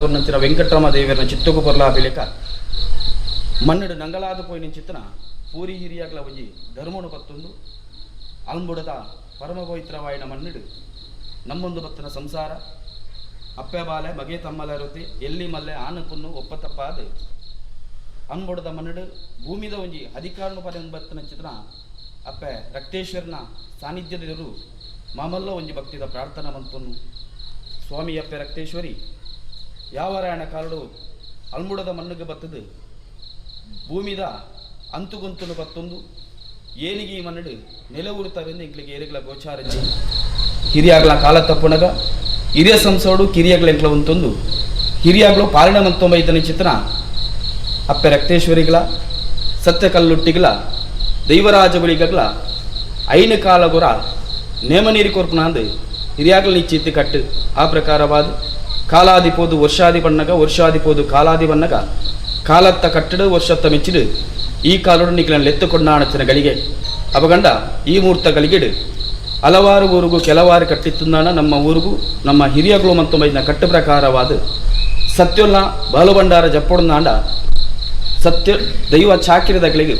ನಂತರ ವೆಂಕಟರಾಮದೇವರನ ಚಿತ್ತೋಗು ಪೊರ್ಲಾಪಿಲೆಕ ಮನ್ನಡು ನಂಗಲಾದು ಪೋಯಿನ ಚಿತ್ತನ ಪೂರಿ ಹಿರಿಯಾಗ್ಲ ಒಂಜಿ ಧರ್ಮನು ಪತ್ತೊಂದು ಅಲ್ಬುಡದ ಪರಮ ಪವಿತ್ರವಾಯಿನ ಮನ್ನಡು ನಮ್ಮೊಂದು ಬತ್ತನ ಸಂಸಾರ ಅಪ್ಪೆ ಬಾಲೆ ಮಗೆ ತಮ್ಮಲ ರೊತ್ತಿ ಎಲ್ಲಿ ಮಲ್ಲೆ ಆನ ಪುನ್ನು ಒಪ್ಪತಪ್ಪಾದ ಅನ್ಬುಡದ ಮನ್ನಡು ಭೂಮಿದ ಒಂಜಿ ಅಧಿಕಾರನು ಪದ ಬತ್ತನ ಚಿತ್ರನ ಅಪ್ಪೆ ರಕ್ತೇಶ್ವರನ ಸಾನ್ನಿಧ್ಯದರು ಮಾಮಲ್ಲ ಒಂಜಿ ಭಕ್ತಿದ ಪ್ರಾರ್ಥನಾ ಮಂತನ್ನು ಸ್ವಾಮಿ ಅಪ್ಪೆ ರಕ್ತೇಶ್ವರಿ ಯಾವರಾಯಣ ಕಾಲಡು ಅಲ್ಮುಡದ ಮಣ್ಣಗೆ ಬತ್ತದು ಭೂಮಿದ ಅಂತುಗೊಂತನು ಪತ್ತೊಂದು ಏನಿಗೆ ಈ ಮನ್ನಡು ನೆಲವುರುತ್ತವೆಂದು ಇಂಕ್ಲಿಗೆ ಏರಿಗಳ ಗೋಚಾರಜ್ಜಿ ಹಿರಿಯಾಗ್ಲ ಕಾಲ ತಪ್ಪುಣಗ ಹಿರಿಯ ಸಂಸೋಡು ಕಿರಿಯಾಗ್ಲ ಎಂಕ್ಲ ಒಂತೊಂದು ಹಿರಿಯಾಗ್ಲು ಪಾಲನೆ ಮಂತೊಂಬೈತನ ಚಿತ್ರ ಅಪ್ಪೆ ರಕ್ತೇಶ್ವರಿಗಳ ಸತ್ಯ ಕಲ್ಲುಟ್ಟಿಗಳ ದೈವರಾಜ ಬಳಿಗಗಳ ಐನ ಕಾಲಗುರ ನೇಮ ನೀರಿ ಕೊರ್ಪುನ ಅಂದು ಹಿರಿಯಾಗ್ಲ ನಿಶ್ಚಿತಿ ಕಟ್ಟು ಆ ಪ್ರಕಾರವಾದ ಕಾಲಾದಿಪೋದು ವರ್ಷಾದಿ ಬಣ್ಣಗ ವರ್ಷಾದಿಪೋದು ಕಾಲಾದಿ ಬಣ್ಣಗ ಕಾಲತ್ತ ಕಟ್ಟಡು ವರ್ಷತ್ತ ಮೆಚ್ಚಿಡು ಈ ಕಾಲೋಡು ನಿಕ್ಲನ್ನು ಎತ್ತುಕೊಂಡಾಣತ್ತಿನ ಗಳಿಗೆ ಅವಗಂಡ ಈ ಮೂರ್ತ ಗಳಿಗೆಡು ಹಲವಾರು ಊರಿಗೂ ಕೆಲವಾರು ಕಟ್ಟಿತ್ತುಂದಾಣ ನಮ್ಮ ಊರಿಗೂ ನಮ್ಮ ಹಿರಿಯಗಳು ಮತ್ತು ಮೈನ ಕಟ್ಟು ಪ್ರಕಾರವಾದ ಸತ್ಯೊಲ್ಲ ಬಾಲುಭಂಡಾರ ಜಪ್ಪೊಡನಾಂಡ ಸತ್ಯ ದೈವ ಚಾಕಿರದಗಳಿಗೆ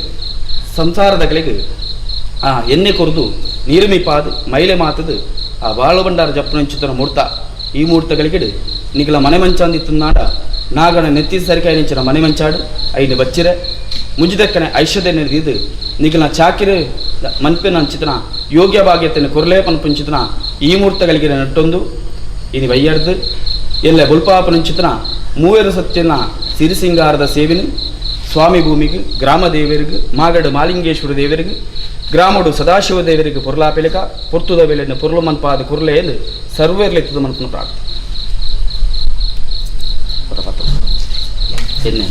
ಸಂಸಾರದಗಳಿಗೆ ಆ ಎಣ್ಣೆ ಕೊರ್ದು ನೀರುಮಿಪಾದು ಮೈಲೆ ಮಾತದು ಆ ಬಾಲುಭಂಡಾರ ಜಪ್ಪನಂಚಿತನ ಮೂರ್ತ ಈ ಮೂರ್ತಗಳಿಗೆಡು ನಿಗಲ ಮನೆ ಮಂಚಾಂದಿತ್ತುನಾಡ ನಾಗನ ನೆತ್ತಿ ಸರಿಕಾಯಿ ನಿಂಚಿನ ಮನೆ ಮಂಚಾಡು ಐದು ಬಚ್ಚಿರೆ ಮುಂಜಿದಕ್ಕನೆ ಐಶ್ವರ್ಯ ಇದು ನಿಗಲ ಚಾಕಿರೆ ಮನ್ಪಿನ ಅಂಚಿತನ ಯೋಗ್ಯ ಭಾಗ್ಯತೆಯನ್ನು ಕೊರ್ಲೇಪನ ಪುಂಚಿತನ ಈ ಮೂರ್ತಗಳಿಗೆ ನಟ್ಟೊಂದು ಇನಿ ವಯ್ಯರ್ದು ಎಲ್ಲ ಬುಲ್ಪಾಪನ ಚಿತನ ಮೂವೇರು ಸತ್ಯನ ಸಿರಿಸಿಂಗಾರದ ಸೇವಿನ ಸ್ವಾಮಿ ಭೂಮಿಗೆ ಗ್ರಾಮ ದೇವರಿಗೆ ಮಾಗಡು ಮಾಲಿಂಗೇಶ್ವರ ದೇವರಿಗೆ ಗ್ರಾಮಡು ಸದಾಶಿವ ದೇವರಿಗೆ ಪೊರ್ಲಾಪಿಲಿಕ ಪೊರ್ತುದ ವೇಳೆಯನ್ನು ಪೊರ್ಲು ಮನ್ಪಾದ ಕುರ್ಲೆ ಎಂದು ಸರ್ವೇರ್ಲೆತ್ತದ ಮನ್ಪನ ಪ್ರಾರ್ಥನೆ ಎನ್ನೆ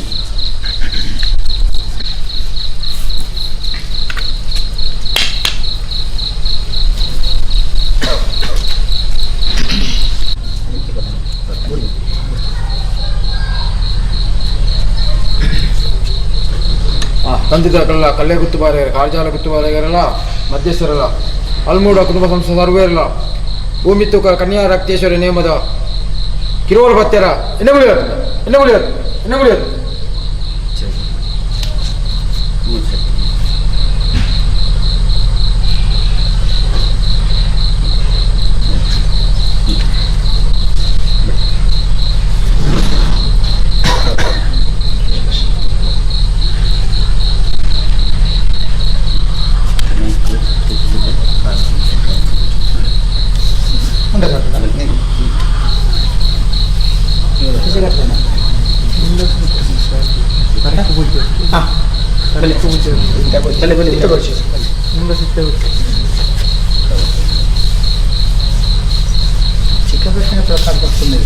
ತಂದಿದ ಕಲ್ಲ ಕಲ್ಲೆ ಗುತ್ತುಬಾರ ಕಾರ್ಜಾಲ ಗುತ್ತುಬಾರಲ್ಲ ಮಧ್ಯಸ್ಥರಲ್ಲ ಅಲ್ಮೂಡ ಕುಟುಂಬ ಸಂಸ್ಥೆ ಸರ್ವೇರಲ್ಲ ಭೂಮಿ ತೂಕ ಕನ್ಯಾ ರಕ್ತೇಶ್ವರಿ ನೇಮದ ಕಿರೋಲ್ ಭತ್ಯರ ಎಣ್ಣೆ ಮುಳಿಯೋದು చిక్కబెట్టిన ప్రకారం వస్తుంది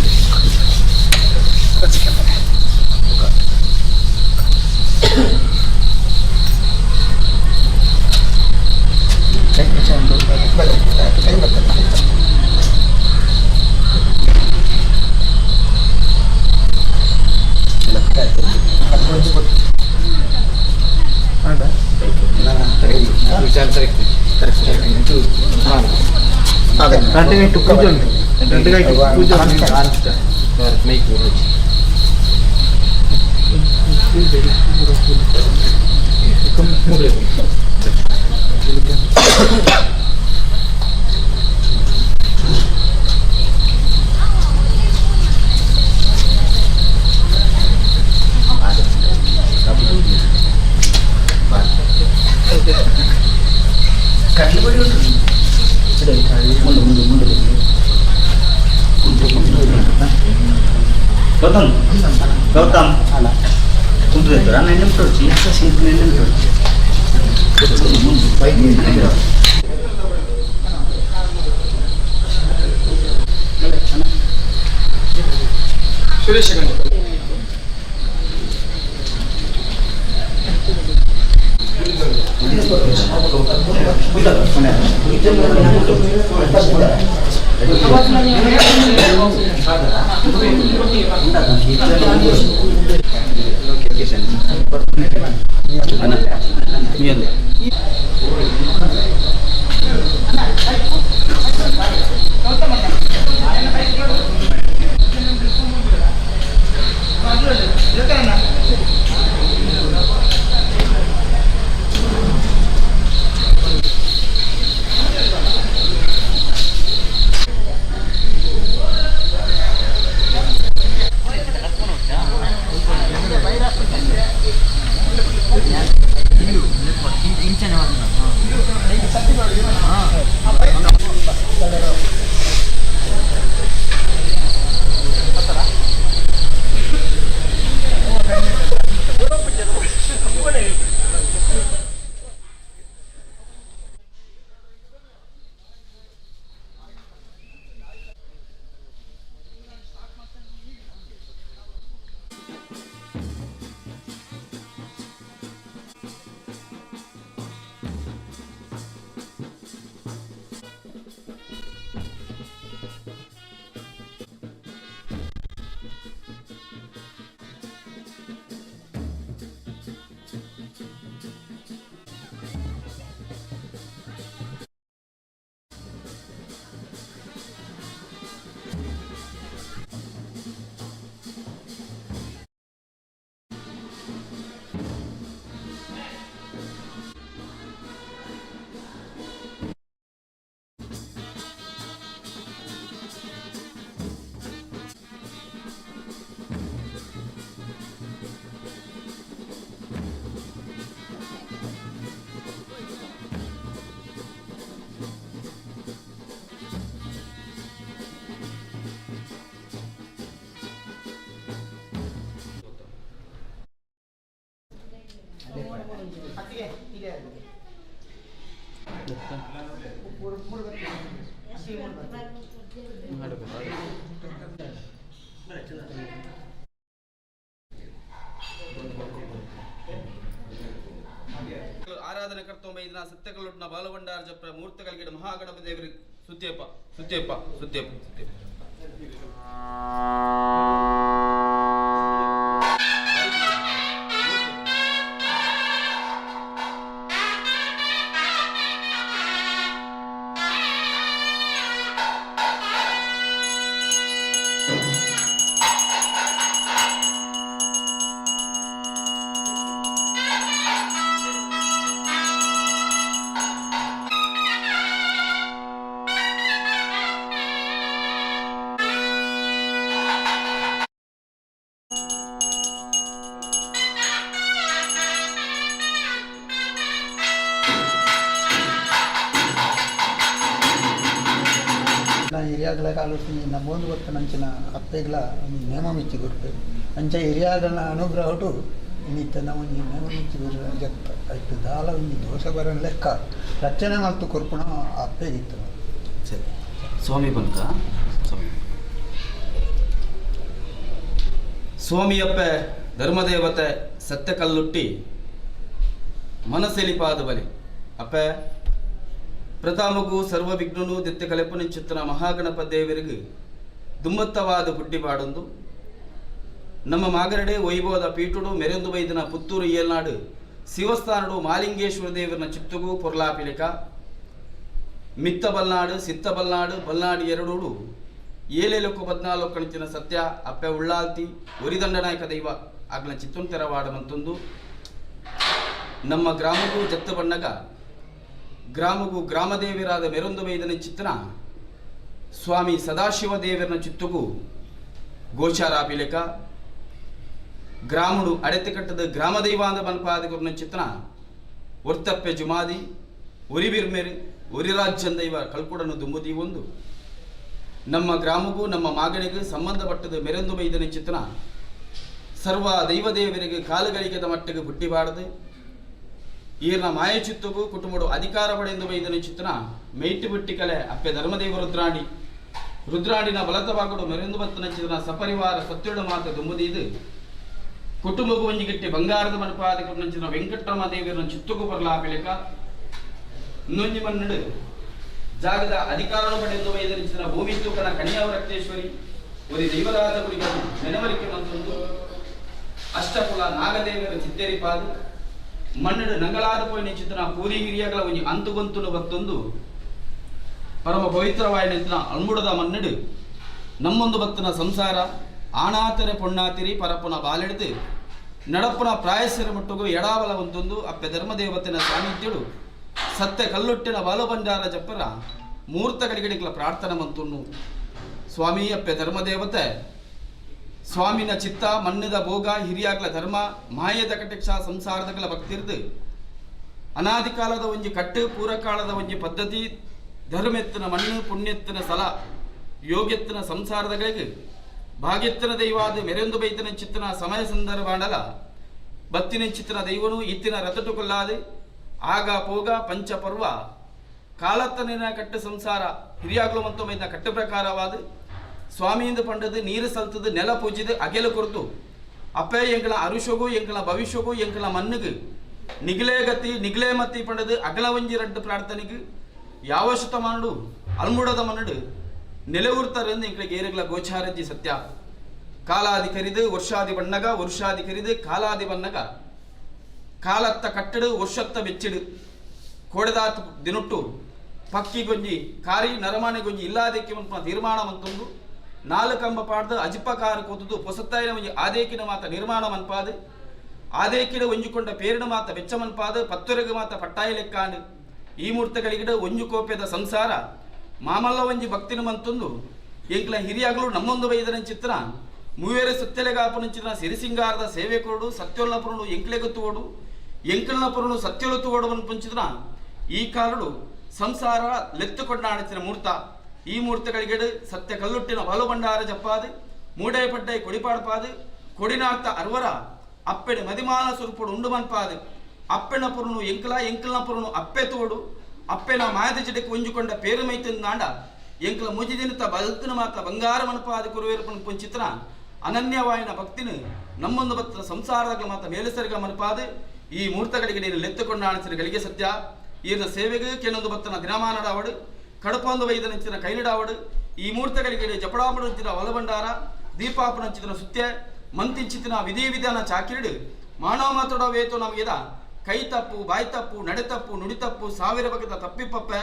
ಗೌತಮ್ ಕುಂತಿದ್ದ ನೆನ್ನೆ ತೋರಿಸಿ ಸುರೇಶ್ ಆರಾಧನೆ ಕರ್ತೊಂಬ ಇದನ್ನ ಸತ್ಯಕಲ್ಲೊಟ್ಟಿನ ಬಾಲಭಂಡಾರ ಜಪ್ರ ಮೂರ್ತಕಲ್ಗಿಡ ಮಹಾಗಣಪತಿ ದೇವರಿಗೆ ಸುತ್ತೇಪ ಸುತ್ತೇಪ ಸುತ್ತೇಪ ಸುತ್ತೇಪ ಹಿರಿಯಾಗಳ ಆಲೋಚನೆ ನಮ್ಮೊಂದು ಗೊತ್ತ ನಂಚಿನ ಅಪ್ಪೆಗಳ ಒಂದು ನೇಮ ಮಿಚ್ಚಿ ಕೊಡ್ತು ಅಂಚ ಹಿರಿಯಾಗಳ ಅನುಗ್ರಹ ಹೊಟ್ಟು ಇನ್ನಿತ್ತ ಒಂದು ನೇಮ ಮಿಚ್ಚಿ ಬರ ಜತ್ತ ಆಯ್ತು ದಾಲ ಒಂದು ದೋಷ ಬರೋ ಲೆಕ್ಕ ರಚನೆ ಮತ್ತು ಕೊರ್ಪುಣ ಅಪ್ಪೆಗಿತ್ತು. ಸರಿ ಸ್ವಾಮಿ ಬಂತ ಸ್ವಾಮಿ ಸ್ವಾಮಿಯಪ್ಪ ಧರ್ಮದೇವತೆ ಸತ್ಯಕಲ್ಲುಟ್ಟಿ ಮನಸ್ಸೆಲಿಪಾದ ಬಲಿ ಅಪ್ಪ ಪ್ರಥಮಗೂ ಸರ್ವ ವಿಘ್ನನು ದಿತ್ತ ಕಲೆಪುನ ಚಿತ್ತನ ಮಹಾಗಣಪ ದೇವರಿಗೆ ದುಮ್ಮತ್ತವಾದ ಬುಡ್ಡಿ ಪಾಡೊಂದು ನಮ್ಮ ಮಾಗರಡೆ ವೈಭವದ ಪೀಠುಡು ಮೆರೆಂದು ವೈದ್ಯನ ಪುತ್ತೂರು ಏಲ್ನಾಡು ಶಿವಸ್ಥಾನಡು ಮಾಲಿಂಗೇಶ್ವರ ದೇವರನ ಚಿತ್ತಗೂ ಪೊರ್ಲಾಪಿಲಿಕ ಮಿತ್ತ ಬಲ್ನಾಡು ಸಿತ್ತ ಬಲ್ನಾಡು ಬಲ್ನಾಡು ಎರಡೂಡು 714 ಕಣಿಚಿನ ಸತ್ಯ ಅಪ್ಪೆ ಉಳ್ಳಾಲ್ತಿ ಒರಿದಂಡನಾಯಕ ದೈವ ಆಗ್ಲ ಚಿತ್ತುನ್ ತೆರವಾಡ ಮಂತೊಂದು ನಮ್ಮ ಗ್ರಾಮಗೂ ಜತ್ತ ಬಣ್ಣಗ ಗ್ರಾಮಗೂ ಗ್ರಾಮದೇವರಾದ ಮೆರೊಂದು ವೈದನ ಚಿತ್ತನ ಸ್ವಾಮಿ ಸದಾಶಿವ ದೇವರನ ಚಿತ್ತಗೂ ಗೋಚಾರಾಪಿಲೆಕ ಗ್ರಾಮಡು ಅಡೆತೆ ಕಟ್ಟದ ಗ್ರಾಮದೈವಾಂದ ಬನ್ಪಾದಿಗುರ್ನ ಚಿತ್ತನ ಒರ್ತಪ್ಪೆ ಜುಮಾದಿ ಒರಿಬಿರ್ಮೆರಿ ಒರಿರಾಜ್ಯಂದ ಇವ ಕಲ್ಕುಡನು ದುಂಬುದಿ ಒಂದು ನಮ್ಮ ಗ್ರಾಮಗೂ ನಮ್ಮ ಮಾಗಣಿಗೂ ಸಂಬಂಧಪಟ್ಟದ ಮೆರೆಂದು ವೈದನ ಚಿತ್ತನ ಸರ್ವ ದೈವದೇವರಿಗೆ ಕಾಲುಗಳಿಗೆದ ಮಟ್ಟಿಗೆ ಬುಟ್ಟಿಬಾರದು ಈರ್ನ ಮಾಯ ಚಿತ್ತಗೂ ಕುಟುಂಬಡು ಅಧಿಕಾರ ಪಡೆಯಲು ವೈದನ ಚಿತ್ತನ ಮೈಟಿ ಬುಟ್ಟಿ ಕಲೆ ಅಪ್ಪೆ ಧರ್ಮದೇವ ರುದ್ರಾಡಿನ ಬಲತವಾಗಡು ಮೆರೆಂದು ಬತ್ತನ ಚಿತ್ರನ ಸಪರಿವಾರ ಸತ್ಯುಡ ಮಾತ ದುಂಬುದಿದು ಕುಟುಂಬಗೂ ಒಂಜಿಗಿಟ್ಟಿ ಬಂಗಾರದ ಮನಪಾದಿಗಳು ಚಿತ್ರ ವೆಂಕಟರಮ ದೇವಿಯರನ್ನ ಚಿತ್ತಗೂ ಬರಲಾಪಿಲೆಕ ಇನ್ನೊಂಜಿ ಮನ್ನಡು ಜಾಗದ ಅಧಿಕಾರ ಪಡೆಯಲು ವೈದನ ಚಿತ್ರ ಭೂಮಿ ತೂಕನ ಕನ್ಯಾವರಕ್ತೇಶ್ವರಿ ಒರಿ ದೈವರಾದ ಗುರಿಗಳು ನೆನವರಿಕೆ ಮಂತೊಂದು ಅಷ್ಟಕುಲ ನಾಗದೇವರ ಚಿತ್ತೇರಿಪಾದು ಮಣ್ಣಡು ನಂಗಳಾದ ಪೋಯಿನ ಚಿತ್ರನ ಪೂರಿ ಹಿರಿಯಗಳ ಒಂಜಿ ಅಂತುಗೊಂತುಲು ಬತ್ತೊಂದು ಪರಮ ಪವಿತ್ರವಾಯಿನ ಅಳ್ಮುಡದ ಮನ್ನಡು ನಮ್ಮೊಂದು ಭಕ್ತನ ಸಂಸಾರ ಆಣಾತೆರೆ ಪೊಣ್ಣಾತಿರಿ ಪರಪುನ ಬಾಲೆಡ್ದು ನಡಪುನ ಪ್ರಾಯಸ್ಸರ ಮಟ್ಟಗೂ ಎಡಾವಲ ಒಂದೊಂದು ಅಪ್ಪೆ ಧರ್ಮದೇವತೆನ ಸಾನ್ನಿಧ್ಯಡು ಸತ್ಯ ಕಲ್ಲುಟ್ಟಿನ ಬಾಲಬಂಡಾರ ಜಪ್ಪರ ಮೂರ್ತಗಳಿಗಡಿಗಳ ಪ್ರಾರ್ಥನೆ ಮಂತುನ್ನು ಸ್ವಾಮಿ ಅಪ್ಪೆ ಧರ್ಮದೇವತೆ ಸ್ವಾಮಿನ ಚಿತ್ತ ಮಣ್ಣದ ಭೋಗ ಹಿರಿಯಾಗ್ಲ ಧರ್ಮ ಮಾಯದ ಕಟಕ್ಷ ಸಂಸಾರದಗಳ ಭಕ್ತಿರ್ದು ಅನಾದಿ ಕಾಲದ ಒಂಜಿ ಕಟ್ಟು ಪೂರಕಾಲದ ಒಂಜಿ ಪದ್ಧತಿ ಧರ್ಮೆತ್ತಿನ ಮಣ್ಣು ಪುಣ್ಯತ್ತಿನ ಸಲ ಯೋಗ್ಯತ್ತಿನ ಸಂಸಾರದಗಳಿಗೆ ಭಾಗ್ಯತ್ತಿನ ದೈವಾದ ಮೆರೆಂದು ಬೈತನ ಚಿತ್ತನ ಸಮಯ ಸಂದರ್ಭಾಂಡಲ ಬತ್ತಿನ ಚಿತ್ತನ ದೈವನು ಇತ್ತಿನ ರತಟು ಕೊಲ್ಲಾದು ಆಗ ಪೋಗ ಪಂಚಪರ್ವ ಕಾಲತ್ತನಿನ ಕಟ್ಟು ಸಂಸಾರ ಹಿರಿಯಾಗ್ಲು ಮತ್ತು ಮೈದ ಕಟ್ಟು ಪ್ರಕಾರವಾದ ಸ್ವಾಮಿಯಿಂದ ಪಂಡದು ನೀರು ಸಲ್ತದು ನೆಲ ಪೂಜಿದು ಅಗೆಲು ಕೊರತು ಅಪ್ಪೆ ಎಂಕಲ ಅರುಷಗೂ ಎಂಕಲ ಭವಿಷ್ಯಗೂ ಎಂಕಲ ಮಣ್ಣುಗು ನಿಗ್ಲೇ ಗತಿ ನಿಗ್ಲೇ ಮತ್ತಿ ಪಂಡದು ಅಗಲ ಒಂಜಿ ರಡ್ಡು ಪ್ರಾರ್ಥನೆಗೆ ಯಾವ ಶತಮಾನಡು ಅಲ್ಮುಡದ ಮನ್ನಡು ನೆಲೆಯೂರ್ತಾರೆಂದು ಎಂಕಲಿಗೆ ಏರುಗಳ ಗೋಚಾರಜ್ಜಿ ಸತ್ಯ ಕಾಲಾದಿ ಕರಿದು ವರ್ಷಾದಿ ಬಣ್ಣಗ ವರ್ಷಾದಿ ಕರಿದು ಕಾಲಾದಿ ಬಣ್ಣಗ ಕಾಲತ್ತ ಕಟ್ಟಡು ವರ್ಷತ್ತ ಬೆಚ್ಚಿಡು ಕೋಡೆದಾತ ದಿನುಟ್ಟು ಪಕ್ಕಿಗೊಂಜಿ ಕಾರಿ ನರಮಾನೆಗೊಂಜಿ ಇಲ್ಲಾದೇಕಿ ಮನ್ಪ ನಿರ್ಮಾಣ ಮಂತೊಂದು ನಾಲ್ಕಂಬ ಪಾಡ್ದು ಅಜಿಪಕಾರ ಕೂತದು ಹೊಸತ್ತಾಯಿನ ಒಂಜಿ ಆದೇಕಿನ ಮಾತ ನಿರ್ಮಾಣ ಮನ್ಪಾದು ಆದೇಕಿಡ ಒಂಜಿಕೊಂಡ ಪೇರಿನ ಮಾತ ಬೆಚ್ಚ ಮನ್ಪಾದು ಪತ್ತೊರೆಗೆ ಮಾತ ಪಟ್ಟಾಯಿ ಲೆಕ್ಕಾಂಡು ಈ ಮೂರ್ತಗಳಿಗಿಡ ಒಂಜು ಕೋಪ್ಯದ ಸಂಸಾರ ಮಾಮಲ್ಲ ಒಂಜಿ ಭಕ್ತಿನ ಮಂತೊಂದು ಎಂಕ್ಲ ಹಿರಿಯಾಗಲು ನಮ್ಮೊಂದು ವೈದನ ಚಿತ್ರ ಮೂವೇರೆ ಸತ್ಯಲೆಗಾಪನ ಚಿತ್ರ ಸಿರಿಸಿಂಗಾರದ ಸೇವೆ ಕೊಡು ಸತ್ಯೊಲ್ಲಪುರನು ಎಂಕ್ಲೆಗೊತ್ತುವಡು ಎಂಕಲ್ನಪುರನು ಸತ್ಯೊಲುತ್ತುವಡುವನು ಪಂಚಿದ್ರ ಈ ಕಾಲಡು ಸಂಸಾರ ಲೆತ್ತುಕೊಂಡಾಣಿಸಿನ ಮೂರ್ತ ಈ ಮೂರ್ತಗಳಿಗೆಡು ಸತ್ಯ ಕಲ್ಲುಟ್ಟಿನ ಬಾಲುಬಂಡಾರ ಜಪ್ಪಾದು ಮೂಡೈ ಪಡ್ಡೈ ಕೊಡಿಪಾಡ್ಪಾದು ಕೊಡಿನಾರ್ತ ಅರ್ವರ ಅಪ್ಪೆಡೆ ಮದಿಮಾನ ಸುರುಪುಡು ಉಂಡು ಮನ್ಪಾದು ಅಪ್ಪೆನ ಪುರುನು ಎಂಕಲ್ನ ಪುರುನು ಅಪ್ಪೆ ತೋಡು ಅಪ್ಪೆನ ಮಾಯದ ಜಡಕ್ಕೆ ಒಂಜುಕೊಂಡ ಪೇರುಮೈತಂದಾಂಡ ಎಂಕಲ ಮುಜಿದಿನತ ಬದುಕಿನ ಮಾತ ಬಂಗಾರ ಮನಪಾದ ಕುರುವೇರ್ಪಣ ಪೊಂಚಿತ್ರ ಅನನ್ಯವಾಯಿನ ಭಕ್ತಿನ ನಮ್ಮೊಂದು ಭಕ್ತರ ಸಂಸಾರಗಳ ಮಾತ ಮೇಲಸರಿಗ ಮನಪಾದ ಈ ಮೂರ್ತಗಳಿಗೆ ನೀನು ಲೆತ್ತುಕೊಂಡ ಆಣಿಸರಿಗಳಿಗೆ ಸತ್ಯ ಈರ್ನ ಸೇವೆಗೆ ಕೆನೊಂದು ಭಕ್ತನ ದಿನಮಾನಡಾವಡು ಕಡಪೊಂದು ವೈದನಂಚಿನ ಕೈನಡಾವಡು ಈ ಮೂರ್ತಗಳಿಗೆ ಜಪಡಾಮಡಂಚಿನ ಒಲಬಂಡಾರ ದೀಪಾಪನಂಚಿನ ಸುತ್ಯ ಮಂತಿಂಚಿನ ವಿಧಿ ವಿಧಾನ ಚಾಕಿರಿಡು ಮಾನವ ಮಾತಾಡೋವೇತೋ ನಮಗಿದ ಕೈ ತಪ್ಪು ಬಾಯಿ ತಪ್ಪು ನಡೆ ತಪ್ಪು ನುಡಿ ತಪ್ಪು ಸಾವಿರ ಬಗೆದ ತಪ್ಪಿಪ್ಪಪ್ಪೆ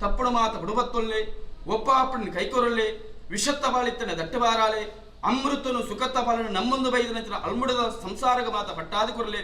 ತಪ್ಪುಡು ಮಾತ ಬುಡುಬತ್ತೊಲ್ಲೆ ಒಪ್ಪ ಅಪ್ಪನ ಕೈಕೊರಲ್ಲೆ ವಿಷತ್ತ ಬಾಳಿತ್ತನೆ ದಟ್ಟಬಾರಾಲೆ ಅಮೃತನು ಸುಖತ್ತ ಬಾಳನು ನಮ್ಮೊಂದು ಬೈದನಂಚಿನ ಅಲ್ಮುಡದ ಸಂಸಾರಗ ಮಾತ ಪಟ್ಟಾದಿ ಕೊರಲೆ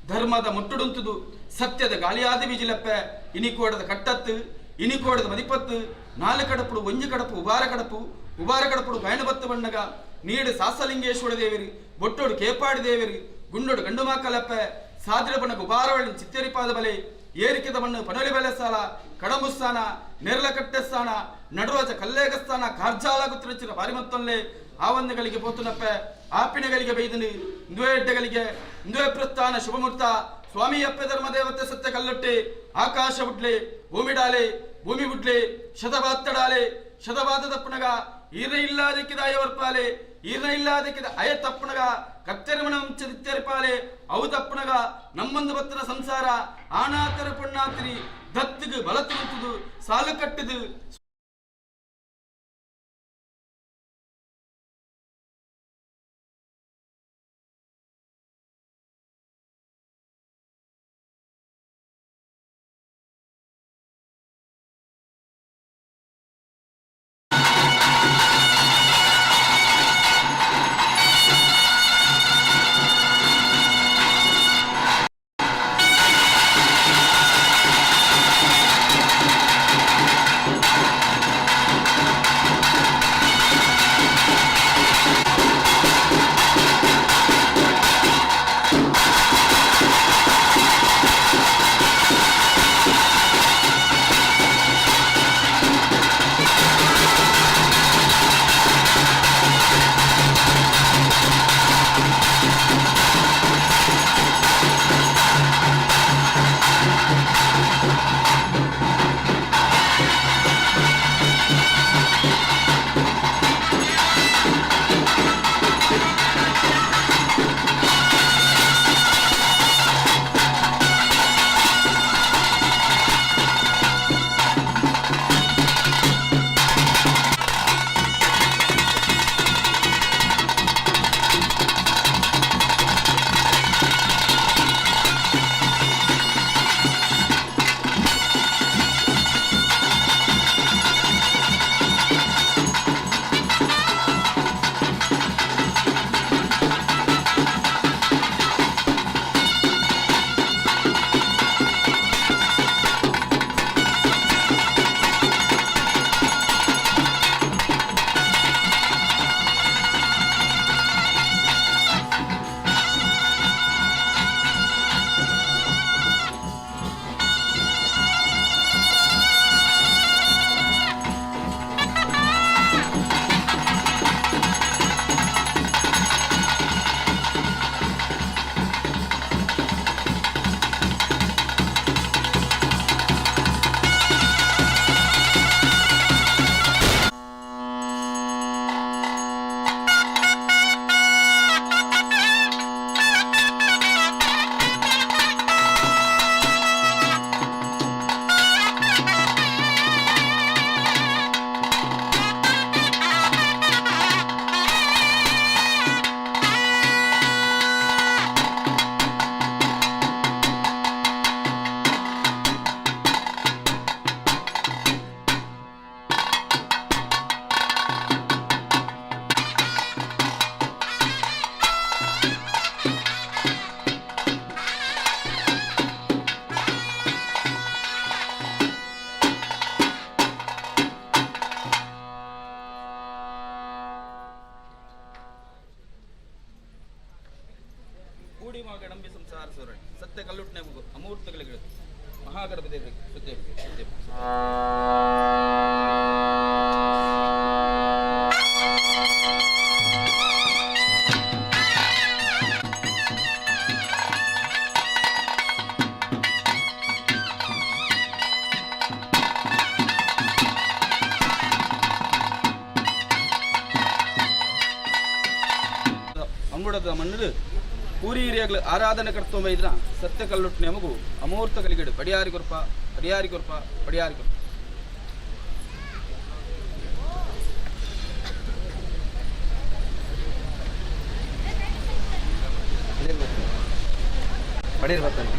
ಧರ್ಮದ ಮುಟ್ಟುಡುಂತುದು ಸತ್ಯದ ಗಾಳಿಯಾದಿ ಬಿಜಿಲಪ್ಪೆ ಇನಿಕೋಡದ ಕಟ್ಟತ್ತು ಇನಿಕೋಡದ ಮದಿಪತ್ತು ನಾಲು ಕಡಪುಡು ಒಂಜು ಕಡಪು ಉಬಾರ ಕಡಪುಡು ಬಯಣಬತ್ತು ಬಣ್ಣಗ ನೀಡು ಸಾಸಲಿಂಗೇಶ್ವರ ದೇವರಿ ಬೊಟ್ಟೋಡು ಕೇಪಾಡಿ ದೇವರಿ ಗುಂಡೋಡು ಗಂಡು ಮಾಕಲಪ್ಪೆ ಸಾದಿರ ಬಣ್ಣಗ ಉಬಾರವಳಿನ ಚಿತ್ತೇರಿಪಾದ ಬಲೆ ಏರಿಕೆದ ಮಣ್ಣು ಪನೊಲಿ ಬೆಲೆ ಸಾಲ ಕಡಂಬು ಸ್ಥಾನ ನೆರಳಕಟ್ಟೆ ಸ್ಥಾನ ನಡುರಾಜ ಕಲ್ಲೇಗ ಸ್ಥಾನ ಕಾರ್ಜಾಲಾಗುತ್ತಿರಚಿನ ಬಾರಿ ಮತ್ತೊಲ್ಲೆ ಆವಂದಗಳಿಗೆ ಪೋತುನಪ್ಪೆ ಆಪಿಣಗಳಿಗೆ ಬೈದನು ಇಂದುವೆಡ್ಡೆಗಳಿಗೆ ಇಂದುವೆ ಪ್ರಸ್ಥಾನ ಶುಭಮುಹೂರ್ತ ಸ್ವಾಮಿ ಅಪ್ಪೆ ಧರ್ಮ ದೇವತೆ ಸತ್ಯ ಕಲ್ಲೊಟ್ಟೆ ಆಕಾಶ ಬುಡ್ಲೆ ಭೂಮಿ ಬುಡ್ಲೆ ಶತಬಾತ್ತಡಾಲೆ ಶತಬಾದ ತಪ್ಪುನಗ ಈರ್ನ ಇಲ್ಲಾದಕ್ಕಿದ ಅಯವರ್ಪಾಲೆ ಈರ್ನ ಇಲ್ಲಾದಕ್ಕಿದ ಅಯ ತಪ್ಪುನಗ ಕತ್ತೆರಮಣ ಮುಂಚದಿತ್ತೆರಪಾಲೆ ಅವು ತಪ್ಪುನಗ ನಮ್ಮೊಂದು ಭಕ್ತನ ಸಂಸಾರ ಆನಾತರ ಪುಣ್ಣಾತಿರಿ ದತ್ತಿಗೆ ಬಲತುಂತುದು ಸಾಲು ಕಟ್ಟದು ಗಡಂಬಿ ಸಂಸಾರ ಸೂರಣಿ ಸತ್ಯ ಕಲ್ಲುಟ್ನೆ ಅಮೂರ್ತಗಳಿಗೆ ಮಹಾಗಣಪತಿ ಸತ್ಯ ಸತ್ಯ ಪಡೆದ ಮಣ್ಣು ಪೂರಿ ಹಿರಿಯಾಗಲು ಆರಾಧನೆ ಕರ್ತೊಂಬ ಇದ್ರ ಸತ್ಯ ಕಲ್ಲುಟ್ಟು ನಮಗೂ ಅಮೂರ್ತ ಕಲಿಗಡು ಪಡಿಯಾರಿ ಕೊರ್ಪ ಪಡಿಯಾರಿ ಕೊರ್ಪ ಪಡಿಯಾರಿ ಕೊರ್ಪ ಪಡೀರ್ ಬತ್ತನ್ವೆ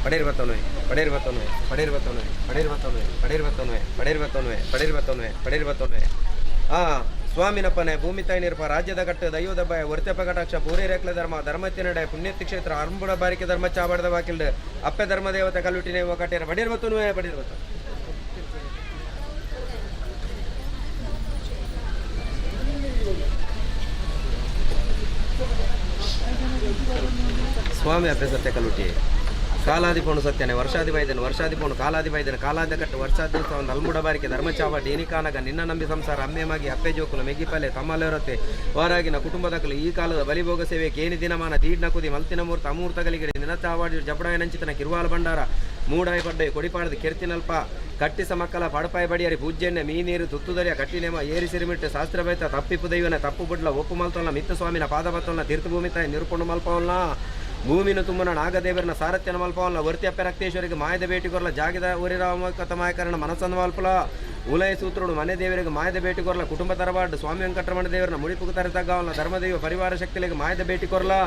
ಪಡೀರ್ ಬತ್ತನ್ವೆ ಪಡೀರ್ ಬತ್ತನ್ವೆ ಪಡೀರ್ ಬತ್ತನ್ವೆ ಪಡೀರ್ ಬತ್ತನ್ವೆ ಪಡೀರ್ ಬತ್ತನ್ವೆ ಪಡೀರ್ ಬತ್ತನ್ವೆ ಪಡೀರ್ ಬತ್ತನ್ವೆ ಪಡೀರ್ ಬತ್ತನ್ವೆ ಸ್ವಾಮಿನಪ್ಪನೆ ಭೂಮಿ ತಾಯಿ ನಿರ್ಪ ರಾಜ್ಯದ ಕಟ್ಟು ದೈವದ ಭಯ ವರ್ತಪ ಕಟಾಕ್ಷ ಪೂರಿ ರೇಖಲ ಧರ್ಮ ಧರ್ಮತ್ತಿನಡೆ ಪುಣ್ಯತಿ ಕ್ಷೇತ್ರ ಅರ್ಂಬುಡ ಬಾರಿಕೆ ಧರ್ಮ ಚಾಬಾಡದ ವಾಕಿಲ್ಡ್ ಅಪ್ಪೆ ಧರ್ಮ ದೇವತೆ ಕಲ್ಲುಟ್ಟಿನೇ ಕಟ್ಟೇರ ಪಡೀರ್ ಬತ್ತನ್ವೆ ಪಡೀರ್ ಬತ್ತ ಸ್ವಾಮಿ ಅಪ್ಪೆ ಸತ್ಯ ಕಲ್ಲುಟ್ಟಿ ಕಾಲಾದಿ ಪೋಣು ಸತ್ಯನೆ ವರ್ಷಾದಿ ಬೈದನು ವರ್ಷಾದಿ ಪೋಣು ಕಾಲಾದಿ ಬೈದನು ಕಾಲಾದ ಕಟ್ಟು ವರ್ಷಾದಿ ದಿವಸ ಒಂದು ಅಲ್ಮುಡ ಬಾರಿಕೆ ಧರ್ಮಚಾವ ಡೇನಿಕಾನಗ ನಿನ್ನ ನಂಬಿ ಸಂಸಾರ ಅಮ್ಮೆಮಾಗಿ ಅಪ್ಪೆ ಜೋಕುಲು ಮೆಗಿಪಲೆ ತಮ್ಮಲೆರತ್ತೆ ವಾರಾಗಿನ ಕುಟುಂಬದಕ್ಕಲು ಈ ಕಾಲದ ಬಲಿಭೋಗ ಸೇವೆ ಕೇನಿ ದಿನಮಾನ ದೀಡ್ನ ಕುದಿ ಮಲ್ತಿನ ಮೂರ್ತ ಅಮೂರ್ತಗಳಿಗೆ ನಿನತ್ತಾವಾಡಿ ಜಪಡಾಯ ನಂಚಿತನ ಕಿರುವಾಲ ಭಂಡಾರ ಮೂಡಾಯಿ ಪಡ್ಡೆ ಕೊಡಿಪಾಡದ ಕೆರ್ತಿನಲ್ಪ ಕಟ್ಟಿ ಸಮಕ್ಕಲ ಪಡಪಾಯಿ ಬಡಿಯರಿ ಪೂಜ್ಯನ್ನೆ ಮೀನೀರು ತುತ್ತುದರಿಯ ಕಟ್ಟಿನೇಮ ಏರಿ ಸಿರಿಮಿಟ್ಟು ಶಾಸ್ತ್ರ ಬೈತ ತಪ್ಪಿಪು ದೈವನ ತಪ್ಪು ಬುಡ್ಲ ಒಪ್ಪು ಮಲ್ತೊಲ್ಲ ಮಿತ್ತು ಸ್ವಾಮಿನ ಪಾದಬತ್ತೊಲ್ಲ ತೀರ್ಥಭೂಮಿ ತಾಯಿ ನಿರುಪುಂಡು ಮಲ್ಪವಲ್ಲ ಭೂಮಿನ ತುಂಬನ ನಾಗದೇವರನ ಸಾರಥ್ಯನ ಮಲ್ಪವಲ್ಲ ವರ್ತಿ ಅಪ್ಪೆ ರಕ್ತೇಶ್ವರಿಗೆ ಮಾಯದ ಭೇಟಿ ಕೊರಲ ಜಾಗದ ಊರಿರಾಮ ಕಥಮಾಯಕರಣ ಮನಸ್ಸಂದ ಮಲ್ಪಲ ಉಲಯ ಸೂತ್ರುಡು ಮನೆ ದೇವರಿಗೆ ಮಾಯದ ಭೇಟಿ ಕೊರಲ ಕುಟುಂಬ ತರಬಾರ್ದು ಸ್ವಾಮಿ ವೆಂಕಟರಮಣ ದೇವರನ ಮುಡಿಪುಗ ತರತಗ್ಗವಲ್ಲ ಧರ್ಮದೇವ ಪರಿವಾರ ಶಕ್ತಿಗಳಿಗೆ ಮಾಯದ ಭೇಟಿ ಕೊರಲ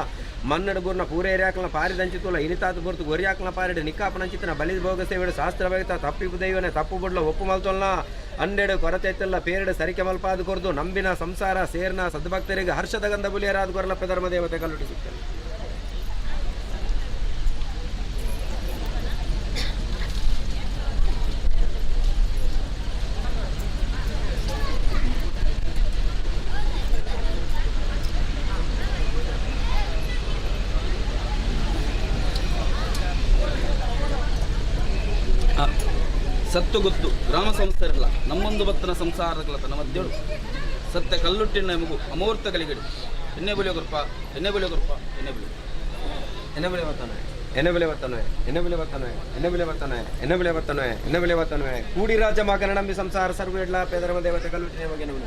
ಮನ್ನಡ ಗುರ್ನ ಪೂರ ಏರಿಯಾಕಲ್ನ ಪಾರಿದಂಚಿತುಲ ಇನಿತಾತು ಗುರ್ತು ಗೊರಿಯಾಕಲ್ನ ಪಾರಿಡು ನಿಕ್ಕಾಪನಂಚಿತನ ಬಲಿ ಭೋಗ ಸೇವೆಡು ಶಾಸ್ತ್ರ ಬೈತ ತಪ್ಪಿಪು ದೈವನೆ ತಪ್ಪು ಬುಡ್ಲ ಒಪ್ಪು ಮಲ್ತೊಲ್ಲ ಅಂಡೆಡು ಕೊರತೆ ಎತ್ತಲ್ಲ ಪೇರೆಡು ಸರಿಕೆ ಮಲ್ಪಾದು ಕೊರ್ದು ನಂಬಿನ ಸಂಸಾರ ಸೇರ್ನ ಸದ್ಭಕ್ತರಿಗೆ ಹರ್ಷದ ಗಂಧ ಬುಲಿಯರಾದ ಕೊರಲಪ್ಪ ಧರ್ಮದೇವತೆ ಕಲ್ಲುಟಿ ಸಿಗ್ತದೆ ಸತ್ತು ಗೊತ್ತು ಗ್ರಾಮ ಸಂಸ್ಥೆರಲ್ಲ ನಮ್ಮೊಂದು ಭಕ್ತನ ಸಂಸಾರಗಳ ತನ್ನ ಮಧ್ಯಳು ಸತ್ಯ ಕಲ್ಲುಟ್ಟಿನ ನಮಗೂ ಅಮೂರ್ತ ಕಲಿಗಡಿ ಎಣ್ಣೆ ಬುಲಿಯ ಗುರುಪ ಎಣ್ಣೆ ಬುಲಿಯ ಗುರುಪ ಎಣ್ಣೆ ಬುಲಿ ಎಣ್ಣೆ ಬೆಲೆ ಬತ್ತನ್ವೆ ಎಣ್ಣೆ ಬೆಲೆ ಬತ್ತನ್ವೆ ಎಣ್ಣೆ ಬೆಲೆ ಬತ್ತನ್ವೆ ಎಣ್ಣೆ ಬೆಲೆ ಬತ್ತನ್ವೆ ಎಣ್ಣೆ ಬೆಲೆ ಬತ್ತನ್ವೆ ಎಣ್ಣೆ ಬೆಲೆ ಬತ್ತನ್ವೆ ಕೂಡಿ ರಾಜ್ಯ ಮಗನ ನಂಬಿ ಸಂಸಾರ ಸರ್ವ ಇಡ್ಲ ಪೇದರಮ ದೇವತೆ ಕಲ್ಲುಟ್ಟಿನೇ ಬಗ್ಗೆ ಎಣ್ಣೆ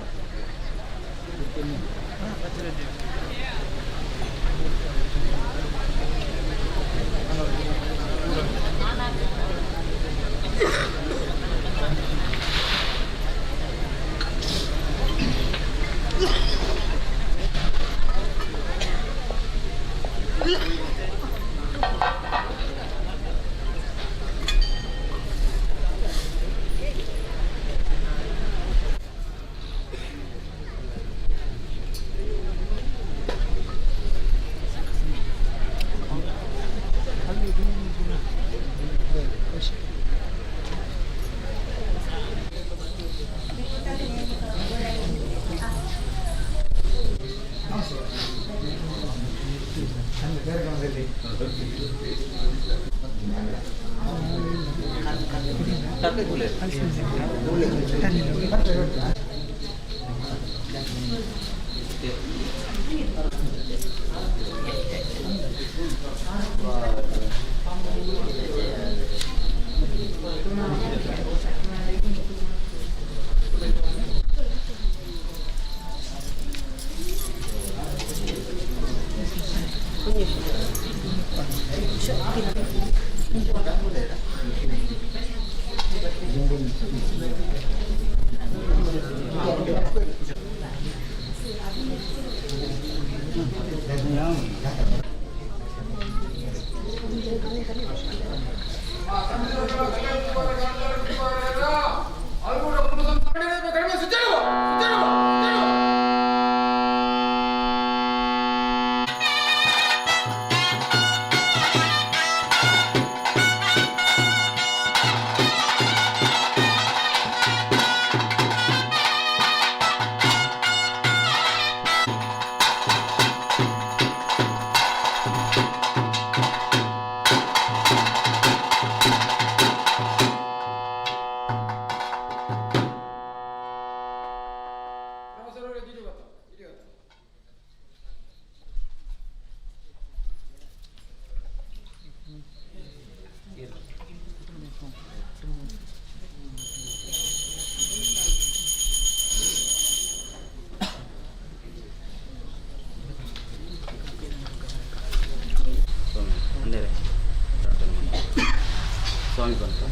ಸ್ವಾಮಿ ಬಂತು.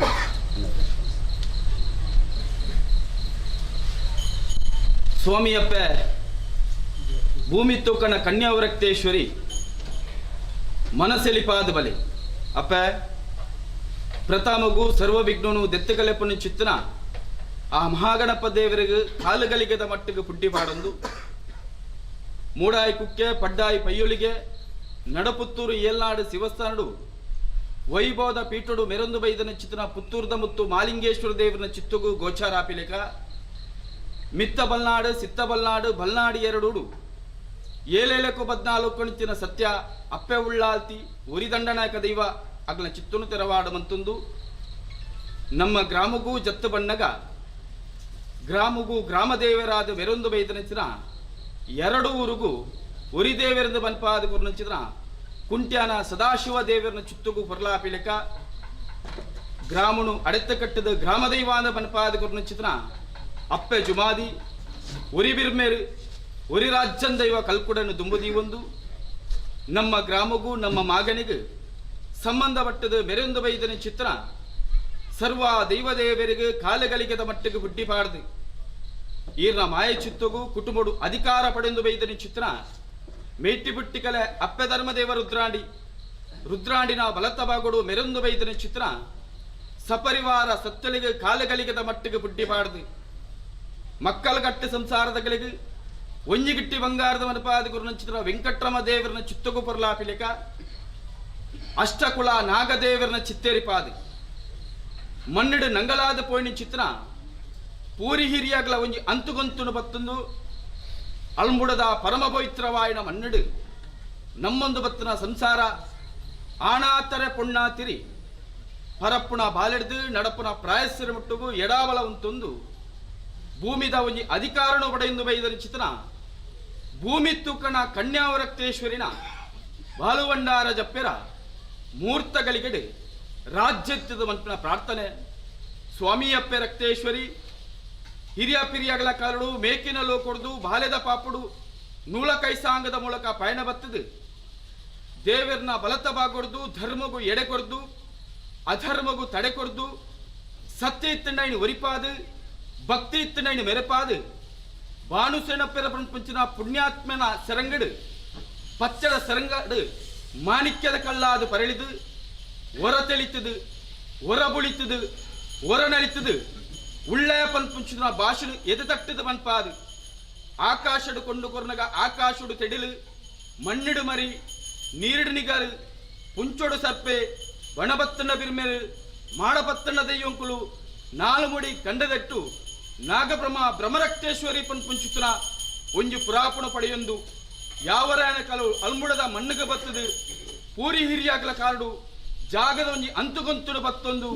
ಸ್ವಾಮಿಯಪ್ಪ ಭೂಮಿ ತೂಕಣ ಕನ್ಯಾವರಕ್ತೇಶ್ವರಿ ಮನಸೆಲಿಪಾದ ಬಲೆ ಅಪ್ಪ ಪ್ರಥಮಗೂ ಸರ್ವ ವಿಘ್ನನು ದೆತ್ತಗಲೆಪ್ಪನ ಚಿತ್ತನ ಆ ಮಹಾಗಣಪ ದೇವರಿಗೆ ಕಾಲುಗಲಿಗದ ಮಟ್ಟಿಗೆ ಪುಡ್ಡಿ ಪಾಡೊಂದು ಮೂಡಾಯಿ ಕುಕ್ಕೆ ಪಡ್ಡಾಯಿ ಪಯ್ಯೊಳಿಗೆ ನಡಪುತ್ತೂರು ಏಲ್ನಾಡು ಶಿವಸ್ಥಾನಡು ವೈಭವದ ಪೀಠಡು ಮೆರೊಂದು ಬೈದನ ಚಿತ್ತನ ಪುತ್ತೂರ್ದ ಮುತ್ತು ಮಾಲಿಂಗೇಶ್ವರ ದೇವರನ ಚಿತ್ತಗೂ ಗೋಚಾರಾಪಿಲೆಕ ಮಿತ್ತ ಬಲ್ನಾಡು ಸಿತ್ತ ಬಲ್ನಾಡು ಬಲ್ನಾಡಿ ಎರಡುಡು ಏಳೇಳಕ್ಕೂ 14 ಕಣಿತಿನ ಸತ್ಯ ಅಪ್ಪೆ ಉಳ್ಳಾಲ್ತಿ ಉರಿದಂಡನಾಯಕ ದೈವ ಅಗ್ಲ ಚಿತ್ತನು ತೆರವಾಡು ಮಂತೊಂದು ನಮ್ಮ ಗ್ರಾಮಗೂ ಜತ್ತು ಬಣ್ಣಗ ಗ್ರಾಮಗೂ ಗ್ರಾಮ ದೇವರಾದ ಮೆರೊಂದು ಬೈದನಂಚಿನ ಎರಡು ಊರಿಗೂ ಉರಿದೇವರಿಂದ ಬನ್ಪಾದ ಗುರುನಂಚಿನ ಕುಂಟ್ಯಾನ ಸದಾಶಿವ ದೇವರನ ಚಿತ್ತಗೂ ಪೊರ್ಲಾಪಿಲೆಕ ಗ್ರಾಮನು ಅಡೆತ ಕಟ್ಟದ ಗ್ರಾಮ ದೈವಾದ ಬನ್ಪಾದ ಗುರುನಂಚಿನ ಅಪ್ಪೆ ಜುಮಾದಿ ಉರಿ ಬಿರ್ಮೇರು ಉರಿ ರಾಜ್ಯನ್ ದೈವ ಕಲ್ಕುಡನ್ನು ದುಂಬುದಿ ಒಂದು ನಮ್ಮ ಗ್ರಾಮಗೂ ನಮ್ಮ ಮಗನಿಗೆ ಸಂಬಂಧಪಟ್ಟದ ಮೆರೆಂದು ಬೈದನ ಚಿತ್ರ ಸರ್ವ ದೈವ ದೇವರಿಗೆ ಕಾಲಗಲಿಗದ ಮಟ್ಟಿಗೆ ಹುಡ್ಡಿಪಾಡ್ದು ಈರ್ನ ಮಾಯ ಚಿತ್ತಗೂ ಕುಟುಂಬಡು ಅಧಿಕಾರ ಪಡೆದು ಬೈದನ ಚಿತ್ರ ಮೇಟಿ ಬುಟ್ಟಿ ಕಲೆ ಅಪ್ಪೆ ಧರ್ಮದೇವ ರುದ್ರಾಂಡಿನ ಬಲತ ಬಾಗೋಡು ಮೆರೆಂದು ಬೈದನ ಚಿತ್ರ ಸಪರಿವಾರ ಸತ್ತಲಿಗೆ ಕಾಲಗಲಿಗದ ಮಟ್ಟಿಗೆ ಹುಡ್ಡಿಪಾಡ್ದು ಮಕ್ಕಳ ಗಟ್ಟಿ ಸಂಸಾರದಗಳಿಗೆ ಒಂಜಿಗಿಟ್ಟಿ ಬಂಗಾರದ ಮನಪಾದ ಗುರುನಂಚಿತ್ರ ವೆಂಕಟ್ರಮ ದೇವರನ ಚಿತ್ತಗೂ ಪೊರ್ಲಾಪಿಲೆಕ ಅಷ್ಟಕುಲ ನಾಗದೇವರನ ಚಿತ್ತೇರಿಪಾದ ಮಣ್ಣಿಡು ನಂಗಲಾದ ಪೋಯಿನ ಚಿತ್ರ ಪೂರಿ ಹಿರಿಯಾಗಲ ಒಂಜಿ ಅಂತುಗೊಂತುನು ಬತ್ತೊಂದು ಅಳ್ಮುಡದ ಪರಮ ಪವಿತ್ರವಾಯಿನ ಮಣ್ಣಿಡು ನಮ್ಮೊಂದು ಬತ್ತನ ಸಂಸಾರ ಆಣಾತರೆ ಪುಣ್ಣಾತಿರಿ ಪರಪ್ಪುಣ ಬಾಲೆಡ್ದು ನಡಪುನ ಪ್ರಾಯಸ್ಸಿರ ಮುಟ್ಟುಗೂ ಎಡಾವಲ ಉಂತೊಂದು ಭೂಮಿದ ಒಂಜಿ ಅಧಿಕಾರನು ಪಡೆಯೆಂದು ಬೈದನ ಚಿತ್ರ ಭೂಮಿ ತೂಕಣ ಕನ್ಯಾವರಕ್ತೇಶ್ವರಿನ ಬಾಲುವಂಡಾರ ಜಪ್ಪೆರ ಮೂರ್ತಗಳಿಗೆಡೆ ರಾಜ್ಯತ್ಯದ ಮಂತ್ನ ಪ್ರಾರ್ಥನೆ ಸ್ವಾಮಿಯಪ್ಪೆ ರಕ್ತೇಶ್ವರಿ ಹಿರಿಯ ಪಿರಿಯಗಳ ಕಾಲಡು ಮೇಕಿನ ಲೋಕೊಡ್ದು ಬಾಲ್ಯದ ಪಾಪುಡು ನೂಲ ಕೈಸಾಂಗದ ಮೂಲಕ ಪಯಣ ಬತ್ತದು ದೇವರನ್ನ ಬಲತ ಬಾಗೊಡ್ದು ಧರ್ಮಗೂ ಎಡೆ ಕೊಡ್ದು ಅಧರ್ಮಗೂ ತಡೆ ಕೊಡ್ದು ಸತ್ಯ ಇತ್ತಂಡ ಒರಿಪಾದು ಭಕ್ತಿ ಇತ್ತಂಡ ಮೆರೆಪಾದು ಬಾನುಸೇನಪ್ಪೆರ ಪಂಚಿನ ಪುಣ್ಯಾತ್ಮನ ಸೆರಂಗಡು ಪಚ್ಚಡ ಸೆರಂಗಡು ಮಾಣಿಕ್ಯದ ಕಳ್ಳಾದು ಪರಳಿದು ಹೊರ ತೆಳಿತದು ಹೊರ ಬುಳಿತದು ಹೊರ ನಳಿತದು ಉಳ್ಳೆಯ ಪಂಚಿನ ಭಾಷಣ ಎದೆತಟ್ಟದ ಮನ್ಪಾದು ಆಕಾಶಡು ಕೊಂಡು ಕೊರ್ನಗ ಆಕಾಶುಡು ತೆಡಿಲು ಮಣ್ಣಿಡು ಮರಿ ನೀರಿಡು ನಿಗರು ಪುಂಚೊಡು ಸರ್ಪೆ ಬಣಬತ್ತನ ಬಿರ್ಮೆರು ಮಾಡಬತ್ತನ ದಯ್ಯೊಂಕುಲು ನಾಲು ಮುಡಿ ಕಂಡದಟ್ಟು ನಾಗಬ್ರಹ್ಮ ಬ್ರಹ್ಮರಕ್ತೇಶ್ವರಿ ಪಂಚುತನ ಒಂಜು ಪುರಾಪುಣ ಪಡೆಯೊಂದು ಯಾವರಾಯಣ ಕಲು ಅಲ್ಮುಡದ ಮಣ್ಣಿಗೆ ಬತ್ತದು ಪೂರಿ ಹಿರಿಯಾಗಲ ಕಾರಡು ಜಾಗದ ಒಂಜಿ ಅಂತುಗೊಂತುಡು ಬತ್ತೊಂದು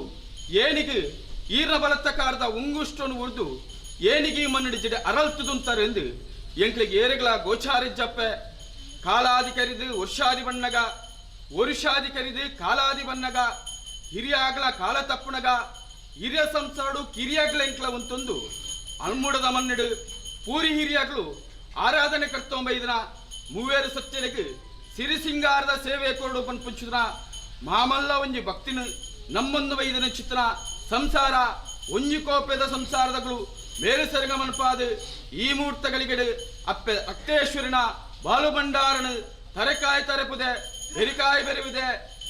ಏನಿಗೆ ಈರ್ನ ಬಲತ್ತ ಕಾರದ ಉಂಗುಷ್ಟನು ಉರ್ದು ಏನಿಗೆ ಮಣ್ಣಿಡಿ ಜಡೆ ಅರಲ್ತುದುಂತಾರೆ ಎಂದು ಎಂಕ್ಲಿಗೆ ಏರೆಗಳ ಗೋಚಾರಿಜ್ಜಪ್ಪೆ ಕಾಲಾದಿ ಕರಿದು ವರ್ಷಾದಿ ಬಣ್ಣಗ ವರುಷಾದಿ ಕರಿದು ಕಾಲಾದಿ ಬಣ್ಣಗ ಹಿರಿಯಾಗಲ ಕಾಲ ತಪ್ಪುಣಗ ಹಿರಿಯ ಸಂಸಾರಡು ಕಿರಿಯಾಗಲ ಎಂಕ್ಲ ಒಂತೊಂದು ಅಲ್ಮುಡದ ಮಣ್ಣಿಡು ಪೂರಿ ಹಿರಿಯಾಗಲು ಆರಾಧನೆ ಕರ್ತೊಂಬೈದನ ಮೂವೇರು ಸತ್ಯನಿಗೆ ಸಿರಿಸಿಂಗಾರದ ಸೇವೆ ಕೊರಡು ಪಂಚುದ್ರ ಮಾಮಲ್ಲ ಒಂಜಿ ಭಕ್ತಿನ ನಮ್ಮೊಂದು ಬೈದನ ಚಿತ್ರ ಸಂಸಾರ ಒಂಜಿ ಕೋಪೆದ ಸಂಸಾರದಗಳು ಮೇಲು ಸೆರಗ ಮನಪಾದು ಈ ಮೂರ್ತಗಳಿಗೆಡೆ ಅಪ್ಪೆ ಅಕ್ತೇಶ್ವರಿನ ಬಾಲು ಭಂಡಾರನು ತರೆಕಾಯಿ ತರೆಪುದೆ ಬೆರಿಕಾಯಿ ಬೆರೆವಿದೆ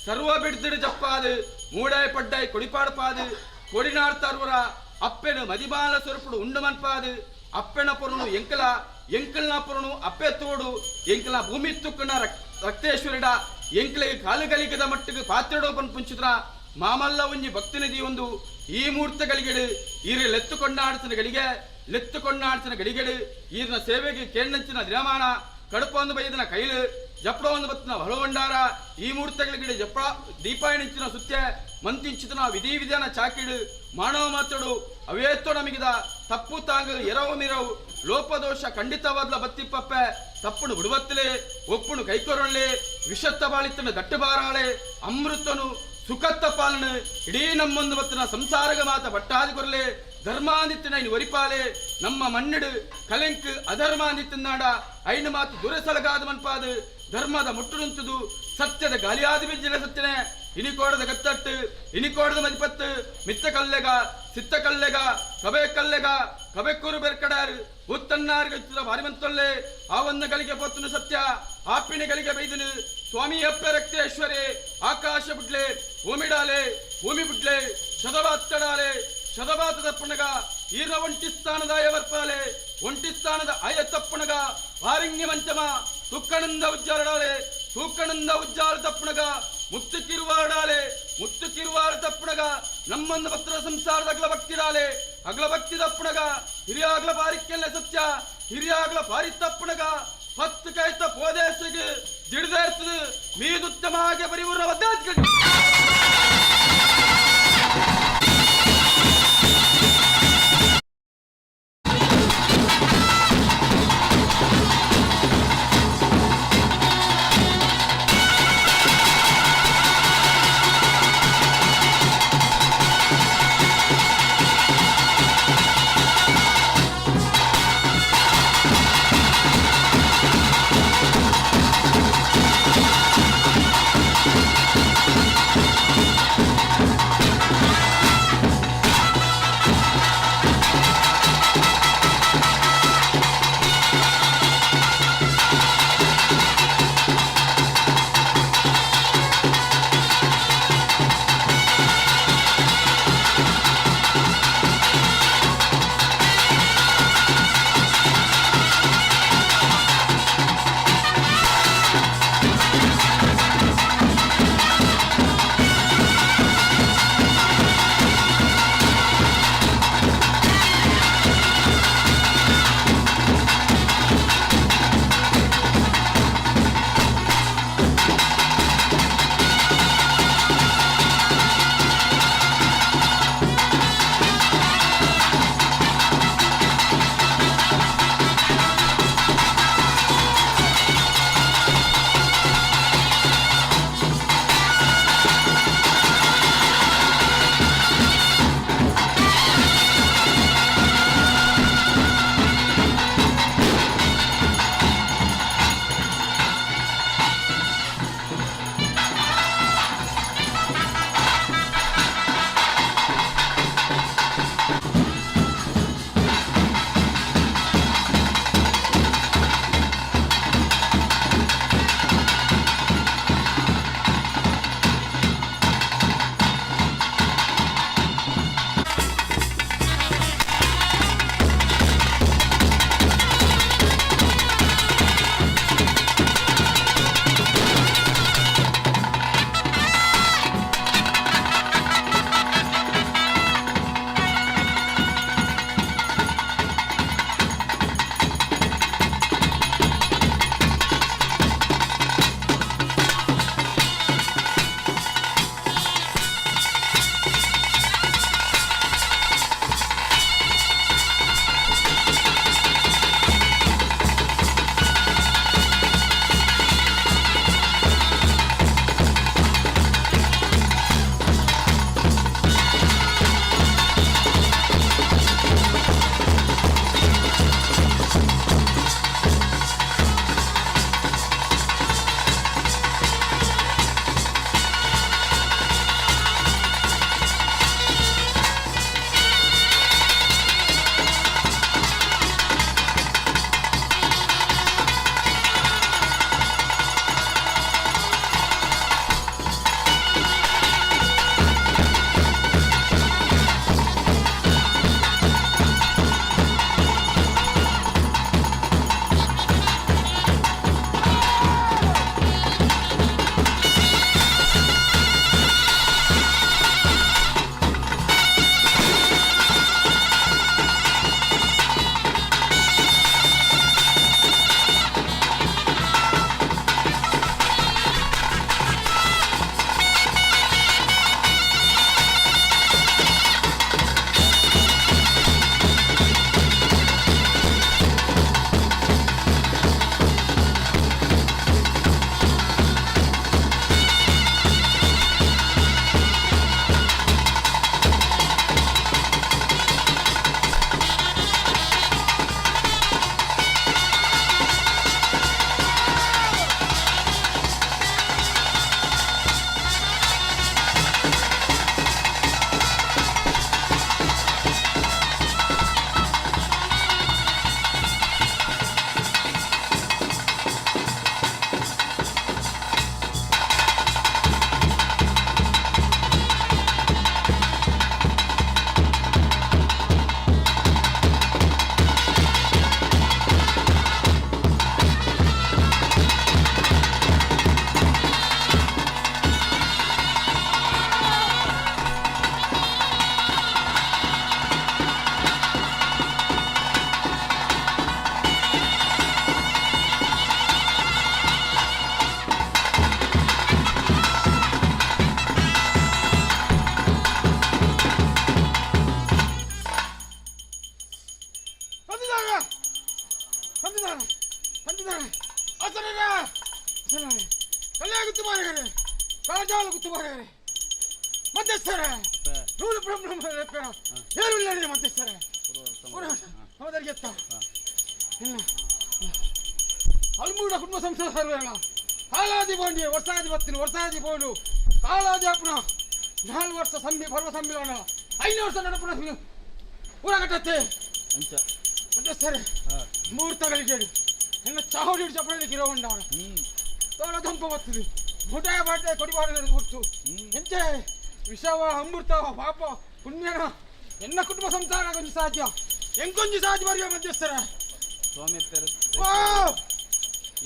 ಸರ್ವ ಬಿಡ್ದಿಡು ಜಪ್ಪಾದು ಮೂಡಾಯಿ ಪಡ್ಡಾಯಿ ಕೊಡಿಪಾಡ್ಪಾದು ಕೊಡಿನಾಡ್ತಾರ್ವರ ಅಪ್ಪೆನು ಮದಿಬಾಲ ಸ್ವರೂಪಡು ಉಂಡು ಮನ್ಪಾದು ಅಪ್ಪೆನ ಪೊರನು ಎಂಕಲ್ನ ಪೊರನು ಅಪ್ಪೆ ತೋಡು ಎಂಕಲ ಭೂಮಿ ತುಕ್ಕನ ರಕ್ತೇಶ್ವರಿಡ ಎಂಕ್ಲೆಗೆ ಕಾಲುಗಳಿಗದ ಮಟ್ಟಿಗೆ ಪಾತ್ರೆಡೋ ಪಂಚಿದ್ರ ಮಾಮಲ್ಲ ಒಂಜಿ ಭಕ್ತಿನಿಧಿ ಒಂದು ಈ ಮೂರ್ತಗಳಿಗೆಡು ಈರೆ ಲೆತ್ತುಕೊಂಡಾಡ್ತಿನ ಗಡಿಗೆಡು ಈರಿನ ಸೇವೆಗೆ ಕೇಂಡಂಚಿನ ದಿನಮಾನ ಕಡುಪೊಂದು ಬೈದನ ಕೈಲು ಜಪ್ಪಡ ಒಂದು ಬತ್ತಿನ ಹೊಲವಂಡಾರ ಈ ಮೂರ್ತಗಳಿಗೆ ಜಪ್ಪಡ ದೀಪಾಯಣಿಂಚಿನ ಸುತ್ಯ ಮಂತಿಂಚಿತನ ವಿಧಿ ವಿಧಾನ ಚಾಕಿಡು ಮಾನವ ಮಾತಡು ಅವೇತ್ತೋ ನಮಗಿದ ತಪ್ಪು ತಾಂಗ ಎರವು ಮಿರವು ಲೋಪದೋಷ ಖಂಡಿತವಾದ್ಲ ಬತ್ತಿಪ್ಪಪ್ಪೆ ತಪ್ಪುನು ಬಿಡುವತ್ತಲೆ ಒಪ್ಪುನು ಕೈಕೊರೊಳ್ಳೆ ವಿಷತ್ತ ಬಾಳಿತನ ದಟ್ಟಬಾರಾಳೆ ಅಮೃತನು ಸುಖತ್ತ ಪಾಲನೆ ಇಡೀ ನಮ್ಮೊಂದು ಬತ್ತಿನ ಸಂಸಾರಗ ಮಾತ ಬಟ್ಟಾದಿ ಕೊರಲೆ ಧರ್ಮಾಂದಿತ್ತಿನ ಐನು ಒರಿಪಾಲೆ ನಮ್ಮ ಮಣ್ಣಿಡು ಕಲೆಂಕ್ ಅಧರ್ಮಾಂದಿತ್ತಿನಾಡ ಐನು ಮಾತು ದುರಸಲಗಾದ ಮನ್ಪಾದು ಧರ್ಮದ ಮುಟ್ಟುನುಂತದು ಸತ್ಯದ ಗಾಲಿಯಾದ ಬಿಜ್ಜಿನ ಸತ್ಯನೆ ಇನಿಕೋಡದ ಗತ್ತಟ್ಟು ಇನಿಕೋಡದ ಮದಿಪತ್ತು ಮಿತ್ತ ಕಲ್ಲೆಗ ಸಿತ್ತ ಕಲ್ಲೆಗ ಕಬೆ ಕಲ್ಲೆಗ ಕಬೆಕ್ಕೂರು ಬೆರ್ಕಡಾರು ಉತ್ತನ್ನಾರ್ಗ ಭಾರಿ ಮಂತೊಲ್ಲೆ ಆವನ್ನಗಳಿಗೆ ಪೊತ್ತನು ಸತ್ಯ ಆಪಿಣಿಗಳಿಗೆ ಬೈದನು ಸ್ವಾಮಿ ಅಪ್ಪೆ ರಕ್ತೇಶ್ವರಿ ಆಕಾಶ ಬಿಡ್ಲೆ ಭೂಮಿಡಾಲೆ ಭೂಮಿ ಬಿಡ್ಲೆ ಶತವಾತ್ತಡಾಲೆ ಶತವಾತ ತಪ್ಪಣಗ ಈರ್ನ ಒಂಟಿ ಸ್ಥಾನದ ಅಯವರ್ಪಾಲೆ ಒಂಟಿ ಸ್ಥಾನದ ಅಯ ತಪ್ಪಣಗ ವಾರಿಂಗಿ ಮಂಚಮ ತುಕ್ಕಣಂದ ಉಜ್ಜಾರಡಾಲೆ ತೂಕಣಂದ ಉಜ್ಜಾರ ತಪ್ಪಣಗ ಮುತ್ತು ಕಿರುವಾಡ ತಪ್ಪಣಗ ನಮ್ಮಂದ ಪತ್ರ ಸಂಸಾರದ ಅಗ್ಲ ಭಕ್ತಿರಾಲೆ ಅಗ್ಲ ಭಕ್ತಿ ತಪ್ಪಣಗ ಹಿರಿಯಾಗ್ಲ ಪಾರಿಕೆಲ್ಲ ಸತ್ಯ ಹಿರಿಯಾಗ್ಲ ಪಾರಿ ತಪ್ಪಣಗ 10 ಕೈತ ಪೋದೇಸಿಗೆ ಜಿಡ್ದೇರ್ತದೆ ಮೀದುತ್ತಮವಾಗಿ ಪರಿಪೂರ್ಣ ಒದ್ದಾಜ್ಗಳು ಮಧ್ಯಸ್ಥರೇ ನೂಲು ಏನು ಇಲ್ಲ ಮಧ್ಯಸ್ಥರೇ ಅವರಿಗೆ ಎತ್ತ ಇಲ್ಲ ಅಲ್ಮೂಡ ಕುಟುಂಬ ಸಂಸ್ಥೆ ಸರ್ವೇನ ಕಾಲಾದಿ ಬೋಂಡಿ ವರ್ಷಾದಿ ಬತ್ತಿನ ವರ್ಷಾದಿ ಬೋಲು ಕಾಲಾದಿ ಅಪ್ಪನ 4 ವರ್ಷ ಪರ್ವ ಸಮ್ಮಿಲನ 5 ವರ್ಷ ನಡಪನ ಪೂರ ಕಟ್ಟತ್ತೆ ಅಂಚ ಮಧ್ಯಸ್ಥರೇ ಮುಹೂರ್ತಗಳಿಗೆ ಎನ್ನ ಚಾವಡಿ ಚಪ್ಪಳಿಗೆ ಇರೋವಂಡವನ ತೋಳ ದಂಪ ಬರ್ತದೆ ಮುಟಾಯ ಬಾಟೆ ಕೊಡಿಬಾರ ಗುರ್ತು ಎಂಚೆ ವಿಷವ ಅಮೃತ ಪಾಪ ಪುಣ್ಯನ ಎನ್ನ ಕುಟುಂಬ ಸಂಸಾರ ಕೊಂಚ ಸಾಧ್ಯ ಎಂಕೊಂಚು ಸಾಧ್ಯ ಬರೆಯುವ ಮಧ್ಯಸ್ಥರ ಸ್ವಾಮಿ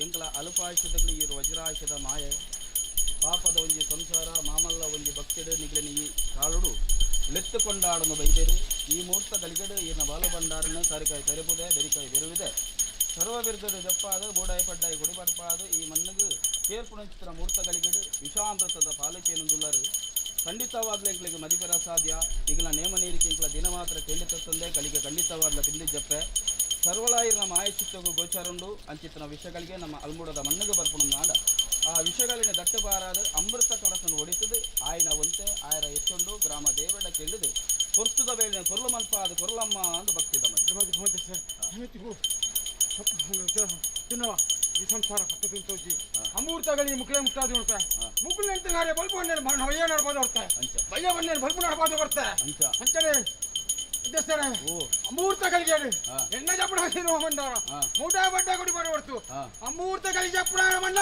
ಎಂಕಲ ಅಲ್ಪಾಯುಷ್ಯದಲ್ಲಿ ಇರುವ ವಜ್ರಾಯುಷ್ಯದ ಮಾಯೆ ಪಾಪದ ಒಂಜಿ ಸಂಸಾರ ಮಾಮಲ್ಲ ಒಂಜಿ ಭಕ್ತಿಡು ನಿಗ್ಲಿನ ಈ ಕಾಳುಡು ಲೆತ್ತುಕೊಂಡಾಡನ್ನು ಬೈದೇರು ಈ ಮುಹೂರ್ತ ಗಳಿಗಡು ಈನ ಬಾಲು ಬಂಡಾರನ್ನು ತರಿಕಾಯಿ ತರಿಪುದೆ ಬೆರಿಕಾಯಿ ಬೆರುವಿದೆ ಸರ್ವ ಬಿರುಗಡು ಜಪ್ಪಾದ ಬೂಡಾಯಿ ಪಡ್ಡಾಯಿ ಗುಡಿಬಡ್ಪಾದು ಈ ಮಣ್ಣಿಗೆ ಕೇರ್ಪುಣಚಿತ್ರ ಮುಹೂರ್ತ ಗಳಿಗಡು ವಿಷಾಮೃತದ ಪಾಲಿಕೆಯನ್ನುಳ್ಳರು ಖಂಡಿತವಾಗ್ಲೂ ಎಂಕ್ಲಿಗೆ ಮದಿಪರ ಸಾಧ್ಯ ಈಗಲ ನೇಮ ನೀರಿಕೆ ಇಂಕ್ಲ ದಿನ ಮಾತ್ರ ಖಂಡಿತ ತಂದೆ ಕಲಿಗೆ ಖಂಡಿತವಾಗ್ಲ ತಿಂಡಿ ಜಪ್ಪೆ ಸರ್ವಲಾಯಿನ ಮಾಯಚಿತ್ತಗೂ ಗೋಚಾರುಂಡು ಅಂಚಿತ್ತಿನ ವಿಷಯಗಳಿಗೆ ನಮ್ಮ ಅಲ್ಮೂಡದ ಮಣ್ಣಿಗೆ ಬರ್ಪುಣ ನಾಡ ಆ ವಿಷಯಗಳಿನ ದಟ್ಟಬಾರಾದ ಅಮೃತ ಕಡಸನ್ನು ಹೊಡಿತದೆ ಆಯ್ನ ಒಂತೆ ಆಯರ ಎತ್ತೊಂಡು ಗ್ರಾಮ ದೇವಡ ಕೆಂಡಿದು ಕೊರ್ತುದ ಬೇಳೆ ಕೊರ್ಲು ಮಲ್ಪಾದ ಕೊರ್ಲಮ್ಮ ಅಂತ ಭಕ್ತಿದ ತಿನ್ನವ ಈ ಸಂಸಾರ ಪಕ್ಕದ ತೋಜಿ ಅಮೂರ್ತಗಳಿಗೆ ಮುಕ್ಳೆ ಮುಟ್ಟಾದು ನೋಡ್ತಾರೆ ಮುಕ್ಳು ಎಂತ ಬಲ್ಪು ನವಯ್ಯ ನಡ್ಬೋದು ಹೊರ್ತಾರೆ ಬಯ್ಯ ಬನ್ನೇನು ಬಲ್ಪು ನಡ್ಬೋದು ಬರ್ತಾರೆ ಅಂತಾನೆ ಮಧ್ಯಸ್ಥರೇ ಅಮೂರ್ತಗಳಿಗೆ ಎಣ್ಣ ಜಪ್ಪಡ ಹಾಕಿರುವ ಮಂಡಾರ ಮೂಟ ಬಡ್ಡ ಕೊಡಿ ಮಾಡಿ ಹೊರ್ತು ಅಮೂರ್ತಗಳಿಗೆ ಜಪ್ಪಡ ಮಂಡ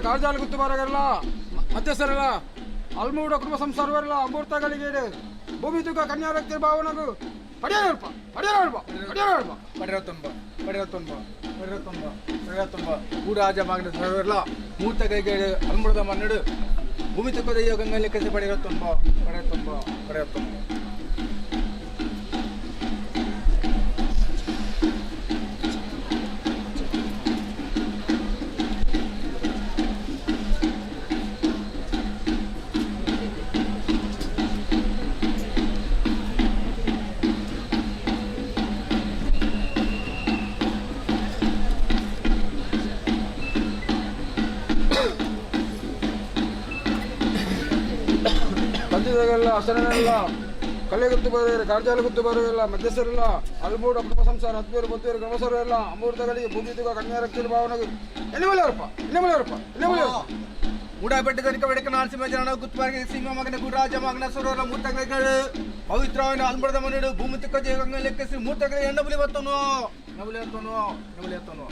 ಕಾರ್ಜಾಲ ಗುತ್ತು ಬಾರಗಲ್ಲ ಮಧ್ಯಸ್ಥರಲ್ಲ ಅಲ್ಮೂಡ ಕುಟುಂಬ ಸಂಸಾರವರೆಲ್ಲ ಅಮೂರ್ತಗಳಿಗೆ ಭೂಮಿ ತೂಕ ಕನ್ಯಾ ವ್ಯಕ್ತಿ ಭಾವನಗು ಊರಾಜ ಮಾಗನ ಸರ್ವರೆಲ್ಲ ಮೂರ್ತಗಳಿಗೆ ಅಲ್ಮೂಡದ ಮನ್ನಡು ಭೂಮಿ ತೂಕದ ಗಂಗಲ್ಲಿ ಕಸಿ ಪಡೆಯತ್ತೊಂಬ ಪಂಚದಲ್ಲ ಹಸನೆಲ್ಲ ಕಲೆ ಗುತ್ತು ಬರೆಯರು ಕಾರ್ಜಾಲ ಗುತ್ತು ಬರೆಯಲ್ಲ ಮಧ್ಯಸ್ಥರೆಲ್ಲ ಅಲ್ಮೂಡ ಕುಟುಂಬ ಸಂಸಾರ 10 10 ಗಣಸರು ಎಲ್ಲ ಅಮೂರ್ತಗಳಿಗೆ ಭೂಮಿ ತುಗ ಕನ್ಯಾ ರಕ್ತಿಯ ಭಾವನೆಗೆ ಮೂಡಾಪೆಟ್ಟು ಕನಿಕ ಬೆಡಕ ನಾಲ್ಸಿಮ ಜನ ಗುತ್ತುಬಾರಿಗೆ ಸಿಂಹ ಮಗನ ಗುರಾಜ ಮಗನ ಸುರರ ಮೂರ್ತಗಳು ಪವಿತ್ರವಾದ ಅಲ್ಮೂಡದ ಮನೆಡು ಭೂಮಿ ತುಕ ಜೀವಂಗ ಲೆಕ್ಕಿಸಿ ಮೂರ್ತಗಳಿಗೆ ಎಣ್ಣಬುಲಿ ಬತ್ತನು ನಬುಲಿ ಎತ್ತನು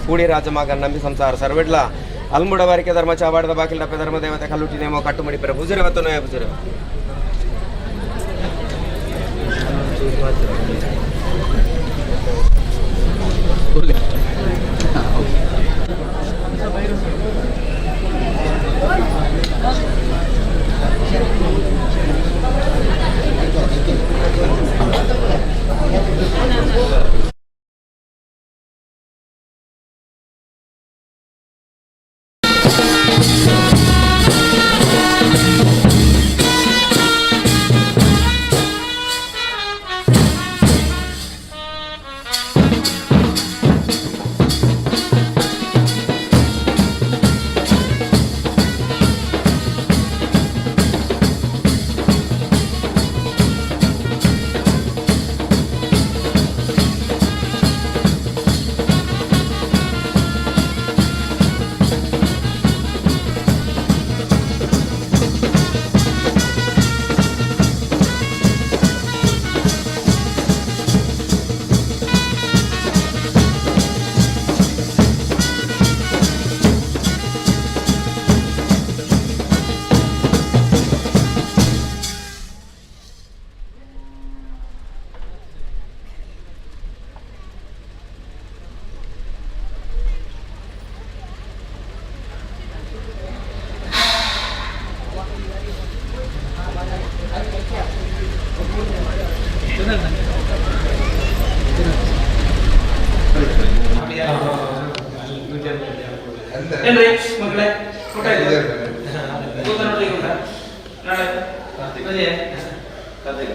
ಕೂಡಿ ರಾಜಮಾಗ ನಂಬಿ ಸಂಸಾರ ಸರ್ವೆಡ್ಲ ಅಲ್ಮುಡ ಬಾರಿಕೆ ಧರ್ಮ ಚಾವಾಡದ ಬಾಕಿಲ ಡಪ್ಪೆ ಧರ್ಮ ದೇವತೆ ಕಲ್ಲುಟಿ ನೇಮೋ ಕಟ್ಟು ಮಡಿಪೆರ ಪೂಸಿರೆ ಬತ್ತನಯ ಪೂಸಿರೆ ಏನ್ರಿ ಮಕ್ಕಳೇ ಊಟ ಆಯ್ತಾ? ಊಟ ನೋಡಿ ಊಟ ನಾಳೆ ಅದೇ ಅದೇ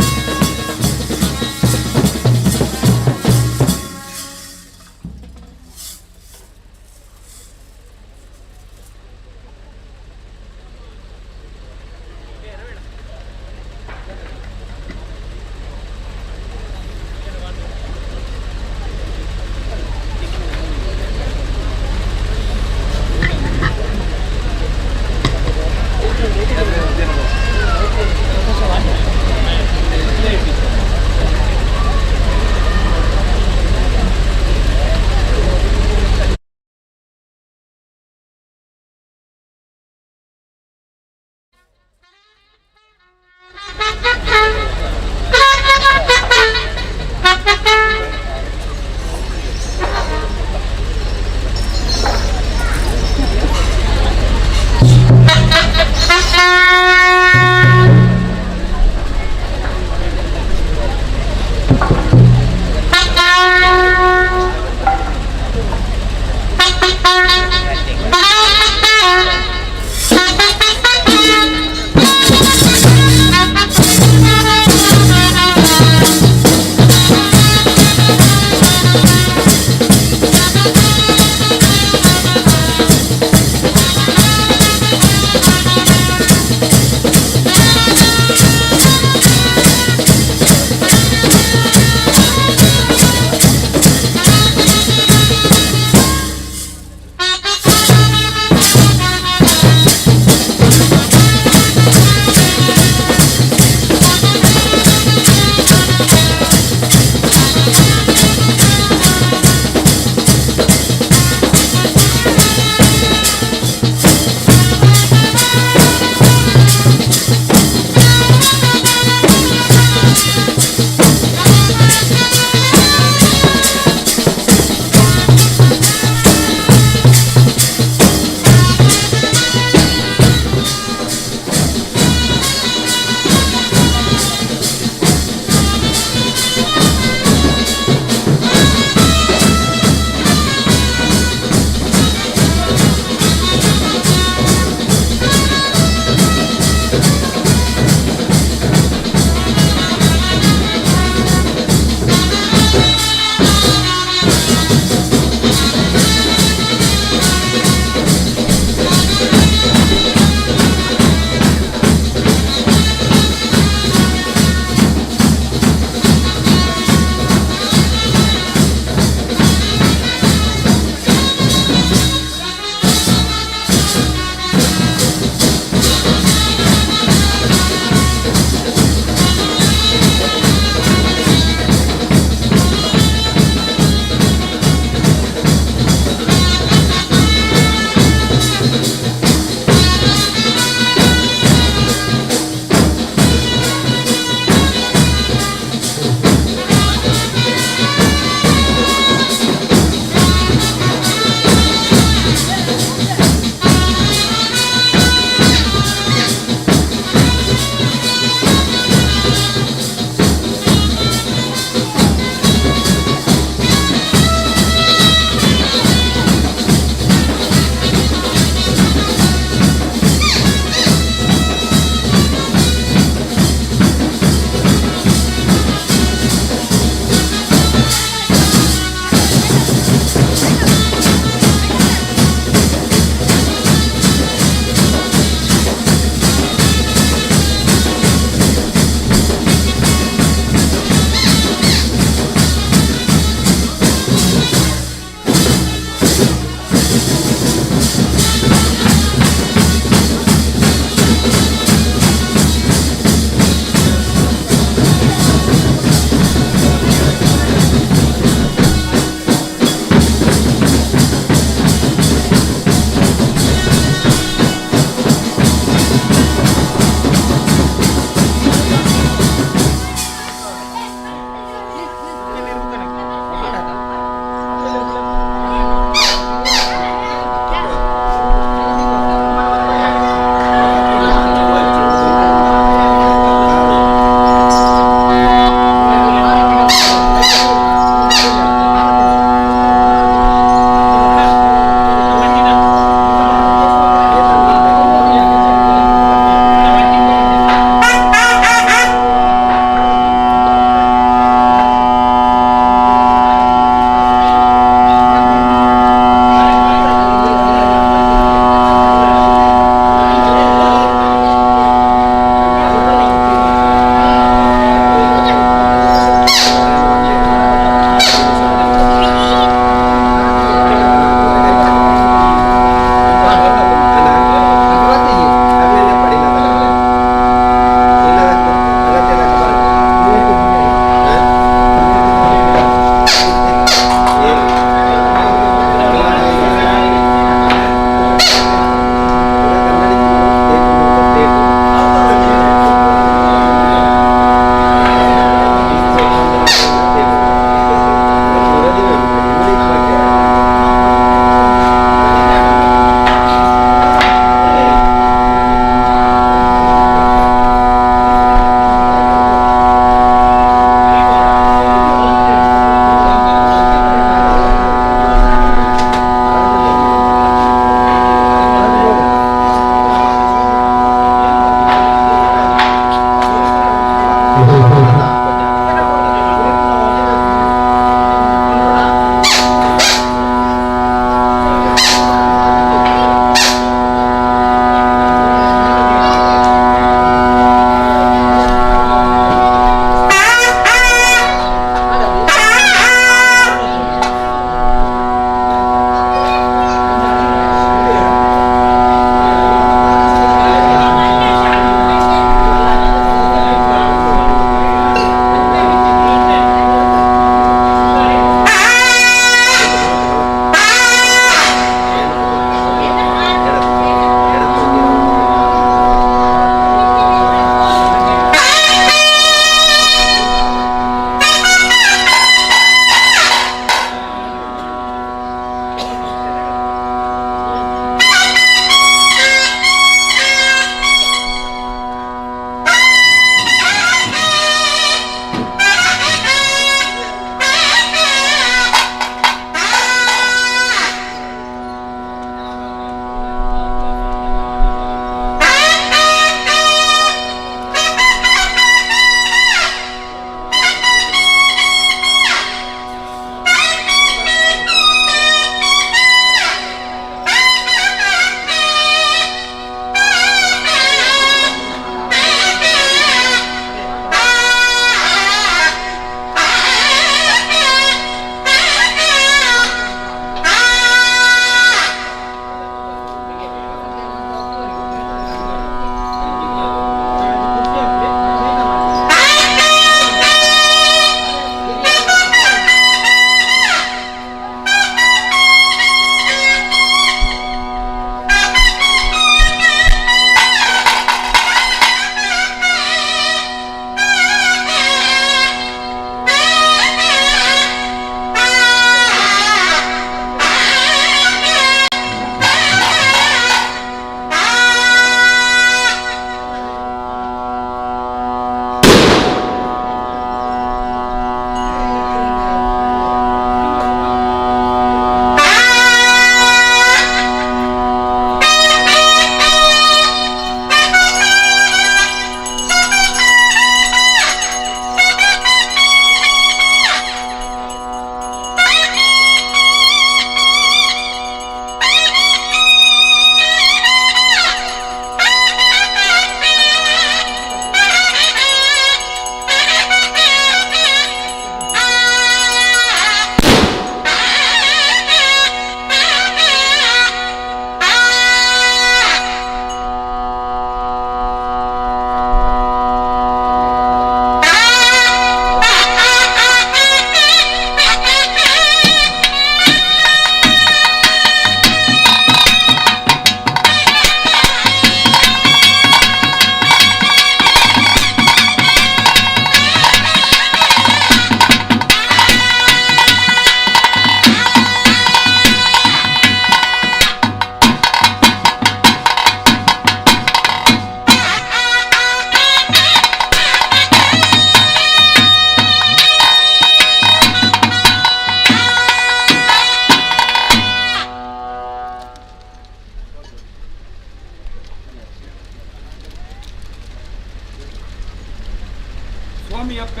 ಸ್ವಾಮಿ ಅಪ್ಪ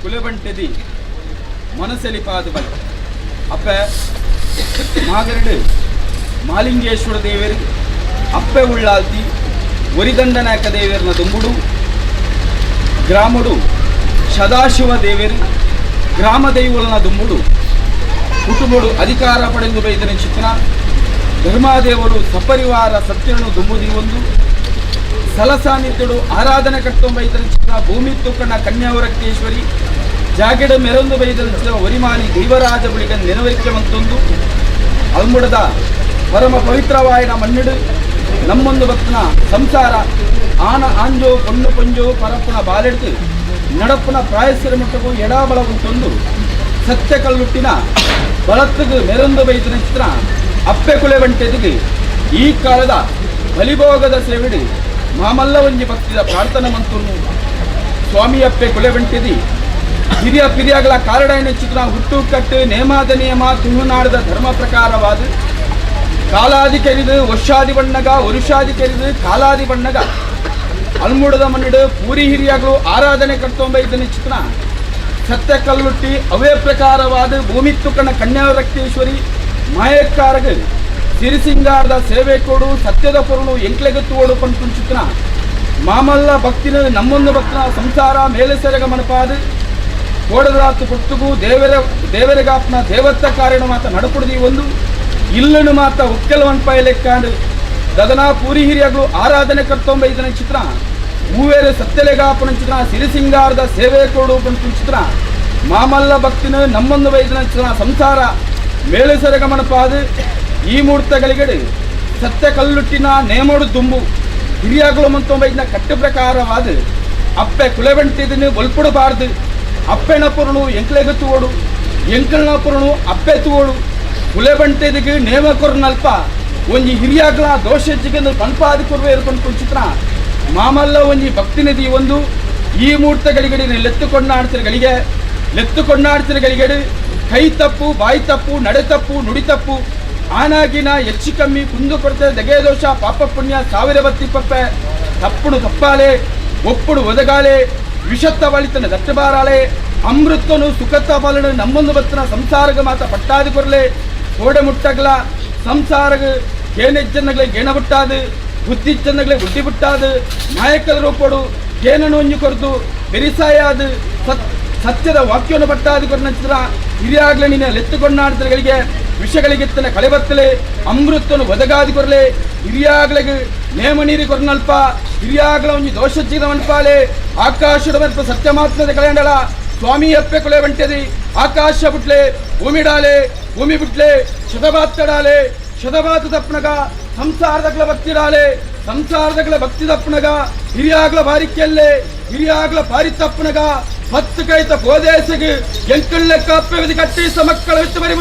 ಕುಲೆಬಂಟೆದಿ ಮನಸೆಲಿಪಾದು ಬಲ ಅಪ್ಪ ಮಾಗರಡು ಮಾಲಿಂಗೇಶ್ವರ ದೇವರು ಅಪ್ಪೆ ಉಳ್ಳಾಲ್ತಿ ಒರಿದಂಡನಾಯಕ ದೇವರನ ದುಂಬುಡು ಗ್ರಾಮಡು ಸದಾಶಿವ ದೇವರು ಗ್ರಾಮ ದೈವಲನ ದುಂಬುಡು ಕುಟುಂಬಡು ಅಧಿಕಾರ ಪಡೆದು ಬೈದನ ಚಿತ್ರ ಧರ್ಮಾದೇವರು ಸಪರಿವಾರ ಸತ್ಯನು ದುಂಬುದಿ ಒಂದು ಸಲಸಾನಿತ್ಯಡು ಆರಾಧನೆ ಕಟ್ಟೊಂಬ ಬೈದನ ಚಿತ್ರ ಭೂಮಿ ತುಕ್ಕಣ್ಣ ಕನ್ಯಾವರಕ್ತೇಶ್ವರಿ ಜಾಗೆಡ ಮೆರೊಂದು ಬೈದನ ಚಿತ್ರ ಒರಿಮಾನಿ ದೈವರಾಜ ಬಳಿಗ ನೆನವರಿಕೆ ಮಂತೊಂದು ಅಲ್ಮುಡದ ಪರಮ ಪವಿತ್ರವಾಯನ ಮಣ್ಣಿಡು ನಮ್ಮೊಂದು ಭಕ್ತನ ಸಂಸಾರ ಆನ ಆಂಜೋ ಪೊಣ್ಣು ಪೊಂಜೋ ಪರಪ್ಪನ ಬಾಲೆಡ್ದು ನಡಪ್ಪನ ಪ್ರಾಯಸ್ಸರ ಮಟ್ಟಗೂ ಎಡಾಬಲ ಉಂಟೊಂದು ಸತ್ಯ ಕಲ್ಲುಟ್ಟಿನ ಬಳತ್ತಗು ಮೆರೊಂದು ಬೈದನ ಚಿತ್ರ ಅಪ್ಪೆ ಕುಲೆ ಬಂಟೆದಿಗೆ ಈ ಕಾಲದ ಬಲಿಭೋಗದ ಸೇವಿಡಿ ಮಾಮಲ್ಲ ಒಂಜಿ ಭಕ್ತಿದ ಪ್ರಾರ್ಥನೆ ಮಂತುನ್ನು ಸ್ವಾಮಿ ಅಪ್ಪೆ ಕುಲೆ ಬಂಟೆದಿ ಹಿರಿಯ ಪಿರಿಯಗಳ ಕಾರಡಾಯನ ಚಿತ್ರ ಹುಟ್ಟು ಕಟ್ಟು ನೇಮಾದ ನಿಯಮ ತುಳುನಾಡದ ಧರ್ಮ ಪ್ರಕಾರವಾದ ಕಾಲಾದಿ ಕೆರಿದು ವರ್ಷಾದಿ ಬಣ್ಣಗ ವರುಷಾದಿ ಕೆರಿದು ಕಾಲಾದಿ ಬಣ್ಣಗ ಅಲ್ಮುಡದ ಮಣ್ಣಿಡು ಪೂರಿ ಹಿರಿಯಗಳು ಆರಾಧನೆ ಕಟ್ಟೊಂಬ ಇದನ್ನ ಚಿತ್ರ ಸತ್ಯ ಕಲ್ಲುಟ್ಟಿ ಅವೇ ಪ್ರಕಾರವಾದ ಭೂಮಿ ತುಕ್ಕಣ ಕನ್ಯಾರಕ್ತೇಶ್ವರಿ ಮಾಯಕ್ಕಾರಗ ಸಿರಿಸಿಂಗಾರದ ಸೇವೆ ಕೊಡು ಸತ್ಯದ ಪೊರುಳು ಎಂಕ್ಲೆಗತ್ತುವಡು ಪಂಟು ಚಿತ್ರ ಮಾಮಲ್ಲ ಭಕ್ತಿನ ನಮ್ಮೊಂದು ಭಕ್ತನ ಸಂಸಾರ ಮೇಲೆ ಸೆರಗ ಮನಪಾದ ಕೋಡದಾತು ಪುಟ್ಟುಗೂ ದೇವರಿಗಾಪ್ನ ದೇವತ್ತ ಕಾರಣ ಮಾತ ನಡಪುಡ್ದಿ ಒಂದು ಇಲ್ಲನು ಮಾತ ಉಕ್ಕೆಲವನ್ ಲೆಕ್ಕಾಂಡು ದದನಾ ಪೂರಿ ಹಿರಿಯಗಳು ಆರಾಧನೆ ಕರ್ತೊಂಬ ಇದನ್ನ ಚಿತ್ರ ಮೂವೇರು ಸತ್ಯಲೆಗಾಪನ ಚಿತ್ರ ಸಿರಿಸಿಂಗಾರದ ಸೇವೆ ಕೊಡು ಪಂಟು ಚಿತ್ರ ಮಾಮಲ್ಲ ಭಕ್ತಿನ ನಮ್ಮೊಂದು ವೈದ್ಯನ ಚಿತ್ರ ಸಂಸಾರ ಮೇಲೆ ಸೆರಗ ಮನಪಾದ ಈ ಮುಹೂರ್ತಗಳಿಗೆ ಸತ್ಯ ಕಲ್ಲುಟ್ಟಿನ ನೇಮೋಡು ದುಂಬು ಹಿರಿಯಗಳು ಮಂತೊಂಬೈದ್ನ ಕಟ್ಟು ಪ್ರಕಾರವಾದ ಅಪ್ಪೆ ಕುಲೆಬಂಟಿದನ್ನು ಒಲ್ಪಡಬಾರ್ದು ಅಪ್ಪೆನ ಪುರುಳು ಎಂಕ್ಲೆಗತ್ತುವಡು ಎಂಕಲ್ನ ಪುರುಳು ಅಪ್ಪೆ ತುವಡು ಕುಲೆಬಂಟೆದಿಗೆ ನೇಮ ಕೊರ್ನಲ್ಪ ಒಂಜಿ ಹಿರಿಯಾಗ್ಲ ದೋಷ ಜಿಗಂದು ಪಂಪಾದಿ ಕೊರ್ವೆ ಇರ್ಕೊಂಡು ಚಿತ್ರ ಮಾಮಲ್ಲ ಒಂಜಿ ಭಕ್ತಿನಿಧಿ ಒಂದು ಈ ಮುಹೂರ್ತಗಳಿಗೆ ಲೆತ್ತುಕೊಂಡಾಡ್ತಿರಗಳಿಗೆ ಕೈ ತಪ್ಪು ಬಾಯಿ ತಪ್ಪು ನಡೆ ತಪ್ಪು ನುಡಿ ತಪ್ಪು ಆನಾಗಿನ ಹೆಚ್ಚು ಕಮ್ಮಿ ಕುಂದು ಕೊರತೆ ದಗೆ ದೋಷ ಪಾಪ ಪುಣ್ಯ ಸಾವಿರ ಬತ್ತಿ ಪಪ್ಪೆ ತಪ್ಪುಡು ತಪ್ಪಾಲೆ ಒಪ್ಪುಡು ಒದಗಾಲೆ ವಿಷತ್ತ ಬಳಿತನ ದಟ್ಟಬಾರಾಳೆ ಅಮೃತನು ಸುಖತ್ತ ಬಾಲನು ನಮ್ಮೊಂದು ಬತ್ತನ ಸಂಸಾರಗ ಮಾತ ಪಟ್ಟಾದಿ ಕೊರಲೆ ಕೋಡೆ ಮುಟ್ಟಗ್ಲ ಸಂಸಾರಗ ಗೇನೆಜ್ಜನ್ನಗ್ಲೆ ಗೇಣ ಬಿಟ್ಟಾದು ಬುದ್ಧಿ ಚನ್ನಗ್ಲೆ ಬುದ್ಧಿ ಬಿಟ್ಟಾದು ನಾಯಕರ ರೂಪಡು ಗೇನನು ಒಂಜಿ ಕೊರದು ಬೆರಿಸಾಯಾದು ಸತ್ಯದ ವಾಕ್ಯವನ್ನು ಪಟ್ಟಾದಿ ಕೊರನ ಚಿತ್ರ ಹಿರಿಯಾಗ್ಲೆ ನೀನೆ ಲೆತ್ತುಕೊಂಡಾಡ್ತಗಳಿಗೆ ವಿಷಯಗಳಿಗೆತ್ತನ ಕಳೆಬತ್ತಲೆ ಅಮೃತನು ಒದಗಾದಿ ಕೊರಲೆ ಹಿರಿಯಾಗ್ಲೆಗೆ ನೇಮ ನೀರಿ ಕೊರನಲ್ಪ ಹಿರಿಯಾಗ್ಲ ಒಂಜಿ ದೋಷಜ್ಜಿದ ಮನ್ಪಾಲೆ ಆಕಾಶದ ಮಲ್ಪ ಸತ್ಯ ಮಾತ್ರದ ಕಳೆಯಂಡಳ ಸ್ವಾಮಿ ಅಪ್ಪೆ ಕೊಲೆ ಬಂಟೆದಿ ಆಕಾಶ ಬಿಟ್ಲೆ ಭೂಮಿ ಬಿಟ್ಲೆ ಶತಬಾತ್ತಡಾಲೆ ಶತಬಾತ ತಪ್ಪನಗ ಸಂಸಾರದಗ್ಲ ಭಕ್ತಿಡಾಲೆ ಸಂಸಾರದಗ್ಲ ಭಕ್ತಿ ತಪ್ಪನಗ ಹಿರಿಯಾಗ್ಲ ಬಾರಿಕೆಯಲ್ಲೇ ಹಿರಿಯಾಗ್ಲ ಪಾರಿ ತಪ್ಪನಗ 10 ಕೈತ ಗೋದೇಸಿಗೆ ಎಂಕಳ್ಳೆ ಕಾಪ್ಪೆ ಕಟ್ಟಿ ಮಕ್ಕಳ ವಿತ್ತು ಬರಿ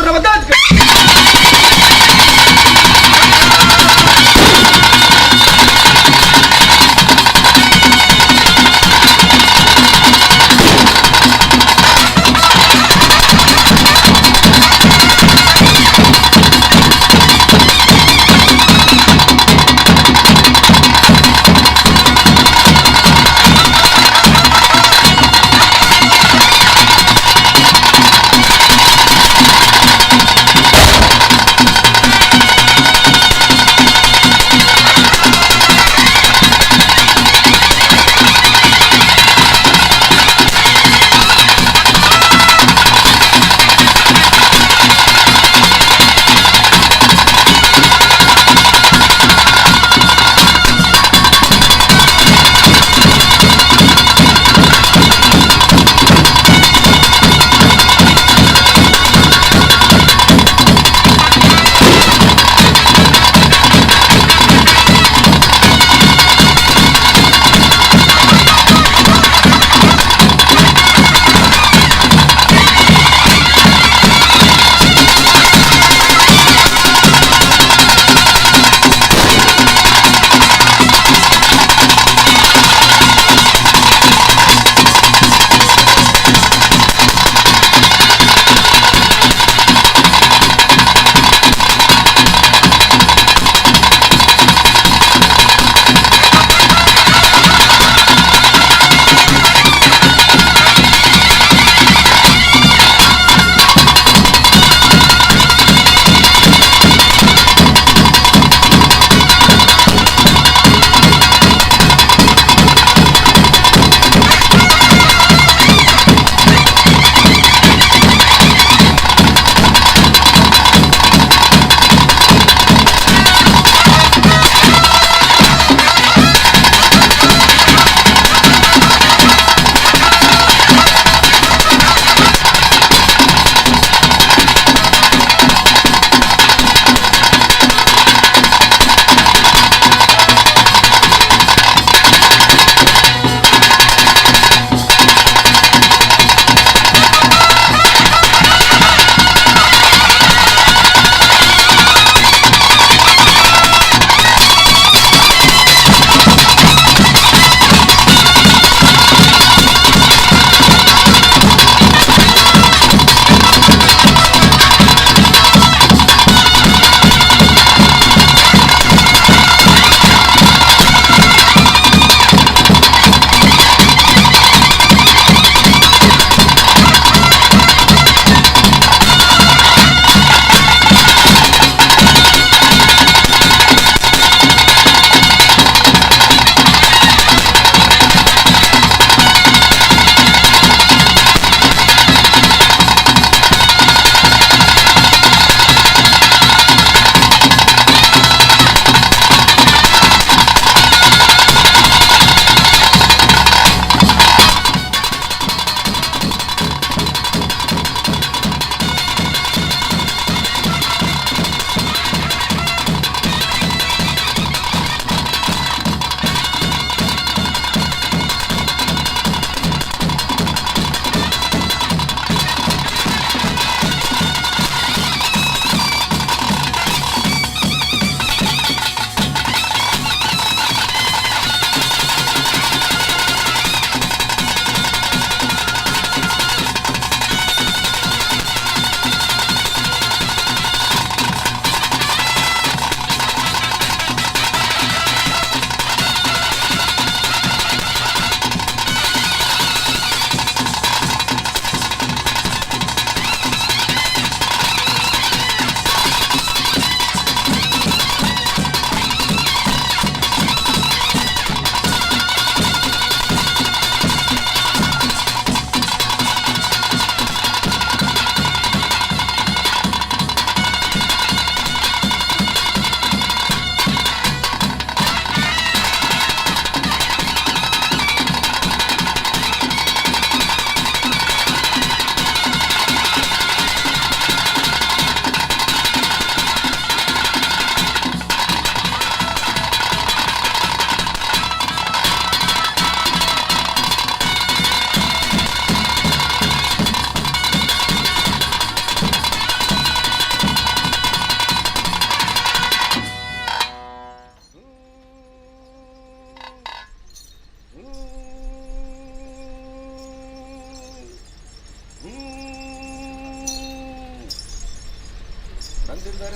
ಮಧ್ಯಸ್ಥರ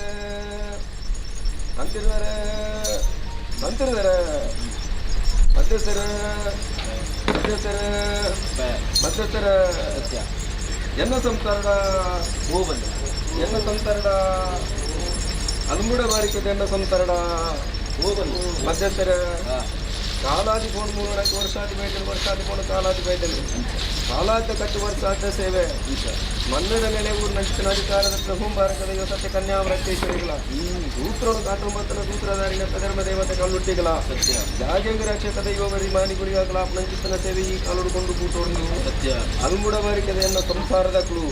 ಎನ್ನ ಸಂಸಾರದ ಹೋಬಂದ ಎನ್ನ ಸಂಸಾರದ ಅಲ್ಮುಡ ಬಾರಿಕೆ ಎನ್ನ ಸಂಸಾರದ ಹೋಬಂದು ಮಧ್ಯಸ್ಥರ ಕಾಲಾದಿ ಪೋಣ 3 ವರ್ಷಾದಿ ವರ್ಷಾದಿ ಪೋಣ ಕಾಲಾದಿ ಬೈದಲ್ಲಿ ಕಾಲಾದ ಕಟ್ಟು ವರ್ಷಾದ ಸೇವೆ ಮನ್ನದ ಮೇಲೆ ಊರಿನ ಅಧಿಕಾರದ ಪ್ರಭುಂಬಾರಕದ ಸತ್ಯ ಕನ್ಯಾವೃತ್ತೇಶ್ವರಿಗಳ ಸೂತ್ರನು 19 ಸೂತ್ರಧಾರಿನ ಧರ್ಮ ದೇವತೆ ಕಲ್ಲುಟ್ಟಿಗಳ ಸತ್ಯ ಜಾಗೇಂದ್ರ ರಕ್ಷಕ ದೈವರಿ ಮಾನಿ ಗುರಿಯಾಗಲ ಅಪನಂಚಿತನ ಸೇವೆ ಈ ಕಾಲುಡ್ಕೊಂಡು ಕೂಟೊಂದು ಸತ್ಯ ಅಲ್ಮುಡ ಬಾರಿಕೆದೆಯನ್ನ ಸಂಸಾರದ ಕುಳು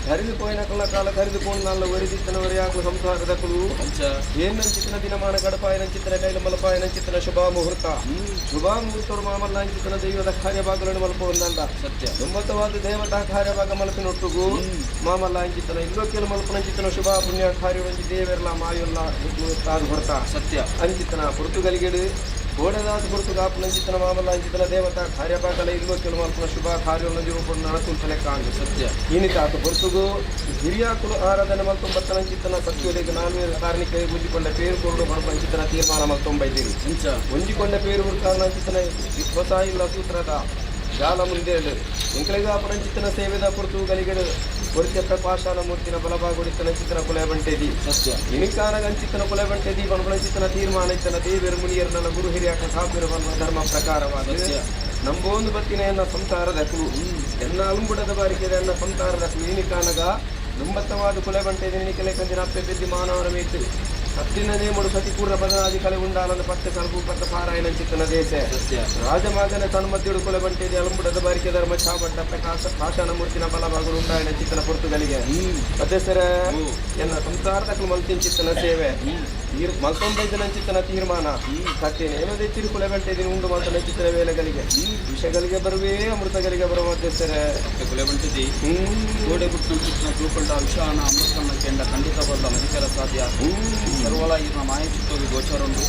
ಹರಿದುಪೋಯಿನ ಕಾಲ ಹರಿದುಕೊಂಡು ನಾಲ್ಲ ಒರಿದಿತ್ತನವರೇ ಆಗಲು ಸಂಸಾರದ ಕುಳು ಏನಂಚಿತನ ದಿನಮಾನ ಗಡಪಾಯನಂಚಿತನ ಕೈಲ ಮಲಪಾಯನಂಚಿತನ ಶುಭ ಮುಹೂರ್ತ ಶುಭ ಮುಹೂರ್ತರು ಮಾಮಲ್ಲಾಂಚಿತನ ದೈವದ ಕಾರ್ಯಭಾಗಗಳನ್ನು ಮಲ್ಪೊಂದಂದ ಸತ್ಯ ದುಂಬತ್ತವಾದ ದೇವತಾ ಕಾರ್ಯಭಾಗ ಮಲಪಿನೊಟ್ಟುಗು ಮಾಮಲ್ಲಾಂಚಿತನ ಇಲ್ಲೋಕೆಲು ಮಲ್ಪನಂಚಿತನ ಶುಭ ಪುಣ್ಯ ಕಾರ್ಯವಂಚಿ ದೇವೆರ್ಲ ಮಾಯೊಲ್ಲ ತಾದು ಹೊರತ ಸತ್ಯ ಅಂಚಿತನ ಪುರ್ತುಗಲಿಗೆಡು ಗೋಡೆದಾದ ಪುರ್ತುಗಾಪನಂಚಿತನ ಮಾಮಲ್ಲಾಂಚಿತನ ದೇವತಾ ಕಾರ್ಯಭಾಗಲ ಇಲ್ಲೋಕೆಲು ಮಲ್ಪನ ಶುಭ ಕಾರ್ಯವನ್ನು ರೂಪವನ್ನು ನಡತುಂತಲೆ ಕಾಂದು ಸತ್ಯ ಇನಿತಾತ ಪುರ್ತುಗು ಹಿರಿಯಾಕುಲು ಆರಾಧನೆ ಮಲ್ತೊಂಬತ್ತನಂಚಿತನ ಸತ್ಯೋಲೆಗೆ 4 ಕಾರಣಿಕೆ ಮುಂಜಿಕೊಂಡ ಪೇರು ಕೊರಡು ಮಲ್ಪಂಚಿತನ ತೀರ್ಮಾನ ಮಲ್ತೊಂಬೈದಿರಿ ಮುಂಜಿಕೊಂಡ ಪೇರು ಕಾರಣಂಚಿತನ ಹೊಸ ಇಲ್ಲ ಸೂತ್ರದ ಜಾಲ ಮುಂದೆ ಇಂಕಳಿಗಾಪನಂಚಿತನ ಸೇವೆದ ಪುರ್ತುಗಲಿಗೆಡು ಒರಿತ ಪ್ರಪಾಶಾನ ಮೂರ್ತಿನ ಬಲಭಾಗೊಡಿತನ ಚಿತ್ರ ಕೊಲೆ ಬಂಟೇದಿ ಸತ್ಯ ಇನಿಕಾನಗಂಚಿತನ ಕೊಲೆ ಬಂಟೇದಿ ಬಣಬಳಂಚಿತನ ತೀರ್ಮಾನ ಇತ್ತನ ದೇವರು ಮುನಿಯರ್ನಲ್ಲ ಗುರು ಹಿರಿಯಾಕ ಕಾಪಿರ ಧರ್ಮ ಪ್ರಕಾರವಾದ ನಂಬೋಂದು ಬತ್ತಿನ ಎನ್ನ ಸಂಸಾರದ ಕುಳು ಎನ್ನ ಅಲುಂಬುಡದ ಬಾರಿಕೆ ಎನ್ನ ಸಂಸಾರದ ಕುಳು ಇನಿಕಾನಗ ದುಂಬತ್ತವಾದ ಕೊಲೆ ಬಂಟೇದಿ ನಿನಿಕೆಲೆ ಕಂದಿನ ಅಪ್ಪೆ ಬೆದ್ದಿ ಮಾನವರ ಮೇಯ್ತು ಹತ್ತಿನದೇ ಮೂಡು ಸತಿಪೂರ್ಣ ಪದನಾದಿ ಕಲೆ ಉಂಡಾಲದ ಪತ್ತೆ ಸಲ್ಪು ಪತ್ತ ಪಾರಾಯಣ ಚಿತ್ತನ ದೇಶ ರಾಜಮಾಗನ ತನ್ಮದ್ಯುಡು ಕೊಲೆ ಬಂಟೇದಿ ಅಲುಂಬುಡದ ಬಾರಿಕೆ ಧರ್ಮ ಚಾಪಟ್ಟ ಪಾಷಾಣ ಮೂರ್ತಿನ ಬಲಭಾಗಗಳು ಉಂಡಾಯಣ ಚಿತ್ತನ ಪುರ್ತುಗಲಿಗೆ ಮಧ್ಯಸ್ಥರ ಎನ್ನ ಸಂಸಾರದ ಮಲ್ತಿನ ಚಿತ್ತನ ಸೇವೆ ಮಲ್ತೊಂಬೈದನ ಚಿತ್ತನ ತೀರ್ಮಾನ ಸತ್ಯನ ಏನದೇ ತಿರುಕುಲೆ ಬಂಟೇದಿನ ಉಂಡು ಮಾತನ ಚಿತ್ತನ ವೇಳೆಗಳಿಗೆ ವಿಷಯಗಳಿಗೆ ಬರುವೇ ಅಮೃತಗಳಿಗೆ ಬರುವ ಮಧ್ಯಸ್ಥರ ಕೊಲೆ ಬಂಟಿದ್ದಿ ಗೋಡೆ ಬಿಟ್ಟು ಚಿತ್ರ ತಿಳ್ಕೊಂಡ ವಿಷಾನ ಅಮೃತನ ಕೆಂಡ ಖಂಡಿತವಾದ ಮಧಿಕರ ಸಾಧ್ಯ ಸರ್ವಲ ಇನ್ನ ಮಾಹಿತಿ ಗೋಚರುಂಡು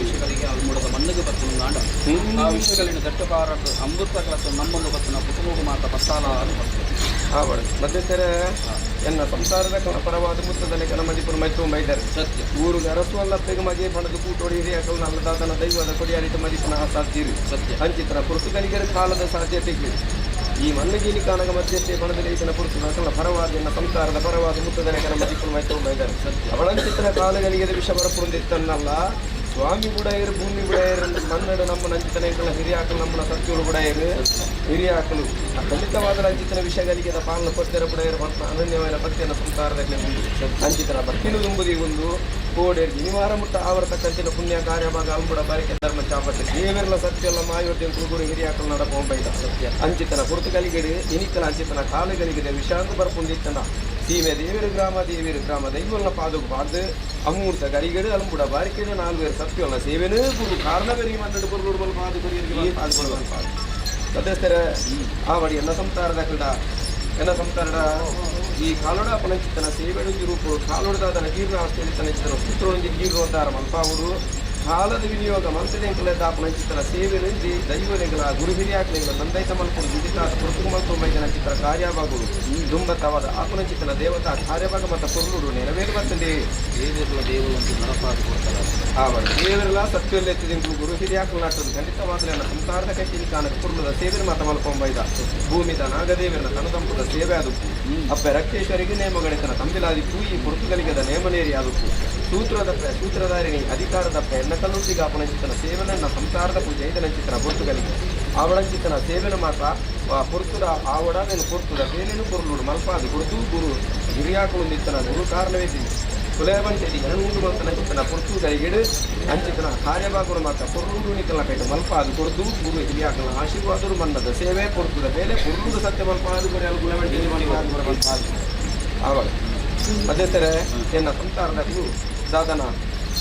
ವಿಷಯಗಳಿಗೆ ಅಲ್ಮೂಡದ ಮಣ್ಣಿಗೆ ಬರ್ತನ ಗಾಂಡ ಆ ವಿಷಯಗಳಿನ ದಟ್ಟಕಾರ ಅಮೃತ ನಮ್ಮನ್ನು ಬರ್ತನ ಕುಟುಂಬ ಮಾತ ಪತ್ತಾಲ ಮಧ್ಯಸ್ಥರ ಎನ್ನ ಸಂಸಾರದ ಪರವಾದ ಮುತ್ತದಲ್ಲಿ ಕನಮದಿಪುರ ಮೈತ್ರು ಮೈದರ್ ಸತ್ಯ ಊರಿಗೆ ಅರಸುವಲ್ಲ ತೆಗಮಗೆ ಪಣದು ಕೂಟೋಡಿ ಹಿರಿಯಕಲ್ ನಲ್ಲದಾದನ ದೈವದ ಕೊಡಿಯಾರಿತ ಮದಿಪನ ಸಾಧ್ಯರು ಸತ್ಯ ಅಂಚಿತನ ಪುರುಷಗಲಿಗೆ ಕಾಲದ ಸಾಧ್ಯತೆಗೆ ಈ ಮಣ್ಣಿಗೀನಿ ಕಾನಗ ಮಧ್ಯಸ್ಥೆ ಪಣದಲ್ಲಿ ಈತನ ಪುರುಷನ ಪರವಾದ ಎನ್ನ ಸಂಸಾರದ ಪರವಾದ ಮುತ್ತದಲ್ಲಿ ಕನಮದಿಪುರ ಮೈತ್ರು ಮೈದರ್ ಸತ್ಯ ಅವಳಂಚಿತನ ಕಾಲಗಳಿಗೆ ವಿಷ ಬರಪುರಂದಿತ್ತನ್ನಲ್ಲ ಸ್ವಾಮಿ ಬುಡಾಯರು ಭೂಮಿ ಬುಡಾಯರು ಮನ್ನಡು ನಮ್ಮ ನಂಚಿತನ ಹಿರಿಯಾಕಲು ನಮ್ಮನ ಸತ್ಯಗಳು ಬುಡಾಯರು ಹಿರಿಯಾಕಲು ಖಂಡಿತವಾದ ರಂಚಿತನ ವಿಷಯಗಳಿಗೆ ಪಾಲನ ಪತ್ಯರ ಬುಡಾಯರು ಅನನ್ಯವಾದ ಪತ್ಯನ ಸಂಸಾರದ ಅಂಚಿತನ ಭಕ್ತಿನು ತುಂಬುದಿ ಒಂದು ಕೋಡೇರು ಗಿನಿವಾರ ಮುಟ್ಟ ಆವರ್ತ ಕಂಚಿನ ಪುಣ್ಯ ಕಾರ್ಯಭಾಗ ಅಲ್ಬುಡ ಬಾರಿಕೆ ಧರ್ಮ ಚಾಪಟ್ಟೆ ದೇವೆಲ್ಲ ಸತ್ಯಲ್ಲ ಮಾಯೋದ್ಯ ಗುರು ಹಿರಿಯಾಕಲು ನಡಪೊಂಬೈದ ಸತ್ಯ ಅಂಚಿತನ ಪುರ್ತುಗಲಿಗೆಡೆ ಇನಿಕಲ ಅಂಚಿತನ ಕಾಲಗಳಿಗೆ ವಿಷಾಂತ ಬರ್ಪುಂದಿತ್ತನ ಸೀಮೆ ದೇವಿರು ಗ್ರಾಮ ದೈವಲ್ಲ ಪಾದకు ಪಾದ ಅಮೂರ್ತ ಗರಿಗಡೆ ಅಲ್ಬುಡ ಬಾರಿಕೆಡೆ 4 ಸತ್ಯವಲ್ಲ ಸೇವೆನೇ ಗುರು ಕಾರಣವರಿ ಮನ್ನಡು ಬರುಗಳು ಪಾದ ಗುರಿಯರಿಗೆ ಪಾದ ಸದಸ್ಯರ ಆವಡಿ ಎಲ್ಲ ಸಂಸಾರದ ಕ್ರೀಡ ಎಲ್ಲ ಸಂಸಾರದ ಈ ಕಾಲೋಡ ಅಪನಂಚಿತನ ಸೇವೆಡುಂಜಿ ರೂಪ ಕಾಲೋಡದಾದನ ಜೀರ್ಣಾವಸ್ಥೆಯಲ್ಲಿ ತನ್ನ ಚಿತ್ರ ಸೂತ್ರೊಂಜಿ ಜೀರ್ಣೋದ್ಧಾರ ಮಲ್ಪಾವುಡು ಕಾಲದ ವಿನಿಯೋಗ ಮಂತ್ರಿನೆಂಕಲೆದ ಅಪನಂಚಿತನ ಸೇವೆನುಂಜಿ ದೈವನೆಗಳ ಗುರು ಹಿರಿಯಾಕಲೆಗಳ ನಂದೈತ ಮಲ್ಪುಡು ಜಿದಿತಾದ ಪುರುತು ಮಲ್ಪೊಂಬೈದನ ಚಿತ್ರ ಕಾರ್ಯಭಾಗಗಳು ದುಂಬತ್ತವಾದ ಅಪನಂಚಿತನ ದೇವತಾ ಕಾರ್ಯಭಾಗ ಮತ್ತು ಪೊರ್ಲುಡು ನೆರವೇರು ಬರ್ತದೆ ದೇವರು ನಡಪಾದು ಕೊಡ್ತಾರೆ ಆವಡ ದೇವರೆಲ್ಲ ಸತ್ಯಲ್ಲೆತ್ತಿದಿಂಟು ಗುರು ಹಿರಿಯಾಕಲು ನಾಟದು ಖಂಡಿತವಾದ ನನ್ನ ಸಂಸಾರದ ಕಟ್ಟಿನ ಕಾನಕ ಪುರ್ಲದ ಸೇವೆ ಮಾತ ಮಲ್ಪೊಂಬೈದ ಭೂಮಿದ ನಾಗದೇವರನ ತನದಂಪುದ ಸೇವೆ ಆದಕ್ಕೂ ಅಬ್ಬ ರಕ್ತೇಶ್ವರಿಗೆ ನೇಮಗಣಿತನ ತಂಬಿಲಾದಿಕ್ಕೂ ಈ ಪುರ್ತುಗಲಿಗದ ನೇಮನೇರಿ ಆದಕ್ಕೂ ಸೂತ್ರಧಾರಿಣಿ ಅಧಿಕಾರದಪ್ಪ ಎನ್ನ ಕಲ್ಲುಟ್ಟಿಗ ಅಪನಂಚಿತನ ಸೇವನನ್ನ ಸಂಸಾರದ ಪೂಜೆ ಐದನಂಚಿತನ ಪುರ್ತುಗಲಿಗೆ ಆವಡಂಚಿತನ ಸೇವೆನ ಮಾತ್ರ ಪುರ್ತುದ ಆವಡ నేను ಪುರ್ತುದ ಬೇಲೇನು ಪುರ್ಲುಡು ಮಲ್ಪಾದು ಗುರುತು ಗುರು ಹಿರಿಯಾಕುಳುಂದಿತ್ತನ ಗುರು ಕಾರಣವೇದಿ ಕುಲೇವಂತೆದಿ ಎಣುಂಡು ಮಂತನ ಪುರ್ತುಗಲಿಗೆಡು ಅಂಚಿತನ ಕಾರ್ಯಭಾಗರು ಮಾತ್ರ ಪುರ್ಲುಡು ನಿಕಲ ಕೈಟ ಮಲ್ಪಾದು ಕೊರ್ದು ಗುರು ಹಿರಿಯಾಕಲ ಆಶೀರ್ವಾದರು ಮನ್ನದ ಸೇವೆ ಪುರ್ತುದ ಬೇಲೆ ಪುರ್ಲುಡು ಸತ್ಯ ಮಲ್ಪಾದು ಗುರಿಯಾಲು ಕುಲೇವಂತೆದಿ ಮಲ್ಪಾದು ಆವಾಗ ಮಧ್ಯಸ್ಥರ ಎನ್ನ ಸಂಸಾರದ ಸಾಧನ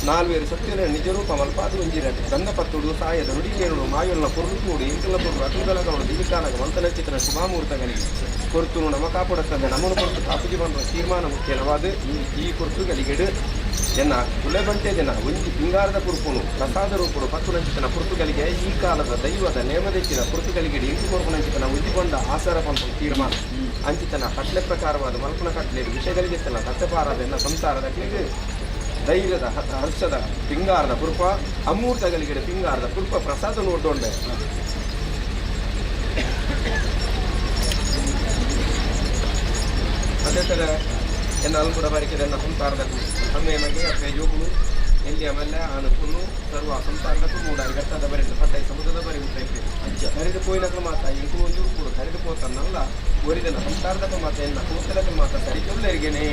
4 ಸತ್ಯನ ನಿಜರೂಪ ಮಲ್ಪಾದು ಒಂಜಿರಟೆ ಗಂಧಪತ್ತುಡು ಸಾಯದ ನುಡಿಗೇರುಡು ಮಾಯೊಲ್ಲ ಪುರ್ಲುಕೂಡು ಇಂಕಲ ಪುರ್ರು ಅತುಗಲಗೌಡು ದಿವಿಕಾನಗ ಮಂತನಚಿತ್ರ ಶುಭಾಮುಹೂರ್ತಗಳಿಗೆ ಕೊರ್ತುನು ನಮ ಕಾಪುಡತ್ತಂದೆ ನಮ್ಮನ್ನು ಕೊರತು ಕಾಪುಜಿ ಬಂದ ತೀರ್ಮಾನ ಮುಖ್ಯವಾದ ಈ ಕೊರ್ತುಗಲಿಗೆಡು ಎನ್ನ ಕುಲೆಬಂಟೆ ದಿನ ಒಂಜಿ ಪಿಂಗಾರದ ಪುರುಪುನು ಪ್ರಸಾದ ರೂಪುಡು ಪತ್ತು ನಂಚಿತನ ಪುರ್ತುಗಳಿಗೆ ಈ ಕಾಲದ ದೈವದ ನೇಮದೆಚ್ಚಿನ ಪುರ್ತುಗಳಿಗೆ ಇಂಟು ಕೊರಪು ನಂಚಿತನ ಉಜ್ಜಿಕೊಂಡ ಆಸಾರ ಪಂಪ ತೀರ್ಮಾನ ಅಂಚಿತನ ಕಟ್ಲೆ ಪ್ರಕಾರವಾದ ಮಲ್ಪನ ಕಟ್ಲೆ ವಿಷಯಗಳಿಗೆ ತನ್ನ ತತ್ವಪಾರದ ಎನ್ನ ಸಂಸಾರದ ಕ್ಲಿಗೆ ಧೈರ್ಯದ ಹರ್ಷದ ಪಿಂಗಾರದ ಪುರುಪ ಅಮೂರ್ತಗಳಿಗೆ ಪಿಂಗಾರದ ಪುರುಪ ಪ್ರಸಾದ ನೋಡ್ಕೊಂಡೆ ಅದೇ ಥರ ಎನ್ನ ಅಲ್ಪುರ ಬಾರಿಕೆದ ಎನ್ನ ಸಂಸಾರದ ಅಮ್ಮೆ ಮಗೆ ಅಪ್ಪೆ ಜೋಗುಳು ಎಲ್ಲಿ ಆಮೇಲೆ ಆನಕ್ಕೂ ಸರ್ವ ಸಂಸಾರಕ್ಕೂ ಮೂಡಾರಿ ಗಟ್ಟದ ಬರೆದು ಪಟ್ಟೈ ಸಮುದ್ರದ ಬರಿ ಉಂಟೈತೆ ಕರೆದು ಪೋಯಿನಕ್ಕೆ ಮಾತ ಇಂಕು ಒಂದು ಕೂಡ ಕರೆದು ಪೋತನ್ನಲ್ಲ ಒರಿದನ ಸಂಸಾರದ ಮಾತ ಎನ್ನ ಕೂತಲಕ ಮಾತ ಸರಿಕೊಲ್ಲರಿಗೇನೆ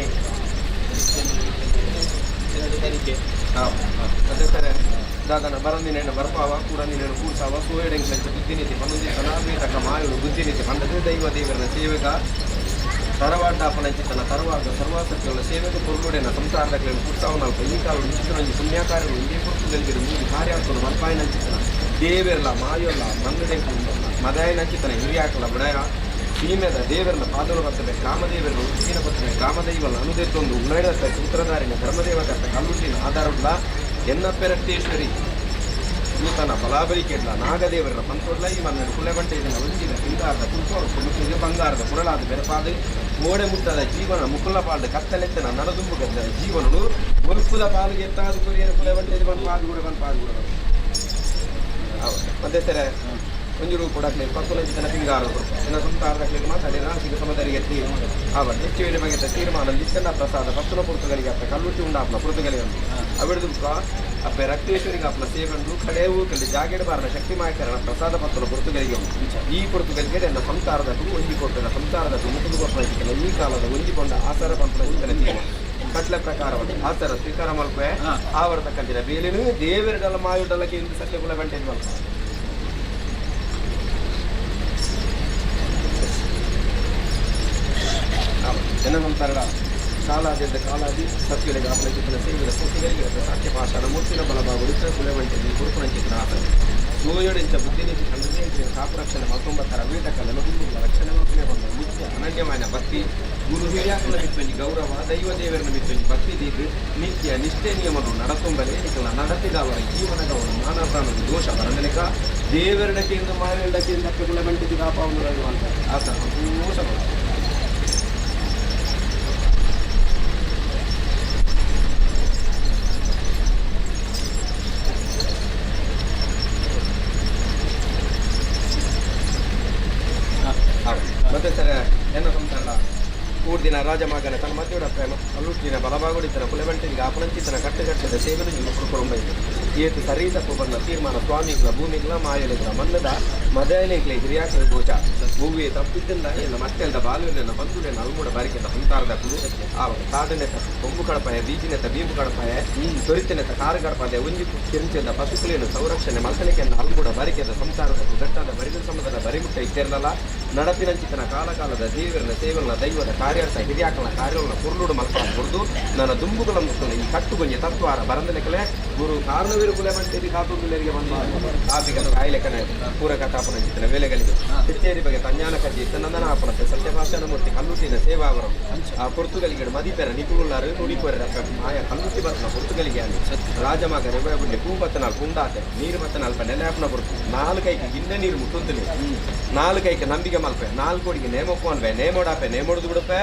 ಅದೇ ಥರ ದಾದನ ಬರಂದಿನೇನು ಬರ್ಪಾವ ಕೂಡ ನೀನೇನು ಕೂಸಾವ ಸೋಯಡೆಂಗ್ಲಂಚ ಬುದ್ಧಿನೀತಿ ಪನ್ನೊಂದಿ ಸನಾಬೇತಕ ಮಾಯುಳು ಬುದ್ಧಿನೀತಿ ಪಂಡದ ದೈವ ದೇವರನ ಸೇವೆಗ ತರವಾಡ್ಡಾಪನಂಚಿತನ ತರುವಾಗ ಸರ್ವಾಸಕ್ತಿಗಳ ಸೇವೆಗೆ ಪೊರುಳುಡೆನ ಸಂಸಾರದಗಳನ್ನು ಉತ್ಸವನಾಲ್ಕು ಈ ಕಾಲ ಚಿತ್ರರಂಜಿ ಪುಣ್ಯಕಾರ್ಯಗಳು ಇಂದೇ ಪುರುಷಗಳಿಗೆ ಮೂರು ಕಾರ್ಯಾರ್ಥಗಳು ಮಲ್ಪಾಯಿನಂಚಿತನ ದೇವೆರ್ಲ ಮಾಯೊಲ್ಲ ಮನ್ನಡೆಂಕು ಮದಾಯನಂಚಿತನ ಹಿರಿಯಾಕಲ ಬುಡಯ ಸೀಮೆದ ದೇವರನ್ನ ಪಾದಲು ಬರ್ತವೆ ಕಾಮದೇವರನ್ನು ಉಚ್ಚಿನ ಬರ್ತವೆ ಕಾಮದೈವಲ್ಲ ಅನುದೆತ್ತೊಂದು ಉನ್ನಡತ್ತ ಸೂತ್ರಧಾರಿನ ಧರ್ಮದೇವದತ್ತ ಕಲ್ಲುಟ್ಟಿನ ಆಧಾರವುಳ್ಳ ಎನ್ನಪ್ಪೆರಟ್ಟೇಶ್ವರಿ ನೂತನ ಬಲಾಬಲಿಕೆಡ್ಲ ನಾಗದೇವರನ್ನ ಪಂತೊಡ್ಲ ಈ ಮನ್ನಡು ಕುಲೆಬಂಟೆ ಇದನ್ನು ಒಂದಿನ ಪಿಂಗಾರದ ಕುಂಕುಳಿಗೆ ಬಂಗಾರದ ಕುರಳಾದ ಬೆರಪಾದ ಮೋಡೆ ಮುಟ್ಟದ ಜೀವನ ಮುಕುಲ ಪಾದ ಕತ್ತಲೆತ್ತನ ನರದುಂಬುಗದ ಜೀವನನು ಮುರುಪುದ ಪಾಲಿಗೆ ಎತ್ತಾದ ಕೊರಿಯರ ಕುಲೆಬಂಟೆ ಬಂದು ಪಾದುಗುಡ ಮತ್ತೆ ತರ ಒಂಜೂರು ಕೊಡಕ್ಲೆ ಪಕ್ಕುಲಂಚಿತನ ಪಿಂಗಾರರು ಎನ್ನ ಸಂಸಾರದಕ್ಕೆ ಮಾತಾಡಿ ನಾಸಿಕ ಸಮದರಿಗೆ ಎತ್ತಿ ಅವರ ಹೆಚ್ಚುವಿನ ಬಗ್ಗೆ ತೀರ್ಮಾನ ಲಿಚ್ಚನ ಪ್ರಸಾದ ಪತ್ತುನ ಪುರ್ತಗಳಿಗೆ ಅಪ್ಪ ಕಲ್ಲುಟ್ಟಿ ಉಂಡಾಪ್ನ ಪುರ್ತಗಳಿಗೆ ಅವಿಡ್ದು ಅಪ್ಪ ರಕ್ತೇಶ್ವರಿಗೆ ಅಪ್ಪ ಸೇವಂಡು ಕಡೆಯೂ ಕಲ್ಲಿ ಜಾಗೇಡಬಾರದ ಶಕ್ತಿ ಮಾಯಕರಣ ಪ್ರಸಾದ ಪತ್ತುನ ಪುರ್ತಗಳಿಗೆ ಈ ಪುರ್ತಗಳಿಗೆ ನನ್ನ ಸಂಸಾರದಕ್ಕೂ ಹೊಂದಿಕೊಟ್ಟನ ಸಂಸಾರದಕ್ಕೂ ಮುಖದ ಗೊತ್ತಿಲ್ಲ ಈ ಕಾಲದ ಹೊಂದಿಕೊಂಡ ಆಸಾರ ಪಂಪನ ಕಟ್ಲ ಪ್ರಕಾರವನ್ನು ಆಚಾರ ಸ್ವೀಕಾರ ಮಲ್ಪೆ ಆವರ್ತಕ್ಕಂತಿನ ಬೇಲಿನೂ ದೇವರಿಡಲ ಮಾಯುಡಲಕ್ಕೆ ಇಂದು ಸತ್ಯ ಕುಲ ಗಂಟೆ ಮಲ್ಪ ಜನ ಸಂಸಾರ ಕಾಲಾದ್ಯಂತ ಕಾಲಾದಿ ಸತ್ಯಗಳಿಗೆ ಅಪಲಚಿತನ ಸೇವಿದ ಪೂರ್ತಿಗಳಿಗೆ ಸಾಕ್ಷ್ಯ ಭಾಷಣ ಮೂರ್ತಿನ ಬಲಭಾಗ ಕುಲವಂಟೆ ಕುರುಪುರಂಚಿತನ ಆತ ಸೂರ್ಯಡಿಂಚ ಬುದ್ಧಿನೀತಿ ಖಂಡನೆಯ ಕಾಪರಕ್ಷಣೆ 19 ವೇದಕಲ ಲಘುಮುಖ ರಕ್ಷಣೆ ಮಾಡ್ತಲೇ ಬಂದ ಮುಖ್ಯ ಅನನ್ಯమైన ಭಕ್ತಿ ಗುರು ಹಿರಿಯಾಕಲ ಮಿತ್ತೊಂಜಿ ಗೌರವ ದೈವ ದೇವರನ್ನ ಮಿತ್ತೊಂಜಿ ಭಕ್ತಿ ದೀದು ನಿತ್ಯ ನಿಷ್ಠೆ ನಿಯಮವನ್ನು ನಡತೊಂಬಲೆ ನಿಖಲ ನಡೆತಿದವರ ಜೀವನದವರ ಮಾನವ ಪ್ರಾಣದ ದೋಷ ಬರದಲೆಕ ದೇವರಡಕ್ಕೆಂದು ಮಾವಿಡಕ್ಕೆಂದು ತಪ್ಪುಗಳ ಗಂಟೆಗೆ ಕಾಪಾವನ್ನು ಅಂತ ಆತ ದೋಷಗಳು ಮತ್ತೆ ಸರ ಎನ್ನ ಸಂತಾನ ಊರ್ದಿನ ರಾಜಮಗನ ತನ್ನ ಮಧ್ಯುಡ ಪ್ರೇಮ ಅಲ್ಲುಟ್ಟಿನ ಬಲಭಾಗುಡಿತನ ಕುಲೆವಂಟಿಗೆ ಅಪನಂಚಿತನ ಕಟ್ಟಗಟ್ಟದ ಸೇವೆಯನ್ನು ನೀವು ಕೊಡ್ಕೊಂಡೈತೆ ಏತು ಸರಿತಪ್ಪು ಬಂದ ತೀರ್ಮಾನ ಸ್ವಾಮಿಗಳ ಭೂಮಿಗಳ ಮಾಯಲಿಗಳ ಮನ್ನದ ಮದಯಲಿಗಳ ಹಿರಿಯಾಕಲ ಗೋಚ ಭೂಮಿಯ ತಪ್ಪಿದ್ದಿಂದ ಎಲ್ಲ ಮತ್ತೆಲ್ದ ಬಾಲ್ಯನ ಬಂಧುಡೆನ ಅಲ್ಮೂಡ ಬಾರಿಕೆತ ಸಂತಾರದ ಕುಲು ಆ ಕಾಡನೆತ ಕೊಂಬು ಕಡಪಾಯ ಬೀಜಿನೆತ ಬೀಂಬು ಕಡಪಾಯ ತೊರಿತಿನೆತ ಕಾರು ಕಡಪಾಯ ಒಂಜಿ ಕಿಂಚಿದ ಪಶುಕುಲಿಯನ್ನು ಸಂರಕ್ಷಣೆ ಮಲ್ಕಲಿಕೆಯನ್ನು ಅಲ್ಮೂಡ ಬಾರಿಕೆದ ಸಂಸಾರದ ಗಟ್ಟದ ಬರಿದ ಸಮುದ್ರದ ಬರಿಮುಟ್ಟ ಇತ್ತೇರಲ್ಲ ನಡಪಿನಂಚಿತನ ಕಾಲಕಾಲದ ದೇವರನ ಸೇವನ ದೈವದ ಕಾರ್ಯಾರ್ಥ ಹಿರಿಯಾಕಲ ಕಾರ್ಯಗಳನ್ನ ಕುರುಳುಡು ಮಲ್ಪನ ಕುರಿದು ನನ್ನ ದುಂಬುಗಳ ಮುಟ್ಟಲು ಈ ಕಟ್ಟುಗೊಂಜಿ ತತ್ವಾರ ಬರಂದಲೆಕಲೆ ಗುರು ಕಾರಣವೀರು ಕುಲೆವಂಟೇರಿ ಕಾತುಂಬಿಲರಿಗೆ ಬಂದ ಆಪಿಗ ಕಾಯಿಲೆಕನೆ ಪೂರಕ ತಾಪನಂಚಿತನ ವೇಲೆಗಳಿಗೆ ಹೆಚ್ಚೇರಿ ಬಗ್ಗೆ ತಂಜಾನ ಕಜ್ಜಿ ನಂದನ ಆಪನತೆ ಸತ್ಯಭಾಷಣ ಮೂರ್ತಿ ಕಲ್ಲುಟ್ಟಿನ ಸೇವಾವರಂ ಆ ಪೊರ್ತುಗಲಿಗೆ ಮದಿಪೆರ ನಿಪುಣರು ನುಡಿಪೊರ ಆಯಾ ಕಲ್ಲುಟ್ಟಿ ಬರ್ತನ ಪೊರ್ತುಗಲಿಗೆ ಅಲ್ಲಿ ರಾಜಮಗ ರೆಬುಂಡೆ ಪೂಪತ್ತನಾಲ್ ಪುಂಡಾತೆ ನೀರು ಬತ್ತನಾಲ್ಪ ನೆಲೆಯಾಪನ ಪೊರ್ತು 4 ಕೈಗೆ ಗಿನ್ನೆ ನೀರು ಮುಟ್ಟುತ್ತಲೇ 4 ಕೈಗೆ ನಂಬಿಕೆ ಮಲ್ಪೆ 4 ಕೋಡಿಗೆ ನೇಮಪ್ಪು ಅನ್ಬೆ ನೇಮೋಡಾಪೆ ನೇಮೋಡ್ದು ಬಿಡಪೆ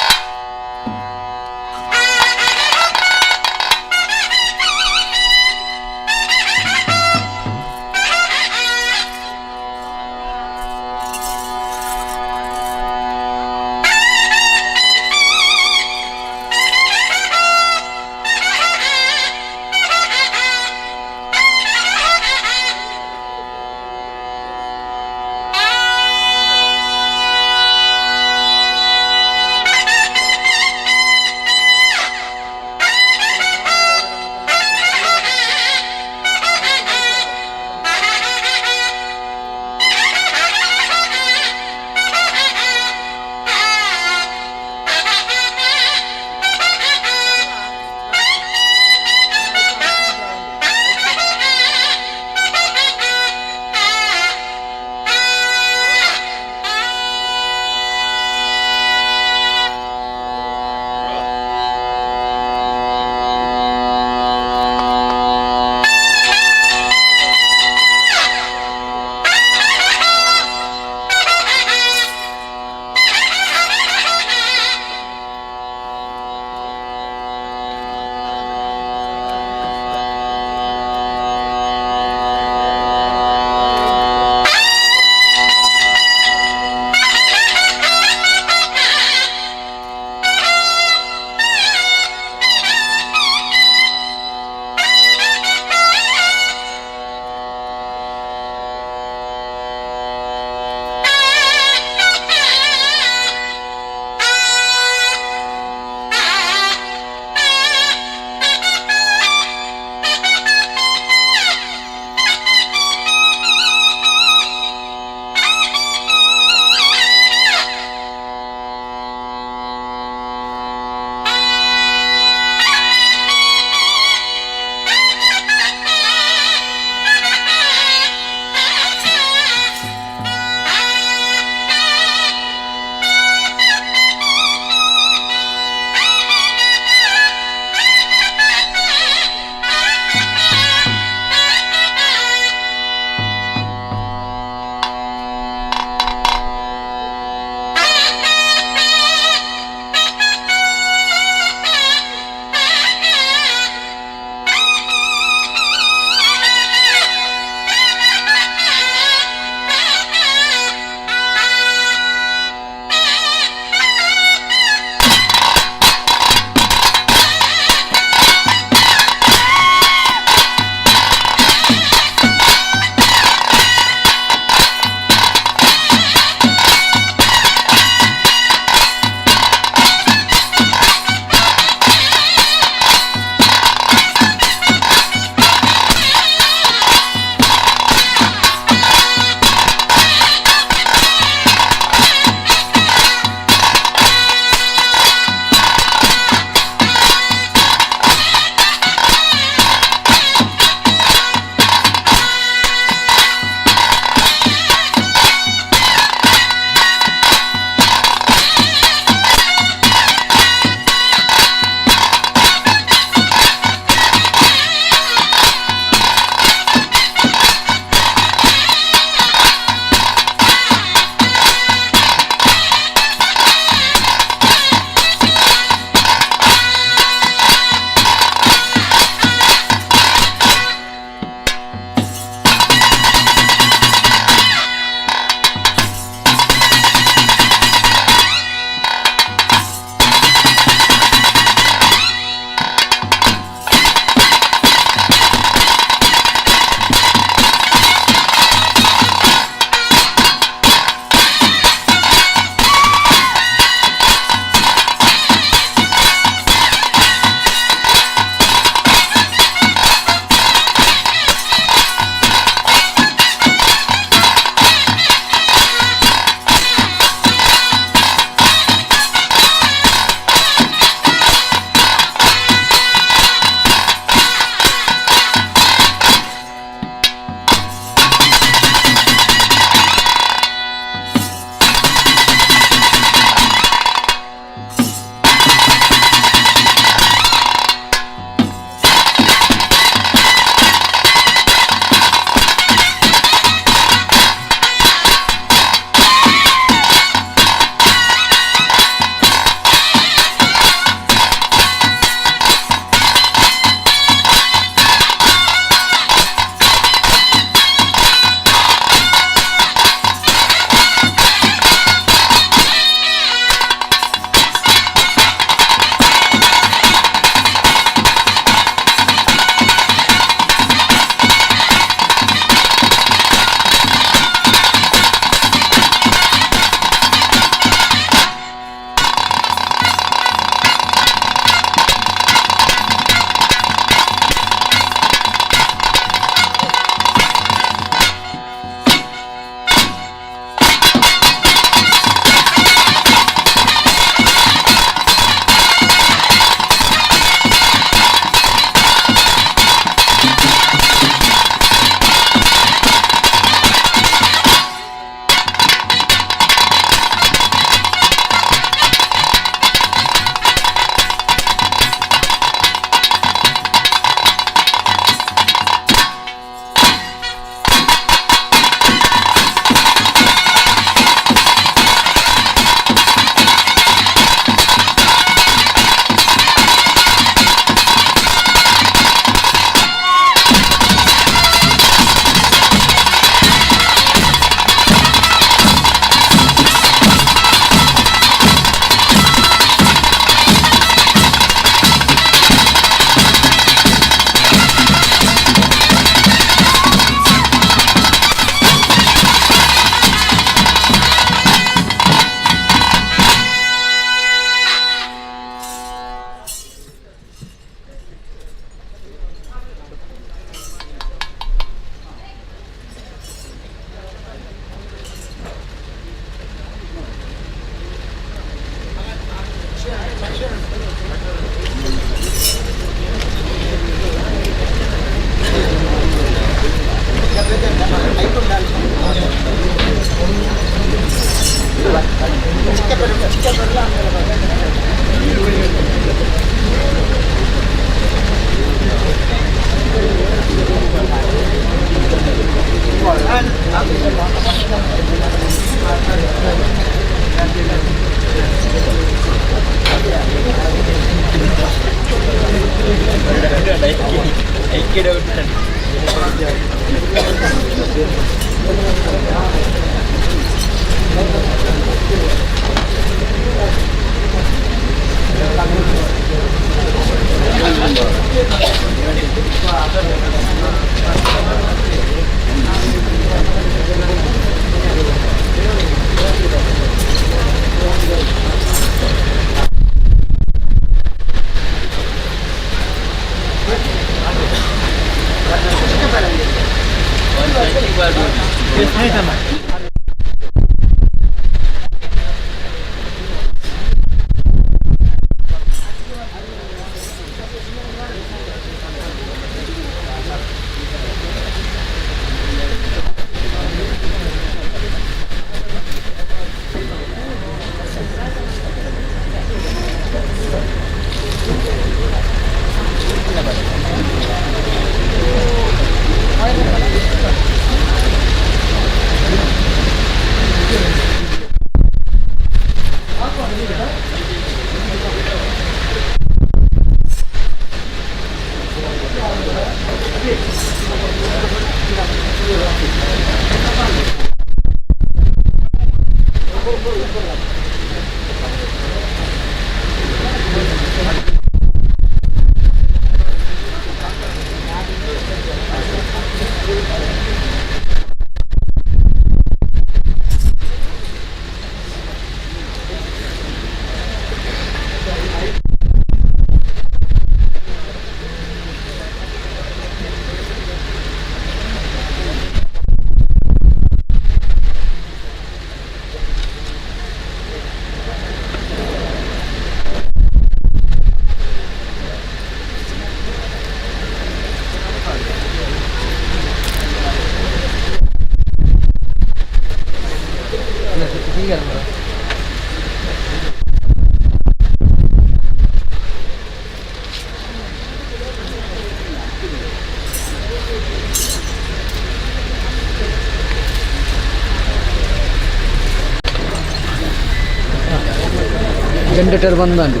जनरेटर बंद अंడి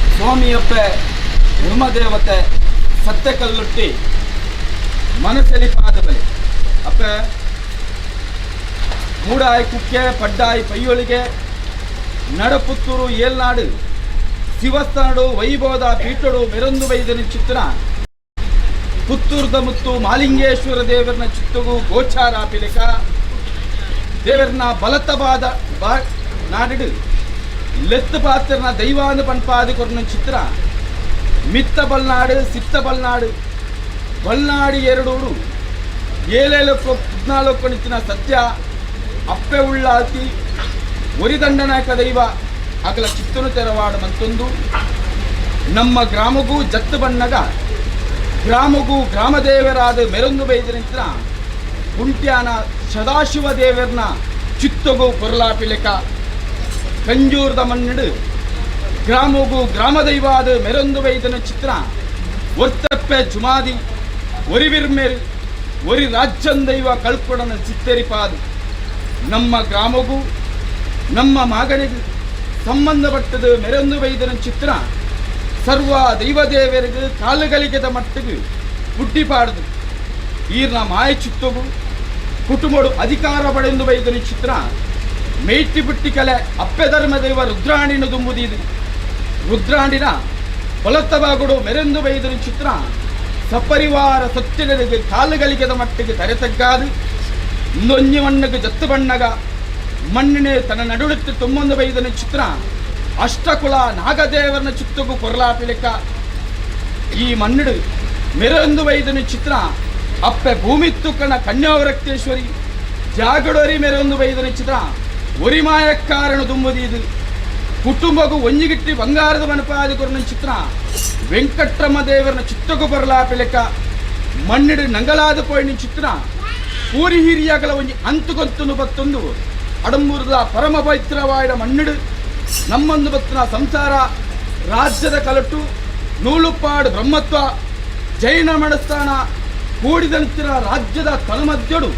ಸ್ವಾಮಿಯಪ್ಪೆ ಬ್ರಹ್ಮದೇವತೆ ಸತ್ಯಕಲ್ಲುಟ್ಟಿ ಮನಸ್ಸಲಿ ಪಾದಬಲಿ ಅಪ್ಪೆ ಮೂಡಾಯಿ ಕುಕ್ಕೆ ಪಡ್ಡಾಯಿ ಪಯ್ಯೊಳಿಗೆ ನಡಪುತ್ತೂರು ಏಲ್ನಾಡು ಶಿವಸ್ಥಾನಡು ವೈಭವದ ಪೀಠಡು ಮೆರೊಂದು ವೈದ್ಯನ ಚಿತ್ರ ಪುತ್ತೂರ್ದ ಮುತ್ತು ಮಾಲಿಂಗೇಶ್ವರ ದೇವರನ ಚಿತ್ತಗೂ ಗೋಚಾರ ಪಿಲಿಕ ದೇವರನ ಬಲತವಾದ ನಾಡಿಡು ಲೆತ್ತು ಪಾತ್ರನ ದೈವಾನ ಪಂಪಾದಿ ಕೊರನ ಚಿತ್ರ ಮಿತ್ತ ಬಲ್ನಾಡು ಸಿತ್ತ ಬಲ್ನಾಡು ಬಲ್ನಾಡಿ ಎರಡೂರು ಏಳೇಳಕ್ಕೂ 14 ನಿಂಚಿನ ಸತ್ಯ ಅಪ್ಪೆ ಉಳ್ಳಾತಿ ಒರಿದಂಡನಾಯಕ ದೈವ ಅಗಲ ಚಿತ್ತನು ತೆರವಾಡು ಮತ್ತೊಂದು ನಮ್ಮ ಗ್ರಾಮಗೂ ಜತ್ತು ಬಣ್ಣಗ ಗ್ರಾಮಗೂ ಗ್ರಾಮದೇವರಾದ ಮೆರೊಂದು ಬೈದನಿಂತ ಕುಂಟ್ಯಾನ ಸದಾಶಿವ ದೇವರನ ಚಿತ್ತಗೂ ಕೊರಲಾಪಿಲೆಕ ಕಂಜೂರದ ಮಣ್ಣಿಡು ಗ್ರಾಮಗೂ ಗ್ರಾಮದೈವಾದ ಮೆರೊಂದು ವೈದ್ಯನ ಚಿತ್ರ ಒರ್ತಪ್ಪೆ ಜುಮಾದಿ ಒರಿವಿರ್ಮೇರು ಒರಿ ರಾಜ್ಯನ್ ದೈವ ಕಳ್ಕೊಡನ ಚಿತ್ತರಿಪಾದು ನಮ್ಮ ಗ್ರಾಮಗೂ ನಮ್ಮ ಮಗನಿಗೂ ಸಂಬಂಧಪಟ್ಟದು ಮೆರೊಂದು ವೈದ್ಯನ ಚಿತ್ರ ಸರ್ವ ದೈವದೇವರಿಗೂ ಕಾಲುಗಳಿಗೆದ ಮಟ್ಟಿಗೆ ಹುಟ್ಟಿಪಾಡ್ದು ಈರ್ನ ಮಾಯ ಚಿತ್ತಗೂ ಕುಟುಂಬಡು ಅಧಿಕಾರ ಪಡೆದು ವೈದ್ಯನ ಚಿತ್ರ ಮೇಯ್ಟಿ ಬಿಟ್ಟಿ ಕಲೆ ಅಪ್ಪೆ ಧರ್ಮ ದೈವ ರುದ್ರಾಣಿನ ತುಂಬುದಿದು ರುದ್ರಾಣಿನ ಹೊಲತ್ತಬಾಗುಡು ಮೆರೆಂದು ವೈದ್ಯನ ಚಿತ್ರ ಸಪರಿವಾರ ಸತ್ಯಗಳಿಗೆ ಕಾಲುಗಳಿಗೆದ ಮಟ್ಟಿಗೆ ತರೆತಗ್ಗಾದು ಇಂದೊಂಜಿ ಮಣ್ಣಗೆ ಜತ್ತು ಬಣ್ಣಗ ಮಣ್ಣಿನ ತನ್ನ ನಡುಳುತ್ತು ತೊಂಬೊಂದು ಬೈದನ ಚಿತ್ರ ಅಷ್ಟಕುಲ ನಾಗದೇವರನ ಚಿತ್ತಗೂ ಕೊರಲಾಪಿಲಿಕ ಈ ಮಣ್ಣಿಡು ಮೆರೊಂದು ವೈದನ ಚಿತ್ರ ಅಪ್ಪೆ ಭೂಮಿ ತುಕ್ಕನ ಕನ್ಯಾವರಕ್ತೇಶ್ವರಿ ಜಾಗಡೋರಿ ಮೆರೊಂದು ವೈದನ ಚಿತ್ರ ಒರಿಮಾಯಕ್ಕಾರಣ ದುಂಬುದಿದು ಕುಟುಂಬಗೂ ಒಂಜಿಗಿಟ್ಟಿ ಬಂಗಾರದ ಮನಪಾದಿ ಕೊರನ ಚಿತ್ರ ವೆಂಕಟ್ರಮ್ಮ ದೇವರನ ಚಿತ್ತಗೂ ಬರಲಾಪಿಲೆಕ್ಕ ಮಣ್ಣಿಡು ನಂಗಲಾದ ಪೋಯಿನ ಚಿತ್ರ ಊರಿ ಹಿರಿಯಾಗಲ ಒಂಜಿ ಅಂತುಗೊಂತುನು ಬತ್ತೊಂದು ಅಡಂಬೂರದ ಪರಮ ಪವಿತ್ರವಾದ ಮಣ್ಣಿಡು ನಮ್ಮೊಂದು ಬತ್ತಿನ ಸಂಸಾರ ರಾಜ್ಯದ ಕಲಟು ನೂಲುಪಾಡು ಬ್ರಹ್ಮತ್ವ ಜೈನ ಮನಸ್ಥಾನ ಕೂಡಿದಂತಿರ ರಾಜ್ಯದ ತನುಮಧ್ಯಡು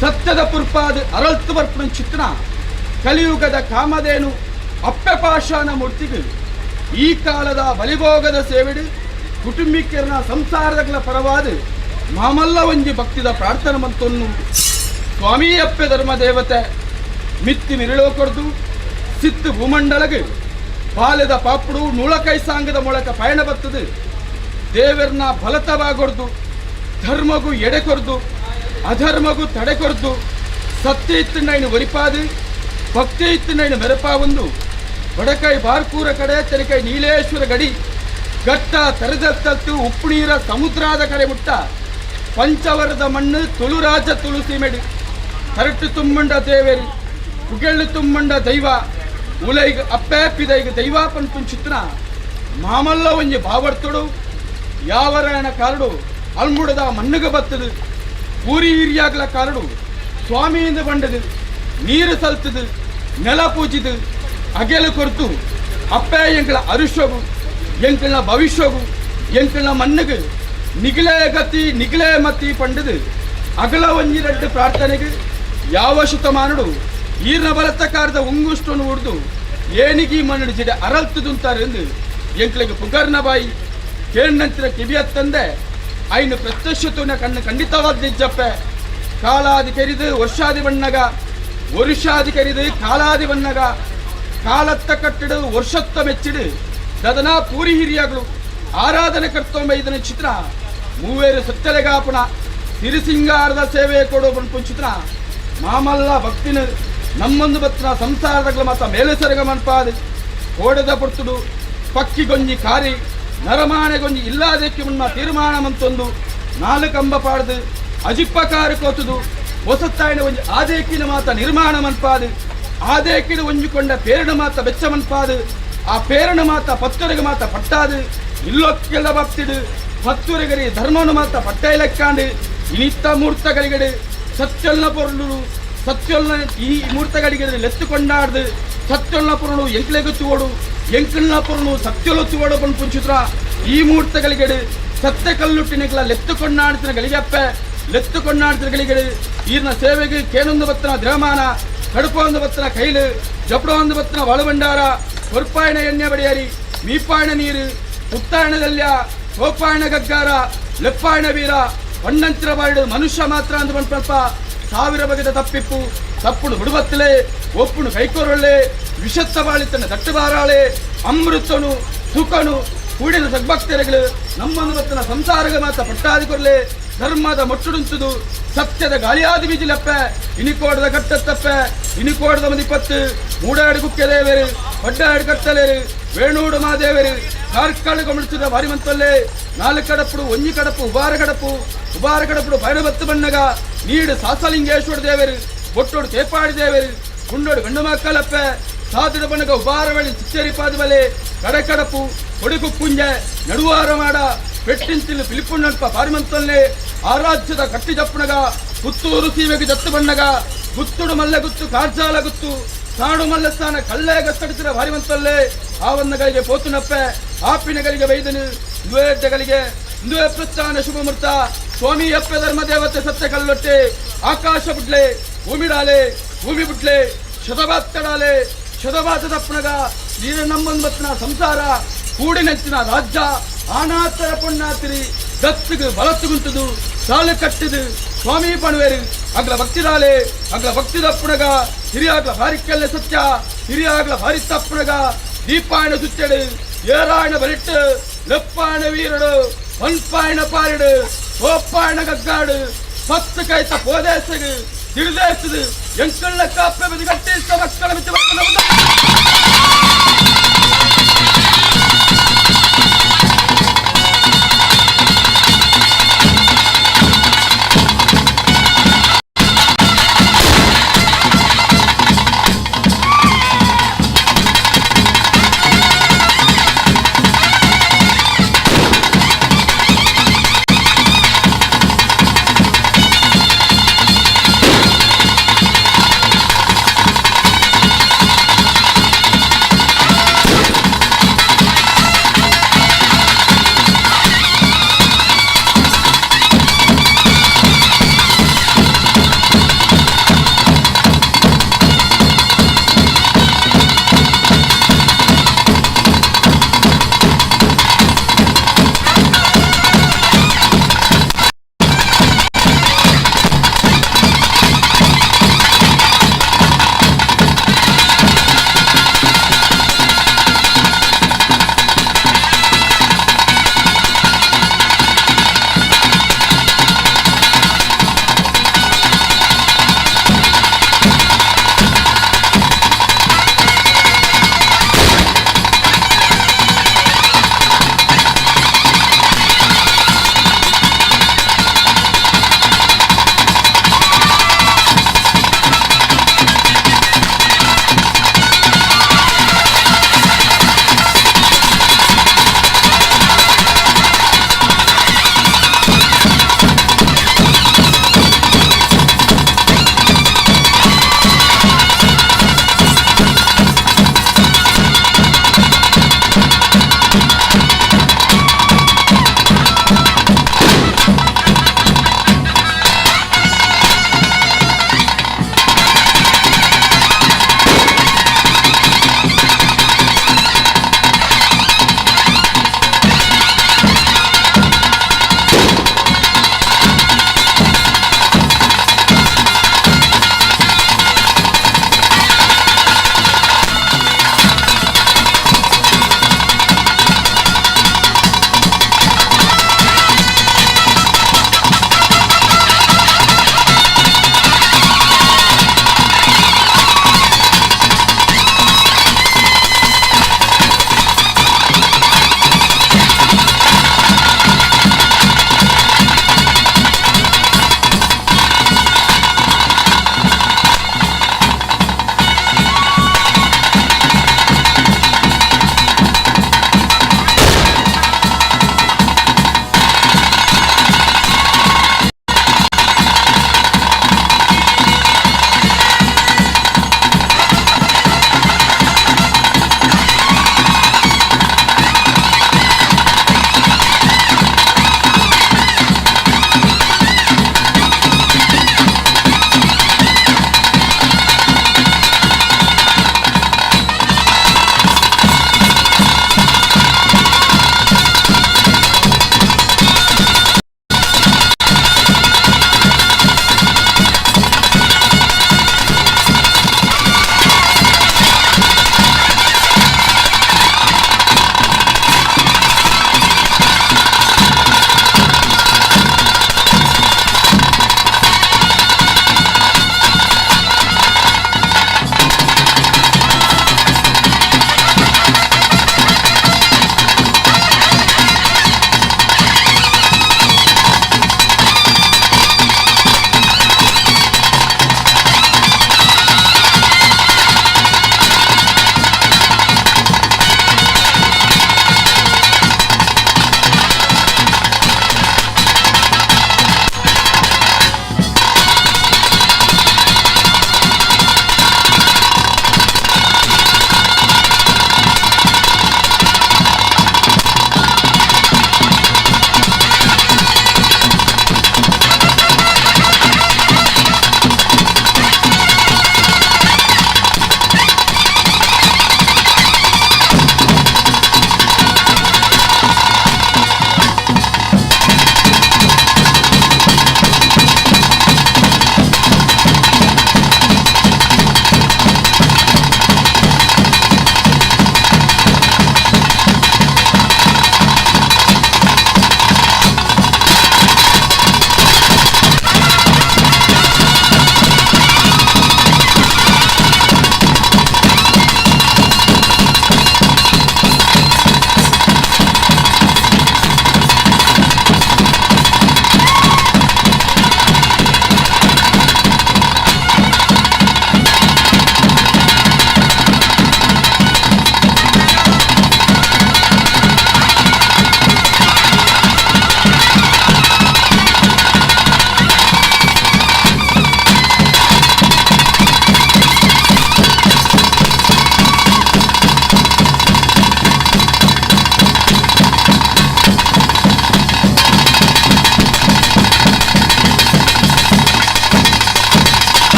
ಸತ್ಯದ ಪುರ್ಪಾದ ಅರಳ್ತು ಬರ್ಪಣ ಚಿತ್ರ ಕಲಿಯುಗದ ಕಾಮಧೇನು ಅಪ್ಪೆ ಪಾಷಾಣ ಮೂರ್ತಿಗೆ ಈ ಕಾಲದ ಬಲಿಭೋಗದ ಸೇವೆಡು ಕುಟುಂಬಿಕರನ ಸಂಸಾರಗಳ ಪರವಾದ ಮಾಮಲ್ಲ ಒಂಜಿ ಭಕ್ತಿದ ಪ್ರಾರ್ಥನೆ ಮಂತೊನ್ನು ಸ್ವಾಮಿ ಅಪ್ಪೆ ಧರ್ಮ ದೇವತೆ ಮಿತ್ತಿ ಮಿರಳೋ ಕೊಡ್ದು ಸಿತ್ತು ಭೂಮಂಡಲಗೆ ಬಾಲ್ಯದ ಪಾಪುಡು ನೂಳಕೈ ಸಾಂಗದ ಮೂಲಕ ಪಯಣ ಬರ್ತದೆ ದೇವರನ್ನ ಫಲತವಾಗೊಡ್ದು ಧರ್ಮಗೂ ಎಡೆ ಕೊರ್ದು ಅಧರ್ಮಗೂ ತಡೆ ಕೊರ್ದು ಸತ್ಯ ಇತ್ತಿನ ಒರಿಪಾದು ಭಕ್ತಿ ಇತ್ತಿನ ಮೆರಪ ಒಂದು ಬಡಕೈ ಬಾರ್ಕೂರ ಕಡೆ ತೆರೆಕೈ ನೀಲೇಶ್ವರ ಗಡಿ ಘಟ್ಟ ತೆರೆದತ್ತು ಉಪ್ಪು ನೀರ ಸಮುದ್ರದ ಕಡೆ ಮುಟ್ಟ ಪಂಚವರದ ಮಣ್ಣು ತುಳುರಾಜ ತುಳುಸಿ ಮೆಡಿ ಕರಟು ತುಂಬಂಡ ದೇವೇರಿ ಪುಗೆಳ್ಳು ತುಂಬಂಡ ದೈವ ಉಲೈಗ ಅಪ್ಪೆಪ್ಪಿದೈಗ ದೈವ ಪಂಪು ಚಿತ್ರ ಮಾಮಲ್ಲ ಒಂಜಿ ಬಾವರ್ತುಡು ಯಾವರಾಯಣ ಕಾರಡು ಅಲ್ಮುಡದ ಮಣ್ಣುಗ ಬತ್ತದು ಊರಿ ಹಿರಿಯಾಗ್ಲ ಕಾರಡು ಸ್ವಾಮಿಯಿಂದ ಬಂಡದು ನೀರು ಸಲ್ತದು ನೆಲ ಪೂಜಿದು ಅಗೆಲು ಕೊರ್ತು ಅಪ್ಪೆ ಎಂಕಳ ಅರುಷಗು ಎಂಕಳ ಭವಿಷ್ಯಗು ಎಂಕಳ ಮಣ್ಣುಗು ನಿಗಿಲೇ ಗತಿ ನಿಗಿಲೇ ಮತಿ ಪಂಡದು ಅಗಲ ಒಂಜಿ ರೆಡ್ಡು ಪ್ರಾರ್ಥನೆಗೆ ಯಾವ ಶತಮಾನಡು ಈರ್ನ ಬಲತ್ತಕಾರದ ಉಂಗುಷ್ಟನ್ನು ಉಡ್ದು ಏನಿಗೀ ಮಣ್ಣು ಜಿಡೆ ಅರಲ್ತದುಂತಾರೆಂದು ಎಂಕ್ಳಿಗೆ ಪುಗರ್ನ ಬಾಯಿ ಕೇಳಿನಂತರ ಕಿವಿಯತ್ತಂದೆ ಐನು ಪ್ರತ್ಯಕ್ಷತುನ ಕಣ್ಣು ಖಂಡಿತವಾದ ನಿಜ್ಜಪ್ಪೆ ಕಾಲಾದಿ ಕೆರಿದು ವರ್ಷಾದಿ ಬಣ್ಣಗ ವರುಷಾದಿ ಕೆರಿದು ಕಾಲಾದಿ ಬಣ್ಣಗ ಕಾಲತ್ತ ಕಟ್ಟಿಡು ವರ್ಷತ್ತ ಮೆಚ್ಚಿಡು ದದನ ಪೂರಿ ಹಿರಿಯಾಗಳು ಆರಾಧನೆ ಕರ್ತೊಂಬ ಇದನ್ನ ಚಿತ್ರ ಮೂವೇರು ಸತ್ಯಲೆಗಾಪುಣ ಸಿರಿಸಿಂಗಾರದ ಸೇವೆ ಕೊಡೋ ಬಂಪು ಚಿತ್ರ ಮಾಮಲ್ಲ ಭಕ್ತಿನ ನಮ್ಮೊಂದು ಬತ್ತಿನ ಸಂಸಾರಗಳ ಮತ ಮೇಲೆಸರಗ ಮನ್ಪಾದ ಓಡದ ಪುರ್ತುಡು ಪಕ್ಕಿಗೊಂಜಿ ಕಾರಿ ನರಮಾಣೆಗೊಂಜಿ ಇಲ್ಲಾದಕ್ಕೆ ಮುನ್ನ ತೀರ್ಮಾನ ಮಂತೊಂದು ನಾಲ್ಕಂಬ ಪಾಡ್ದು ಅಜಿಪ್ಪಕಾರಿ ಕೋತುದು ಹೊಸತ್ತಾಯಿನ ಒಂಜಿ ಆದೇಕಿನ ಮಾತ ನಿರ್ಮಾಣ ಮನ್ಪಾದು ಆದೇಕಿನ ಒಂಜಿಕೊಂಡ ಪೇರಣ ಮಾತ ಬೆಚ್ಚ ಮನ್ಪಾದು ಆ ಪೇರಣ ಮಾತ ಪತ್ತುರೆಗೆ ಮಾತ ಪಟ್ಟಾದು ಇಲ್ಲೊಕ್ಕೆಲ್ಲ ಭಕ್ತಿಡು ಪತ್ತುರೆಗರಿ ಧರ್ಮನು ಮಾತ ಪಟ್ಟೈಲೆಕ್ಕಾಂಡು ಇನಿತ್ತ ಮೂರ್ತಗಳಿಗಡೆ ಸತ್ಯೊಲ್ನ ಪೊರ್ಲು ಸತ್ಯೊಲ್ನ ಈ ಮೂರ್ತಗಳಿಗೆ ಲೆತ್ತು ಕೊಂಡಾಡ್ದು ಸತ್ಯೊಲ್ನ ಪೊರ್ಲು ಎಂಕ್ಲೆಗುತ್ತು ಓಡು ಎಂಕಲ್ನ ಪೊರ್ಲು ಸತ್ಯೊಲೊತ್ತು ಓಡು ಬಂದು ಚಿತ್ರ ಈ ಮೂರ್ತಗಳಿಗೆ ಸತ್ಯ ಕಲ್ಲುಟ್ಟಿನಗಳ ಲೆತ್ತು ಕೊಂಡಾಡ್ತಿನ ಗಳಿಗಪ್ಪೆ ಲೆತ್ತು ಕೊಂಡಾಡ್ತಿನ ಗಳಿಗಡೆ ಈರ್ನ ಸೇವೆಗೆ ಕೇನೊಂದು ಬತ್ತನ ದ್ರಮಾನ ಕಡುಪ ಒಂದು ಬತ್ತನ ಕೈಲು ಜಪಡ ಒಂದು ಬತ್ತನ ಒಳಬಂಡಾರ ಹೊರ್ಪಾಯಣ ಎಣ್ಣೆ ಬಡಿಯರಿ ಮೀಪಾಯಣ ನೀರು ಉತ್ತಾಯಣದಲ್ಯ ಸೋಪಾಯಣ ಗಗ್ಗಾರ ಲೆಪ್ಪಾಯಣ ವೀರ ಪಣ್ಣಂಚಿರ ಬಾಯಿಡು ಮನುಷ್ಯ ಮಾತ್ರ ಅಂದು ಬಂದ್ಪಲ್ಪ ಸಾವಿರ ಬಗೆದ ತಪ್ಪಿಪ್ಪು ತಪ್ಪುಡು ಬಿಡುಬತ್ತಲೆ ಒಪ್ಪುಡು ಕೈಕೋರೊಳ್ಳೆ ವಿಷತ್ತ ಬಾಳಿತನ ದಟ್ಟಬಾರಾಳೆ ಅಮೃತನು ಸುಖನು ಕೂಡಿನ ಸದ್ಭಕ್ತರುಗಳು ನಮ್ಮನ್ನು ಬತ್ತನ ಸಂಸಾರಗ ಮಾತ ಪಟ್ಟಾದಿ ಕೊರ್ಲೆ ಧರ್ಮದ ಮೊಟ್ಟುಡುಂತುದು ಸತ್ಯದ ಗಾಳಿಯಾದಿ ಬೀಜಿಲಪ್ಪೆ ಇನಿಕೋಡದ ಕಟ್ಟತ್ತಪ್ಪೆ ಇನಿಕೋಡದ ಮದಿಪತ್ತು ಮೂಡಾಡು ಕುಕ್ಕೆ ದೇವರು ಪಡ್ಡಾಡು ಕಟ್ಟಲೇರು ವೇಣೂಡು ಮಾದೇವರು ಕಾರ್ಕಳು ಗಮನಿಸಿದ ಭಾರಿ ಮಂತಲ್ಲೇ ನಾಲ್ಕು ಕಡಪುಡು ಒಂಜಿ ಕಡಪು ಉಬಾರ ಕಡಪುಡು ಬಯಣಬತ್ತು ಬಣ್ಣಗ ನೀಡು ಸಾಸಲಿಂಗೇಶ್ವರ ದೇವರು ಬೊಟ್ಟೋಡು ತೇಪಾಡಿ ದೇವರು ಗುಂಡೋಡು ಗಂಡು ಮಕ್ಕಳಪ್ಪೆ ಸಾಧುಡ ಬಣ್ಣಗ ಉಬಾರ ಬಳಿ ಚಿಚ್ಚೇರಿ ಪಾದ ಬಲೆ ಕಡಕಡಪು ಕೊಡುಕು ಪುಂಜೆ ನಡುವಾರ ಮಾಡ ಪೆಟ್ಟಿಂತಿಲು ಪಿಲಿಪುಣ್ಣಲ್ಪ ಪಾರಿಮಂತಲ್ಲೇ ಆರಾಜ್ಯದ ಕಟ್ಟಿ ಜಪ್ಪಣಗ ಪುತ್ತೂರು ಸೀಮೆಗೆ ಜತ್ತು ಬಣ್ಣಗ ಗುತ್ತುಡು ಮಲ್ಲೆ ಗುತ್ತು ಕಾರ್ಜಾಲ ಗುತ್ತು ಸಾಡು ಮಲ್ಲಸ್ಥಾನ ಕಳ್ಳೆ ಗಸ್ತಡಿಸಿದ ಭಾರಿಮಂತಲ್ಲೇ ಆವನ್ನಗಳಿಗೆ ಪೋತುನಪ್ಪೆ ಆಪಿನಗಳಿಗೆ ವೈದನು ದ್ವೇಡ್ಡಗಳಿಗೆ ದ್ವೇ ಪ್ರಸ್ಥಾನ ಶುಭ ಮುಹೂರ್ತ ಸ್ವಾಮಿ ಅಪ್ಪೆ ಧರ್ಮ ದೇವತೆ ಸತ್ಯ ಕಲ್ಲೊಟ್ಟೆ ಆಕಾಶ ಬುಡ್ಲೆ ಭೂಮಿ ಬುಡ್ಲೆ ಶತಭಾತ್ತಡಾಲೆ ಶತಭಾತ ತಪ್ಪಣಗ ನೀರು ನಮ್ಮೊಂಬತ್ತಿನ ಸಂಸಾರ ಕೂಡಿನೆಚ್ಚಿನ ರಾಜ್ಯ ಆನಾತರ ಪೊಣ್ಣಾತಿರಿ ದತ್ತಿಗೆ ಬಲತ್ತುಗುಂತದು ಸಾಲು ಕಟ್ಟಿದು ಸ್ವಾಮಿ ಪಣವೇರು ಅಗ್ಲ ಭಕ್ತಿರಾಲೆ ಅಗ್ಲ ಭಕ್ತಿ ತಪ್ಪಣಗ ಹಿರಿಯಾಗ್ಲ ಭಾರಿಕೆಲ್ಲ ಸತ್ಯ ಹಿರಿಯಾಗ್ಲ ಭಾರಿ ತಪ್ಪಣಗ ದೀಪಾಯಣ ಸುಚ್ಚಡು ಏರಾಯಣ ಬರಿಟ್ಟು ಲೆಪ್ಪಾಯಣ ವೀರಡು ಒನ್ಪಾಯಣ ಪಾರಿಡು ಓಪ್ಪಾಯಣ ಗಗ್ಗಾಡು ಪತ್ತು ಕೈತ ಪೋದೇಸಗು ತಿಳಿದೇರ್ತದೆ ಎಂಕಳ್ಳ ಕಾಪೆ ಬದಿ ಗಟ್ಟಿ ಮಕ್ಕಳ ಮಿತಿ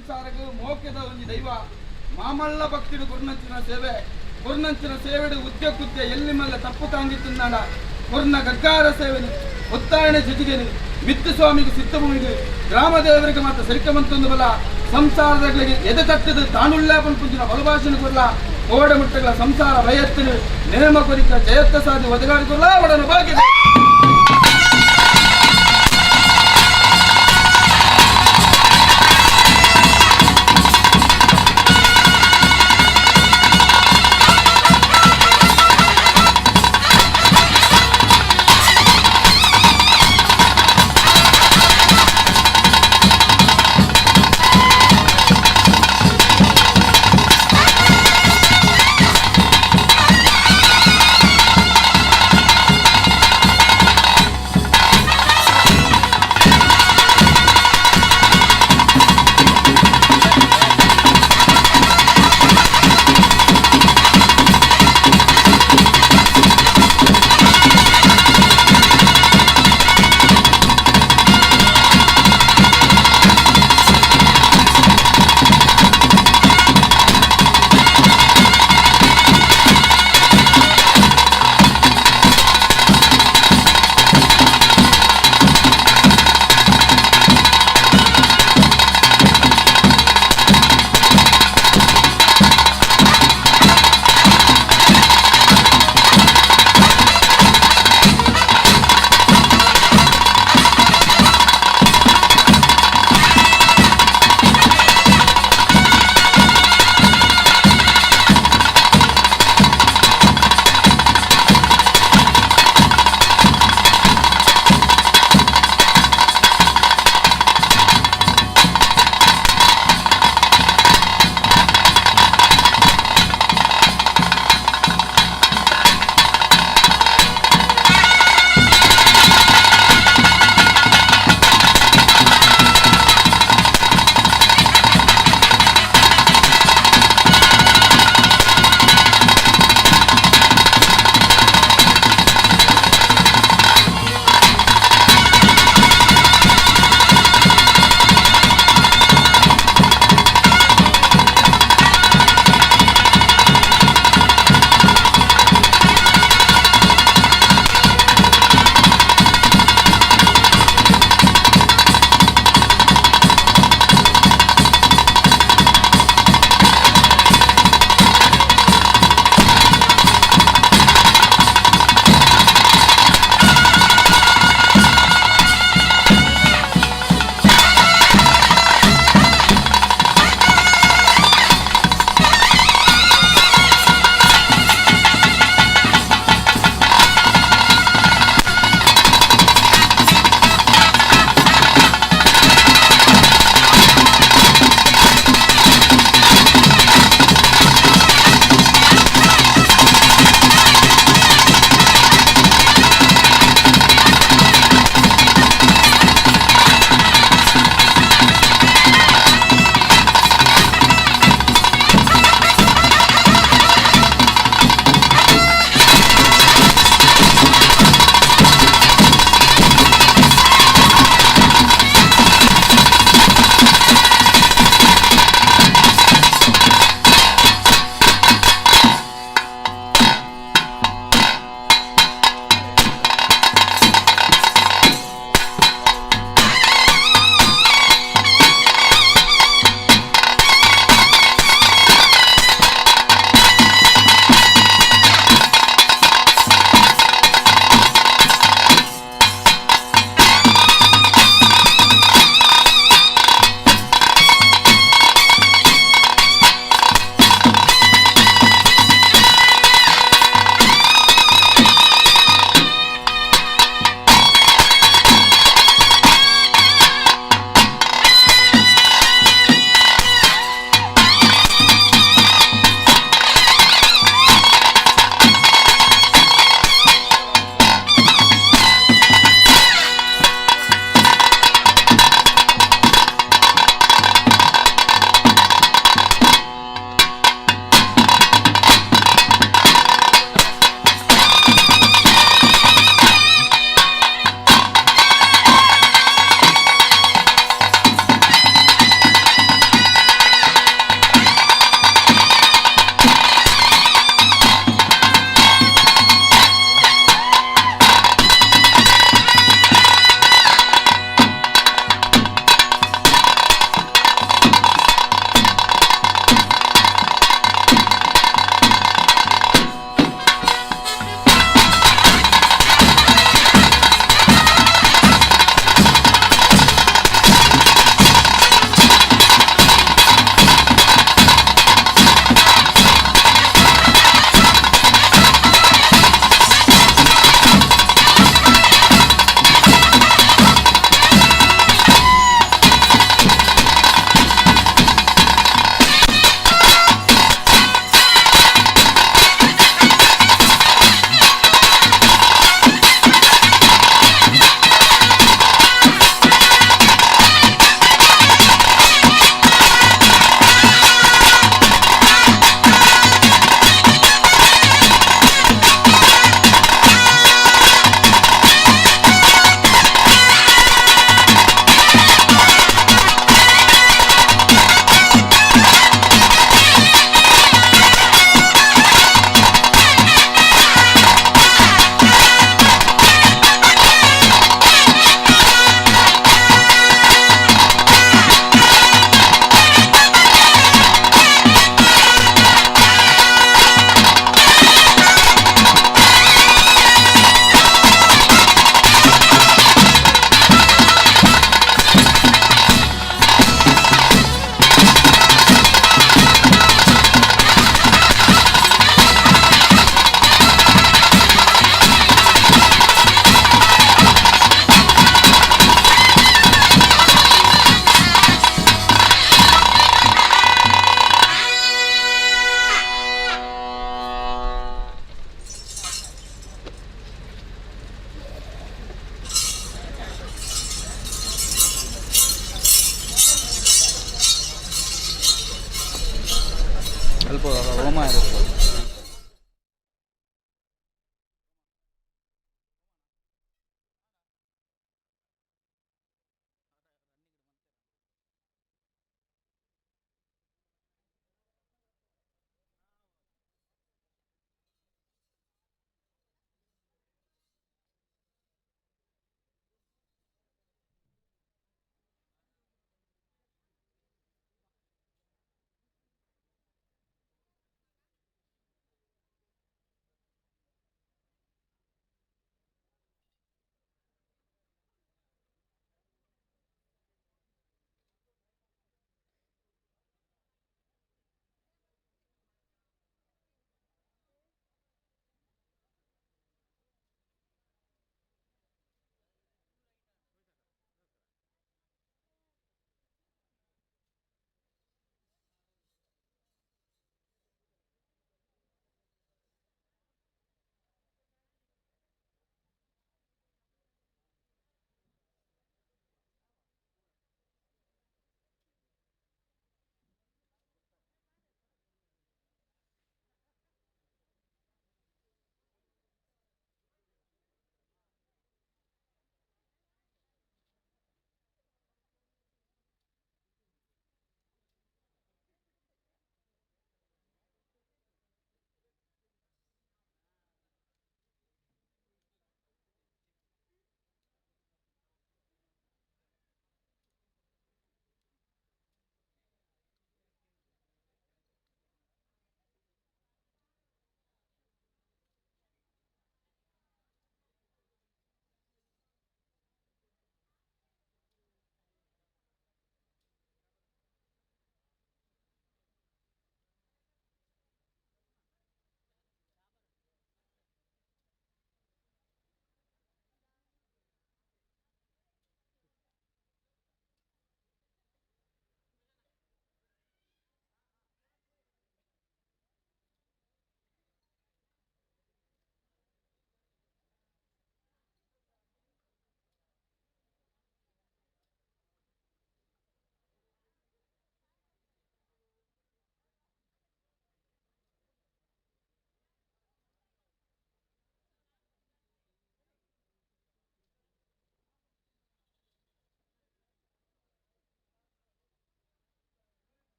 ಸಂಸಾರಕ್ಕೆ ಮೋಕ್ಯದ ಒಂದು ದೈವ ಮಾಮಲ್ಲ ಭಕ್ತಿಡು ಕೊರ್ನಂಚಿನ ಸೇವೆಡು ಉದ್ಯ ಎಲ್ಲಿ ಮಲ್ಲ ತಪ್ಪು ತಾಂಗಿತ್ತುಂದಾಡ ಕೊರ್ನ ಗಗ್ಗಾರ ಸೇವೆನು ಒತ್ತಾಯಣ ಜೊತೆಗೇನು ಮಿತ್ತು ಸ್ವಾಮಿಗೆ ಸಿದ್ಧಭೂಮಿಗೆ ಗ್ರಾಮ ದೇವರಿಗೆ ಮಾತ್ರ ಸರಿಕಮಂತೊಂದು ಬಲ ಸಂಸಾರಗಳಿಗೆ ಎದೆ ತಟ್ಟದು ತಾನುಲ್ಲಾಪನ ಪುಂಜಿನ ಬಲಭಾಷಣ ಕೊಲ್ಲ ಓಡ ಮುಟ್ಟಗಳ ಸಂಸಾರ ವಯತ್ತಿನ ನೇಮ ಕೊರಿಕ ಜಯತ್ತ ಸಾಧಿ ಒದಗಾಡಿಕೊಲ್ಲ ಒಡನ ಬಾಗಿದೆ.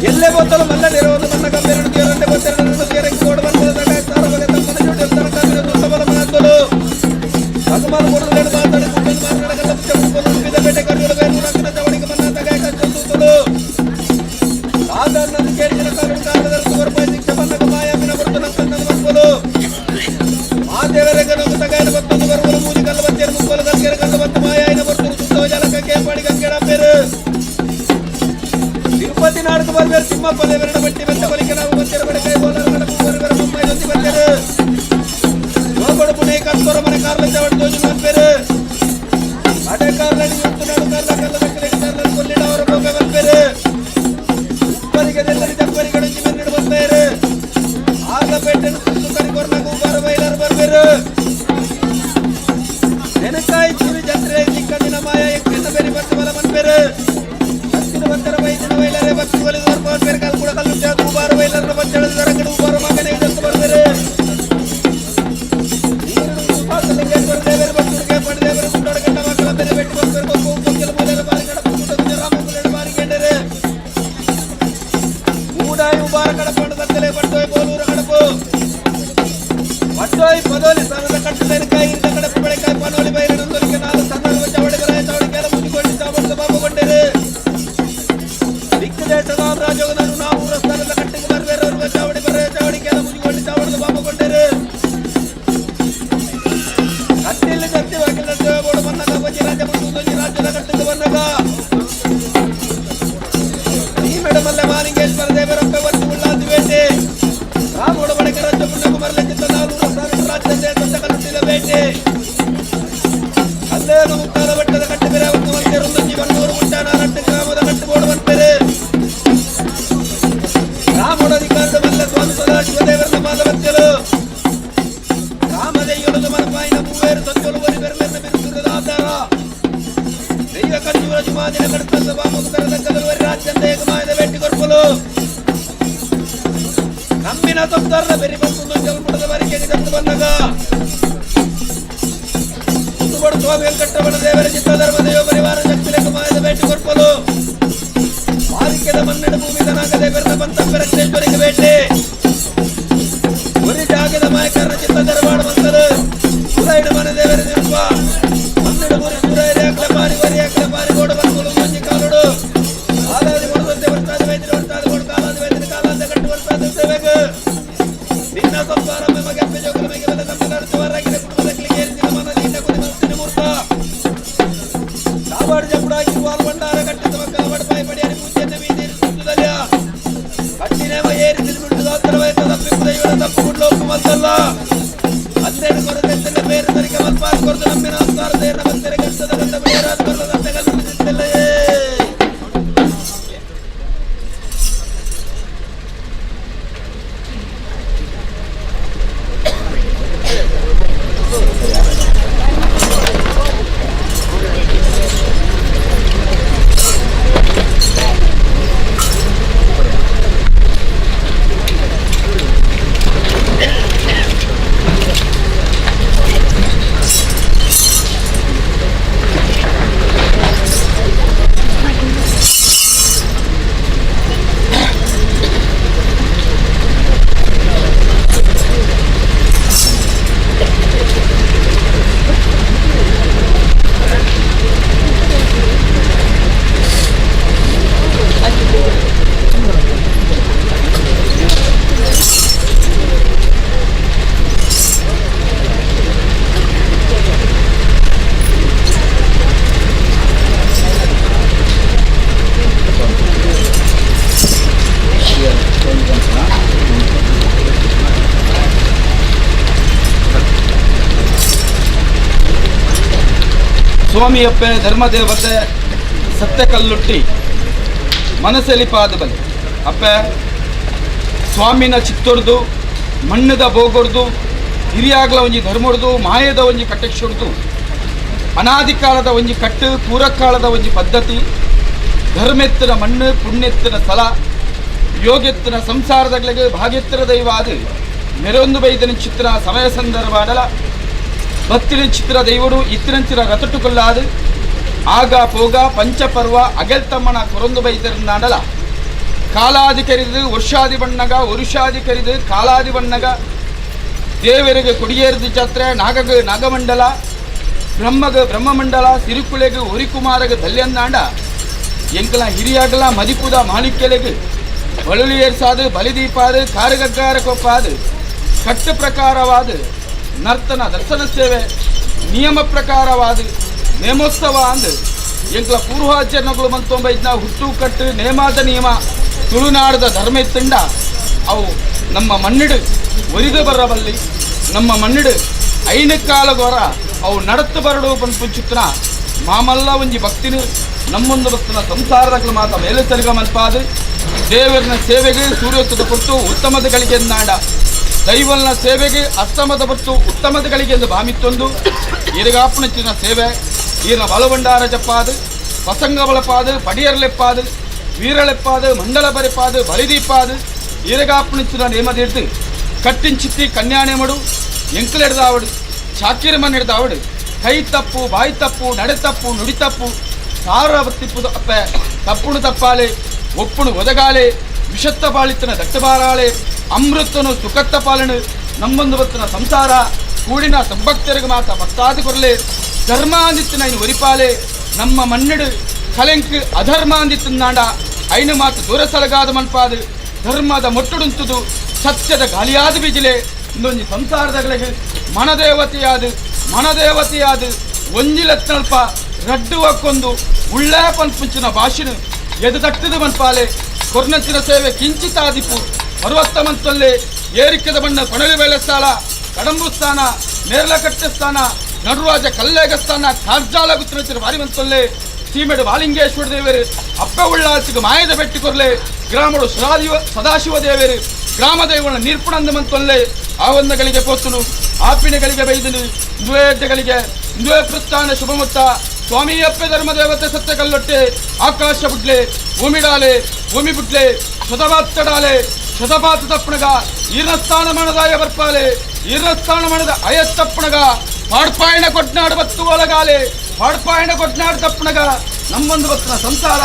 ಎಲ್ಲೇ ಬೋತಲು ಮಲ್ಲ ನಿರೋಧ ಮನ್ನ ಗಂಭೀರ ರಂಡೆ ಗೊತ್ತಿರ ತೀರ ಕೋಡ ಬಂದ ಚಾವಡಿ ಗಂಗೆಡ ಪೇರು ತಿರುಪತಿ ನಾಡಕ ಬರ್ಬೇರು ತಿಮ್ಮಪ್ಪ ದೇವರನ ಬಟ್ಟಿ ಬೆತ್ತ ಕೊಲಿಕೆ ನಾವು ಬಂದಿರ ಬಡಕೈ ಬೋಲರ ಕಡಪು ಬರ್ಬೇರು ಮುಂಬೈ ದೊಂದಿ ಬಂದಿರು ಗೋಬಡು ಪುಣೆ ಕತ್ತೋರ ಮನೆ ಕಾರ್ಲ ಚಾವಡಿ ದೋಜು ಬಂಪೇರು ಅಡೆ ಕಾರ್ಲಡಿ ಯುತ್ತು ನಾಡು ಕಾರ್ಲ ಕಲ್ಲ ಬೆಕ್ಕಲೆ ಕಾರ್ಲ ಕೊಲ್ಲಿಡ ಅವರ ಬೋಗ ಬಂಪೇರು ಉಪ್ಪರಿಗೆ ದೆಲ್ಲರಿ ಜಪ್ಪರಿಗೆ ಗಡಂಜಿ ಮೆನ್ನಡು ಬಂಪೇರು ಆಲಪೇಟೆನ ಸುತ್ತುಕರಿ ಕೊರ್ನ ಗುಂಬಾರ ಬೈಲರ್ ಬರ್ಬೇರು ನೆನಕಾಯಿ ಚೂರಿ ಜಾತ್ರೆ ಚಿಕ್ಕಂದಿನ ಮಾಯ ಎಕ್ಕಿನ ಬೇರೆ ಬರ್ತ ಬಲ ಬಂಪೇರು ಹತ್ತಿರ ಬಂದರ ವೈದಿನ ವೈಲರೆ ಭಕ್ತಿ ಒಲಿದು ಬರ್ಬೋದು ಬೇರೆ ಕಾಲು ಕೂಡ ಕಲ್ಲು ಚಾದು ಉಬಾರ ವೈಲರ್ನ ಬಚ್ಚಳದ ದರಗಡು ಉಬಾರ ಮಗನೇ ಇದಂತ ಬರ್ಬೇರು ಲಿಂಗೇಶ್ವರ ದೇವರು ಭಕ್ತರಿಗೆ ಪಡೆದೇವರು ಗುಂಡಾಡ ಗಂಡ ಮಕ್ಕಳ ಬೆಲೆ ಬೆಟ್ಟಿ ಬರ್ಬೇರು ಕೊಕ್ಕು ಕೊಕ್ಕೆಲ ಮೂಲೆರ ಬಾರಿ ಕಡ ಪುಟ್ಟದ ರಾಮ ಮುಲೆರ ಬಾರಿ ಗೆಂಡರೆ ಮೂಡಾಯಿ ಉಬಾರ ಕಡಪಂಡ ದತ್ತಲೆ ಬಟ್ಟೋಯ್ ಬೋಲೂರ ಕಡಪು ಬಟ್ಟೋಯ್ ಪದೋಲಿ ಸರದ ಕಟ್ಟಲೇನ ಕಾಯಿ ಇರಿದ ಕಡಪು ಬೆಳೆಕಾಯಿ ಪನೋಲಿ ಬೈರನೊಂದೊಲಿಕೆ ನಾಲ್ಕು ಸಣ್ಣ ಚಾವಡಿಗರಾಯ ಚಾವಡಿಗೆಲ್ಲ ಮುಗಿಕೊಂಡು ಚಾವಡಿದ ಬಾಬುಗೊಂಡರೆ ದಿಕ್ಕು ದೇಶದ ರಾಜೋಗನರು ನಾವು ರಸ್ತಾನದ ಕಟ್ಟಿಗೆ ಬರ್ಬೇರವ್ರ ಚಾವಡಿ ಬರ ಚಾವಡಿಗೆಲ್ಲ ಮುಗಿಕೊಂಡು ಚಾವಡಿದ ಬಾಬುಗೊಂಡರೆ ಕಟ್ಟಿಲ್ಲಿ ಜತ್ತಿ ವಕೀಲ ದೇವಬೋಡು ಬಂದಾಗ ಬಜ್ಜಿ ರಾಜ್ಯ ಮುಂದೊಂದು ರಾಜ್ಯದ ಕಟ್ಟಿಗೆ ಬಂದಾಗ ಈ ಮೇಡಮಲ್ಲೇ ಮಾಲಿಂಗೇಶ್ವರ ದೇವರಪ್ಪ ಒಂದು ಉಳ್ಳಾದಿ ಬೇಟೆ ರಾಮೋಡು ಬಡಕ ರಾಜ್ಯ ಪುಣ್ಯಕು ಮರಲೆ ಚಿತ್ತ ನಾಲ್ಕು ರಾಜ್ಯ ದೇಶ ಕಟ್ಟಿದ ಬೇಟೆ ಅಲ್ಲೇಗ ಮುಕ್ತಾದ ಬೆಟ್ಟದ ಕಟ್ಟಿ ಬೇರೆ ಒಂದು ಒಂದೇ ರುಂದಜಿ ಬನ್ನೂರು ಮುಟ್ಟಾನ ರಟ್ಟು ಗ್ರಾಮದ ಕಟ್ಟು ಬೋರ್ಡು ಬಂತೇರೆ ರಾಮೋಡ ಅಧಿಕಾರದ ಮಲ್ಲ ಸ್ವಾಮಿ ಸದಾ ಶಿವದೇವರನ್ನ ಮಾಲವತ್ಯಲು ರಾಮದೆಯ್ಯೊಳದು ಮನಪಾಯಿನ ಮೂವೇರು ಸಂಜೋಲು ಒರಿ ಬೆರಲನ್ನ ಬಿರುಸುರದ ಆಧಾರ ದೈವ ಕಂಜೂರ ಜುಮಾದಿನ ಕಡತಂದ ಬಾಮುಖ ಕರೆದ ಕದಲುವರಿ ರಾಜ್ಯಂದ ಏಕಮಾಯದ ಭೇಟಿ ಕೊರ್ಪಲು ನಮ್ಮಿನ ಸಂಸಾರದ ಬೆರಿ ಬಂದು ಜಲ್ಪುಡದ ಬರಿಕೆಗೆ ಜತ್ತು ಬಂದಾಗ ಮುತ್ತುಬಡು ಸ್ವಾಮಿ ವೆಂಕಟರಮಣ ದೇವರ ಚಿತ್ತ ಧರ್ಮದೇವ ಪರಿವಾರ ಶಕ್ತಿಲೆಕ್ಕ ಮಾಯದ ಭೇಟಿ ಕೊರ್ಪಲು ಮಾರಿಕೆದ ಮನ್ನಡ ಭೂಮಿ ದನಾಗ ದೇವರ ಬಂತಪ್ಪ ರಕ್ತೇಶ್ವರಿಗೆ ಭೇಟಿ ಗುರಿ ಜಾಗದ ಮಾಯಕರ ಚಿತ್ತ ದರವಾಡ ಬಂದರು ಸುರೈಡ ಮನೆ ದೇವರ ನಿರುವ ಮನ್ನಡ ಗುರಿ ಸುರೈರಿ ಅಕ್ಲ ಪಾರಿ ವರಿ ಅಕ್ಲ ಪಾರಿ ಗೋಡು ಬಂದು ಮುಂಜಿ ಕಾಲೋಡು ಕಾಲಾದಿ ಹೊಡೆದಂತೆ ಬರ್ತಾದ ವೈದ್ಯರು ಹೊಡ್ತಾದ ಗೋಡು ಕಾಲಾದಿ ವೈದ್ಯರ ಕಾಲಾದ ಕಟ್ಟು ಬರ್ತಾದ ಸೇವೆಗೆ ನಿನ್ನ ಸಂಸಾರ ಮೆಮಗೆ ಅಪ್ಪೆ ಜೋಗಲ ಮೆಗೆ ಬೆಲೆ ತಮ್ಮ ನಡೆಸುವರಾಗಿನ ಕುಟುಂಬದ ಕ್ಲಿಗೇರಿಸಿದ ಮನದಿಂದ ಕುದಿ ಮನಸ್ಸಿನ ಮೂರ್ತ ಕಾವಾಡು ಜಂಬುಡಾಗಿ ವಾಲ್ ಭಂಡಾರ ಕಟ್ಟಿದ ಮಕ್ಕಳ ಬಡಪಾಯಿ ಪಡಿಯರಿ ಪೂಜೆಯನ್ನು ಬೀದಿರಿ ಸುತ್ತದಲ್ಯ ಕಟ್ಟಿನೇವ ಏರಿಸಿದ ಬಿಟ್ಟು ದಾತರ ವಯಸ್ಸು ತಪ್ಪಿಪುದ ಇವರ ತಪ್ಪು ಗುಡ್ಲೋಕು ಮತ್ತಲ್ಲ ಹನ್ನೆರಡು ಕೊರತೆಲ್ಲ ಬೇರೆ ತರಿಗೆ ಮಲ್ಪಾಸ್ ಕೊರತು ನಮ್ಮಿನ ಸಂಸಾರ ದೇರ ಬಂದರೆ ಕಷ್ಟದ ಗಂಡ ಬೇರಾದ ಬರದಂತೆ ಕಲ್ಪಿಸಿದ್ದಲ್ಲಯೇ ಸ್ವಾಮಿಯಪ್ಪೆ ಧರ್ಮದೇವತೆ ಸತ್ಯ ಕಲ್ಲುಟ್ಟಿ ಮನಸ್ಸಲ್ಲಿ ಪಾದ ಬಲೆ ಅಪ್ಪೆ ಸ್ವಾಮಿನ ಚಿತ್ತೊಡ್ದು ಮಣ್ಣದ ಬೋಗೊಡ್ದು ಹಿರಿಯಾಗ್ಲ ಒಂಜಿ ಧರ್ಮೊಡ್ದು ಮಾಯದ ಒಂಜಿ ಕಟ್ಟೆಕ್ಷೊಡ್ದು ಅನಾದಿ ಕಾಲದ ಒಂಜಿ ಕಟ್ಟು ಪೂರಕಾಲದ ಒಂಜಿ ಪದ್ಧತಿ ಧರ್ಮೆತ್ತಿನ ಮಣ್ಣು ಪುಣ್ಯೆತ್ತಿನ ಸ್ಥಳ ಯೋಗೆತ್ತಿನ ಸಂಸಾರದಗಳಿಗೆ ಭಾಗ್ಯತ್ತಿನ ದೈವ ಅದು ಮೆರೊಂದು ಬೈದನ ಚಿತ್ರ ಸಮಯ ಸಂದರ್ಭ ಅಡಲ ಭತ್ತಿನ ಚಿತ್ರ ದೈವಡು ಇತ್ತಿನಂಚಿನ ರತಟ್ಟುಕೊಲ್ಲಾದು ಆಗ ಪೋಗ ಪಂಚಪರ್ವ ಅಗೆಲ್ತಮ್ಮನ ಕೊರೊಂದು ಬೈದರನ್ನಾಡಲ ಕಾಲಾದಿ ಕರಿದು ವರ್ಷಾದಿ ಬಣ್ಣಗ ವರುಷಾದಿ ಕರಿದು ಕಾಲಾದಿ ಬಣ್ಣಗ ದೇವರಿಗೆ ಕೊಡಿಯೇರಿದ ಜಾತ್ರೆ ನಾಗಗ ನಾಗಮಂಡಲ ಬ್ರಹ್ಮಗ ಬ್ರಹ್ಮಮಂಡಲ ಸಿರುಕುಳೆಗೆ ಒರಿಕುಮಾರಗ ದಲ್ಯನ್ನಾಂಡ ಎಂಕಲ ಹಿರಿಯಾಗಲ ಮದಿಪುದ ಮಾಣಿಕ್ಯಲೆಗೆ ಬಳುಳಿ ಏರ್ಸಾದು ಬಲಿದೀಪಾದು ಕಾರಗಗ್ಗಾರ ಕೊಪ್ಪಾದು ಕಟ್ಟು ಪ್ರಕಾರವಾದ ನರ್ತನ ದರ್ಶನ ಸೇವೆ ನಿಯಮ ಪ್ರಕಾರವಾದ ನೇಮೋತ್ಸವ ಅಂದು ಎಂಕ್ಲ ಪೂರ್ವಾಚರಣೆಗಳು ಮಂತೊಂಬೈದ್ನ ಹುಟ್ಟು ಕಟ್ಟು ನೇಮಾದ ನಿಯಮ ತುಳುನಾಡದ ಧರ್ಮ ಇತ್ತಂಡ ಅವು ನಮ್ಮ ಮಣ್ಣಿಡು ಒರಿದು ಬರಬಲ್ಲಿ ನಮ್ಮ ಮಣ್ಣಿಡು ಐನ ಕಾಲಗೋರ ಅವು ನಡತ್ತು ಬರಡು ಪಂಚುತ್ತನ ಮಾಮಲ್ಲ ಒಂಜಿ ಭಕ್ತಿನ ನಮ್ಮೊಂದು ಭಕ್ತನ ಸಂಸಾರಗಳು ಮಾತ ಮೇಲೆ ಸರಿಗ ಮಲ್ಪಾದು ದೇವರನ ಸೇವೆಗೆ ಸೂರ್ಯೋತ್ತದ ಕೊಟ್ಟು ಉತ್ತಮದ ಗಳಿಗೆ ನಾಡ ದೈವಲ್ನ ಸೇವೆಗೆ ಅಸ್ತಮದ ಪಟ್ಟು ಉತ್ತಮದ ಗಳಿಗೆ ಎಂದು ಭಾಮಿತ್ತೊಂದು ಇರಗಾಪನಚ್ಚಿನ ಸೇವೆ ಈರಿನ ಬಲಭಂಡಾರ ಜಪ್ಪಾದು ಪಸಂಗ ಬಳಪಾದು ಪಡಿಯರ್ಲೆಪ್ಪಾದು ವೀರಳೆಪ್ಪಾದು ಮಂಡಲ ಬರೆಪಾದು ಬಲಿದೀಪಾದು ಈರಗಾಪನಚ್ಚಿನ ನೇಮದಿಡ್ದು ಕಟ್ಟಿಂಚಿತ್ತಿ ಕನ್ಯಾಣೆ ಮಡು ಎಂಕಲೆಡ್ದಾವಡು ಚಾಕಿರಮನ್ ಹಿಡ್ದಾವಡು ಕೈ ತಪ್ಪು ಬಾಯಿ ತಪ್ಪು ನಡೆ ತಪ್ಪು ನುಡಿ ತಪ್ಪು ಸಾರ ತಿಪ್ಪುದು ಅಪ್ಪೆ ತಪ್ಪುಣು ತಪ್ಪಾಲೆ ಒಪ್ಪುಣು ಒದಗಾಲೆ ವಿಷತ್ತ ಬಾಳಿತನ ದಟ್ಟಬಾರಾಳೆ ಅಮೃತನು ಸುಖತ್ತ ಪಾಲನು ನಮ್ಮೊಂದು ಬತ್ತನ ಸಂಸಾರ ಕೂಡಿನ ಸಂಭಕ್ತರಿಗೆ ಮಾತ ಭಕ್ತಾದಿ ಕೊರಲೆ ಧರ್ಮ ಅಂದಿತ್ತಿನ ಐನು ಒರಿಪಾಲೆ ನಮ್ಮ ಮಣ್ಣಿಡು ಕಲೆಂಕ್ ಅಧರ್ಮ ಅಂದಿತ್ತನಾಂಡ ಐನು ಮಾತು ದೂರ ಸಲಗಾದ ಮನ್ಪಾದು ಧರ್ಮದ ಮೊಟ್ಟುಡುಂತುದು ಸತ್ಯದ ಗಾಲಿಯಾದ ಬಿಜಿಲೆ ಇಂದೊಂದು ಸಂಸಾರದಗಳಿಗೆ ಮನದೇವತೆಯಾದು ಒಂಜಿಲೆತ್ತಲ್ಪ ರಡ್ಡು ಹಾಕೊಂದು ಉಳ್ಳೇ ಪಂಪುಂಚಿನ ಭಾಷೆನು ಎದು ತಟ್ಟದು ಮನ್ಪಾಲೆ ಕೊರ್ನಂಚಿನ ಸೇವೆ ಕಿಂಚಿತಾದಿಪು ಅರವತ್ತ ಮಂತಲ್ಲೇ ಏರಿಕೆದ ಬಣ್ಣ ಕೊಣಲಿ ಬೇಳೆ ಸ್ಥಾನ ಕಡಂಬು ಸ್ಥಾನ ನೇರ್ಲಕಟ್ಟೆ ಸ್ಥಾನ ನಡುರಾಜ ಕಲ್ಲೇಗ ಸ್ಥಾನ ಕಾರ್ಜಾಲ ಗುತ್ತಿನ ಭಾರಿ ಮಂತಲ್ಲೇ ಸೀಮೆಡು ವಾಲಿಂಗೇಶ್ವರ ದೇವರು ಅಪ್ಪ ಉಳ್ಳಾಚಿಗೆ ಮಾಯದ ಬೆಟ್ಟಿ ಕೊರ್ಲೆ ಗ್ರಾಮಡು ಸದಾಶಿವ ದೇವರು ಗ್ರಾಮ ದೇವನ ನಿರ್ಪುಣಂದ ಮಂತೊಲ್ಲೆ ಆವಂದಗಳಿಗೆ ಪೋತನು ಆಪಿಣಗಳಿಗೆ ಬೈದನು ದ್ವೇಜಗಳಿಗೆ ದ್ವೇ ಪ್ರಸ್ಥಾನ ಶುಭಮುತ್ತ ಸ್ವಾಮಿ ಅಪ್ಪೆ ಧರ್ಮ ದೇವತೆ ಸತ್ಯ ಕಲ್ಲೊಟ್ಟೆ ಆಕಾಶ ಬುಡ್ಲೆ ಭೂಮಿ ಬುಡ್ಲೆ ಶತಮಾತ್ತಡಾಲೆ ಶತಪಾತ ತಪ್ಪಣಗ ಈರ್ನಸ್ಥಾನ ಮಣದಾಯ ಬರ್ಪಾಲೆ ಈರ್ನಸ್ಥಾನ ಮಣದ ಅಯತ್ತಪ್ಪಣಗ ಪಾಡ್ಪಾಯಣ ಕೊಟ್ನಾಡು ಬತ್ತು ಒಳಗಾಲೆ ಪಾಡ್ಪಾಯಣ ಕೊಟ್ನಾಡು ತಪ್ಪಣಗ ನಮ್ಮೊಂದು ಬತ್ತನ ಸಂಸಾರ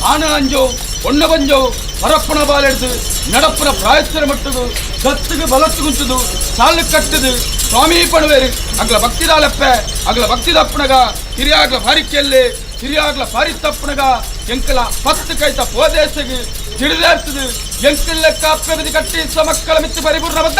ಆನ ಅಂಜೋ ಒಣ್ಣ ಬಂಜೋ ಪರಪ್ಪಣ ಬಾಲೆಡ್ದು ನಡಪ್ಪನ ಪ್ರಾಯಶ್ಚರ ಮಟ್ಟದು ಗತ್ತಿಗೆ ಬಲತ್ತುಗುಂಚದು ಸಾಲು ಕಟ್ಟದು ಸ್ವಾಮಿ ಪಣವೇರು ಅಗ್ಲ ಭಕ್ತಿದಾಲೆಪ್ಪೆ ಅಗ್ಲ ಭಕ್ತಿದಪ್ಪಣಗ ಹಿರಿಯಾಗ್ಲ ಭಾರಿಕೆಯಲ್ಲೇ ಹಿರಿಯಾಗ್ಲ ಭಾರಿತಪ್ಪಣಗ ಎಂಕಲ ಪತ್ತು ಕೈತ ಪೋದೇಶಗೆ ತಿಳಿದೇರ್ತದು ಎಂಕಲ್ ಲೆಕ್ಕ ಅಪ್ಪೆ ಬದಿ ಕಟ್ಟಿ ಮಕ್ಕಳ ಮಿತ್ತಿ ಪರಿಪೂರ್ಣ ಬದ್ದ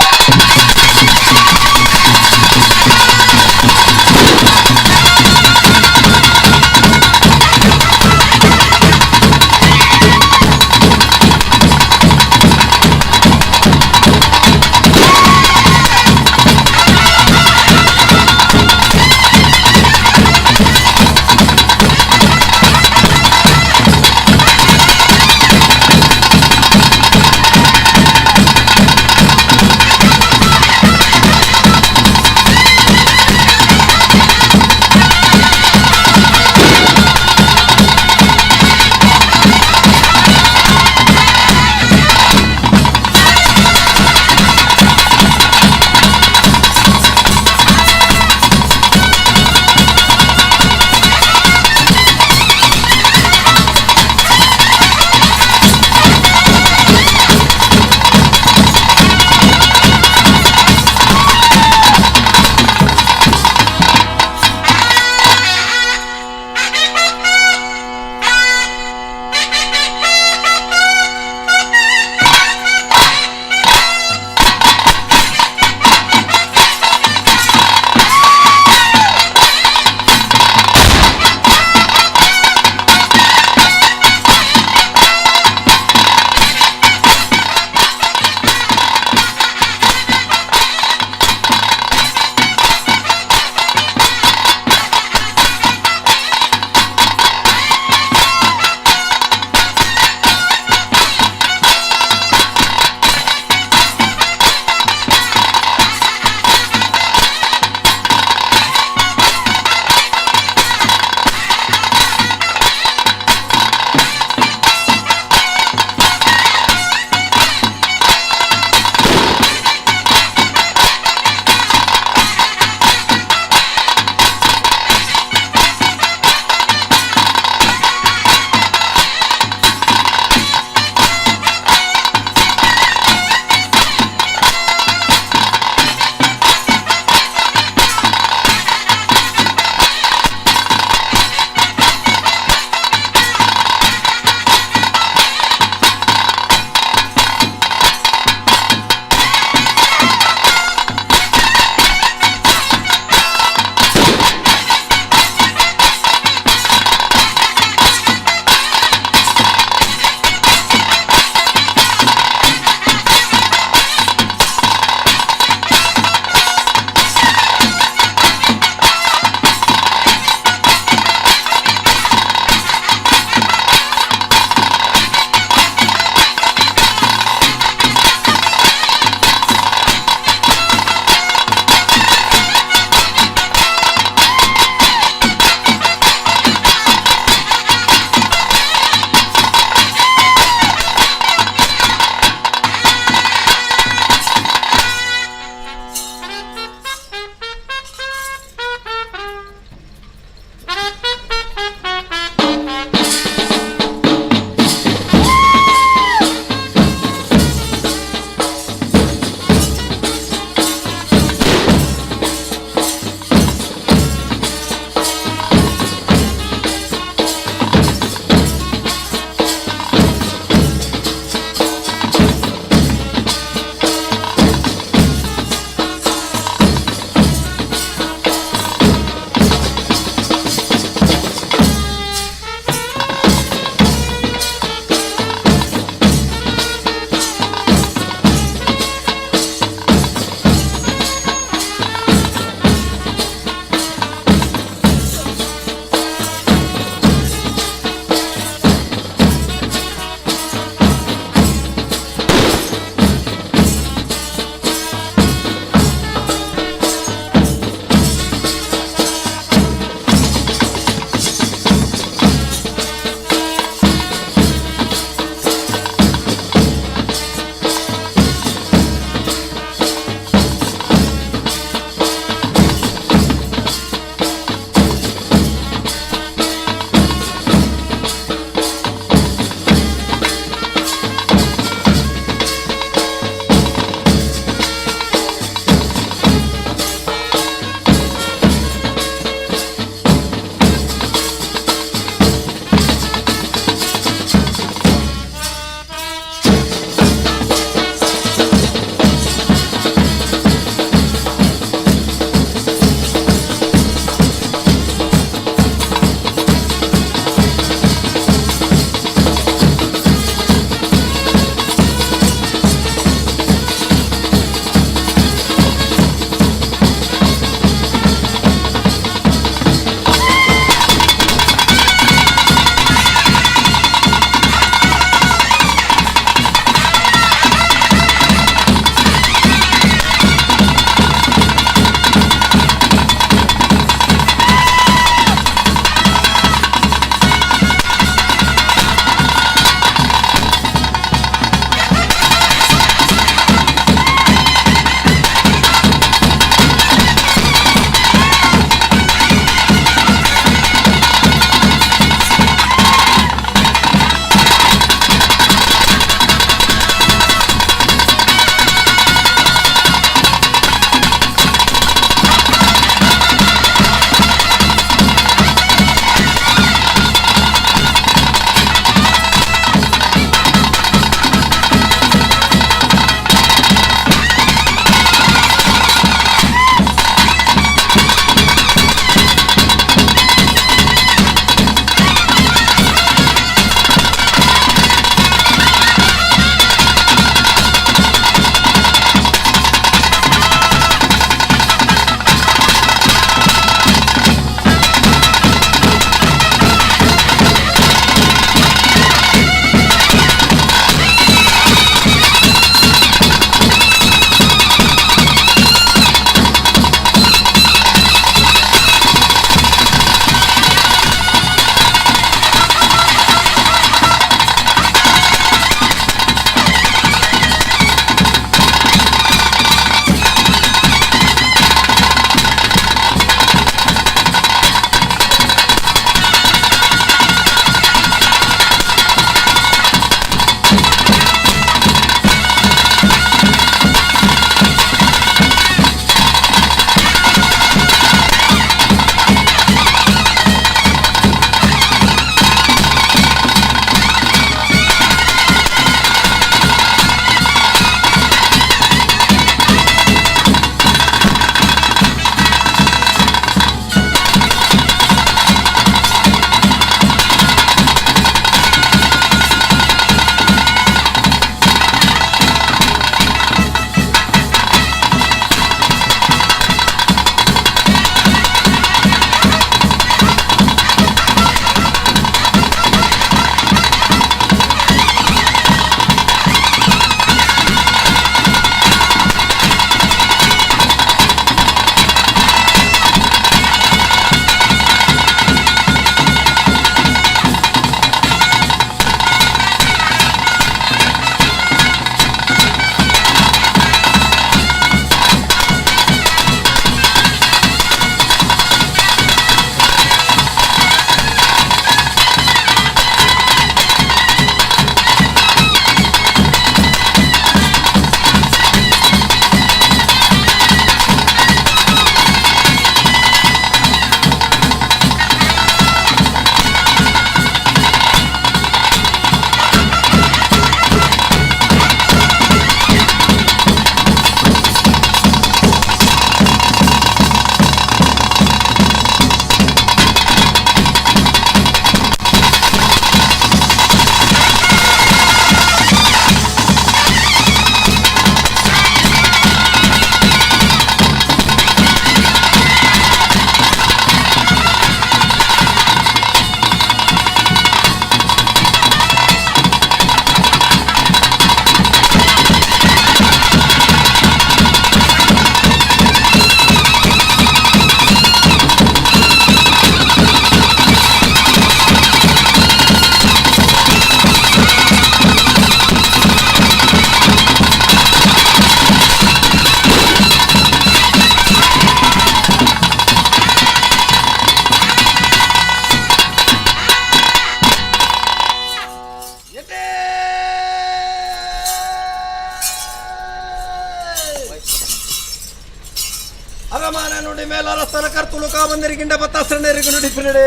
ಮೇಲರಸ್ತನ ಕರ್ತುಲು ಕಾಬಂದರಿಗಿಂಡ ಬತ್ತಾಸರಣೆರಿಗೂ ನುಡಿಪಿನಡೆ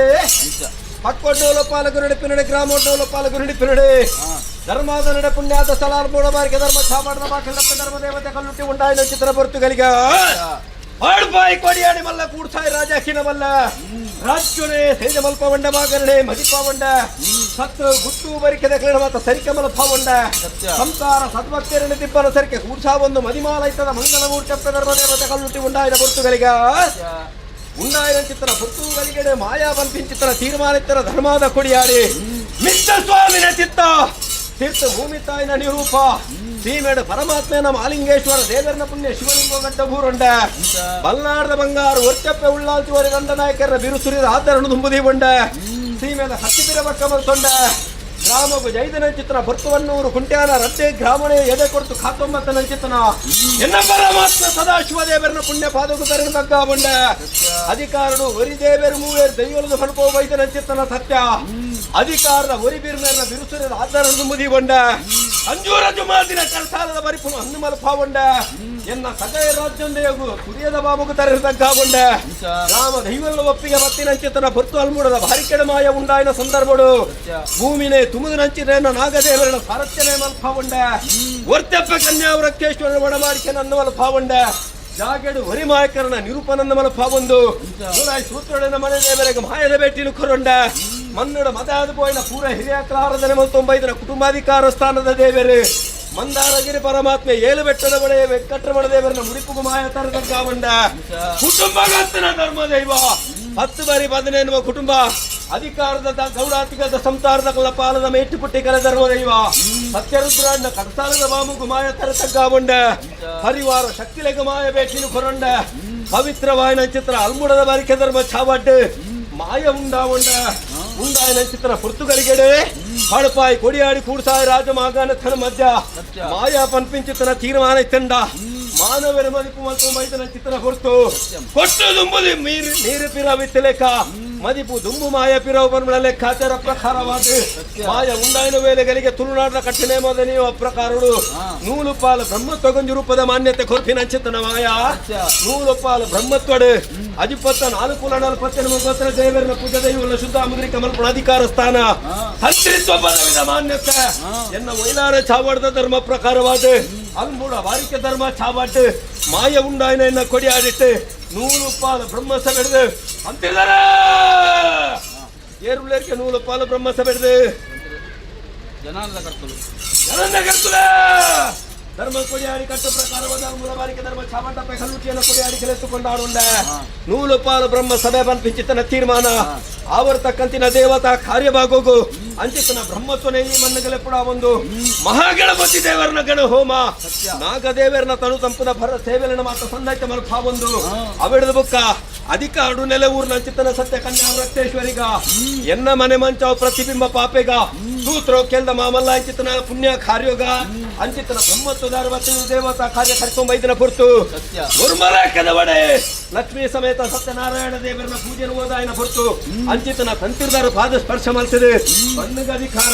ಪಕ್ಕೊಡ್ಡೋಲ ಪಾಲಕು ನುಡಿಪಿನಡೆ ಗ್ರಾಮೋಡ್ಡೋಲ ಪಾಲಕು ನುಡಿಪಿನಡೆ ಧರ್ಮಾದ ನಡೆ ಪುಣ್ಯಾದ ಸ್ಥಳ ಮೂಡಬಾರಿಗೆ ಧರ್ಮ ಛಾಪಾಡದ ಬಾಕಲಪ್ಪ ಧರ್ಮ ದೇವತೆ ಕಲ್ಲುಟ್ಟಿ ಉಂಟಾಯಿನ ಚಿತ್ರ ಬರ್ತುಗಳಿಗೆ ಆಡ್ಬಾಯಿ ಕೊಡಿಯಾಡಿ ಮಲ್ಲ ಕೂಡ್ಸಾಯಿ ರಾಜಾಕಿನ ಮಲ್ಲ ರಾಜ್ಯನೇ ಸೇಜ ಮಲ್ಪ ಬಂಡ ಮಾಗರಣೆ ಮದಿಪ ಬಂಡ ಸತ್ತು ಗುಟ್ಟು ಬರಿಕೆದ ಕ್ರೀಡ ಮಾತ ಸರಿಕೆ ಮಲ್ಪ ಬಂಡ ಸಂಸಾರ ಸದ್ಭಕ್ತರನ್ನು ದಿಬ್ಬನ ಸರಿಕೆ ಕೂಡ್ಸಾ ಒಂದು ಮದಿಮಾಲ ಇತ್ತದ ಮಂಗಲ ಮೂರ್ತಿಯಪ್ಪ ಧರ್ಮ ದೇವತೆ ಕಲ್ಲುಟ್ಟಿ ಉಂಟಾಯಿನ ಬರ್ತುಗಳಿಗೆ ಉಂಡಾಯಿನ ಚಿತ್ರ ಬರ್ತುಗಳಿಗೆ ಮಾಯಾ ಬಂಪಿನ ಚಿತ್ರ ತೀರ್ಮಾನಿತ್ತರ ಧರ್ಮದ ಕೊಡಿಯಾಡಿ ಮಿತ್ರ ಸ್ವಾಮಿನ ಚಿತ್ತ ತೀರ್ಥ ಭೂಮಿ ತಾಯಿನ ನಿರೂಪ ಸೀಮೆಡು ಪರಮಾತ್ಮನ ಮಾಲಿಂಗೇಶ್ವರ ದೇವರನ ಪುಣ್ಯ ಶಿವಲಿಂಗ ಗಡ್ಡ ಭೂರೊಂಡ ಬಲ್ನಾಡದ ಬಂಗಾರು ಒಚ್ಚಪ್ಪೆ ಉಳ್ಳಾಲ್ತಿವರೆ ಗಂಡ ನಾಯಕರ ಬಿರುಸುರಿದ ಆಧರಣ ತುಂಬುದಿ ಬಂಡ ಸೀಮೆದ ಹತ್ತಿಬಿರ ಬಕ್ಕ ಬಂದ ಗ್ರಾಮಗು ಜೈದನ ಚಿತ್ರ ಭರ್ತುವನ್ನೂರು ಕುಂಟ್ಯಾನ ರಟ್ಟೆ ಗ್ರಾಮಣೆ ಎದೆ ಕೊಡ್ತು ಕಾತೊಂಬತ್ತನ ಚಿತ್ರನ ಎನ್ನ ಪರಮಾತ್ಮ ಸದಾಶಿವ ದೇವರನ ಪುಣ್ಯ ಪಾದಕು ತರಗ ತಗ್ಗ ಬಂಡ ಅಧಿಕಾರಡು ಒರಿ ದೇವರು ಮೂವೇರು ದೈವಲದ ಫಣಪೋ ವೈದ್ಯನ ಚಿತ್ರನ ಸತ್ಯ ಅಧಿಕಾರದ ಒರಿ ಬೀರ್ಮೇರನ ಬಿರುಸುರಿದ ಆಧಾರ ತುಂಬುದಿ ಬಂಡ ಅಂಜೂರ ಜುಮಾದಿನ ಕರ್ಸಾಲದ ಬರಿಪುನು ಹಣ್ಣು ಮಲಪ ಬಂಡ ಎನ್ನ ಸಗಯ ರಾಜ್ಯೊಂದೆಯಗು ಕುರಿಯದ ಬಾಬುಗು ತರಗ ತಗ್ಗ ಬಂಡ ಗ್ರಾಮ ದೈವಲ್ಲ ಒಪ್ಪಿಗೆ ಮತ್ತಿನ ಚಿತ್ರನ ಭರ್ತು ಅಲ್ಮೂಡದ ಭಾರಿ ಕೆಡಮಾಯ ಉಂಡಾಯಿನ ಸಂದರ್ಭಡು ಭೂಮಿನೇ ತುಮುದು ನಂಚಿನ ನಾಗದೇವರನ ಸಾರಥ್ಯನೇ ಮಲ್ಪಾವಂಡ ವರ್ತಪ್ಪ ಕನ್ಯಾವರಕ್ಕೇಶ್ವರನ ಒಡಮಾಡಿಕೆ ನನ್ನ ಮಲ್ಪಾವಂಡ ಜಾಗಡು ಹೊರಿಮಾಯಕರನ ನಿರೂಪನನ್ನ ಮಲ್ಪಾವಂದು ಸೂತ್ರನ ಮನೆ ದೇವರಿಗೆ ಮಾಯದ ಭೇಟಿನ ಕೊರೊಂಡ ಮನ್ನಡ ಮದಾದ ಪೋಯಿನ ಪೂರ ಹಿರಿಯ ಕ್ಲಾರದನೆ 95ರ ಕುಟುಂಬಾಧಿಕಾರ ಸ್ಥಾನದ ದೇವರು ಮಂದಾರಗಿರಿ ಪರಮಾತ್ಮೆ ಏಳು ಬೆಟ್ಟದ ಬಡೆ ವೆಂಕಟರಮಣ ದೇವರನ್ನ ಮುಡಿಪುಗು ಮಾಯ ತರದ ಕಾವಂಡ ಕುಟುಂಬಗತ್ತನ ಧರ್ಮ ದೈವ 10 ಬಾರಿ ಬಂದನೆ ಎನ್ನುವ ಕುಟುಂಬ ಅಧಿಕಾರದ ಗೌಡಾತಿಗದ ಸಂಸಾರದ ಕುಲಪಾಲದ ಮೇಟ್ಟು ಪುಟ್ಟಿ ಕಲ ಧರ್ಮ ದೈವ ಸತ್ಯರುದ್ರಾಂಡ ಕಡಸಾಲದ ಬಾಮುಗು ಮಾಯ ತರತ ಕಾವಂಡ ಪರಿವಾರ ಶಕ್ತಿಲೆಗ ಮಾಯ ಬೇಟಿನ ಕೊರಂಡ ಪವಿತ್ರವಾಯಿನ ಚಿತ್ರ ಅಲ್ಮುಡದ ಬಾರಿಕೆ ಧರ್ಮ ಛಾವಡ್ಡು ಮಾಯ ಉಂಡಾವಂಡ ಉಂಡಾಯಿನ ಚಿತ್ರ ಪುರ್ತುಗಲಿಗೆಡೆ ಹಳಪಾಯಿ ಕೊಡಿಯಾಡಿ ಕೂಡ್ಸಾಯಿ ರಾಜ ಮಾಗಾನ ಥನ ಮಧ್ಯ ಮಾಯಾ ಪನ್ಪಿಂಚಿತನ ತೀರ್ಮಾನ ಇತ್ತಂಡ ಮಾನವರ ಮದಿಪು ಮತ್ತು ಮೈದನ ಚಿತ್ರ ಹೊರತು ಕೊಟ್ಟು ದುಂಬುದಿ ನೀರು ಪಿರವಿತ್ತ ಲೆಕ್ಕ ಮದಿಪು ದುಂಬು ಮಾಯ ಪಿರವು ಬನ್ಮಳ ಲೆಕ್ಕಾಚಾರ ಪ್ರಕಾರವಾದ ಮಾಯ ಉಂಡಾಯಿನ ವೇಳೆಗಳಿಗೆ ತುಳುನಾಡಿನ ಕಠಿಣ ಮೊದನೆಯು ಅಪ್ರಕಾರಡು ನೂಲು ಪಾಲು ಬ್ರಹ್ಮತ್ವಗೊಂಜು ರೂಪದ ಮಾನ್ಯತೆ ಕೊರ್ಪಿನ ಚಿತ್ತನ ಮಾಯ ನೂಲು ಪಾಲು ಬ್ರಹ್ಮತ್ವಡು ಅಧಿಪತ್ತ 440 ದೇವರನ ಪೂಜೆ ದೈವಗಳ ಶುದ್ಧ ಅಮುದ್ರಿ ಕಮಲ್ಪುಣ ಅಧಿಕಾರ ಸ್ಥಾನ ತಂತ್ರಿತ್ವ ಪದವಿದ ಮಾನ್ಯತೆ ಎನ್ನ ವೈಲಾರ ಚಾವಡದ ಧರ್ಮ ಪ್ರಕಾರವಾದ ಅಲ್ಮೂಡ ಬಾರಿಕೆ ಧರ್ಮ ಚಾವಡ್ ಮಾಯ ಉಂಡಾಯಿನ ಎನ್ನ ಕೊಡಿಯಾಡಿಟ್ಟು 100 ಪಾಲು ಬ್ರಹ್ಮಸ ಬೆಳೆದು ಅಂತಿದಾರ ಏರುಳ್ಳೇರಿಗೆ 100 ಪಾಲು ಬ್ರಹ್ಮಸ ಬೆಳೆದು ಜನಾನದ ಕರ್ತಲು ಧರ್ಮ ಕೊಡಿಯಾಡಿ ಕಟ್ಟು ಪ್ರಕಾರವಾದ ಮೂಲ ಬಾರಿಕೆ ಧರ್ಮ ಚಾಮಂಟಪ್ಪ ಕಲ್ಲುಟಿಯನ್ನು ಕೊಡಿಯಾಡಿ ಕೆಲೆತ್ತುಕೊಂಡಾಡುಂಡ 100 ಪಾಲು ಬ್ರಹ್ಮ ಸಭೆ ಬಂಪಿಂಚಿತನ ತೀರ್ಮಾನ ಆವರ್ತಕ್ಕಂತಿನ ದೇವತಾ ಕಾರ್ಯಭಾಗೋಗು ಅಂಚಿತನ ಬ್ರಹ್ಮತ್ವನೇ ಈ ಮಣ್ಣಗಳೆಪ್ಪಡ ಒಂದು ಮಹಾಗಣಪತಿ ದೇವರನ ಗಣ ಹೋಮ ನಾಗದೇವರನ ತನು ತಂಪುದ ಭರ ಸೇವೆಲನ ಮಾತ್ರ ಸಂದೈತ ಮಲ್ಪ ಒಂದು ಅವಿಡದ ಬುಕ್ಕ ಅಧಿಕಾರು ನೆಲೆ ಊರ್ನ ಅಂಚಿತನ ಸತ್ಯ ಕನ್ಯಾ ವೃತ್ತೇಶ್ವರಿಗ ಎನ್ನ ಮನೆ ಮಂಚಾವ್ ಪ್ರತಿಬಿಂಬ ಪಾಪೆಗ ಸೂತ್ರೋ ಕೆಲ್ದ ಮಾಮಲ್ಲ ಅಂಚಿತನ ಪುಣ್ಯ ಕಾರ್ಯೋಗ ಅಂಚಿತನ ಬ್ರಹ್ಮತ್ವದ 60 ದೇವತಾ ಕಾರ್ಯ ಕರ್ಕೊಂಬೈದನ ಪುರ್ತು ಗುರುಮಲಕದ ವಡೆ ಲಕ್ಷ್ಮೀ ಸಮೇತ ಸತ್ಯನಾರಾಯಣ ದೇವರನ ಪೂಜೆ ಓದಾಯನ ಪುರ್ತು ಅಂಚಿತನ ತಂತಿರ್ದಾರ ಪಾದ ಸ್ಪರ್ಶ ಮಲ್ತದೆ ಬಣ್ಣಗ ಅಧಿಕಾರ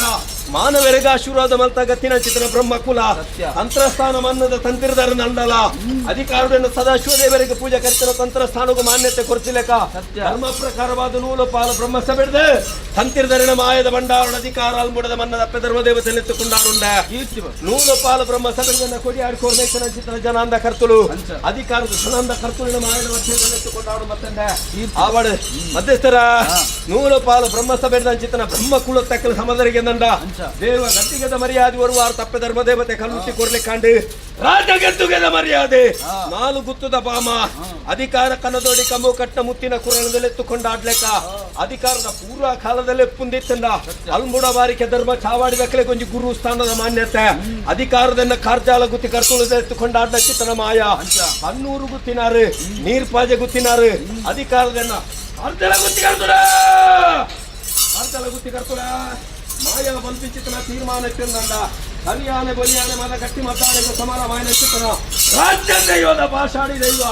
ಮಾನವರಿಗ ಆಶೀರ್ವಾದ ಮಲ್ತ ಗತ್ತಿನ ಚಿತ್ರ ಬ್ರಹ್ಮ ಕುಲ ತಂತ್ರಸ್ಥಾನ ಮನ್ನದ ತಂತಿರ್ದಾರ ನಂಡಲ ಅಧಿಕಾರವನ್ನು ಸದಾಶಿವ ದೇವರಿಗೆ ಪೂಜೆ ಕರಿತನ ತಂತ್ರಸ್ಥಾನಗೂ ಮಾನ್ಯತೆ ಕೊರ್ತಿಲೆಕ ಧರ್ಮ ಪ್ರಕಾರವಾದ 100 ಪಾಲು ಬ್ರಹ್ಮ ಸಭೆಡ್ದೆ ತಂತಿರ್ದರಿನ ಮಾಯದ ಭಂಡಾರಣ ಅಧಿಕಾರ ಅಲ್ಮುಡದ ಮನ್ನದ ಅಪ್ಪ ಧರ್ಮ ದೇವತೆ ಎತ್ತುಕೊಂಡಾರುಂಡ 100 ಪಾಲು ಬ್ರಹ್ಮ ಸಭೆಗಳನ್ನ ಕೊಡಿ ಆಡ್ಕೋರ್ನೇಶನ ಚಿತ್ರ ಜನಾಂದ ಕರ್ತುಳು ಅಧಿಕಾರದ ಜನಾಂದ ಕರ್ತುಳಿನ ಮಾಯದ ವಚನದಲ್ಲಿ ಎತ್ತುಕೊಂಡಾಡು ಮತ್ತಂದೆ ಆವಡ ಮಧ್ಯಸ್ಥರ 100 ಪಾಲು ಬ್ರಹ್ಮ ಸಭೆಡ್ದ ಚಿತ್ರನ ಬ್ರಹ್ಮ ಕುಲ ತಕ್ಕಲ ಸಮದರಿಗೆ ನಂಡ ದೇವ ಗಟ್ಟಿಗೆದ ಮರ್ಯಾದೆ ಬರುವಾರು ತಪ್ಪೆ ಧರ್ಮ ದೇವತೆ ಕಲ್ಲುಟ್ಟಿ ಕೊರ್ಲಿಕ್ಕಾಂಡು ರಾಜ ಗೆದ್ದುಗೆದ ಮರ್ಯಾದೆ 4 ಗುತ್ತದ ಬಾಮ ಅಧಿಕಾರ ಕನ್ನದೋಡಿ ಕಮ್ಮು ಕಟ್ಟ ಮುತ್ತಿನ ಕುರಣದಲ್ಲಿ ಎತ್ತುಕೊಂಡಾಡ್ಲೆಕ್ಕ ಅಧಿಕಾರದ ಪೂರ್ವ ಕಾಲದಲ್ಲೇ ಪುಂದಿತ್ತಂಡ ಅಲ್ಮುಡ ಬಾರಿಕೆ ಧರ್ಮ ಚಾವಾಡಿದ ಕಲೆ ಕೊಂಚ ಗುರು ಸ್ಥಾನದ ಮಾನ್ಯತೆ ಅಧಿಕಾರದನ್ನ ಕಾರ್ಜಾಲ ಗುತ್ತಿ ಕರ್ತುಳದ ಎತ್ತುಕೊಂಡಾಡ್ಲ ಚಿತ್ತನ ಮಾಯ 100 ಗುತ್ತಿನಾರು ನೀರ್ಪಾಜೆ ಗುತ್ತಿನಾರು ಅಧಿಕಾರದನ್ನ ಕಾರ್ಜಾಲ ಗುತ್ತಿ ಕರ್ತುಳ ಮಾಯ ಬಂಪಿಚಿತನ ತೀರ್ಮಾನ ಇಟ್ಟಂಡ ಕಲಿಯಾನೆ ಬಲಿಯಾನೆ ಮದ ಗಟ್ಟಿ ಮದ್ದಾನೆಗೆ ಸಮಾನ ಮಾಯನ ಚಿತ್ತನ ರಾಜ್ಯ ದೈವದ ಪಾಷಾಣಿ ದೈವ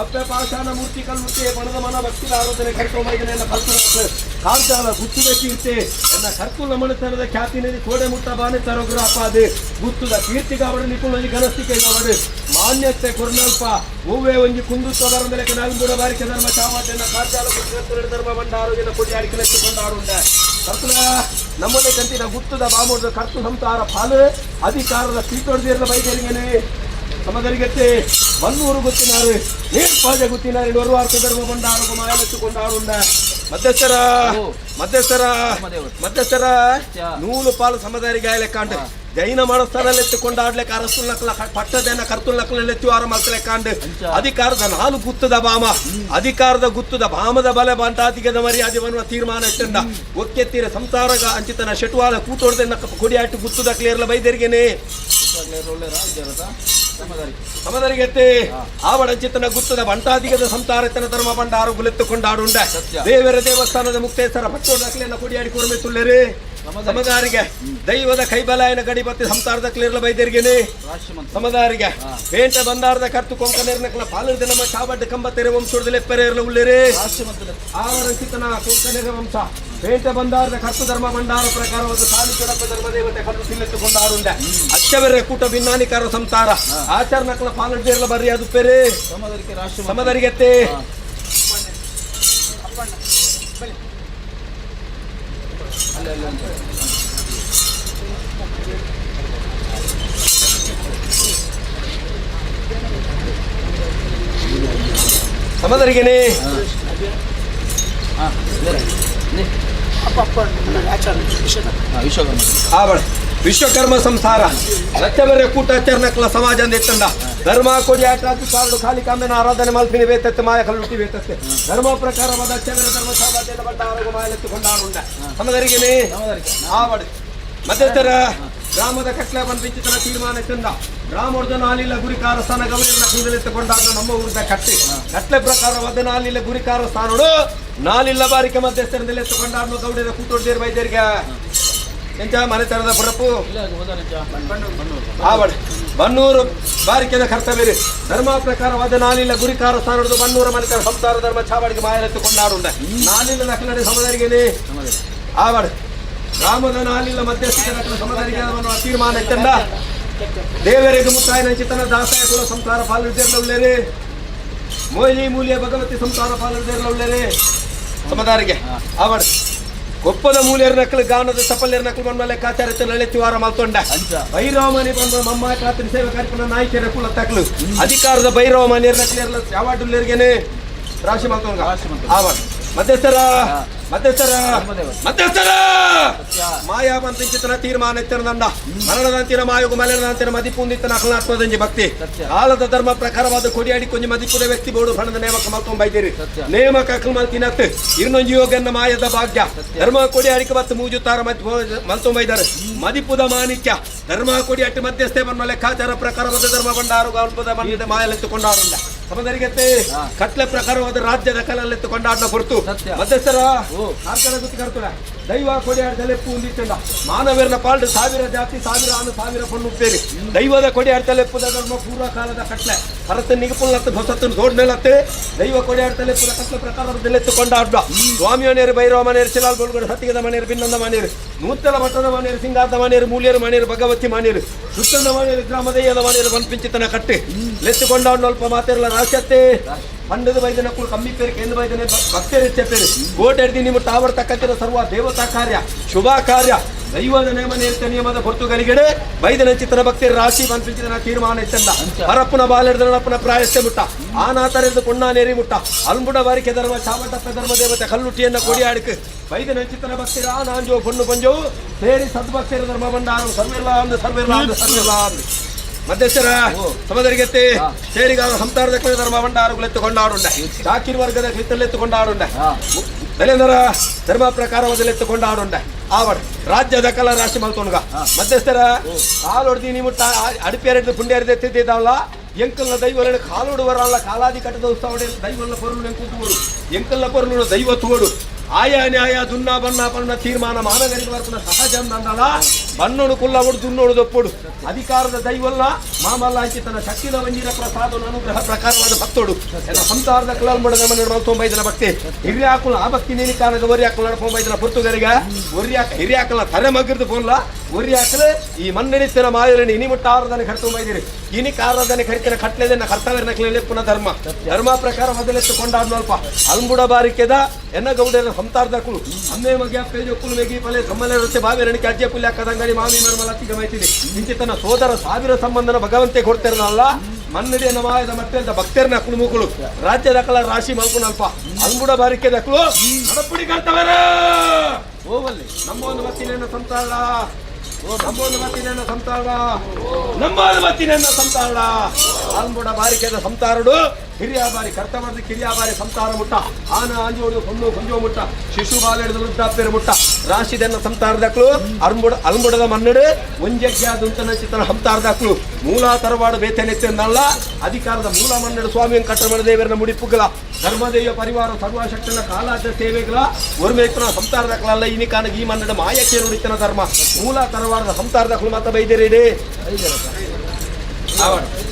ಅಪ್ಪೆ ಪಾಷಾಣ ಮೂರ್ತಿ ಕಲ್ಮೂರ್ತಿ ಬಣದ ಮನ ಭಕ್ತಿದ ಆರಾಧನೆ ಕರ್ಕೊಂಬೈದನೆಲ್ಲ ಕಲ್ಪನೆ ಕಾರ್ಜಾಲ ಗುತ್ತುದ ಕೀರ್ತಿ ಎನ್ನ ಕರ್ತುಲ ಮಣಿತನದ ಖ್ಯಾತಿನಲ್ಲಿ ಕೋಡೆ ಮುಟ್ಟ ಬಾನೆ ತರೋಗ್ರ ಅಪಾದೆ ಗುತ್ತುದ ಕೀರ್ತಿಗೆ ಅವಡು ನಿಪುಣಿ ಘನಸ್ಥಿಕೆಗೆ ಅವಡು ಮಾನ್ಯತೆ ಕೊರ್ನಲ್ಪ ಹೂವೇ ಒಂಜಿ ಕುಂದುತ್ವ ಬರಂದಲೆ ನಾಲ್ಕೂಡ ಬಾರಿಕೆ ಧರ್ಮ ಚಾವಾಟೆನ ಕಾರ್ಜಾಲ ಗುತ್ತು ಧರ್ಮ ಬಂಡ ಆರೋಗ್ಯನ ಕೊಡಿ ಅಡಿಕೆಲೆತ್ತುಕೊಂಡು ಆಡುಂಡ ಕರ್ತುಲ ನಮ್ಮನೆ ಕಂತಿನ ಗುತ್ತುದ ಬಾಮೋದ ಕರ್ತು ಸಂಸಾರ ಪಾಲು ಅಧಿಕಾರದ ಸೀಟೊಡ್ದಿರಲ ಬೈದರಿಗೆನೆ ಸಮದರಿಗತ್ತೆ ಬನ್ನೂರು ಗೊತ್ತಿನಾರು ನೇರ್ಪಾಜ ಗೊತ್ತಿನಾರು 2 ವಾರ ಧರ್ಮ ಬಂಡ ಆರೋಗ್ಯ ಮಾಯಲೆತ್ತುಕೊಂಡು ಆಡುಂಡ ಮಧ್ಯಸ್ಥರ ನೂಲು ಪಾಲು ಸಮದಾರಿಗೆ ಲೆಕ್ಕಾಂಡು ಜೈನ ಮಾಡಸ್ಥಾನಲ್ಲಿ ಎತ್ತುಕೊಂಡು ಆಡ್ಲಿಕ್ಕೆ ಅರಸುಲ್ನಕ್ಲ ಪಟ್ಟದೇನ ಕರ್ತುಲ್ನಕ್ಲಲ್ಲಿ ಎತ್ತು ಆರ ಮಲ್ಕಲೆಕ್ಕಾಂಡು ಅಧಿಕಾರದ 4 ಗುತ್ತದ ಭಾಮದ ಬಲೆ ಬಂಟಾತಿಗೆದ ಮರ್ಯಾದೆ ಬನ್ನುವ ತೀರ್ಮಾನ ಎತ್ತಂಡ ಒಕ್ಕೆತ್ತೀರ ಸಂಸಾರಗ ಅಂಚಿತನ ಶೆಟ್ವಾಲ ಕೂತೊಡ್ದೆನ್ನ ಕೊಡಿಯಾಟ್ಟು ಗುತ್ತದ ಕ್ಲಿಯರ್ಲ ಬೈದರಿಗೆನೆ ಸಮದರಿಗೆತ್ತೆ ಆವಡಂಚಿತನ ಗುತ್ತದ ಬಂಟಾದಿಗದ ಸಂಸಾರತನ ಧರ್ಮ ಬಂಡ ಆರೋಗ್ಯಲೆತ್ತುಕೊಂಡು ಆಡುಂಡ ದೇವರ ದೇವಸ್ಥಾನದ ಮುಕ್ತೇಶ್ವರ ಭಟ್ಟೋಡಕ್ಲೆನ್ನ ಕೊಡಿಯಾಡಿ ಕೊರಮೆ ತುಳ್ಳೇರಿ ಸಮದಾರಿಗೆ ದೈವದ ಕೈಬಲಾಯನ ಗಡಿಪತಿ ಸಂಸಾರದ ಕ್ಲಿಯರ್ಲ ಬೈದರಿಗೆನೆ ಸಮದಾರಿಗೆ ಪೇಂಟ ಬಂದಾರದ ಕರ್ತು ಕೊಂಕನೇರ್ನಕ್ಲ ಪಾಲದ ನಮ್ಮ ಚಾಬಡ್ಡ ಕಂಬ ತೆರೆ ವಂಶೋಡದಲ್ಲಿ ಎಪ್ಪರೇರ್ಲ ಉಳ್ಳೇರಿ ಆವರಂಚಿತನ ಕೊಂಕನೇರ ವಂಶ ಪೇಂಟ ಬಂದಾರದ ಕರ್ತು ಧರ್ಮ ಭಂಡಾರ ಪ್ರಕಾರವಾದ ಸಾಲು ಚೊಡಪ ಧರ್ಮ ದೇವತೆ ಕರ್ತು ಸಿಲ್ಲೆತ್ತುಕೊಂಡು ಆಡುಂಡ ಅಚ್ಚವೆರೆ ಕೂಟ ಭಿನ್ನಾನಿಕಾರ ಸಂಸಾರ ಆಚರಣಕ್ಲ ಪಾಲಡ್ದೇರ್ಲ ಬರ್ರಿ ಅದು ಪೆರೆ ಸಮದರಿಗೆತ್ತೆ ಸಮದರಿಗೆನೆ ವಿಶ್ವಕರ್ಮ ಸಂಸಾರ ರಚ್ಚಬರೆ ಕೂಟಾಚರಣಕ್ಲ ಸಮಾಜ ಎತ್ತಂಡ ಧರ್ಮ ಕೊಡಿ ಆಟಾತಿ ಕಾರಡು ಖಾಲಿ ಕಾಮೆನ ಆರಾಧನೆ ಮಲ್ಪಿನಿ ವೇತತ್ತೆ ಮಾಯ ಕಲ್ಲುಟ್ಟಿ ವೇತತ್ತೆ ಧರ್ಮ ಪ್ರಕಾರವಾದ ಅಚ್ಚವರ ಧರ್ಮ ಸಾಬಾತೆಯ ಬಂಡ ಆರೋಗ್ಯ ಮಾಯಲೆತ್ತುಕೊಂಡ ಆಡುಂಡ ಸಮದರಿಗೆನೆ ಆವಡು ಮಧ್ಯಸ್ಥರ ಗ್ರಾಮದ ಕಟ್ಲೆ ಬಂದಿನ ತೀರ್ಮಾನ ಎತ್ತಂಡ ಗ್ರಾಮದ ನಾಲಿಲ್ಲ ಗುರಿಕಾರ ಸ್ಥಾನ ಗಮನ ಕುಂದಲೆತ್ತುಕೊಂಡಾಗ ನಮ್ಮ ಊರದ ಕಟ್ಲೆ ಪ್ರಕಾರವಾದ ನಾಲಿಲ್ಲ ಗುರಿಕಾರ ಸ್ಥಾನಗಳು ನಾಲಿಲ್ಲ ಬಾರಿಕೆ ಮಧ್ಯಸ್ಥರದಲ್ಲಿ ಎತ್ತುಕೊಂಡಾಡ್ನು ಗೌಡರ ಕೂತೊಡ್ದೇರು ವೈದ್ಯರಿಗೆ ಎಂಚ ಮನೆ ತರದ ಬರಪ್ಪು ಆವಡ್ ಬನ್ನೂರು ಬಾರಿಕೆದ ಕರ್ತವ್ಯ ಧರ್ಮ ಪ್ರಕಾರವಾದ ನಾಲಿಲ್ಲ ಗುರಿಕಾರ ಸ್ಥಾನದ ಬನ್ನೂರ ಮನೆ ತರ ಸಂಸಾರ ಧರ್ಮ ಚಾವಡಿಗೆ ಮಾಯಲೆತ್ತುಕೊಂಡಾಡುಂಡ ನಾಲಿಲ್ಲ ನಕಲಡಿ ಸಮದರಿಗೆನೆ ಆವಡ್ ಗ್ರಾಮದ ನಾಲಿಲ್ಲ ಮಧ್ಯಸ್ಥಿತ ನಕಲ ಸಮದರಿಗೆ ತೀರ್ಮಾನ ಎತ್ತಂಡ ದೇವರಿಗೆ ಮುತ್ತಾಯಿನ ಚಿತನ ದಾಸಾಯ ಕುಲ ಸಂಸಾರ ಪಾಲಿದ್ದೇರ್ಲ ಉಳ್ಳೇರಿ ಮೋಲಿ ಮೂಲಿಯ ಭಗವತಿ ಸಂಸಾರ ಪಾಲಿದ್ದೇರ್ಲ ಉಳ್ಳೇರಿ ಸಮದಾರಿಗೆ ಆವಡ್ ಕೊಪ್ಪದ ಮೂಲೆಯರ ನಕಲು ಗಾನದ ಸಫಲ್ಯರ ನಕಲು ಬಂದ ಲೆಕ್ಕಾಚಾರ ನಳೆತ್ತಿವಾರ ಮಲ್ತೊಂಡ ಭೈರವಮನಿ ಬಂದ ಮಮ್ಮ ಖಾತ್ರಿ ಸೇವೆ ಕಾರ್ಯಕ್ರಮ ನಾಯಕರ ಕುಲ ತಕ್ಲು ಅಧಿಕಾರದ ಭೈರವಮನಿಯರ ನಕಲಿಯರ್ಲ ಯಾವಾಡುಲ್ಲರಿಗೆನೆ ರಾಶಿ ಮಲ್ತೊಂಡ ಆವಡ್ ಮಧ್ಯಸ್ಥರ ಮಾಯಾ ಬಂತಿಂಚಿತನ ತೀರ್ಮಾನ ಎತ್ತರದಂಡ ಮರಣದಂತಿನ ಮಾಯೋಗ ಮಲೆನದಂತಿನ ಮದಿಪುಂದಿತ್ತನ ಅಕಲಾತ್ಮದಂಜಿ ಭಕ್ತಿ ಕಾಲದ ಧರ್ಮ ಪ್ರಕಾರವಾದ ಕೊಡಿಯಾಡಿ ಕೊಂಜಿ ಮದಿಪುದ ವ್ಯಕ್ತಿ ಬೋಡು ಫಣದ ನೇಮಕ ಮಲ್ತೊಂಬೈದಿರಿ ನೇಮಕ ಅಕಲ್ ಮಲ್ತಿನತ್ ಇನ್ನೊಂದು ಯೋಗನ್ನ ಮಾಯದ ಭಾಗ್ಯ ಧರ್ಮ ಕೊಡಿಯಾಡಿಕೆ ಮತ್ತು ಮೂಜುತ್ತಾರ ಮಲ್ತೊಂಬೈದಾರೆ ಮದಿಪುದ ಮಾಣಿಕ್ಯ ಧರ್ಮ ಕೊಡಿಯಾಟಿ ಮಧ್ಯಸ್ಥೆ ಬನ್ನ ಲೆಕ್ಕಾಚಾರ ಪ್ರಕಾರವಾದ ಧರ್ಮ ಬಂಡಾರು ಅಲ್ಪದ ಮನ್ಯದ ಮಾಯಲೆತ್ತುಕೊಂಡಾಡುಂಡ ಸಮದರಿಗತ್ತೆ ಕಟ್ಲೆ ಪ್ರಕಾರವಾದ ರಾಜ್ಯದ ಕಲಲ್ಲೆತ್ತುಕೊಂಡಾಡ್ನ ಹೊರತು ಮಧ್ಯಸ್ಥರ ಕಾರ್ಕಳ ಗುತ್ತಿ ಕರ್ತುಲ ದೈವ ಕೊಡಿಯಾಡ್ತಲೆಪ್ಪು ಹೊಂದಿತ್ತಂಡ ಮಾನವರನ ಪಾಲ್ಡು 1000 ಜಾತಿ 1000 ಪೊಣ್ಣುಪ್ಪೇರಿ ದೈವದ ಕೊಡಿಯಾಡ್ತಲೆಪ್ಪುದ ಧರ್ಮ ಪೂರ್ವ ಕಾಲದ ಕಟ್ಲೆ ಹರತ ನಿಗಪುಲ್ಲತ್ತು ಹೊಸತ್ತನ್ನು ದೊಡ್ಡನೆಲತ್ತೆ ದೈವ ಕೊಡಿಯಾಡ್ತಲೆಪ್ಪುದ ಕಟ್ಲೆ ಪ್ರಕಾರದಲ್ಲೆತ್ತುಕೊಂಡಾಡ್ಡ ಸ್ವಾಮಿಯನೇರು ಭೈರವ ಮನೆಯರು ಚಿಲಾಲ್ ಗೋಲ್ಗಡ ಸತ್ತಿಗದ ಮನೆಯರು ಭಿನ್ನಂದ ಮನೆಯರು ನೂತನ ಮಠದ ಮನೆಯರು ಸಿಂಗಾರದ ಮನೆಯರು ಮೂಲಿಯರು ಮನೆಯರು ಭಗವತಿ ಮನೆಯರು ಸುತ್ತದ ಮನೆಯರು ಗ್ರಾಮದಯ್ಯದ ಮನೆಯರು ಬಂಪಿಂಚಿತನ ಕಟ್ಟಿ ಲೆತ್ತುಕೊಂಡಾಡ್ ಅಲ್ಪ ಮಾತೆರಲ್ಲ ರಾಶತ್ತೆ ಪಂಡದ ವೈದ್ಯನ ಕುಳು ಕಮ್ಮಿ ಪೇರು ಕೇಂದ್ರ ವೈದ್ಯನೇ ಭಕ್ತರಿಚ್ಚೆ ಪೇರು ಕೋಟೆಡ್ದಿ ನಿಮ್ಮ ತಾವರ ತಕ್ಕಂತಿನ ಸರ್ವ ದೇವತಾ ಕಾರ್ಯ ಶುಭ ಕಾರ್ಯ ದೈವದ ನೇಮ ನೇರ್ತ ನಿಯಮದ ಹೊರತುಗಳಿಗೆಡೆ ವೈದ್ಯನ ಚಿತ್ರ ಭಕ್ತಿಯ ರಾಶಿ ಬಂಪಿಂಚಿತನ ತೀರ್ಮಾನ ಇತ್ತಂದ ಹರಪ್ಪನ ಬಾಲೆಡ್ದನಪ್ಪನ ಪ್ರಾಯಸ್ಥೆ ಮುಟ್ಟ ಆನಾತರೆದು ಪುಣ್ಣ ನೇರಿ ಮುಟ್ಟ ಅಲ್ಬುಡ ಬಾರಿಕೆ ಧರ್ಮ ಚಾಮಟಪ್ಪ ಧರ್ಮ ದೇವತೆ ಕಲ್ಲುಟ್ಟಿಯನ್ನ ಕೊಡಿಯಾಡಿಕೆ ವೈದ್ಯನ ಚಿತ್ರ ಭಕ್ತಿರ ನಾಂಜೋ ಪೊಣ್ಣು ಪಂಜೋ ಸೇರಿ ಸದ್ಭಕ್ತಿರ ಧರ್ಮ ಬಂಡಾರು ಸರ್ವೆಲ್ಲ ಮಧ್ಯಸ್ಥರ ಸಮದರಿಗೆತ್ತೆ ಸೇರಿಗ ಸಂಸಾರದ ಧರ್ಮ ಬಂಡಾರುಗಳೆತ್ತುಕೊಂಡಾಡುಂಡ ಚಾಕಿರ್ ವರ್ಗದ ಕಿತ್ತಲೆತ್ತುಕೊಂಡಾಡುಂಡ ದಲೇಂದ್ರ ಧರ್ಮ ಪ್ರಕಾರವದೆತ್ತೆಕೊಂಡಾಡುಂಡ ಆವಡ್ ರಾಜ್ಯದ ಕಲ ರಾಶಿ ಮಲ್ತೊಣಗ ಮಧ್ಯಸ್ಥರ ಕಾಲೊಡ್ದಿ ನಿಮುಟ್ಟ ಅಡಿಪೇರಿದ್ದು ಪುಂಡ್ಯರಿದೆತ್ತಿದ್ದಾವಲ್ಲ ಎಂಕಲ್ನ ದೈವలను ಕಾಲೋಡುವರಲ್ಲ ಕಾಲಾದಿ ಕಟ್ಟದ ಉತ್ಸವ ದೈವల పొరులు కూతుడు ఎంకల్ల పొరులు దైవ తోడు ఆయా న్యాయ దున్నా బన్నా పన్న తీర్మానం మానగరికి వరకున సహజం నందలా ಬನ್ನೋಡು ಕುಲ್ಲವಡು ದುನ್ನೋಡು ದೊಪ್ಪೋಡು ಅಧಿಕಾರದ ದೈವಲ್ಲ ಮಾಮಲ್ಲ ಅಂಚಿತನ ಶಕ್ತಿದ ವಂಜಿರ ಪ್ರಸಾದ ಅನುಗ್ರಹ ಪ್ರಕಾರವಾದ ಭಕ್ತೋಡು ಎಲ್ಲ ಸಂಸಾರದ ಕಲಾಲ್ಮಡದ ಮನೆ 95 ಭಕ್ತಿ ಹಿರಿಯಾಕುಲ ಆ ಭಕ್ತಿ ನೀನಿ ಕಾರಣದ ಒರಿಯಾಕುಲ 95 ಪುರ್ತುಗರಿಗೆ ಹಿರಿಯಾಕಲ ತರೆ ಮಗಿರ್ದು ಫೋನ್ಲ ಒರಿಯಾಕಲೆ ಈ ಮಣ್ಣೆನಿತ್ತಿನ ಮಾಯలని ಇನಿ ಮುಟ್ಟಾರದನೆ ಕರ್ತೊಂಬೈದಿರಿ ಇನಿ ಕಾರದನೆ ಕರಿತಿನ ಕಟ್ಲೆದನ್ನ ಕರ್ತವ್ಯನ ಕ್ಲೆಪ್ಪುನ ಧರ್ಮ ಪ್ರಕಾರ ಮೊದಲೆತ್ತು ಕೊಂಡಾಡ್ನಲ್ಪ ಅಲ್ಬುಡ ಬಾರಿಕೆದ ಎನ್ನ ಗೌಡರ ಸಂತಾರ್ದಕುಲು ಅಮ್ಮೆ ಮಗ್ಯ ಪೇಜೊಕ್ಕುಲು ಮೆಗಿ ಪಲೆ ಸಮ್ಮಲೆ ರೊತ್ತೆ ಬಾವಿ ರಣಕ್ಕೆ ಅಜ್ಜೆ ಪುಲ್ಯ ಕದಂಗಡಿ ಮಾವಿ ಮರ್ಮಲ ಅತ್ತಿಗೆ ಮೈತಿದೆ ಇಂಚಿತನ ಸೋದರ ಸಾವಿರ ಸಂಬಂಧನ ಭಗವಂತೆ ಕೊಡ್ತಿರನಲ್ಲ ಮನ್ನಡಿ ನಮಾಯದ ಮಟ್ಟೆಲ್ದ ಭಕ್ತರನ ಕುಳುಮುಗಳು ರಾಜ್ಯದ ಕಲ ರಾಶಿ ಮಲ್ಪುನಲ್ಪ ಅಲ್ಬುಡ ಬಾರಿಕೆ ದಕ್ಕಲು ನಡಪುಡಿ ಕರ್ತವರ ಹೋಗಲ್ಲಿ ನಮ್ಮ ಒಂದು ಮತ್ತಿನ ಸಂತಾಳ ನಮ್ಮೊಂದು ಮತ್ತಿನ ಸಂತಾಳ ನಮ್ಮೊಂದು ಮತ್ತಿನ ಸಂತಾಳ ಅಲ್ಬುಡ ಬಾರಿಕೆದ ಸಂತಾರಡು ಹಿರಿಯ ಬಾರಿ ಕರ್ತವರ್ದು ಕಿರಿಯ ಬಾರಿ ಸಂತಾರ ಮುಟ್ಟ ಆನ ಆಂಜೋಡು ಕೊಂಜೋ ಮುಟ್ಟ ಶಿಶು ಬಾಲೆಡ್ದು ವೃದ್ಧಾಪ್ಯರ ಮುಟ್ಟ ರಾಶಿದನ್ನ ಸಂತಾರದಕ್ಳು ಅಲ್ಬುಡದ ಮನ್ನಡೆ ಒಂಜಗ್ಯಾದುಂತನ ಚಿತ್ತನ ಸಂತಾರದಕ್ಳು ಮೂಲ ತರವಾಡು ಬೇತನೆತ್ತಲ್ಲ ಅಧಿಕಾರದ ಮೂಲ ಮನ್ನಡೆ ಸ್ವಾಮಿ ಕಟ್ಟಮಣ ದೇವರನ ಮುಡಿಪುಗಳ ಧರ್ಮದೇವ ಪರಿವಾರ ಸರ್ವಶಕ್ತನ ಕಾಲಾದ ಸೇವೆಗಳ ಒರ್ಮೇಕನ ಸಂತಾರದಕ್ಳಲ್ಲ ಇನಿ ಕಾನಗ ಈ ಮನ್ನಡೆ ಮಾಯಕ್ಕೆ ನುಡಿತನ ಧರ್ಮ ಮೂಲ ತರವಾರದ ಸಂತಾರದಕ್ಳು ಮಾತ್ರ ಬೈದಿರೇಡಿ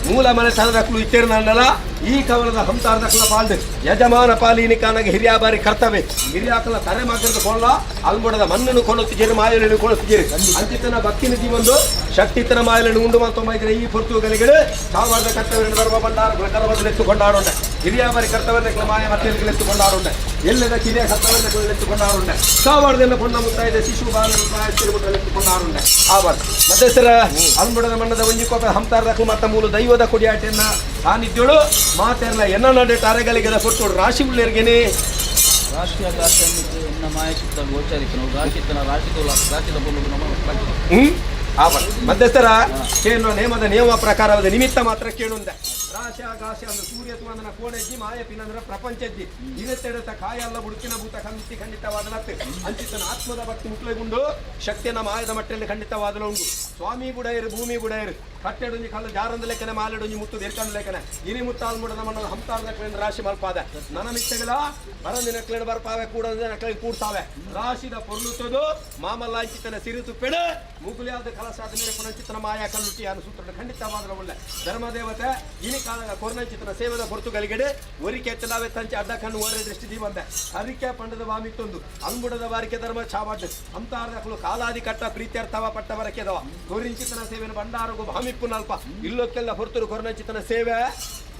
ಮೂಲ ಮನೆ ತನದಕ್ಳು ಇತ್ತೇರನಲ್ಲ ಈ ಕವಲದ ಸಂತಾರದಕ್ಲ ಪಾಲ್ದು ಯಜಮಾನ ಪಾಲಿನಿ ಕಾನಾಗ ಹಿರಿಯ ಬಾರಿ ಕರ್ತವೆ ಹಿರಿಯಾಕಲ ತರೆ ಮಗರದ ಕೊಳ್ಳ ಅಲ್ಬುಡದ ಮಣ್ಣನ್ನು ಕೊಳುತ್ತಿದ್ದೀರಿ ಮಾಯలను ಕೊಳುತ್ತಿದ್ದೀರಿ ಅಂಚಿತನ ಭಕ್ತಿ ನಿಧಿ ಒಂದು ಶಕ್ತಿತನ ಮಾಯలను ಉಂಡು ಮಾತೊಂಬೈದ್ರೆ ಈ ಪುರ್ತುಗಳಿಗೆ ಸಾವಾರದ ಕರ್ತವ್ಯ ಧರ್ಮ ಬಂಡಾರ ಕರಬದಲೆತ್ತುಕೊಂಡಾಡುಂಡೆ ಹಿರಿಯ ಬಾರಿ ಕರ್ತವ್ಯದ ಮಾಯ ಮತ್ತೆತ್ತುಕೊಂಡಾಡುಂಡೆ ಎಲ್ಲದ ಕಿರಿಯ ಕರ್ತವ್ಯದೆತ್ತುಕೊಂಡಾಡುಂಡೆ ಸಾವಾರದೆಲ್ಲ ಕೊಂಡ ಮುತ್ತಾಯಿದೆ ಶಿಶು ಬಾಲೆತ್ತುಕೊಂಡಾಡುಂಡೆ ಆಬಾರ್ದು ಮತ್ತೆ ಸರ ಅಲ್ಬುಡದ ಮಣ್ಣದ ಒಂಜಿಕೋಪ ಸಂತಾರದಕ್ಲು ಮತ್ತ ಮೂಲ ದೈವದ ಕೊಡಿಯಾಟೆಯನ್ನ ಸಾನ್ನಿಧ್ಯೋಳು ಮಾತೆಲ್ಲ ಎನ್ನ ನಡೆ ಟಾರೆಗಳಿಗೆಲ್ಲ ಕೊಟ್ಟು ರಾಶಿ ಉಳ್ಳೇರ್ಗೇನೆ ರಾಷ್ಟ್ರೀಯ ಗಾರ್ಷನ್ನಿಗೆ ಎನ್ನ ಮಾಯಚಿತ್ತ ಗೋಚರಿತನು ರಾಶಿತನ ರಾಶಿದ ಬೊಲ್ಲು ನಮ್ಮ ಮಧ್ಯಸ್ಥರ ಕೇಳುವ ನಿಯಮ ಪ್ರಕಾರವಾದ ನಿಮಿತ್ತ ಮಾತ್ರ ಕೇಳುಂದೆ ರಾಶ ಗಾಶ ಅಂದ್ರೆ ಸೂರ್ಯ ತುವಂದನ ಕೋಣೆಜ್ಜಿ ಮಾಯ ಪಿನಂದ್ರ ಪ್ರಪಂಚಜ್ಜಿ ಇವತ್ತೆಡತ ಕಾಯಲ್ಲ ಬುಡುಕಿನ ಭೂತ ಖಂಡಿತವಾದ ಅಂಚಿತನ ಆತ್ಮದ ಭಕ್ತಿ ಮುಕ್ಲೆಗುಂಡು ಶಕ್ತಿಯನ್ನ ಮಾಯದ ಮಟ್ಟಲ್ಲಿ ಖಂಡಿತವಾದಲ ಉಂಡು ಸ್ವಾಮಿ ಬುಡೈರು ಭೂಮಿ ಬುಡೈರು ಕಟ್ಟೆಡೊಂಜಿ ಕಲ್ಲ ಜಾರಂದ ಲೆಕ್ಕನೆ ಮಾಲೆಡೊಂಜಿ ಮುತ್ತು ದೇರ್ಕಂದ ಲೆಕ್ಕನೆ ಇನಿ ಮುತ್ತಾಲ್ ಮುಡದ ಮಣ್ಣದ ಹಂತಾರದ ಕ್ಲೇಂದ್ರ ರಾಶಿ ಮಲ್ಪಾದ ನನ್ನ ಮಿಚ್ಚಗಳ ಬರಂದಿನ ಕ್ಲೇಂಡ್ ಬರ್ಪಾವೆ ಕೂಡದ ನಕಲಿ ಕೂಡ್ತಾವೆ ರಾಶಿದ ಪೊರ್ಲುತ್ತದು ಮಾಮಲ್ಲ ಅಂಚಿತನ ಸಿರಿ ತುಪ್ಪೆಡು ಮುಗುಲಿಯಾದ ಕಲಸಾದ ಮೇಲೆ ಪುನಂಚಿತನ ಮಾಯಾ ಕಲ್ಲುಟ್ಟಿ ಅನ್ನು ಸೂತ್ರ ಖಂಡಿತವಾದಲ ಒಳ್ಳೆ ಧರ್ಮದೇವತೆ ಇನಿ ಕಾಲದ ಕೊರ್ನಂಚಿತನ ಸೇವದ ಪೊರ್ತುಗಳಿಗೆಡೆ ಒರಿಕೆ ಎತ್ತಲಾವೆ ತಂಚೆ ಅಡ್ಡ ಕಣ್ಣು ಓರೆ ದೃಷ್ಟಿ ಬಂದೆ ಹರಿಕೆ ಪಂಡದ ವಾಮಿತ್ತೊಂದು ಅಂಗುಡದ ಬಾರಿಕೆ ಧರ್ಮ ಚಾವಾಡ್ ಅಂತಾರ್ದಕಲು ಕಾಲಾದಿ ಕಟ್ಟ ಪ್ರೀತ್ಯರ್ಥವ ಪಟ್ಟ ಬರಕೆದವ ಕೊರಿಂಚಿತನ ಸೇವೆನ ಬಂಡಾರಗು ಭಾಮಿಪ್ಪು ನಲ್ಪ ಇಲ್ಲೊಕ್ಕೆಲ್ಲ ಹೊರತರು ಕೊರ್ನಂಚಿತನ ಸೇವೆ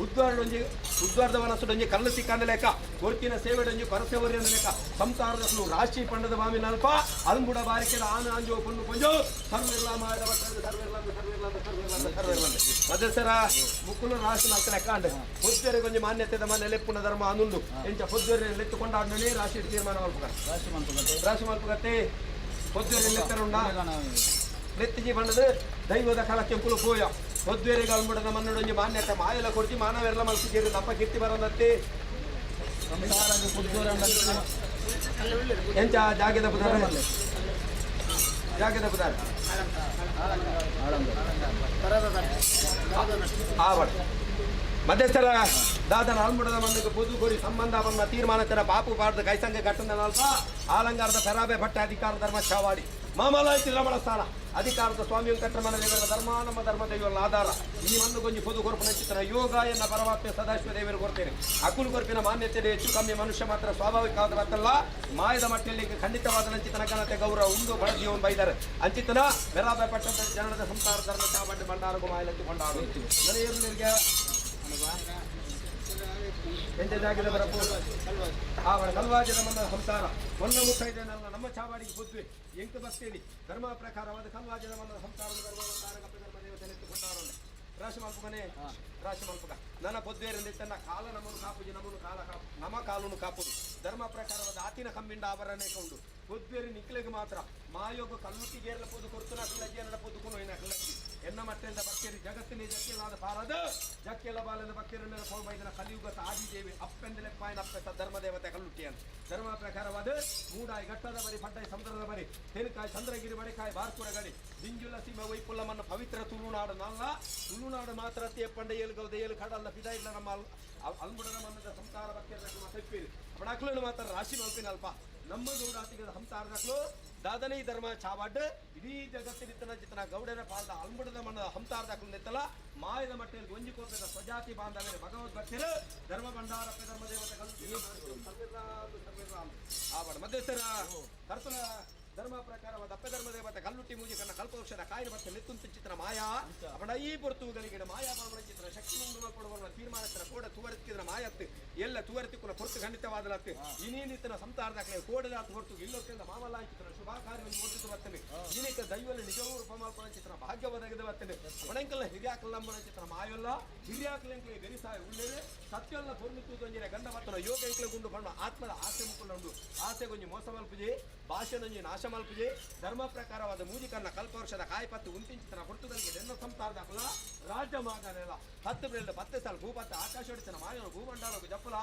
ಉದ್ವಾರದ ವನಸುಡೊಂಜಿ ಕಲ್ಲು ಸಿಕ್ಕಂದ ಲೆಕ್ಕ ಕೊರ್ತಿನ ಸೇವೆಡೊಂಜಿ ಕೊರಸೆವರಿನ ಲೆಕ್ಕ ಸಂತಾರದಕಲು ರಾಶಿ ಪಂಡದ ವಾಮಿ ನಲ್ಪ ಅಲ್ಬುಡ ಬಾರಿಕೆದ ಆನ ಅಂಜೋ ಕೊಂಡು ಕೊಂಜೋ ಸರ್ವೆಲ್ಲ ಮಾಡಿದ ಮದಸರ ಮುಕ್ಕುಲು ರಾಶಿ ನಾಲ್ಕು ಲೆಕ್ಕ ಅಂಡೆ ಪೊದ್ದುವರೆ ಕೊಂಚ ಮಾನ್ಯತೆದ ಮನೆ ಲೆಪ್ಪುನ ಧರ್ಮ ಅನ್ನುಂಡು ಎಂಚ ಪೊದ್ದುವರೆ ಲೆತ್ತುಕೊಂಡಾಡ್ನೇ ರಾಶಿ ತೀರ್ಮಾನ ರಾಶಿ ಮಲ್ಪುಗತ್ತೆ ಪೊದ್ದುವರೆ ಲೆತ್ತರುಂಡ ಲೆತ್ತಿಜಿ ಬಣ್ಣದ ದೈವದ ಕಾಲಕ್ಕೆ ಕುಲು ಪೋಯ ಪೊದ್ದುವರೆಗೆ ಅಲ್ಬುಡದ ಮನ್ನಡೊಂಜಿ ಮಾನ್ಯತೆ ಮಾಯೆಲ್ಲ ಕೊಡ್ತಿ ಮಾನವೆಲ್ಲ ಮಲ್ಸಿದ್ದೀರಿ ತಪ್ಪ ಕಿತ್ತಿ ಬರೋದತ್ತೆ ಎಂಚ ಜಾಗದ ಬುಧಾರ ಮಧ್ಯಸ್ಥರ ದಾದನ ಅಲ್ಮುಡದ ಮಣ್ಣಿಗೆ ಪೊದು ಸಂಬಂಧ ಬಂದ ತೀರ್ಮಾನತರ ಬಾಪು ಪಾಡ್ದ ಕೈಸಂಗ ಘಟನೆ ಅಲ್ಪ ಆಲಂಗಾರದ ಪೆರಾಬೆ ಭಟ್ಟ ಅಧಿಕಾರ ಧರ್ಮ ಚಾವಾಡಿ ಮಾಮಲಾಯ್ತಿ ರಮಣ ಸ್ಥಾನ ಅಧಿಕಾರದ ಸ್ವಾಮಿ ವೆಂಕಟರಮಣ ದೇವರ ಧರ್ಮ ನಮ್ಮ ಧರ್ಮ ದೈವಗಳ ಆಧಾರ ಈ ಒಂದು ಗೊಂಜಿ ಪೊದು ಕೊರಪನ ಚಿತ್ರ ಯೋಗ ಎನ್ನ ಪರಮಾತ್ಮ ಸದಾಶಿವ ದೇವರು ಕೊಡ್ತೇನೆ ಅಕುಲು ಕೊರಪಿನ ಮಾನ್ಯತೆ ಹೆಚ್ಚು ಕಮ್ಮಿ ಮನುಷ್ಯ ಮಾತ್ರ ಸ್ವಾಭಾವಿಕವಾದ ಮಾತಲ್ಲ ಮಾಯದ ಮಟ್ಟದಲ್ಲಿ ಖಂಡಿತವಾದ ಅಂಚಿತನ ಘನತೆ ಗೌರವ ಉಂಡು ಬಳಜೀವನ್ ಬೈದಾರೆ ಅಂಚಿತನ ಬೆರಾಬೆ ಪಟ್ಟದ ಜನರದ ಸಂಸಾರ ಧರ್ಮ ಚಾವಂಡಿ ಬಂಡಾರಗು ಮಾಯಲತ್ತಿ ಕೊಂಡಾಡು ನನಗೆ ಎಂಜಾಗಿದ ಬರಪು ಅವರ ಕಲ್ವಾಜದ ಮನ್ನ ಸಂಸಾರ ಮೊನ್ನ ಮುತ್ತೈದೆ ನಮ್ಮ ಚಾವಾಡಿಗೆ ಬುದ್ಧಿ ಎಂಟು ಬರ್ತೇಳಿ ಧರ್ಮ ಪ್ರಕಾರವಾದ ಕಲ್ವಾಜದ ಮನ್ನ ಸಂಸಾರದ ಧರ್ಮವನ್ನು ರಾಶಿ ಮಲ್ಪುಗನೆ ರಾಶಿ ಮಲ್ಪುಗ ನನ್ನ ಪೊದ್ವೇರಲ್ಲಿ ತನ್ನ ಕಾಲ ನಮ್ಮನ್ನು ಕಾಪುಜಿ ನಮ್ಮನ್ನು ಕಾಲ ಕಾಪು ನಮ್ಮ ಕಾಲನ್ನು ಕಾಪುದು ಧರ್ಮ ಪ್ರಕಾರವಾದ ಆತಿನ ಕಂಬಿಂಡ ಆಭರಣೆ ಕೊಂಡು ಪೊದ್ವೇರಿ ನಿಕ್ಲೆಗೆ ಮಾತ್ರ ಮಾಯೋಗ ಕಲ್ಲುಟ್ಟಿಗೇರ್ಲ ಪೊದು ಕೊರ್ತನ ಕಲ್ಲಜ್ಜಿ ಎರಡ ಪೊದ್ದುಕೊಂಡು ಏನ ಕಲ್ಲಜ್ಜಿ ಎನ್ನ ಮಟ್ಟೆಯಿಂದ ಭಕ್ತರಿ ಜಗತ್ತಿನ ಜಕ್ಕೆಲಾದ ಪಾರದ ಜಕ್ಕೆಲ ಬಾಲದ ಭಕ್ತರನ್ನೆಲ್ಲ ಪೌಮೈದನ ಕಲಿಯುಗತ ಆದಿದೇವಿ ಅಪ್ಪೆಂದಲೆಪ್ಪಾಯಿನ ಅಪ್ಪೆತ್ತ ಧರ್ಮದೇವತೆ ಕಲ್ಲುಟ್ಟಿಯನ್ನು ಧರ್ಮ ಪ್ರಕಾರವಾದ ಮೂಡಾಯಿ ಘಟ್ಟದ ಬರಿ ಪಡ್ಡಾಯಿ ಸಮುದ್ರದ ಬರಿ ತೆನಕಾಯಿ ಚಂದ್ರಗಿರಿ ಬಡಿಕಾಯಿ ಬಾರ್ಕುರ ಗಡಿ ದಿಂಜುಲ ಸೀಮೆ ವೈಪುಲ್ಲಮನ್ನು ಪವಿತ್ರ ತುಳುನಾಡು ನಲ್ಲ ತುಳುನಾಡು ಮಾತ್ರ ತೇಪಂಡ ಏಳು ಗೌದ ಏಳು ಕಡಲ್ಲ ಪಿದ ಇಲ್ಲ ನಮ್ಮ ಅಲ್ಬುಡದ ಮನ್ನದ ಸಂಸಾರ ಭಕ್ತರ ತಪ್ಪಿರಿ ಅಪಡಾಕ್ಲು ಮಾತ್ರ ರಾಶಿ ಮಲ್ಪಿನಲ್ಪ ನಮ್ಮ ಗೌಡಾತಿಗದ ಹಂತಾರ್ದಕ್ಲು ದಾದನೈ ಧರ್ಮ ಚಾವಾಡ್ ಇಡೀ ಜಗತ್ತಿನ ಚಿತ್ತನ ಗೌಡರ ಪಾದ ಅಲ್ಮುಡದ ಮಣ್ಣದ ಹಂತಾರ್ದಕ್ಲು ನಿತ್ತಲ್ಲ ಮಾಯದ ಮಟ್ಟದಲ್ಲಿ ಗೊಂಜಿಕೋಪದ ಸ್ವಜಾತಿ ಬಾಂಧವ್ಯ ಭಗವದ್ ಭಕ್ತರು ಧರ್ಮ ಭಂಡಾರ ಧರ್ಮ ದೇವತೆಗಳು ಆವಡ ಮಧ್ಯಸ್ಥರ ಕರ್ತನ ಧರ್ಮ ಪ್ರಕಾರವಾದ ಅಪ್ಪ ಧರ್ಮ ದೇವತೆ ಕಲ್ಲುಟ್ಟಿ ಮೂಜಿಕನ್ನ ಕಲ್ಪವೃಕ್ಷದ ಕಾಯಿನ ಭಕ್ತ ನೆತ್ತುಂತು ಚಿತ್ರ ಮಾಯಾ ಅವಡ ಈ ಪೊರ್ತುಗಳಿಗೆ ಮಾಯಾ ಬಾಬನ ಚಿತ್ರ ಶಕ್ತಿ ಮುಂದು ಕೊಡುವ ತೀರ್ಮಾನತ್ರ ಕೋಡ ತುವರ್ತಿದ್ರ ಮಾಯತ್ತು ಎಲ್ಲ ತುವರ್ತಿಕುನ ಪೊರ್ತು ಖಂಡಿತವಾದಲತ್ತೆ ಇನ್ನೇನಿತ್ತನ ಸಂತಾರದಾಗಲೇ ಕೋಡದಾತ ಹೊರತು ಇಲ್ಲೊಕ್ಕಿಂದ ಮಾಮಲ್ಲ ಚಿತ್ರ ಶುಭ ಕಾರ್ಯವನ್ನು ಓದಿದ್ದು ಬರ್ತದೆ ಇನ್ನಿಕ ದೈವಲ್ಲಿ ನಿಜವೂ ರೂಪಮಾಲ್ಪನ ಚಿತ್ರ ಭಾಗ್ಯ ಒದಗದೆ ಬರ್ತದೆ ಅವಣಂಕಲ್ಲ ಹಿರಿಯಾಕಲ್ ನಂಬನ ಚಿತ್ರ ಮಾಯಲ್ಲ ಹಿರಿಯಾಕಲೆಂಕಲೆ ಬೆರಿಸಾಯ ಉಳ್ಳೇರೆ ಸತ್ಯಲ್ಲ ಪೊರ್ಮಿತ್ತು ಗೊಂಜಿನ ಗಂಡ ಮತ್ತನ ಯೋಗ ಎಂಕಲೆ ಗುಂಡು ಬಣ್ಣ ಆತ್ಮದ ಆಸೆ ಮುಕ್ಕುಂಡು ಆಸೆ ಗೊಂಜಿ ಮೋಸ ಮಲ್ಪುಜೆ ಭಾಷೆನೊಂಜಿ ನಾಶ ಮಲ್ಪುಜೆ ಧರ್ಮ ಪ್ರಕಾರವಾದ ಮೂಜಿಕನ್ನ ಕಲ್ಪವರ್ಷದ ಕಾಯಿಪತ್ತು ಉಂಟಿಂಚಿತನ ಪೊರ್ತುಗಳಿಗೆ ನೆನ್ನ ಸಂತಾರದಾಕಲ ರಾಜ್ಯ ಮಾಗನೆಲ್ಲ 10 ಬೆಳ್ಳ 10 ಸಾಲ ಭೂಪತ್ತ ಆಕಾಶ ಹೊಡಿತನ ಮಾಯನ ಭೂಮಂಡಲಕ್ಕೆ ಜಪ್ಪಲ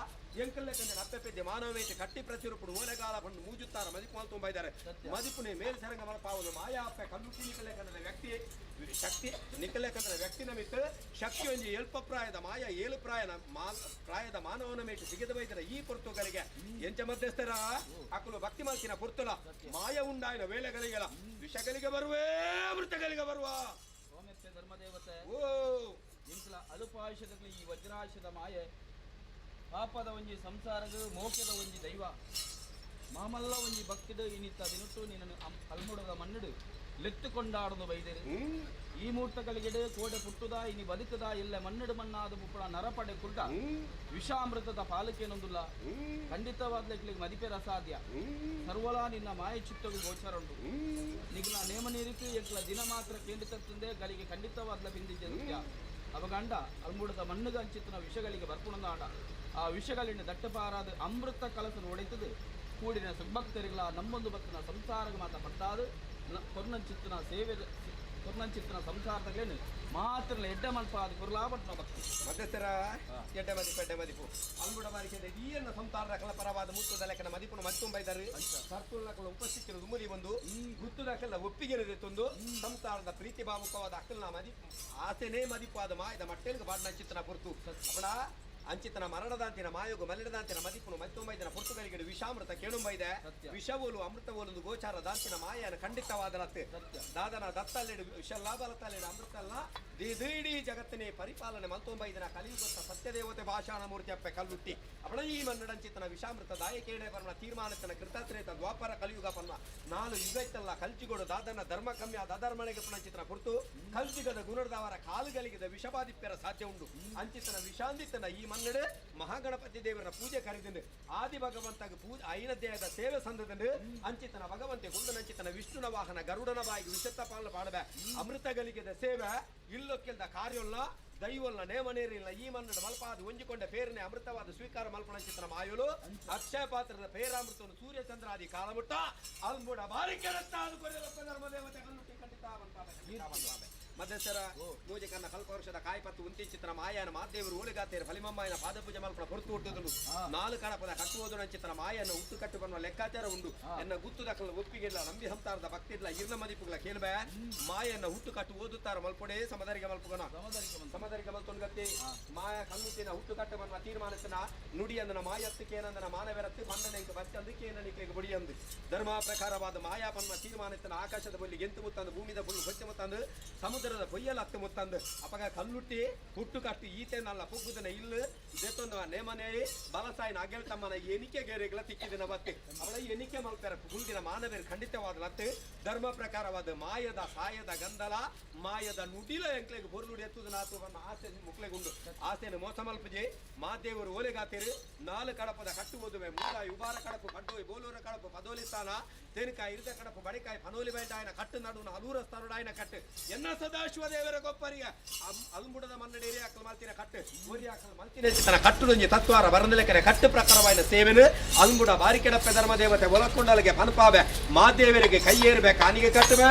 ಎಂಕಲ್ಲೆಕಂದೆ ಅಪ್ಪೆಪ್ಪೆದ್ದೆ ಮಾನವೇತಿ ಕಟ್ಟಿ ಪ್ರತಿರೂಪಡು ಓಲೆಗಾಲ ಬಂದು ಮೂಜುತ್ತಾರ ಮದಿಪು ಅಂತ ತುಂಬ ಇದ್ದಾರೆ ಮದಿಪುನೆ ಮೇಲ್ಸರಂಗ ಮಲಪಾವನು ಮಾಯಾ ಅಪ್ಪೆ ಕಲ್ಲುಟ್ಟಿ ನಿಕಲೆಕಂದ್ರೆ ವ್ಯಕ್ತಿ ಶಕ್ತಿ ನಿಕಲೆಕಂದ್ರೆ ವ್ಯಕ್ತಿನ ಮಿತ್ತು ಶಕ್ತಿ ಒಂಜಿ ಎಲ್ಪ ಪ್ರಾಯದ ಮಾಯ ಏಳು ಪ್ರಾಯದ ಮಾನವನ ಮೇಟು ಸಿಗದ ಬೈದರ ಈ ಪೊರ್ತುಗಳಿಗೆ ಎಂಚ ಮಧ್ಯಸ್ಥರ ಅಕ್ಕಲು ಭಕ್ತಿ ಮಲ್ಕಿನ ಪೊರ್ತುಲ ಮಾಯ ಉಂಡಾಯಿನ ವೇಳೆಗಳಿಗೆಲ್ಲ ವಿಷಗಳಿಗೆ ಬರುವೇ ಅಮೃತಗಳಿಗೆ ಬರುವ ಧರ್ಮದೇವತೆ ಓ ಇಂಕಲ ಅಲ್ಪಾಯುಷದಲ್ಲಿ ಈ ವಜ್ರಾಯುಷದ ಮಾಯೆ ಪಾಪದ ಒಂಜಿ ಸಂಸಾರದ ಮೋಕ್ಷದ ಒಂಜಿ ದೈವ ಮಾಮಲ್ಲ ಒಂಜಿ ಭಕ್ತಿಡು ಇನಿತ್ತ ದಿನಟ್ಟು ನಿನ್ನನ್ನು ಅಲ್ಮುಡದ ಮಣ್ಣುಡು ಲೆತ್ತುಕೊಂಡಾಡುದು ಬೈದರೆ ಈ ಮೂರ್ತಗಳಿಗೆಡೆ ಕೋಡೆ ಪುಟ್ಟುದ ಇನಿ ಬದುಕುದ ಎಲ್ಲ ಮಣ್ಣುಡು ಮಣ್ಣಾದ ಪುಪ್ಪಳ ನರಪಡೆ ಕುಲ್ಟ ವಿಷಾಮೃತದ ಪಾಲಕೇನೊಂದುಲ್ಲ ಖಂಡಿತವಾದ್ಲಿಕ್ಕೆ ಮದಿಪೆರ ಅಸಾಧ್ಯ ಸರ್ವಲ ನಿನ್ನ ಮಾಯ ಚಿತ್ತವು ಗೋಚರ ಉಂಟು ನಿಗ್ಲ ನೇಮ ನೀರಿತು ಎಂಕ್ಲ ದಿನ ಮಾತ್ರ ಕೇಂದ್ರಿತಂದೆ ಗಳಿಗೆ ಖಂಡಿತವಾದ್ಲ ಬಿಂದಿದ್ಯ ಅವಗಂಡ ಅಲ್ಮುಡದ ಮಣ್ಣುಗ ಅಂಚಿತ್ತಿನ ವಿಷಗಳಿಗೆ ಬರ್ಪುಣದಾಡ ಆ ವಿಷಗಳಿಂದ ದಟ್ಟಪಾರಾದ ಅಮೃತ ಕಲಸನ್ನು ಒಡೆತದು ಕೂಡಿನ ಸುಭಕ್ತರಿಗಳ ನಮ್ಮೊಂದು ಭಕ್ತನ ಸಂಸಾರ ಮಾತ ಪಟ್ಟಾದು ಕೊರ್ನಂಚಿತ್ತಿನ ಸೇವೆ ಕೊರ್ನಂಚಿತ್ತಿನ ಸಂಸಾರದಲ್ಲೇನು ಮಾತ್ರ ಎಡ್ಡೆ ಮಲ್ಪಾದ ಕುರ್ಲಾಪಟ್ನ ಭಕ್ತಿ ಮಧ್ಯಸ್ಥರ ಎಡ್ಡೆ ಮದಿಪು ಎಡ್ಡೆ ಮದಿಪು ಅಲ್ಮುಡ ಮಾರಿಕೆ ಈಯನ್ನ ಸಂತಾರದ ಕಲಪರವಾದ ಮುತ್ತುದ ಲೆಕ್ಕನ ಮದಿಪುನ ಮತ್ತೊಂಬೈದಾರೆ ಕರ್ತುಲಕಲ ಉಪಸ್ಥಿತಿರು ಉಮರಿ ಬಂದು ಗುತ್ತುದಕ್ಕೆಲ್ಲ ಒಪ್ಪಿಗೆ ತಂದು ಸಂಸಾರದ ಪ್ರೀತಿ ಭಾವುಕವಾದ ಅಕ್ಕಲ್ನ ಮದಿಪು ಆಸೆನೇ ಮದಿಪಾದ ಮಾಯದ ಮಟ್ಟೆಲ್ಗೆ ಬಾಡ್ನ ಚಿತ್ತನ ಪುರ್ತು ಅಪಡ ಅಂಚಿತನ ಮರಣದಾಂತಿನ ಮಾಯೋಗ ಮಲ್ಲಿಡದಾಂತಿನ ಮದಿಪುನು ಮತ್ತೊಂಬೈದನ ಪೊರ್ತುಗಳಿಗೆ ವಿಷಾಮೃತ ಕೇಳುಂಬೈದೆ ವಿಷವೋಲು ಅಮೃತವೋಲು ಗೋಚಾರ ದಾಂತಿನ ಮಾಯನ ಖಂಡಿತವಾದಲತ್ತೆ ದಾದನ ದತ್ತಲ್ಲೆಡು ವಿಷ ಲಾಭಲತ್ತಲ್ಲೆಡು ಅಮೃತಲ್ಲ ಇಡೀ ಜಗತ್ತಿನೇ ಪರಿಪಾಲನೆ ಮತ್ತೊಂಬೈದನ ಕಲಿಯುಗೊತ್ತ ಸತ್ಯದೇವತೆ ಭಾಷಾಣ ಮೂರ್ತಿ ಅಪ್ಪೆ ಕಲ್ಲುಟ್ಟಿ ಅವಳ ಈ ಮನ್ನಡಂಚಿತನ ವಿಷಾಮೃತ ದಾಯಕೇಣೆ ಪರ್ಣ ತೀರ್ಮಾನತನ ಕೃತತ್ರೇತ ದ್ವಾಪರ ಕಲಿಯುಗ ಪರ್ಣ 4 ಯುಗೈತಲ್ಲ ಕಲ್ಚಿಗೋಡು ದಾದನ ಧರ್ಮ ಕಮ್ಯ ದಾಧರ್ಮನೆಗೆ ಪುಣಚಿತನ ಪುರ್ತು ಕಲ್ಚಿಗದ ಗುಣದವರ ಕಾಲುಗಳಿಗೆ ವಿಷಬಾಧಿಪ್ಯರ ಸಾಧ್ಯ ಉಂಟು ಅಂಚಿತನ ವಿಷಾಂದಿತನ ಈ ಮನ್ನಡೆ ಮಹಾಗಣಪತಿ ದೇವರ ಪೂಜೆ ಕರೆದಿಂದ ಆದಿ ಭಗವಂತಗೆ ಪೂಜೆ ಐನಧ್ಯಾಯದ ಸೇವೆ ಸಂದದಿಂದ ಅಂಚಿತನ ಭಗವಂತೆ ಗುಂಡನಂಚಿತನ ವಿಷ್ಣುನ ವಾಹನ ಗರುಡನ ಬಾಯಿಗೆ ವಿಷತ್ತ ಪಾಲನೆ ಮಾಡಬೇ ಅಮೃತಗಳಿಗೆದ ಸೇವೆ ಇಲ್ಲೊಕ್ಕೆಲ್ದ ಕಾರ್ಯೋಲ್ಲ ದೈವಲ್ಲ ನೇಮನೇರಿಲ್ಲ ಈ ಮನ್ನಡ ಮಲ್ಪಾದ ಒಂಜಿಕೊಂಡ ಪೇರನೆ ಅಮೃತವಾದ ಸ್ವೀಕಾರ ಮಲ್ಪಣಂಚಿತನ ಮಾಯೋಲು ಅಕ್ಷಯ ಪಾತ್ರದ ಪೇರಾಮೃತವನ್ನು ಸೂರ್ಯ ಚಂದ್ರಾದಿ ಕಾಲಮುಟ್ಟ ಅಲ್ಮುಡ ಬಾರಿ ಕೆಳತ್ತಾದ ಕೊರೆಯಲಪ್ಪ ಧರ್ಮದೇವತೆ ಕಲ್ಲುಟ್ಟಿ ಖಂಡಿತ ಮಧ್ಯಸ್ಥರ ಮೂಜಿಕನ್ನ ಕಲ್ಪವರ್ಷದ ಕಾಯಿಪತ್ತು ಉಂಟಿಂಚಿತ್ರ ಮಾಯನ ಮಾದೇವರು ಓಳಿಗಾತೇರು ಫಲಿಮಮ್ಮಾಯನ ಪಾದಪೂಜೆ ಮಲ್ಪನ ಪೊರ್ತು ಹುಟ್ಟುದನು 4 ಕಡಪದ ಕಟ್ಟುವುದು ನಂಚಿತ್ರ ಮಾಯನ ಹುಟ್ಟು ಕಟ್ಟು ಬನ್ನುವ ಲೆಕ್ಕಾಚಾರ ಉಂಡು ಎನ್ನ ಗುತ್ತು ದಕ್ಕಲ ಒಪ್ಪಿಗೆಲ್ಲ ನಂಬಿ ಸಂತಾರದ ಭಕ್ತಿ ಇಲ್ಲ ಇರ್ನ ಮದಿಪುಗಳ ಕೇಳ್ಬೆ ಮಾಯನ್ನ ಹುಟ್ಟು ಕಟ್ಟು ಓದುತ್ತಾರ ಮಲ್ಪೊಡೆ ಸಮದರಿಗೆ ಮಲ್ಪುಗನ ಸಮದರಿಗೆ ಮಲ್ತೊಂಡ್ಗತ್ತಿ ಮಾಯ ಕಲ್ಲುತ್ತಿನ ಹುಟ್ಟು ಕಟ್ಟು ಬನ್ನುವ ತೀರ್ಮಾನತನ ನುಡಿ ಅಂದನ ಮಾಯತ್ತಕ್ಕೆ ಏನಂದನ ಮಾನವೆರತ್ತು ಬಂದನ ಇಂಕ ಬಚ್ಚ ಅದಕ್ಕೆ ಏನನಿಕ್ಲಿಗೆ ಬುಡಿಯಂದು ಧರ್ಮ ಪ್ರಕಾರವಾದ ಮಾಯಾ ಬನ್ನುವ ತೀರ್ಮಾನತನ ಆಕಾಶದ ಬಲ್ಲಿ ಗೆಂತು ಮುತ್ತಂದು ಭೂಮಿದ ಫುಲ್ ಬಚ್ಚ ಮುತ್ತಂದು ಸಮುದ್ರದ பொய்யல் அத்து முத்தந்து அப்பக கல்லுட்டி ಹುಟ್ಟು ಕಟ್ಟಿ ಈತೇನಲ್ಲ ಪುಗ್ಗುದನ ಇಲ್ಲ ದೇತೊಂದು ನೇಮನೆ ಬಲಸಾಯಿನ ಅಗೆಲ್ತಮ್ಮನ ಎನಿಕೆ ಗೇರೆಗಳ ತಿಕ್ಕಿದಿನ ಬತ್ತೆ ಅವಳ ಎನಿಕೆ ಮಲ್ಪರ ಗುಂಡಿನ ಮಾನವೇರು ಖಂಡಿತವಾದಲತ್ತೆ ಧರ್ಮ ಪ್ರಕಾರವಾದ ಮಾಯದ ಸಾಯದ ಗಂಧಲ ಮಾಯದ ನುಡಿಲ ಎಂಕ್ಲೆಗೆ ಬೊರ್ಲುಡಿ ಎತ್ತುದನ ಆತುವನ್ನ ಆಸೆ ಮುಕ್ಲೆಗುಂಡು ಆಸೆನ ಮೋಸ ಮಲ್ಪಜೆ ಮಾದೇವರು ಓಲೆಗಾತೇರು 4 ಕಡಪದ ಕಟ್ಟು ಓದುವೆ ಮೂಲ ಯುಬಾರ ಕಡಪು ಕಡ್ಡೋಯ್ ಬೋಲೂರ ಕಡಪು ಪದೋಲಿಸ್ತಾನ ತೇನಕಾಯಿ ಇರಿದ ಕಡಪು ಬಡಿಕಾಯಿ ಪನೋಲಿ ಬೈಟಾಯನ ಕಟ್ಟು ನಡುನ ಅಲೂರ ಸ್ತರುಡಾಯನ ಕಟ್ಟು ಎನ್ನ ಸದಾಶಿವದೇವರ ಗೊಪ್ಪರಿಗೆ ಅಲ್ಮುಡದ ಮನ್ನಡೇರಿ ಅಕ್ಕಲ್ ಮಲ್ತಿನ ಕಟ್ಟು ಓರಿ ಅಕ್ಕಲ್ ಮಲ್ತಿನ ತನ್ನ ಕಟ್ಟುಡೊಂಜಿ ತತ್ವಾರ ಬರಂದಲೆಕರೆ ಕಟ್ಟು ಪ್ರಕಾರವಾದ ಸೇವೆನು ಅಲ್ಮುಡ ಬಾರಿಕೆಡಪ್ಪೆ ಧರ್ಮದೇವತೆ ಒಲಕೊಂಡಲಿಗೆ ಪನಪಾವೆ ಮಾದೇವರಿಗೆ ಕೈಯೇರ್ಬೇಕು ಕಾನಿಗೆ ಕಟ್ಟುವೆ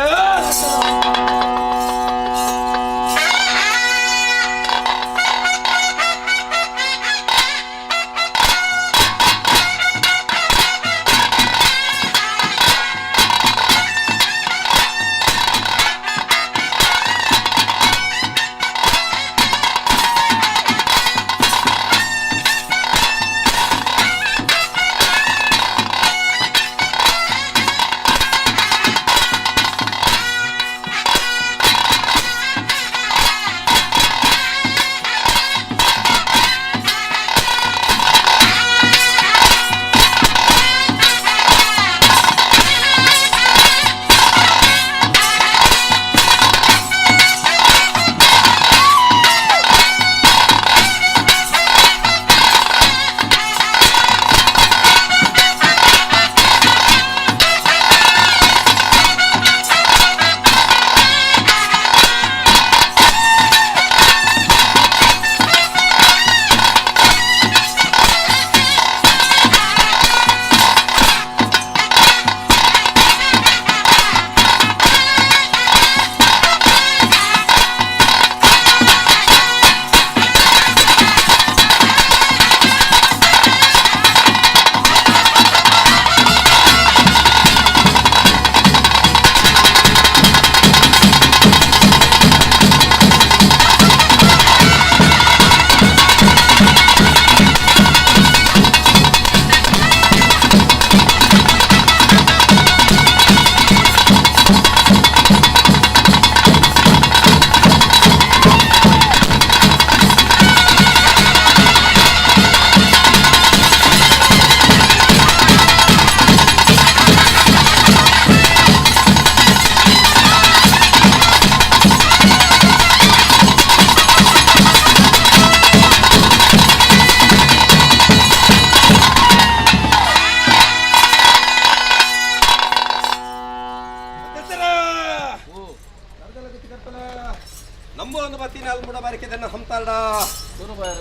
ಅಂಬೊಂದು ಬತ್ತಿನ ಅಲ್ಮುಡ ಬಾರಿಕೆ ದನ್ನ ಸಂತಾರಡ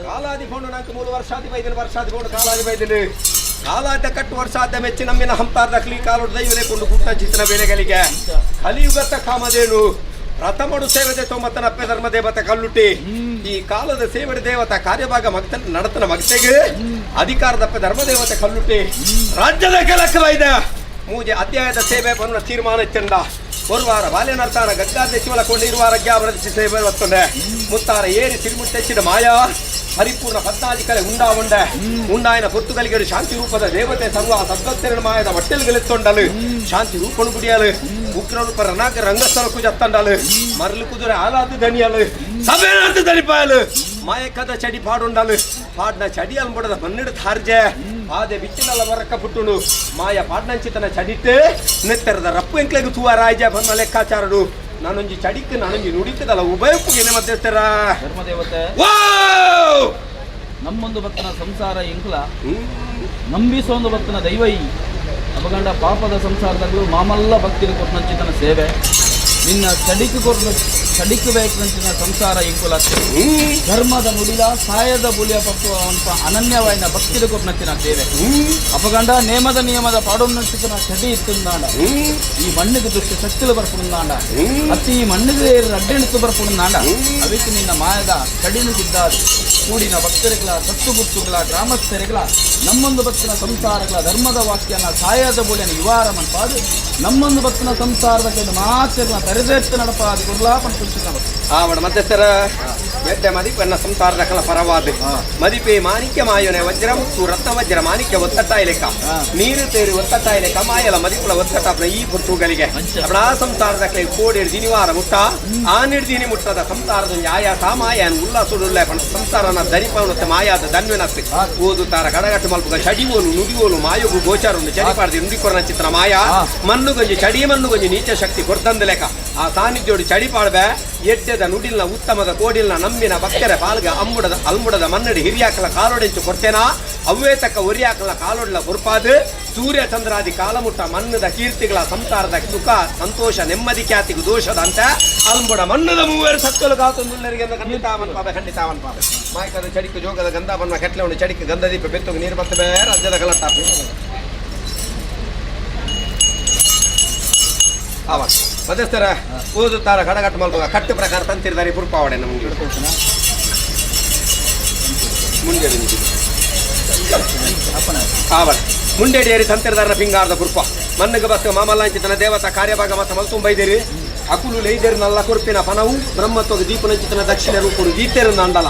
ಕಾಲಾದಿ ಕೊಂಡು ನಾಲ್ಕು 3 ವರ್ಷಾದಿ ಕೊಂಡು ಕಾಲಾದಿ ಬೈದಿಲು ಕಾಲಾದ ಕಟ್ಟು ವರ್ಷಾದ ಮೆಚ್ಚಿ ನಮ್ಮಿನ ಹಂತಾರದ ಕ್ಲೀ ಕಾಲೋಡು ದೈವನೇ ಕೊಂಡು ಗುಟ್ಟ ಚಿತ್ರ ಬೇಳೆಗಳಿಗೆ ಕಲಿಯುಗತ್ತ ಕಾಮಧೇನು ರಥಮಡು ಸೇವೆ ತೊಂಬತ್ತನ ಅಪ್ಪೆ ಧರ್ಮ ದೇವತೆ ಕಲ್ಲುಟ್ಟಿ ಈ ಕಾಲದ ಸೇವೆ ದೇವತ ಕಾರ್ಯಭಾಗ ನಡತನ ಮಗತೆಗೆ ಅಧಿಕಾರದಪ್ಪ ಧರ್ಮದೇವತೆ ಕಲ್ಲುಟ್ಟಿ ರಾಜ್ಯದ ಕೆಲಕವೈದ ಮೂಜೆ ಅಧ್ಯಾಯದ ಸೇವೆ ಬನ್ನ ತೀರ್ಮಾನ ಚೆಂದ ಒರ್ವಾರ ಬಾಲ್ಯ ನರ್ತಾನ ಗದ್ದಾದ ಶಿವಲ ಕೊಂಡಿರುವ ರಜ್ಜಾವರದಿಸಿ ಸೇವೆ ಹೊತ್ತೊಂಡೆ ಮುತ್ತಾರ ಏರಿ ತಿರುಮುಟ್ಟೆಚ್ಚಿದ ಮಾಯಾ ಪರಿಪೂರ್ಣ 14 ಕಲೆ ಉಂಡಾಯನ ಪೊತ್ತುಗಳಿಗೆ ಶಾಂತಿ ರೂಪದ ದೇವತೆ ಸರ್ವ ಸದ್ಭಕ್ತರಣ ಮಾಯದ ಹೊಟ್ಟೆಲ್ಗಳೆತ್ತೊಂಡಲು ಶಾಂತಿ ರೂಪನು ಗುಡಿಯಲು ಉಗ್ರನು ಪರನಾಕ ರಂಗಸ್ಥಳಕ್ಕೂ ಜತ್ತಂಡಲು ಮರಳು ಕುದುರೆ ಆಲಾದು ದನಿಯಲು ಸಭೆನಾಥ ದನಿಪಾಯಲು ಮಾಯಕ್ಕದ ಚಡಿ ಪಾಡುಂಡಲು ಪಾಡ್ನ ಚಡಿ ಅಲ್ಬಡದ ಮನ್ನಿಡ ತಾರ್ಜೆ ಪಾದೆ ಬಿಚ್ಚಿನಲ್ಲ ಬರಕ್ಕ ಪುಟ್ಟುನು ಮಾಯ ಪಾಡ್ನಂಚಿತನ ಚಡಿಟ್ಟು ನೆತ್ತರದ ರಪ್ಪು ಎಂಕ್ಲೆಗು ತೂವ ರಾಜ ಬಂದ ಲೆಕ್ಕಾಚಾರನು ನಾನೊಂಜಿ ಚಡಿಕ್ ನಾನೊಂಜಿ ನುಡಿತದಲ್ಲ ಉಭಯಕ್ಕೂ ಮಧ್ಯಸ್ಥರ ಧರ್ಮದೇವತೆ ನಮ್ಮೊಂದು ಭಕ್ತನ ಸಂಸಾರ ಇಂಕ್ಲ ನಂಬಿಸೊಂದು ಭಕ್ತನ ದೈವೈ ಅಪಗಂಡ ಪಾಪದ ಸಂಸಾರದಲ್ಲೂ ಮಾಮಲ್ಲ ಭಕ್ತಿಗೆ ಕೊಟ್ಟನಂಚಿತನ ಸೇವೆ ನಿನ್ನ ಚಡಿಕ್ ಬೇಕಂಚಿನ ಸಂಸಾರ ಇಂಕುಲ ಧರ್ಮದ ನುಡಿದ ಸಾಯದ ಬುಲಿಯ ಪಪ್ಪು ಅಂತ ಅನನ್ಯವಾಯಿನ ಭಕ್ತಿಗೆ ಕೊಟ್ಟನಂಚಿನ ಸೇವೆ ಅಪಗಂಡ ನಿಯಮದ ಪಾಡೊನ್ನಂಚಿತನ ಚಡಿ ಇತ್ತುಂದಾಂಡ ಈ ಮಣ್ಣಿಗೆ ದುಷ್ಟ ಶಕ್ತಿಲು ಬರ್ಪುಂದಾಂಡ ಅತಿ ಈ ಮಣ್ಣಿಗೆ ಅಡ್ಡೆಣಿತು ಬರ್ಪುಂದಾಂಡ ಅದಕ್ಕೆ ನಿನ್ನ ಮಾಯದ ಕಡಿನುಗಿದ್ದಾದ ಕೂಡಿನ ಭಕ್ತರಿಗಳ ಸತ್ತುಗುತ್ತುಗಳ ಗ್ರಾಮಸ್ಥರಿಗಳ ನಮ್ಮೊಂದು ಭಕ್ತನ ಸಂಸಾರಗಳ ಧರ್ಮದ ವಾಕ್ಯನ ಸಾಯದ ಬುಲಿಯನ ವಿವಾರ ಮನ್ಪಾದು ನಮ್ಮೊಂದು ಭಕ್ತನ ಸಂಸಾರದ ಕೆಲವು ಮಾತುಗಳನ್ನ ತರದೇತ್ತು ನಡಪಾದು ಗುರ್ಲಾಪನ ಆವಡ ಮಧ್ಯಸ್ಥರ ಎಡ್ಡೆ ಮದಿಪನ್ನ ಸಂಸಾರದ ಕಲ ಪರವಾದ ಮದಿಪೆ ಮಾಣಿಕ್ಯ ಮಾಯೋನೆ ವಜ್ರ ಮುತ್ತು ರತ್ನ ವಜ್ರ ಮಾಣಿಕ್ಯ ಒತ್ತಟ್ಟಾಯ ಲೆಕ್ಕ ನೀರು ತೇರಿ ಒತ್ತಟ್ಟಾಯ ಲೆಕ್ಕ ಮಾಯಲ ಮದಿಪುಳ ಒತ್ತಟ್ಟ ಈ ಪುರ್ತುಗಳಿಗೆ ಅವಳ ಸಂಸಾರದ ಕೈ ಕೋಡಿ ದಿನಿವಾರ ಮುಟ್ಟ ಆ ನಿರ್ದಿನಿ ಮುಟ್ಟದ ಸಂಸಾರದ ಆಯಾ ಸಾಮಾಯನ ಉಲ್ಲಾಸುಡುಲ್ಲ ಸಂಸಾರನ ದರಿಪವನತ್ತೆ ಮಾಯಾದ ಧನ್ವನತ್ತೆ ಓದುತ್ತಾರ ಕಡಗಟ್ಟು ಮಲ್ಪುಗ ಚಡಿವೋಲು ನುಡಿವೋಲು ಮಾಯೋಗು ಗೋಚಾರನ್ನು ಚಡಿಪಾಡ್ದು ನುಡಿಕೊರನ ಚಿತ್ರ ಮಾಯಾ ಮಣ್ಣುಗೊಂಜಿ ಚಡಿ ಮಣ್ಣುಗೊಂಜಿ ನೀಚ ಶಕ್ತಿ ಕೊಡ್ದಂದ ಲೆಕ್ಕ ಆ ಸಾನ್ನಿಧ್ಯೋಡು ಚಡಿಪಾಡ್ಬೆ ಎಡ್ಡೆದ ನುಡಿಲ್ನ ಉತ್ತಮದ ಕೋಡಿಲ್ನ ನಂಬಿನ ಭಕ್ತರ ಪಾಲ್ಗ ಅಲ್ಮುಡದ ಮನ್ನಡಿ ಹಿರಿಯಾಕಲ ಕಾಲೊಡೆಂಚು ಕೊಡ್ತೇನಾ ಅವೇ ತಕ್ಕ ಒರಿಯಾಕಲ ಕಾಲೊಡ್ಲ ಹೊರಪಾದು ಸೂರ್ಯ ಚಂದ್ರಾದಿ ಕಾಲಮುಟ್ಟ ಮನ್ನದ ಕೀರ್ತಿಗಳ ಸಂಸಾರದ ಸುಖ ಸಂತೋಷ ನೆಮ್ಮದಿ ಖ್ಯಾತಿಗೂ ದೋಷದ ಅಂತ ಅಲ್ಮುಡ ಮನ್ನದ ಮೂವರು ಸತ್ತಲು ಕಾತೊಂದುಲ್ಲರಿಗೆ ಖಂಡಿತಾವನ್ ಪಾಪ ಮಾಯಕದ ಚಡಿಕ ಜೋಗದ ಗಂಧ ಬಣ್ಣ ಕೆಟ್ಲವನು ಚಡಿಕ ಗಂಧದೀಪ ಬೆತ್ತೋಗ ನೀರು ಬರ್ತವೆ ರಾಜ್ಯದ ಕಲಟ ಆವ ಮಧ್ಯಸ್ಥರ ಓದುತ್ತಾರ ಕಡಗಟ್ಟು ಮಲ್ಪುಗ ಕಟ್ಟು ಪ್ರಕಾರ ತಂತಿರ್ದಾರೆ ಪುರ್ಪಾವಡೆ ನಮಗೆ ಆವಡ ಮುಂಡೇಡಿಯರಿ ತಂತಿರ್ದಾರನ ಪಿಂಗಾರದ ಪುರ್ಪ ಮನ್ನಗ ಬತ್ತ ಮಾಮಲ್ಲಾಂಚಿತನ ದೇವತಾ ಕಾರ್ಯಭಾಗ ಮತ್ತು ಮಲ್ತುಂಬೈದೇರಿ ಅಕುಲು ಲೈದೇರು ನಲ್ಲ ಕೊರ್ಪಿನ ಪನವು ಬ್ರಹ್ಮತ್ವದ ದೀಪನಂಚಿತನ ದಕ್ಷಿಣ ರೂಪರು ಗೀತೆರು ನಂಡಲ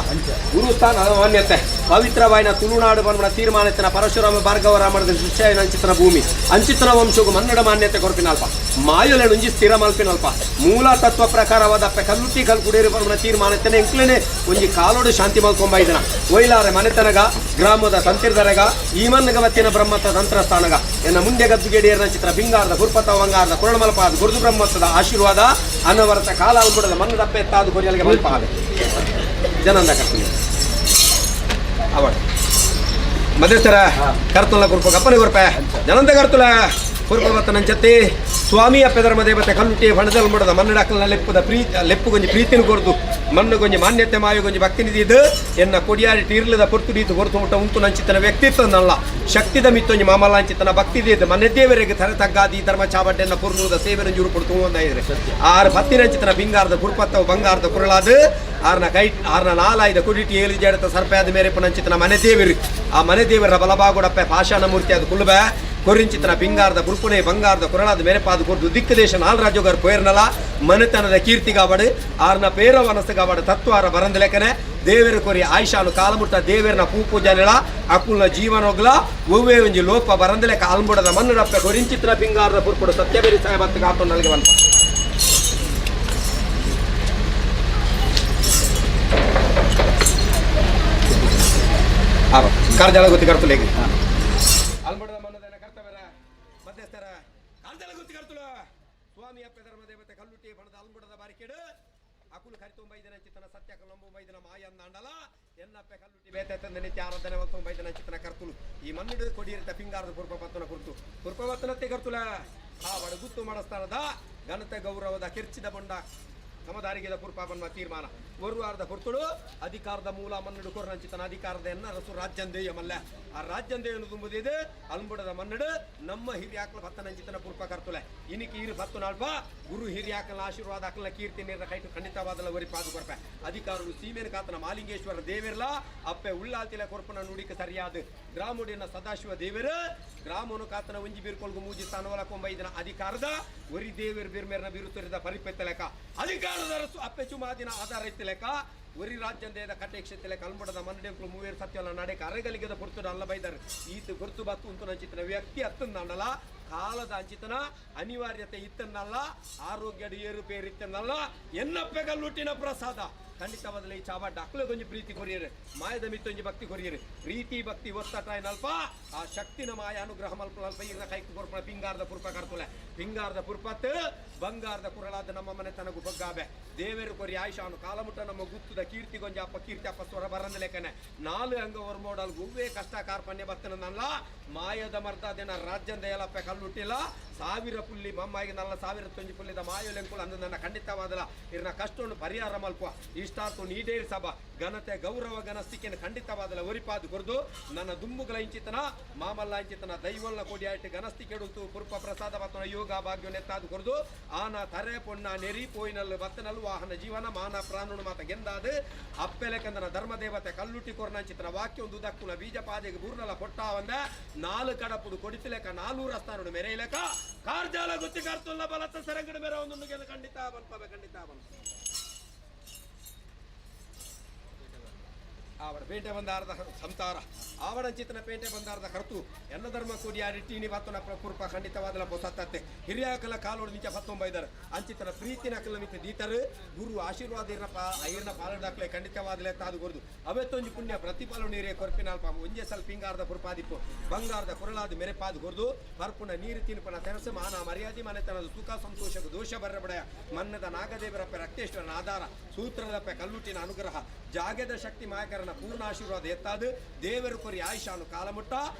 ಗುರುಸ್ಥಾನ ಮಾನ್ಯತೆ ಪವಿತ್ರವಾಯಿನ ತುಳುನಾಡು ಬನ್ಮನ ತೀರ್ಮಾನಚಿನ ಪರಶುರಾಮ ಭಾರ್ಗವರಾಮದ ಶಿಷ್ಯನಂಚಿತನ ಭೂಮಿ ಅಂಚಿತನ ವಂಶಗೂ ಮನ್ನಡ ಮಾನ್ಯತೆ ಕೊರ್ಪಿನಲ್ಪ ಮಾಯುಲೆನುಂಜಿ ಸ್ಥಿರ ಮಲ್ಪಿನಲ್ಪ ಮೂಲ ತತ್ವ ಪ್ರಕಾರವಾದ ಕಲ್ಲುಟ್ಟಿ ಕಲ್ಕುಡೇರು ಬನ್ಮನ ತೀರ್ಮಾನತೆನ ಎಂಕ್ಲೇನೆ ಒಂಜಿ ಕಾಲೋಡು ಶಾಂತಿ ಮಲ್ಕೊಂಬೈದನ ಒಯ್ಲಾರೆ ಮನೆತನಗ ಗ್ರಾಮದ ತಂತಿರ್ದರಗ ಈ ಮನ್ನಗ ಬತ್ತಿನ ಬ್ರಹ್ಮತ್ವ ತಂತ್ರಸ್ಥಾನಗ ಎನ್ನ ಮುಂದೆ ಗದ್ದುಗೆಡಿಯರ ಚಿತ್ರ ಬಿಂಗಾರದ ಗುರ್ಪತ ವಂಗಾರದ ಕುರುಣಮಲ್ಪಾದ ಗುರುದು ಬ್ರಹ್ಮತ್ವದ ಆಶೀರ್ವಾದ ಅನವರತ ಕಾಲ ಅಲ್ಬಿಡದ ಮನ್ನದಪ್ಪೆ ಎತ್ತಾದು ಕೊರಿಯಲಿಗೆ ಮಲ್ಪಾದೆ ಜನಂದ ಕರ್ತೀನಿ ಅವಡ ಮಧ್ಯಸ್ಥರ ಕರ್ತುಲ ಕುರ್ಪ ಕಪ್ಪನೆ ಕುರ್ಪೆ ಜನಂದ ಕರ್ತುಲ ಕುರ್ಪವತ್ತ ನಂಚತ್ತಿ ಸ್ವಾಮಿ ಅಪ್ಪೆ ಧರ್ಮ ದೇವತೆ ಕಲ್ಲುಟ್ಟಿ ಬಣದಲ್ ಮುಡದ ಮನ್ನಡಕ್ಕಲ್ನ ಲೆಪ್ಪುಗೊಂಜಿ ಪ್ರೀತಿನ ಕೊರ್ದು ಮಣ್ಣುಗೊಂಜಿ ಮಾನ್ಯತೆ ಮಾಯುಗೊಂಜಿ ಭಕ್ತಿ ನಿಧಿದು ಎನ್ನ ಕೊಡಿಯಾಡಿ ತೀರ್ಲದ ಪೊರ್ತು ರೀತು ಹೊರತು ಮುಟ್ಟ ಉಂಟು ನಂಚಿತನ ವ್ಯಕ್ತಿತ್ವ ನಲ್ಲ ಶಕ್ತಿದ ಮಿತ್ತೊಂಜಿ ಮಾಮಲಾಂಚಿತನ ಭಕ್ತಿ ದೀದ ಮನೆ ದೇವರಿಗೆ ತರ ತಗ್ಗಾದಿ ಧರ್ಮ ಚಾಬಡ್ಡೆನ್ನ ಪೂರ್ಣದ ಸೇವೆ ಜೂರು ಕೊಡ್ತು ಒಂದಾಯಿದ್ರೆ ಆರು ಭತ್ತಿನಂಚಿತನ ಬಿಂಗಾರದ ಗುರುಪತ್ತವು ಬಂಗಾರದ ಕುರಳಾದು ಆರ್ನ ನಾಲಾಯ್ದ ಕುಡಿಟಿ ಏಳು ಜಡತ ಸರ್ಪೆಯಾದ ಮೇರೆ ಪುನಂಚಿತನ ಮನೆ ದೇವರು ಆ ಮನೆ ದೇವರ ಬಲಭಾಗುಡಪ್ಪೆ ಪಾಷಾಣ ಮೂರ್ತಿ ಅದು ಕುಲುಬೆ ಕೊರಿಂಚಿತನ ಬಿಂಗಾರದ ಬುರ್ಪುಣೆ ಬಂಗಾರದ ಕೊರಳಾದ ಮೇರೆಪಾದ ಕೊರ್ದು ದಿಕ್ಕು ದೇಶ ನಾಲ್ ರಾಜೋಗರ್ ಪೋಯರ್ನಲ ಮನೆತನದ ಕೀರ್ತಿಗಾಬಡು ಆರ್ನ ಪೇರ ವನಸ್ಗಾಬಡು ತತ್ವಾರ ಬರಂದ ಲೆಕ್ಕನೆ ದೇವರ ಕೊರಿ ಆಯ್ಷಾನು ಕಾಲಮುಟ್ಟ ದೇವರನ ಪೂಜನೆಳ ಅಕುಲ್ನ ಜೀವನೋಗ್ಲ ಒವ್ವೇ ಒಂಜಿ ಲೋಪ ಬರಂದ ಲೆಕ್ಕ ಅಲ್ಮುಡದ ಮಣ್ಣಡಪ್ಪೆ ಕೊರಿಂಚಿತನ ಬಿಂಗಾರದ ಪುರ್ಪುಡು ಸತ್ಯಬೇರಿ ಸಾಯಬತ್ತು ಕಾತು ನಲ್ಗೆ ಬಂತ ಕಾರ್ಜಾಲ ಗೊತ್ತಿ ಕರ್ತುಲೇಗೆ ಅಲ್ಮುಡದ ಮಣ್ಣದ ಕರ್ತವ್ಯರ ಮಧ್ಯಸ್ಥರ ಕಾರ್ಜಾಲ ಗೊತ್ತಿ ಕರ್ತುಲ ಸ್ವಾಮಿ ಅಪ್ಪೆ ಧರ್ಮ ದೇವತೆ ಕಲ್ಲುಟ್ಟಿ ಬಣದ ಅಲ್ಮುಡದ ಬಾರಿಕೆಡು ಅಕುಲು ಕರಿತೊಂಬೈದನ ಚಿತ್ತನ ಸತ್ಯ ಕಲ್ಲೊಂಬೈದನ ಮಾಯ ಅಂದಾಂಡಲ ಎನ್ನಪ್ಪೆ ಕಲ್ಲುಟ್ಟಿ ಬೇತೆ ನಿತ್ಯ ಆರಾಧನೆ ಒತ್ತೊಂಬೈದನ ಚಿತ್ತನ ಕರ್ತುಲು ಈ ಮಣ್ಣಿಡು ಕೊಡಿಯಿರ್ತ ಪಿಂಗಾರದ ಪುರ್ಪಪತ್ತನ ಕುರ್ತು ಪುರ್ಪವತ್ತನತ್ತೆ ಕರ್ತುಲ ಆ ಬಡ ಗುತ್ತು ಮಡಸ್ಥಾನದ ಘನತೆ ಗೌರವದ ಕೆರ್ಚಿದ ಬಂಡ ಸಮದಾರಿಗೆದ ಪುರ್ಪಾಪನ್ಮ ತೀರ್ಮಾನ ಒರುವಾರದ ಪುರ್ತುಡು ಅಧಿಕಾರದ ಮೂಲ ಮನ್ನಡು ಕೊರ್ರಂಚಿತನ ಅಧಿಕಾರದ ಎನ್ನರಸು ರಾಜ್ಯಂದೇಯ ಮಲ್ಲ ಆ ರಾಜ್ಯಂದೇಯನು ತುಂಬುದಿದೆ ಅಲ್ಬುಡದ ಮನ್ನಡು ನಮ್ಮ ಹಿರಿಯಾಕಲ ಭತ್ತನಂಚಿತನ ಪುರ್ಪ ಕರ್ತುಲೆ ಇನಿಕಿ ಇರು ಭತ್ತು ನಾಳ್ಪ ಗುರು ಹಿರಿಯಾಕಲ ಆಶೀರ್ವಾದ ಹಾಕಲ ಕೀರ್ತಿ ನೀರ ಕೈಟು ಖಂಡಿತವಾದಲ್ಲ ವರಿ ಪಾದು ಕೊರ್ಪೆ ಅಧಿಕಾರವು ಸೀಮೆನ ಕಾತನ ಮಾಲಿಂಗೇಶ್ವರ ದೇವಿರ್ಲ ಅಪ್ಪೆ ಉಳ್ಳಾಲ್ತಿಲ ಕೊರ್ಪನ ನುಡಿಕ ಸರಿಯಾದ ಗ್ರಾಮುಡಿನ ಸದಾಶಿವ ದೇವರು ಗ್ರಾಮನು ಕಾತನ ಒಂಜಿ ಬೀರ್ಕೊಳ್ಗು ಮೂಜಿ ಸ್ಥಾನವಲ ಕೊಂಬೈದಿನ ಅಧಿಕಾರದ ಒರಿ ದೇವರು ಬಿರ್ಮೇರ್ನ ಬಿರುತ್ತರಿದ ಪರಿಪೆತ್ತ ಲೆಕ್ಕ ಅಧಿಕಾರದ ಅಪ್ಪೆ ಚುಮಾದಿನ ಆಧಾರ ಎತ್ತ ಲೆಕ್ಕ ಒರಿ ರಾಜ್ಯದ ಕಟ್ಟೆಕ್ಷೆತ್ತಲೆ ಕಲ್ಮಡದ ಮನ್ನಡೆಂಕ್ಲು ಮೂವೇರು ಸತ್ಯಲ್ಲ ನಡೆ ಕರೆಗಲಿಗದ ಪುರ್ತುಡು ಅಲ್ಲ ಬೈದಾರೆ ಈತ ಗುರುತು ಬತ್ತು ಉಂಟು ನಂಚಿತನ ವ್ಯಕ್ತಿ ಹತ್ತಂದಲ್ಲ ಕಾಲದ ಅಂಚಿತನ ಅನಿವಾರ್ಯತೆ ಇತ್ತನ್ನಲ್ಲ ಆರೋಗ್ಯದ ಏರುಪೇರು ಇತ್ತನ್ನಲ್ಲ ಎನ್ನಪ್ಪೆಗಲ್ಲುಟ್ಟಿನ ಪ್ರಸಾದ ಖಂಡಿತವಾದಲ್ಲ ಈ ಚಾವಾಡ್ಡ ಅಕ್ಲಗೊಂಜಿ ಪ್ರೀತಿ ಕೊರಿಯರು ಮಾಯದ ಮಿತ್ತೊಂಜಿ ಭಕ್ತಿ ಕೊರಿಯರು ಪ್ರೀತಿ ಭಕ್ತಿ ಒತ್ತಟಾಯನಲ್ಪ ಆ ಶಕ್ತಿನ ಮಾಯ ಅನುಗ್ರಹ ಮಲ್ಪ ಇರ್ನ ಕೈಕು ಕೊರ್ಪಣ ಪಿಂಗಾರದ ಪುರ್ಪ ಕರ್ತುಲೆ ಪಿಂಗಾರದ ಪುರ್ಪತ್ ಬಂಗಾರದ ಕುರಳಾದ ನಮ್ಮ ಮನೆ ತನಗೂ ಬಗ್ಗಾಬೆ ದೇವರು ಕೊರಿ ಆಯುಷಾನು ಕಾಲಮುಟ್ಟ ನಮ್ಮ ಗುತ್ತದ ಕೀರ್ತಿ ಗೊಂಜ ಅಪ್ಪ ಕೀರ್ತಿ ಅಪ್ಪ ಸ್ವರ ಬರಂದ ಲೆಕ್ಕನೆ ನಾಲು ಅಂಗ ಹೊರಮೋಡಲ್ ಗುವ್ವೇ ಕಷ್ಟ ಕಾರ್ಪಣ್ಯ ಬರ್ತನಲ್ಲ ಮಾಯದ ಮರ್ದ ದಿನ ರಾಜ್ಯದ ಎಲ್ಲಪ್ಪ ಕಲ್ಲುಟ್ಟಿಲ್ಲ ಸಾವಿರ ಪುಲ್ಲಿ ಮಮ್ಮಾಗಿ ನಲ್ಲ ಸಾವಿರ ತೊಂಜಿ ಪುಲ್ಲಿದ ಮಾಯಲೆಂಕುಳು ಅಂದು ನನ್ನ ಖಂಡಿತವಾದಲ್ಲ ಇರ್ನ ಕಷ್ಟವನ್ನು ಪರಿಹಾರ ಮಲ್ಪುವ ಇಷ್ಟಾರ್ತು ನೀಡೇರಿ ಸಭಾ ಘನತೆ ಗೌರವ ಘನಸ್ತಿಕೆಯನ್ನು ಖಂಡಿತವಾದಲ್ಲ ಒರಿಪಾದು ಕೊರ್ದು ನನ್ನ ದುಂಬುಗಳ ಇಂಚಿತನ ಮಾಮಲ್ಲ ಇಂಚಿತನ ದೈವಲ್ನ ಕೊಡಿ ಆಯ್ತು ಘನಸ್ತಿ ಕೆಡುತ್ತು ಪುರ್ಪ ಪ್ರಸಾದ ಬತ್ತನ ಯೋಗ ಭಾಗ್ಯ ನೆತ್ತಾದು ಕೊರ್ದು ಆನ ತರೆ ಪೊನ್ನ ನೆರಿ ಪೋಯಿನಲ್ಲಿ ಬತ್ತನಲ್ಲು ವಾಹನ ಜೀವನ ಮಾನ ಪ್ರಾಣನು ಮಾತ ಗೆಂದಾದ ಅಪ್ಪೆಲೆಕಂದನ ಧರ್ಮದೇವತೆ ಕಲ್ಲುಟ್ಟಿ ಕೊರ್ನಂಚಿತನ ವಾಕ್ಯ ಒಂದು ದಕ್ಕುನ ಬೀಜ ಪಾದೆಗೆ ಬೂರ್ನಲ ಪೊಟ್ಟ ಒಂದ ನಾಲು ಕಡಪುಡು ಕೊಡಿತಿಲೆಕ 400 ರಸ್ತಾನುಡು ಮೆರೆಯಲೆಕ ಕಾರ್ಜಾಲ ಗುತ್ತಿ ಕರ್ತುಲ್ಲ ಬಲತ್ತ ಸರಂಗಡ ಮೇರೆ ಒಂದು ಗೆದ ಖಂಡಿತ ಬನ್ಪವೆ ಖಂಡಿತ ಬನ್ ಆವಡ ಪೇಟೆ ಬಂದಾರದ ಸಂಸಾರ ಆವಡ ಚಿತನ ಪೇಟೆ ಬಂದಾರದ ಕರ್ತು ಎಲ್ಲ ಧರ್ಮ ಕೂಡಿ ಆಡಿಟ್ಟೀನಿ ಬತ್ತನ ಪುರ್ಪ ಖಂಡಿತವಾದಲ ಪೊಸತ್ತತ್ತೆ ಹಿರಿಯಾಕಲ ಕಾಲೋಡು ನಿಂಚ 19 ಅಂಚಿತನ ಪ್ರೀತಿನ ಕಲ ಮಿತಿ ದೀತರು ಗುರು ಆಶೀರ್ವಾದ ಇರಪ್ಪ ಐರ್ನ ಪಾಲದಾಕ್ಲೆ ಖಂಡಿತವಾದಲೆ ತಾದು ಗೊರ್ದು ಅವತ್ತೊಂಜಿ ಪುಣ್ಯ ಪ್ರತಿಫಲ ನೀರೇ ಕೊರ್ಪಿನಾಲ್ಪ ಒಂಜೆ ಸ್ವಲ್ಪ ಪಿಂಗಾರದ ಪುರ್ಪಾದಿಪ್ಪು ಬಂಗಾರದ ಕೊರಳಾದ ಮೆರೆಪಾದು ಗೊರ್ದು ಪರ್ಪುನ ನೀರು ತಿನ್ಪನ ತೆರಸು ಮಾನ ಮರ್ಯಾದೆ ಮನೆತನದ ಸುಖ ಸಂತೋಷಕ್ಕೆ ದೋಷ ಬರಬಡೆಯ ಮನ್ನದ ನಾಗದೇವರಪ್ಪ ರಕ್ತೇಶ್ವರನ ಆಧಾರ ಸೂತ್ರದಪ್ಪ ಕಲ್ಲುಟ್ಟಿನ ಅನುಗ್ರಹ ಜಾಗದ ಶಕ್ತಿ ಮಾಯಕರನ ಪೂರ್ಣ ಆಶೀರ್ವಾದ ಎತ್ತಾದು ದೇವರು ಕೊರಿ ಆಯುಷಾನು ಕಾಲಮುಟ್ಟ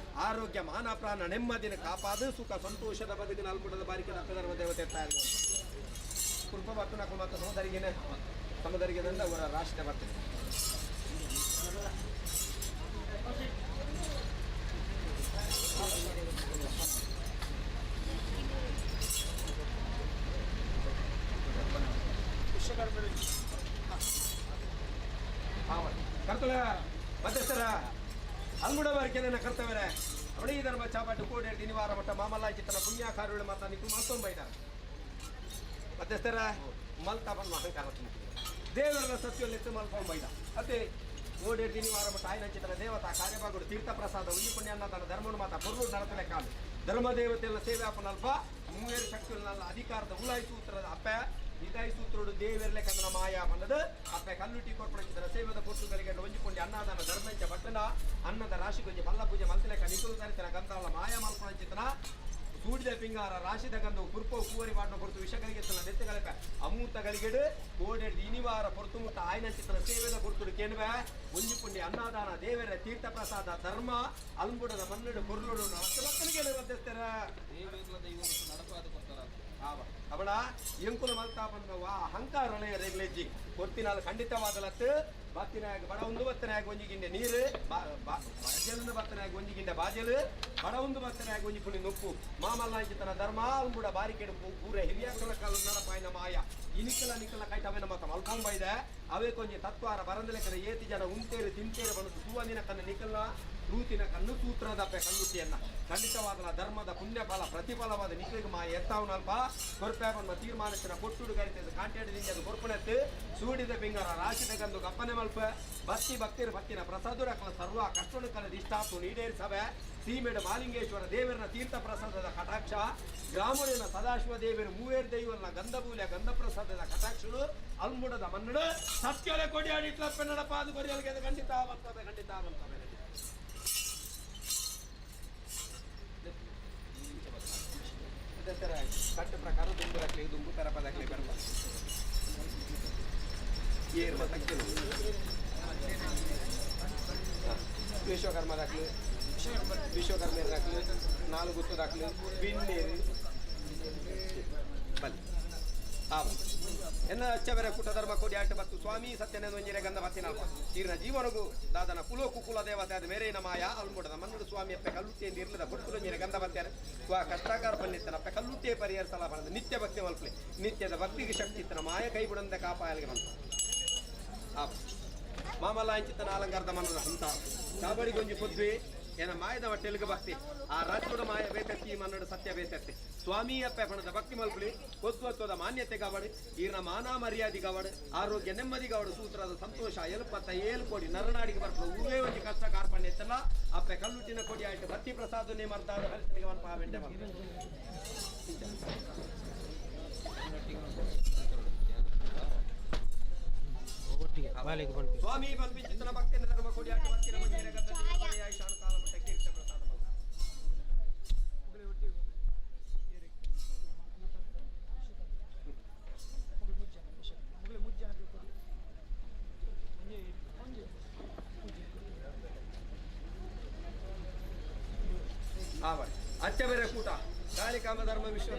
ಆರೋಗ್ಯ ಮಾನ ಪ್ರಾಣ ನೆಮ್ಮದಿನ ಕಾಪಾದು ಸುಖ ಸಂತೋಷದ ಬದುಕಿನ ಅಲ್ಪುಟದ ಬಾರಿಕೆ ಧರ್ಮ ದೇವತೆ ಎತ್ತಾ ಕೃಪ ಮತ್ತು ನಾಲ್ಕು ಮತ್ತು ಸಮುದರಿಗೆ ಅವರ ರಾಷ್ಟ್ರ ಬರ್ತದೆ ಕರ್ತವ್ಯ ಮತ್ತೆ ಸರ ಅಂಗುಡ ಬಾರಿಕೆನ ಕರ್ತವ್ಯ ಅವಳಿ ಧರ್ಮ ಚಾಪಾಟು ಕೋಡಿ ದಿನಿವಾರ ಮಟ್ಟ ಮಾಮಲ್ಲ ಚಿತ್ತನ ಪುಣ್ಯಕಾರುಗಳು ಮಾತಾ ನಿಕ್ಕು ಮತ್ತೊಂದು ಬೈತಾರೆ ಮತ್ತೆ ಸರ ಮಲ್ತಾ ಬಂದು ಅಹಂಕಾರ ದೇವರ ಸತ್ಯವನ್ನು ಎತ್ತು ಮಲ್ಕೊಂಡು ಬೈದ ಅದೇ ಕೋಡಿ ದಿನಿವಾರ ಮಟ್ಟ ಆಯ್ನ ಚಿತ್ತನ ದೇವತಾ ಕಾರ್ಯಭಾಗುಡು ತೀರ್ಥ ಪ್ರಸಾದ ಉಂಜಿ ಪುಣ್ಯ ಅನ್ನ ತನ್ನ ಧರ್ಮವನ್ನು ಮಾತಾ ಬರು ನಡತಲೆ ಕಾಲು ಧರ್ಮ ದೇವತೆಲ್ಲ ಸೇವೆ ಅಪ್ಪನಲ್ಪ ಮೂವೇರು ಶಕ್ತಿಗಳನ್ನ ಅಧಿಕಾರದ ಉಲಾಯಿ ಸೂತ್ರದ ಅಪ್ಪ ಇದಾಯಿ ಸೂತ್ರೋಡು ದೇವರಲೆ ಕಂದನ ಮಾಯಾ ಅನ್ನದ ಅಪ್ಪ ಕಲ್ಲುಟ್ಟಿ ಕೊರ್ಪಡಿಸಿದ ಸೇವದ ಪುರುಷಗಳಿಗೆ ಒಂಜಿಕೊಂಡು ಅನ್ನದಾನ ಧರ್ಮಂಚ ಬಟ್ಟನ ಅನ್ನದ ರಾಶಿಗೊಂಜಿ ಮಲ್ಲ ಪೂಜೆ ಮಲ್ತಿಲೆಕ್ಕ ನಿಕುಲು ತರಿತನ ಗಂಧವಲ್ಲ ಮಾಯಾ ಮಲ್ಪಣಚಿತನ ಸೂಡಿದ ಪಿಂಗಾರ ರಾಶಿದ ಗಂಧವು ಪುರ್ಪವು ಕೂವರಿ ಮಾಡಿನ ಹೊರತು ವಿಷಗಳಿಗೆ ನೆತ್ತಗಲಕ ಅಮೂತಗಳಿಗೆಡು ಕೋಡೆ ಇನಿವಾರ ಪೊರ್ತು ಮುಟ್ಟ ಆಯ್ನಂಚಿತನ ಸೇವೆದ ಪುರ್ತುಡು ಕೇಳುವೆ ಒಂಜಿಪುಂಡಿ ಅನ್ನದಾನ ದೇವರ ತೀರ್ಥ ಪ್ರಸಾದ ಧರ್ಮ ಅಲ್ಬುಡದ ಮನ್ನಡು ಪೊರ್ಲುಡು ಲಕ್ಕನಿಗೆ ವರ್ತಿಸ್ತಾರ ಅವಳ ಎಂಕುಲ ಮಲ್ತಾ ಬಂದ ಅಹಂಕಾರ ರೇಗ್ಲೆಜ್ಜಿ ಕೊರ್ತಿನಾಲ್ ಖಂಡಿತವಾದಲತ್ತು ಬತ್ತಿನಾಗ ಬಡ ಒಂದು ಬತ್ತನಾಗ ಒಂಜಿಗಿಂಡೆ ನೀರು ಬಾಜಲು ಬತ್ತನಾಗ ಒಂಜಿಗಿಂಡೆ ಬಾಜಲು ಬಡ ಒಂದು ಬತ್ತನಾಗ ಒಂಜಿ ಪುಳಿ ನೊಪ್ಪು ಮಾಮಲ್ಲಾಂಚಿತನ ಧರ್ಮ ಅಲ್ಬುಡ ಬಾರಿಕೆಡು ಪೂರ ಹಿರಿಯ ಕಾಲ ನಡಪಾಯಿನ ಮಾಯ ಇನಿಕಲ ನಿಕಲ ಕೈಟವೇನ ಮತ್ತ ಮಲ್ಕೊಂಡ್ ಬೈದೆ ಅವೇ ಕೊಂಚ ತತ್ವಾರ ಬರಂದಲೆಕ್ಕದ ಏತಿ ಜನ ಉಂಟೇರು ತಿಂತೇರು ಬಂದು ಸುವನಿನ ಕನ್ನ ನಿಕಲ ರೂತಿನ ಕಣ್ಣು ಸೂತ್ರದಪ್ಪೆ ಕಣ್ಣುಟ್ಟಿಯನ್ನ ಖಂಡಿತವಾದ ಧರ್ಮದ ಪುಣ್ಯ ಫಲ ಪ್ರತಿಫಲವಾದ ನಿಕಲಿಗೆ ಮಾಯ ಎತ್ತಾವನಲ್ಪ ಕೊರ್ಪೇಪನ್ನ ತೀರ್ಮಾನಿಸಿನ ಕೊಟ್ಟುಡು ಗರಿತದ ಕಾಂಟ್ಯಾಡದಿಂದ ಅದು ಕೊರ್ಪಣೆತ್ತು ಸೂಡಿದ ಪಿಂಗರ ರಾಶಿದ ಗಂದು ಗಪ್ಪನೆ ಮಲ್ಪ ಭಕ್ತಿ ಭಕ್ತಿರ ಭಕ್ತಿನ ಪ್ರಸಾದುರಕಲ ಸರ್ವ ಕಷ್ಟುಡು ಕಲದ ಇಷ್ಟಾತು ನೀಡೇರಿ ಸಭೆ ಸೀಮೆಡು ಮಾಲಿಂಗೇಶ್ವರ ದೇವರನ ತೀರ್ಥ ಪ್ರಸಾದದ ಕಟಾಕ್ಷ ಗ್ರಾಮೀಣ ಸದಾಶಿವ ದೇವರು ಮೂವೇರು ದೈವನ ಗಂಧಬೂಲೆ ಗಂಧ ಪ್ರಸಾದದ ಕಟಾಕ್ಷಳು ಅಲ್ಮುಡದ ಮನ್ನಡು ಸತ್ಯಳೆ ಕೊಡಿ ಆಡಿಟ್ಲ ಪೆನ್ನಡ ಪಾದು ಕೊರಿಯಲ್ಗೆ ಖಂಡಿತ ಬರ್ತವೆ ಖಂಡಿತ ಬರ್ತವೆ ಕಟ್ಟು ಪ್ರಕಾರ ದುಂಬು ಹಾಕ್ಲಿ ದುಂಬು ತರಪದಾಗ್ಲಿ ಬರಲ್ಲ ಏರ್ ಮತ್ತಕ್ಕಿಲ್ಲ ವಿಶ್ವಕರ್ಮದಾಗ್ಲಿ ವಿಶ್ವಕರ್ಮೇರಾಗ್ಲಿ 4 ಗುತ್ತದಾಗ್ಲಿ ಬಿಂಡೇರಿ ಬಲ್ಲಿ ಎನ್ನ ಅಚ್ಚವರ ಕುಟ ಧರ್ಮ ಕೊಡಿ ಆಟ ಬತ್ತು ಸ್ವಾಮಿ ಸತ್ಯನ ಒಂಜಿರೆ ಗಂಧ ಬತ್ತಿನಲ್ಪ ತೀರ್ನ ಜೀವನಗೂ ದಾದನ ಕುಲೋ ಕುಕುಲ ದೇವತೆ ಅದು ಮೇರೆ ನಮಾಯ ಅಲ್ಮುಡದ ಮನ್ನುಡು ಸ್ವಾಮಿ ಅಪ್ಪೆ ಕಲ್ಲುಟ್ಟಿಯಿಂದ ಇರ್ಲಿದ ಬುಡ್ಕುಲು ಒಂಜಿರೆ ಗಂಧ ಬತ್ತಾರೆ ಕಷ್ಟಕಾರ ಪನ್ನಿತ್ತನಪ್ಪ ಕಲ್ಲುಟ್ಟಿಯ ಪರಿಹರಿಸಲ ಬರ್ತದೆ ನಿತ್ಯ ಭಕ್ತಿ ಮಲ್ಪಲೆ ನಿತ್ಯದ ಭಕ್ತಿಗೆ ಶಕ್ತಿ ಇತ್ತನ ಮಾಯ ಕೈ ಬಿಡಂದ ಕಾಪಾಯಲಿಗೆ ಬಂತ ಮಾಮಲ್ಲ ಅಂಚಿತನ ಅಲಂಕಾರದ ಮನದ ಹಂತ ಚಾಬಳಿಗೊಂಜಿ ಪೊದ್ವೆ ಏನ ಮಾಯದ ತೆಲುಗು ಭಕ್ತಿ ಆ ರಾಜ್ಯದ ಮಾಯ ಬೇತತ್ತಿ ಮನ್ನಡ ಸತ್ಯ ಬೇತತ್ತಿ ಸ್ವಾಮಿ ಅಪ್ಪೆ ಪಣದ ಭಕ್ತಿ ಮಲ್ಪಲಿ ಕೊತ್ವತ್ವದ ಮಾನ್ಯತೆ ಕಾವಡು ಈರ್ನ ಮಾನ ಮರ್ಯಾದೆ ಕಾವಡು ಆರೋಗ್ಯ ನೆಮ್ಮದಿ ಕಾವಡು ಸೂತ್ರದ ಸಂತೋಷ ಎಲ್ಪತ್ತ ಏಳು ಕೋಡಿ ನರನಾಡಿಗೆ ಬರ್ತದೆ ಊರೇ ಒಂದು ಕಷ್ಟ ಕಾರ್ಪಣ್ಯ ಎತ್ತಲ್ಲ ಅಪ್ಪೆ ಕಲ್ಲುಟ್ಟಿನ ಕೊಡಿ ಆಯ್ತು ಭಕ್ತಿ ಪ್ರಸಾದನೆ ಮರ್ತಾಡು ಹರಿಸಲಿಗೆ ಮನ್ಪ ಬೆಂಡೆ ಸ್ವಾಮಿ ಬಂದ್ಬಿಚ್ಚಿತನ ಭಕ್ತಿನ ಧರ್ಮ ಕೊಡಿ ಆಟ ಭಕ್ತಿನ ಮಂದಿರ ಗದ್ದ ಆಯುಷಾನು ಕಾಲ ಮಟ್ಟ ಕೀರ್ತಿ ಪ್ರಸಾದ ಅಚ್ಚ ಬೇರೆ ಕೂಟ ಕಾಳಿಕಾಮ ಧರ್ಮ ವಿಶ್ವ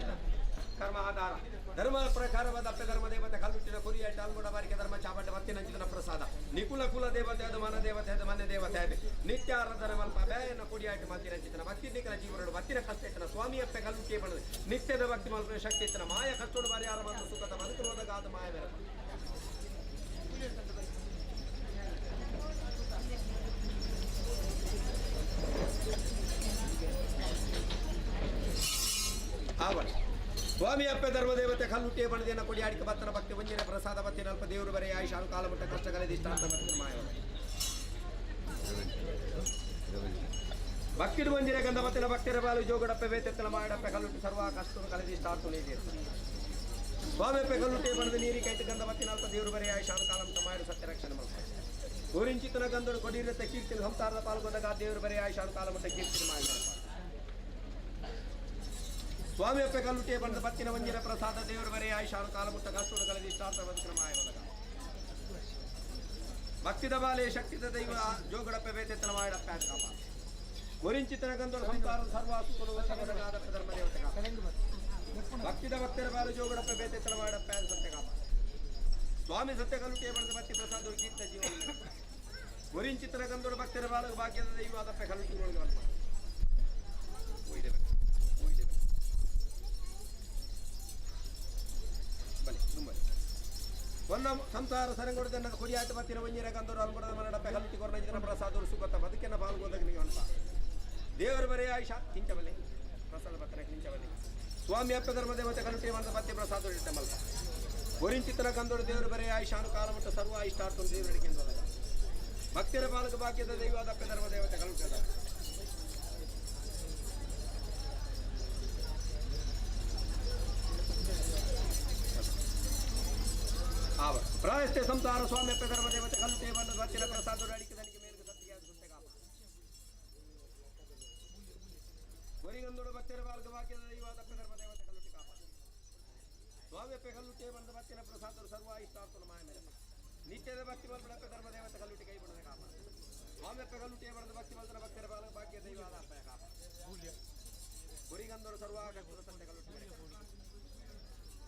ಕರ್ಮ ಆಧಾರ ಧರ್ಮ ಪ್ರಕಾರವಾದ ಅಪ್ಪ ಧರ್ಮ ದೇವತೆ ಕಲ್ಲುಟ್ಟಿನ ಕುರಿಯ ಟಾಲ್ಗುಡ ಬಾರಿಕೆ ಧರ್ಮ ಚಾಪಟ್ಟ ಭಕ್ತಿನಂಚಿನ ಪ್ರಸಾದ ನಿಕುಲ ಕುಲ ದೇವತೆ ಅದು ಮನ ದೇವತೆ ಅದು ಮನೆ ದೇವತೆ ಅದು ನಿತ್ಯ ಆರಾಧನ ಮಲ್ಪ ಬೇಯನ ಕುಡಿಯಾಟ ಮತ್ತಿನ ಭಕ್ತಿ ನಿಖರ ಜೀವನಡು ಭಕ್ತಿನ ಕಷ್ಟ ಇತ್ತನ ಸ್ವಾಮಿ ಅಪ್ಪೆ ಕಲ್ಲುಟ್ಟಿ ಬಣ್ಣದ ನಿತ್ಯದ ಭಕ್ತಿ ಮಲ್ಪನ ಶಕ್ತಿ ಇತ್ತನ ಮಾಯ ಕಷ್ಟೋಡು ಬಾರಿ ಆರ ಮತ್ತು ಸುಖದ ಬದುಕಿರುವುದಾಗ ಆದ ಮಾಯ ಬೇರೆ ಆವಣ ಸ್ವಾಮಿ ಅಪ್ಪೆ ಧರ್ಮ ದೇವತೆ ಕಲ್ಲುಟ್ಟಿಯ ಬಣದಿನ ಕೊಡಿ ಆಡಿಕೆ ಭಕ್ತರ ಭಕ್ತಿ ವಂಜನೆ ಪ್ರಸಾದ ಭಕ್ತಿನ ಅಲ್ಪ ದೇವರು ಬರೆಯ ಆಯುಷಾನು ಕಾಲ ಮಟ್ಟ ಕಷ್ಟ ಕಳೆದಿಷ್ಟ ಮಾಯ ಭಕ್ತಿನ ವಂಜನೆ ಗಂಧ ಭಕ್ತಿನ ಭಕ್ತಿರ ಬಾಲು ಜೋಗಡಪ್ಪೆ ಬೇತೆತ್ತಲ ಮಾಡಪ್ಪೆ ಕಲ್ಲುಟ್ಟಿ ಸರ್ವ ಕಷ್ಟ ಕಳೆದಿಷ್ಟ ನೀಡಿ ಸ್ವಾಮಿ ಅಪ್ಪೆ ಕಲ್ಲುಟ್ಟಿಯ ಬಣದ ನೀರಿ ಕೈಟ್ ಗಂಧ ಭಕ್ತಿನ ಅಲ್ಪ ದೇವರು ಬರೆಯ ಆಯುಷಾನು ಕಾಲ ಮಟ್ಟ ಮಾಡಿ ಸತ್ಯ ರಕ್ಷಣೆ ಮಾಡ್ತಾರೆ ಊರಿಂಚಿತನ ಗಂಧರು ಕೊಡಿರತ್ತೆ ಕೀರ್ತಿನ ಸಂಸಾರದ ಪಾಲ್ಗೊಂಡಾಗ ದೇವರು ಬರೆಯ ಆಯುಷಾನು ಕಾಲ ಮಟ್ಟ ಕೀರ್ತಿನ ಮಾಡಿ ಸ್ವಾಮಿ ಅಪ್ಪೆ ಕಲ್ಲುಟ್ಟಿಯ ಬಂದ ಭಕ್ತಿನ ವಂಜನ ಪ್ರಸಾದ ದೇವರು ಬರೆಯ ಆಯುಷಾನು ಕಾಲ ಮುಟ್ಟ ಕಷ್ಟೋಡು ಕಳೆದ ಇಷ್ಟಾರ್ಥ ಬದುಕಿನ ಮಾಯವಲಗ ಭಕ್ತಿದ ಬಾಲೆ ಶಕ್ತಿದ ದೈವ ಜೋಗಡಪ್ಪೆ ಬೇತೆತ್ತನ ಮಾಡಪ್ಪ ಕಾಪ ಗುರಿಂಚಿತನ ಗಂಧರು ಸಂಸಾರದ ಸರ್ವಾಸುಕರು ಧರ್ಮ ದೇವತೆ ಭಕ್ತಿದ ಭಕ್ತರ ಬಾಲು ಜೋಗಡಪ್ಪೆ ಬೇತೆತ್ತನ ಮಾಡಪ್ಪ ಸತ್ಯ ಕಾಪ ಸ್ವಾಮಿ ಸತ್ಯ ಕಲ್ಲುಟ್ಟಿಯ ಬಂದ ಭಕ್ತಿ ಪ್ರಸಾದ ಗೀತ ಜೀವನ ಗುರಿಂಚಿತನ ಗಂಧರು ಭಕ್ತರ ಬಾಲು ಭಾಗ್ಯದ ದೈವ ಅದಪ್ಪೆ ಕಲ್ಲುಟ್ಟಿ ಒಳಗೆ ಒನ್ನ ಸಂಸಾರ ಸರಂಗೊಡದನ್ನ ಕೊಡಿಯಾಟ ಬತ್ತಿನ ವಂಜಿರ ಗಂಧರು ಅಲ್ಗೊಡದ ಮನಡಪ್ಪೆ ಕಲ್ಲುಟ್ಟಿ ಕೊರನ ಪ್ರಸಾದರು ಸುಗತ ಬದುಕಿನ ಪಾಲ್ಗೋದಾಗ ನೀವು ಅನ್ಪ ದೇವರು ಬರೆಯ ಆಯುಷ ಕಿಂಚಬಲೆ ಪ್ರಸಾದ ಬತ್ತನ ಕಿಂಚಬಲೆ ಸ್ವಾಮಿ ಅಪ್ಪ ಧರ್ಮ ದೇವತೆ ಕಲ್ಲುಟ್ಟಿ ಬಂದ ಬತ್ತಿ ಪ್ರಸಾದ ಇಟ್ಟ ಮಲ್ಪ ಗುರಿಂಚಿತನ ಗಂಧರು ದೇವರು ಬರೆಯ ಆಯುಷಾನು ಕಾಲ ಮಟ್ಟ ಸರ್ವ ಇಷ್ಟಾರ್ಥ ದೇವರು ಹಿಡಿಕೆಂದೋದಾಗ ಭಕ್ತಿರ ಪಾಲಕ ಭಾಗ್ಯದ ದೈವಾದ ಅಪ್ಪ ಧರ್ಮ ದೇವತೆ ಕಲ್ಲುಟ್ಟದ ಪ್ರಾಯಸ್ಥೆ ಸಂಸಾರ ಸ್ವಾಮಿ ಅಪ್ಪ ಧರ್ಮ ದೇವತೆ ಕಲ್ಲುಟ್ಟೆ ಬಂದ ಭಕ್ತಿನ ಪ್ರಸಾದ ಅಡಿಕೆ ದನಿಗೆ ಮೇಲಿಗೆ ಸತ್ತಿಗೆ ಸುತ್ತೆ ಕಾಪ ಗೊರಿಗಂದೋಡು ಭಕ್ತರ ಬಾಲ್ಗ ವಾಕ್ಯದ ದೈವಾದ ಅಪ್ಪ ಧರ್ಮ ದೇವತೆ ಕಲ್ಲುಟ್ಟಿ ಕಾಪ ಸ್ವಾಮಿ ಅಪ್ಪ ಕಲ್ಲುಟ್ಟೆ ಬಂದ ಭಕ್ತಿನ ಪ್ರಸಾದರು ಸರ್ವ ಇಷ್ಟಾರ್ಥನ ಮಾಯ ಮೇಲೆ ನಿತ್ಯದ ಭಕ್ತಿ ಬಲ್ಪಡಪ್ಪ ಧರ್ಮ ದೇವತೆ ಕಲ್ಲುಟ್ಟಿ ಕೈ ಬಿಡದ ಕಾಪ ಸ್ವಾಮಿ ಅಪ್ಪ ಕಲ್ಲುಟ್ಟೆ ಬಂದ ಭಕ್ತಿ ಬಲ್ತನ ಭಕ್ತರ ಬಾಲಕ ಭಾಗ್ಯ ದೈವಾದ ಅಪ್ಪ ಕಾಪ ಗೊರಿಗಂದೋಡು ಸರ್ವ ಕಷ್ಟದ ಸಂತೆ ಕಲ್ಲುಟ್ಟಿ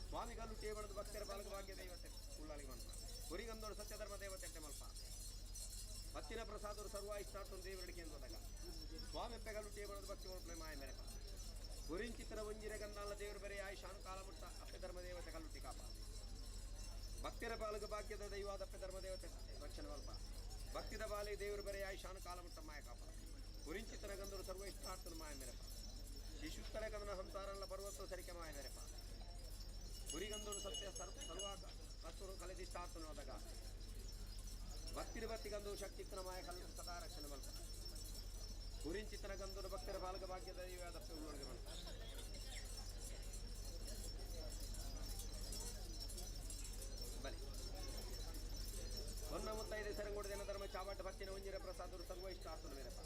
ಸ್ವಾಮಿ ಕಲ್ಲುಟ್ಟಿ ಬಡದು ಭಕ್ತರ ಬಾಲಕ ಭಾಗ್ಯ ದೈವತೆ ಉಳ್ಳಾಳಿಗೆ ಮಲ್ಪ ಗುರಿಗಂದೋಡು ಸತ್ಯ ಧರ್ಮ ದೇವತೆ ಮಲ್ಪ ಭಕ್ತಿನ ಪ್ರಸಾದರು ಸರ್ವ ಇಷ್ಟಾರ್ಥ ದೇವರಡಿಕೆ ಅಂತದಾಗ ಸ್ವಾಮಿ ಅಪ್ಪೆ ಕಲ್ಲುಟ್ಟಿ ಬಡದು ಭಕ್ತಿ ಒಳಪಲೆ ಮಾಯ ಮೇರೆಪ ಗುರಿಂಚಿತರ ವಂಜಿರ ಗನ್ನಾಲ ದೇವರು ಬರೆಯ ಆಯುಷಾನು ಕಾಲ ಮುಟ್ಟ ಅಪ್ಪೆ ಧರ್ಮ ದೇವತೆ ಕಲ್ಲುಟ್ಟಿ ಕಾಪ ಭಕ್ತರ ಬಾಲಕ ಭಾಗ್ಯದ ದೈವಾದ ಅಪ್ಪೆ ಧರ್ಮ ದೇವತೆ ರಕ್ಷಣೆ ಮಲ್ಪ ಭಕ್ತಿದ ಬಾಲಿ ದೇವರು ಬರೆಯ ಆಯುಷಾನು ಕಾಲ ಮುಟ್ಟ ಮಾಯ ಕಾಪ ಗುರಿಂಚಿತರ ಗಂಧರು ಸರ್ವ ಇಷ್ಟಾರ್ಥನ ಮಾಯ ಮೇರೆಪ ಶಿಶುತ್ತರ ಗಮನ ಸಂಸಾರಲ್ಲ ಪರ್ವತ ಸರಿಕೆ ಮಾಯ ಮೇರೆಪ ಗುರಿಗಂದೋಡು ಸತ್ಯ ಸರ್ವ ಕಸ್ತೂರು ಕಲೆದಿಷ್ಟಾರ್ಥನು ಹೋದಾಗ ಭಕ್ತಿರ ಭಕ್ತಿಗಂದು ಶಕ್ತಿತ್ತನ ಮಾಯ ಕಲ್ಲು ಸದಾ ರಕ್ಷಣೆ ಮಲ್ಪ ಗುರಿಂಚಿತನ ಗಂಧರು ಭಕ್ತರ ಬಾಲಕ ಭಾಗ್ಯದ ದೈವಾದಪ್ಪೆ ಉಳ್ಳೊಳಗೆ ಮಲ್ಪ ಬಲಿ ಹೊನ್ನ ಮುತ್ತೈದೆ ಸರಂಗೋಡು ಜನ ಧರ್ಮ ಚಾವಾಟ ಭಕ್ತಿನ ವಂಜಿರ ಪ್ರಸಾದರು ಸರ್ವ ಇಷ್ಟಾರ್ಥನು ಮೇರಪ್ಪ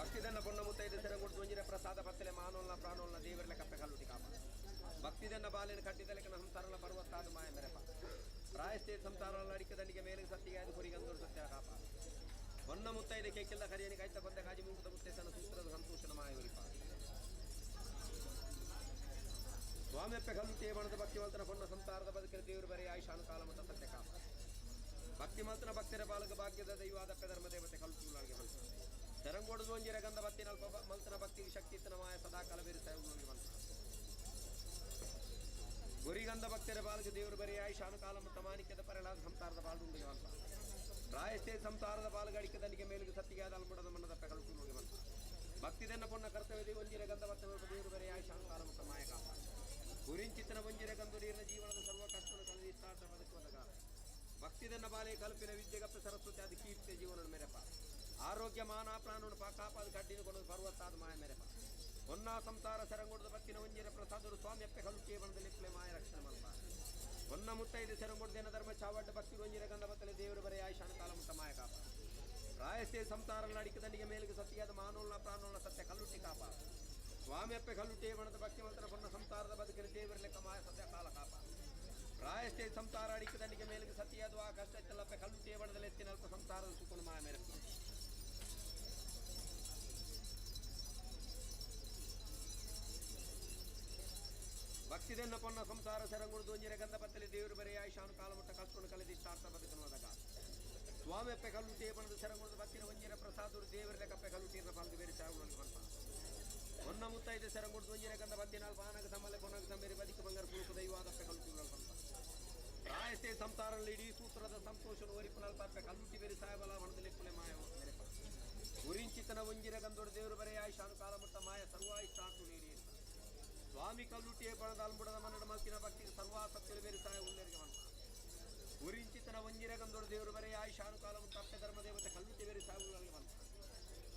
ಭಕ್ತಿದನ್ನ ಪೊನ್ನ ಮುತ್ತೈದೆ ಸರಂಗೋಡು ವಂಜಿರ ಪ್ರಸಾದ ಭಕ್ತಲೆ ಮಾನೋಲ್ನ ಪ್ರಾಣೋಲ್ನ ದೇವರಲೆ ಕಪ್ಪೆ ಕಲ್ಲುಟಿ ಕಾಪ ಭಕ್ತಿದನ್ನ ಬಾಲಿನ ಕಟ್ಟಿದಲೆಕನ ಸಂಸಾರನ ಪರ್ವತ್ತಾದ ಮಾಯ ಮೆರೆಪ ಪ್ರಾಯಸ್ಥೆ ಸಂಸಾರ ಅಡಿಕೆ ದಂಡಿಗೆ ಮೇಲೆ ಸತ್ತಿಗೆ ಅದು ಹುರಿಗಂದೋರು ಸತ್ಯ ಕಾಪ ಹೊನ್ನ ಮುತ್ತೈದೆ ಕೇಕಿಲ್ಲ ಕರಿಯನಿ ಕಾಯ್ತ ಕೊಂದ ಕಾಜಿ ಮೂಗುದ ಮುತ್ತೈಸನ ಸೂತ್ರದ ಸಂತೋಷನ ಮಾಯ ಹುರಿಪ ಸ್ವಾಮ್ಯಪ್ಪೆ ಕಲ್ಲುಟಿ ಬಣದ ಭಕ್ತಿ ಮಂತ್ರ ಪೊನ್ನ ಸಂಸಾರದ ಬದುಕಿನ ದೇವರು ಬರೆಯ ಆಯುಷಾನು ಕಾಲ ಮತ್ತು ಸತ್ಯ ಕಾಪ ಭಕ್ತಿ ಮಂತ್ರ ಭಕ್ತರ ಬಾಲಕ ಭಾಗ್ಯದ ದೈವಾದಪ್ಪ ಧರ್ಮ ದೇವತೆ ಕಲ್ಲುಟಿಗಳಿಗೆ ಬಂತ ತೆರಂಗೋಡು ಒಂಜಿರ ಗಂಧ ಭಕ್ತಿ ನಲ್ಪ ಮಂತ್ರ ಭಕ್ತಿಗೆ ಶಕ್ತಿ ಮಾಯ ಸದಾಕಾಲ ಬೇರೆ ಸಾಯುಗಳಿಗೆ ಬಂತ ಗುರಿಗಂಧ ಭಕ್ತರ ಬಾಲಕ ದೇವರು ಬರೆಯ ಆಯುಷಾನು ಕಾಲ ಮತ್ತು ಮಾಣಿಕ್ಯದ ಪರಳಾದ ಸಂಸಾರದ ಬಾಳುಗಳಿಗೆ ಬಂತ ರಾಯಸ್ಥೆ ಸಂಸಾರದ ಬಾಲಗಾಡಿಕೆ ದನಿಗೆ ಮೇಲಿಗೆ ಸತ್ತಿಗೆ ಆದ ಅಲ್ಮುಡದ ಮಣ್ಣದಪ್ಪ ಕಲ್ಲುಟಿಗಳಿಗೆ ಬಂತ ಭಕ್ತಿದನ್ನ ಪೊನ್ನ ಕರ್ತವ್ಯದಿ ಒಂಜಿರ ಗಂಧ ಭಕ್ತ ದೇವರು ಬರೆಯ ಆಯುಷಾನು ಕಾಲ ಮತ್ತು ಮಾಯ ಕಾಪ ಗುರಿಂಚಿತನ ಒಂಜಿರ ಗಂಧು ನೀರಿನ ಜೀವನದ ಸರ್ವ ಕಷ್ಟವನ್ನು ಕಳೆದು ಇಷ್ಟಾರ್ಥ ಬದುಕುವಂತಹ ಭಕ್ತಿದನ್ನ ಬಾಲೆ ಕಲ್ಪಿನ ವಿದ್ಯೆಗಪ್ಪ ಸರಸ್ವತಿ ಅದು ಕೀರ್ತಿ ಜೀವನ ಮೆರೆಪ ಆರೋಗ್ಯ ಮಾನ ಪ್ರಾಣವನ್ನು ಕಾಪಾದ ಕಡ್ಡಿನ ಕೊಡೋದು ಪರ್ವತ್ತಾದ ಮಾಯ ಮೆರೆಪ ಹೊನ್ನ ಸಂಸಾರ ಸೆರಂಗೋಡದ ಭಕ್ತಿನ ಒಂಜಿರ ಪ್ರಸಾದರು ಸ್ವಾಮಿಯಪ್ಪೆ ಕಲ್ಲುಟ್ಟಿಯ ಬಣದಲ್ಲಿ ಪ್ಲೆ ಮಾಯ ರಕ್ಷಣೆ ಮಲ್ಪ ಹೊನ್ನ ಮುತ್ತೈದು ಸೆರಂಗೋಡದೇನ ಧರ್ಮ ಚಾವಡ್ಡ ಭಕ್ತಿ ಒಂಜಿರ ಗಂಧ ಬತ್ತಲೆ ದೇವರು ಬರೆಯ ಆಯುಷಾನ ಕಾಲ ಮುಟ್ಟ ಮಾಯ ಕಾಪ ರಾಯಸ್ಥೆ ಸಂಸಾರ ನಡಿಕೆ ದಂಡಿಗೆ ಮೇಲಿಗೆ ಸತ್ತಿಯಾದ ಮಾನೋಲ್ನ ಪ್ರಾಣೋಲ್ನ ಸತ್ಯ ಕಲ್ಲುಟ್ಟಿ ಕಾಪ ಸ್ವಾಮಿಯಪ್ಪೆ ಕಲ್ಲುಟ್ಟಿಯ ಬಣದ ಭಕ್ತಿ ಮಂತ್ರ ಹೊನ್ನ ಸಂಸಾರದ ಬದುಕಿನ ದೇವರ ಲೆಕ್ಕ ಮಾಯ ಸತ್ಯ ಕಾಲ ಕಾಪ ರಾಯಸ್ಥೆ ಸಂಸಾರ ಅಡಿಕೆ ದಂಡಿಗೆ ಮೇಲಿಗೆ ಸತಿಯಾದ ಆ ಕಷ್ಟ ಚೆಲ್ಲಪ್ಪೆ ಕಲ್ಲುಟ್ಟಿಯ ಬಣದಲ್ಲಿ ಎತ್ತಿನಲ್ಪ ಸಂಸಾರದ ಸುಕುಣ ಮಾಯ ಮೇರೆ ಭಕ್ತಿದನ್ನ ಪೊನ್ನ ಸಂಸಾರ ಸೆರಂಗುಡು ದೊಂಜಿರ ಗಂಧ ಬತ್ತಲೆ ದೇವರು ಬರೆಯ ಆಯುಷಾನು ಕಾಲ ಮುಟ್ಟ ಕಲ್ಕೊಂಡು ಕಳೆದು ಇಷ್ಟಾರ್ಥ ಬದುಕುವುದಾಗ ಸ್ವಾಮಿಯಪ್ಪೆ ಕಲ್ಲುಟ್ಟಿಯ ಬಣದ ಸೆರಂಗುಡು ಭಕ್ತಿನ ಒಂಜಿರ ಪ್ರಸಾದರು ದೇವರ ಲೆಕ್ಕಪ್ಪೆ ಕಲ್ಲುಟ್ಟಿಯ ಪಾಲ್ಗೆ ಬೇರೆ ಚಾವುಗಳನ್ನು ಬಂತ ಹೊನ್ನ ಮುತ್ತೈದೆ ಸೆರಂಗುಡು ದೊಂಜಿರ ಗಂಧ ಬತ್ತಿನಾಲ್ ಪಾನಕ ಸಮ್ಮಲೆ ಕೊನಗ ಸಮೇರಿ ಬದುಕು ಬಂಗಾರ ಕುಳುಕು ದೈವಾದಪ್ಪೆ ಕಲ್ಲುಟ್ಟಿಗಳು ಬಂತ ರಾಯಸ್ಥೆ ಸಂಸಾರಲ್ಲಿ ಇಡೀ ಸೂತ್ರದ ಸಂತೋಷ ಓರಿಪುನಲ್ಪಪ್ಪೆ ಕಲ್ಲುಟ್ಟಿ ಬೇರೆ ಸಾಯಬಲ ಮಣದಲ್ಲಿ ಕುಲೆ ಮಾಯ ಮೇರೆಪ ಗುರಿಂಚಿತನ ಒಂಜಿರ ಗಂಧೋಡ ದೇವರು ಬರೆಯ ಆಯುಷಾನು ಕಾಲ ಮುಟ್ಟ ಮಾಯ ಸರ್ವಾಯಿಷ್ಟಾಂತು ನೀಡಿ ಅಂತ ಸ್ವಾಮಿ ಕಲ್ಲುಟ್ಟಿಯ ಪಣದ ಅಲ್ಬುಡದ ಮನ್ನಡ ಮಲ್ಕಿನ ಭಕ್ತಿಗೆ ಸರ್ವಾಸಕ್ತಿಗಳು ಬೇರೆ ಸಾಯ ಉಳ್ಳರಿಗೆ ಬಂತ ಗುರಿಂಚಿತನ ಒಂಜಿರ ಗಂಧೋಡ ದೇವರು ಬರೆಯ ಆಯುಷಾನು ಕಾಲ ಮುಟ್ಟ ಅಪ್ಪೆ ಧರ್ಮ ದೇವತೆ ಕಲ್ಲುಟ್ಟಿ ಬೇರೆ ಸಾಯ ಉಳ್ಳರಿಗೆ ಬಂತ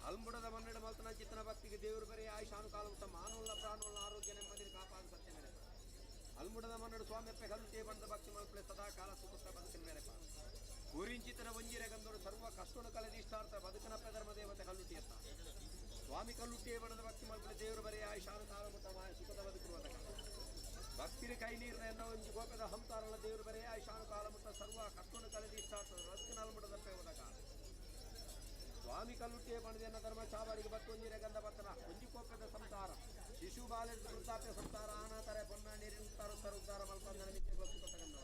ಅಲ್ಬುಡದ ಮನ್ನಡ ಮಲ್ತನ ಚಿತ್ತನ ಭಕ್ತಿಗೆ ದೇವರು ಬರೆಯ ಆಯುಷಾನು ಕಾಲ ಮುಟ್ಟ ಮಾನೋಲ್ಲ ಪ್ರಾಣೋಲ್ಲ ಆರೋಗ್ಯ ನೆಮ್ಮದಿ ಕಾಪಾದ ಸತ್ಯ ಮೇರೆಪ ಅಲ್ಮುಡದ ಮನ್ನಡು ಸ್ವಾಮಿಯಪ್ಪೆ ಕಲ್ಲುಟ್ಟಿಯ ಬಣದ ಭಕ್ತಿ ಮಲ್ಪಲೆ ಸದಾ ಕಾಲ ಸುಖ ಬದುಕಿನ ಮೇರೆಪ ಗುರಿಂಚಿತನ ಒಂಜಿರ ಗಂಧೋಡು ಸರ್ವ ಕಷ್ಟವನ್ನು ಕಳೆದು ಇಷ್ಟಾರ್ಥ ಬದುಕನಪ್ಪ ಧರ್ಮ ದೇವತೆ ಕಲ್ಲುಟ್ಟಿಯತ್ತ ಸ್ವಾಮಿ ಕಲ್ಲುಟ್ಟಿಯ ಬಣದ ಭಕ್ತಿ ಮಲ್ಪಲೆ ದೇವರು ಬರೆಯ ಆಯುಷಾನು ಕಾಲ ಮುಟ್ಟ ಮಾಯ ಸುಖದ ಬದುಕಿರುವಂತ ಭಕ್ತಿನ ಕೈ ನೀರಿನ ಎನ್ನ ಒಂಜಿ ಗೋಪದ ಹಂತಾರಲ್ಲ ದೇವರು ಬರೆಯ ಆಯುಷಾನು ಕಾಲ ಮುಟ್ಟ ಸರ್ವ ಕಷ್ಟವನ್ನು ಕಳೆದು ಇಷ್ಟಾರ್ಥ ಬದುಕಿನ ಅಲ್ಮುಡದಪ್ಪೆ ಹೋದಾಗ ಸ್ವಾಮಿ ಕಲ್ಲುಟ್ಟಿಯ ಬಣದೆನ್ನ ಧರ್ಮ ಚಾವಾಡಿಗೆ ಬತ್ತು ಒಂಜಿರ ಗಂಧ ಬತ್ತನ ಒಂಜಿ ಕೋಪದ ಸಂಸಾರ ಶಿಶು ಬಾಲ್ಯ ವೃದ್ಧಾಪ್ಯ ಸಂಸಾರ ಅನಾಥರ ಪೊನ್ನ ನೀರಿನ ಉತ್ತಾರ ಮಲ್ಪಂದನ ಮಿತ್ಯಗಳ ಸುಖ ತಗಂದವ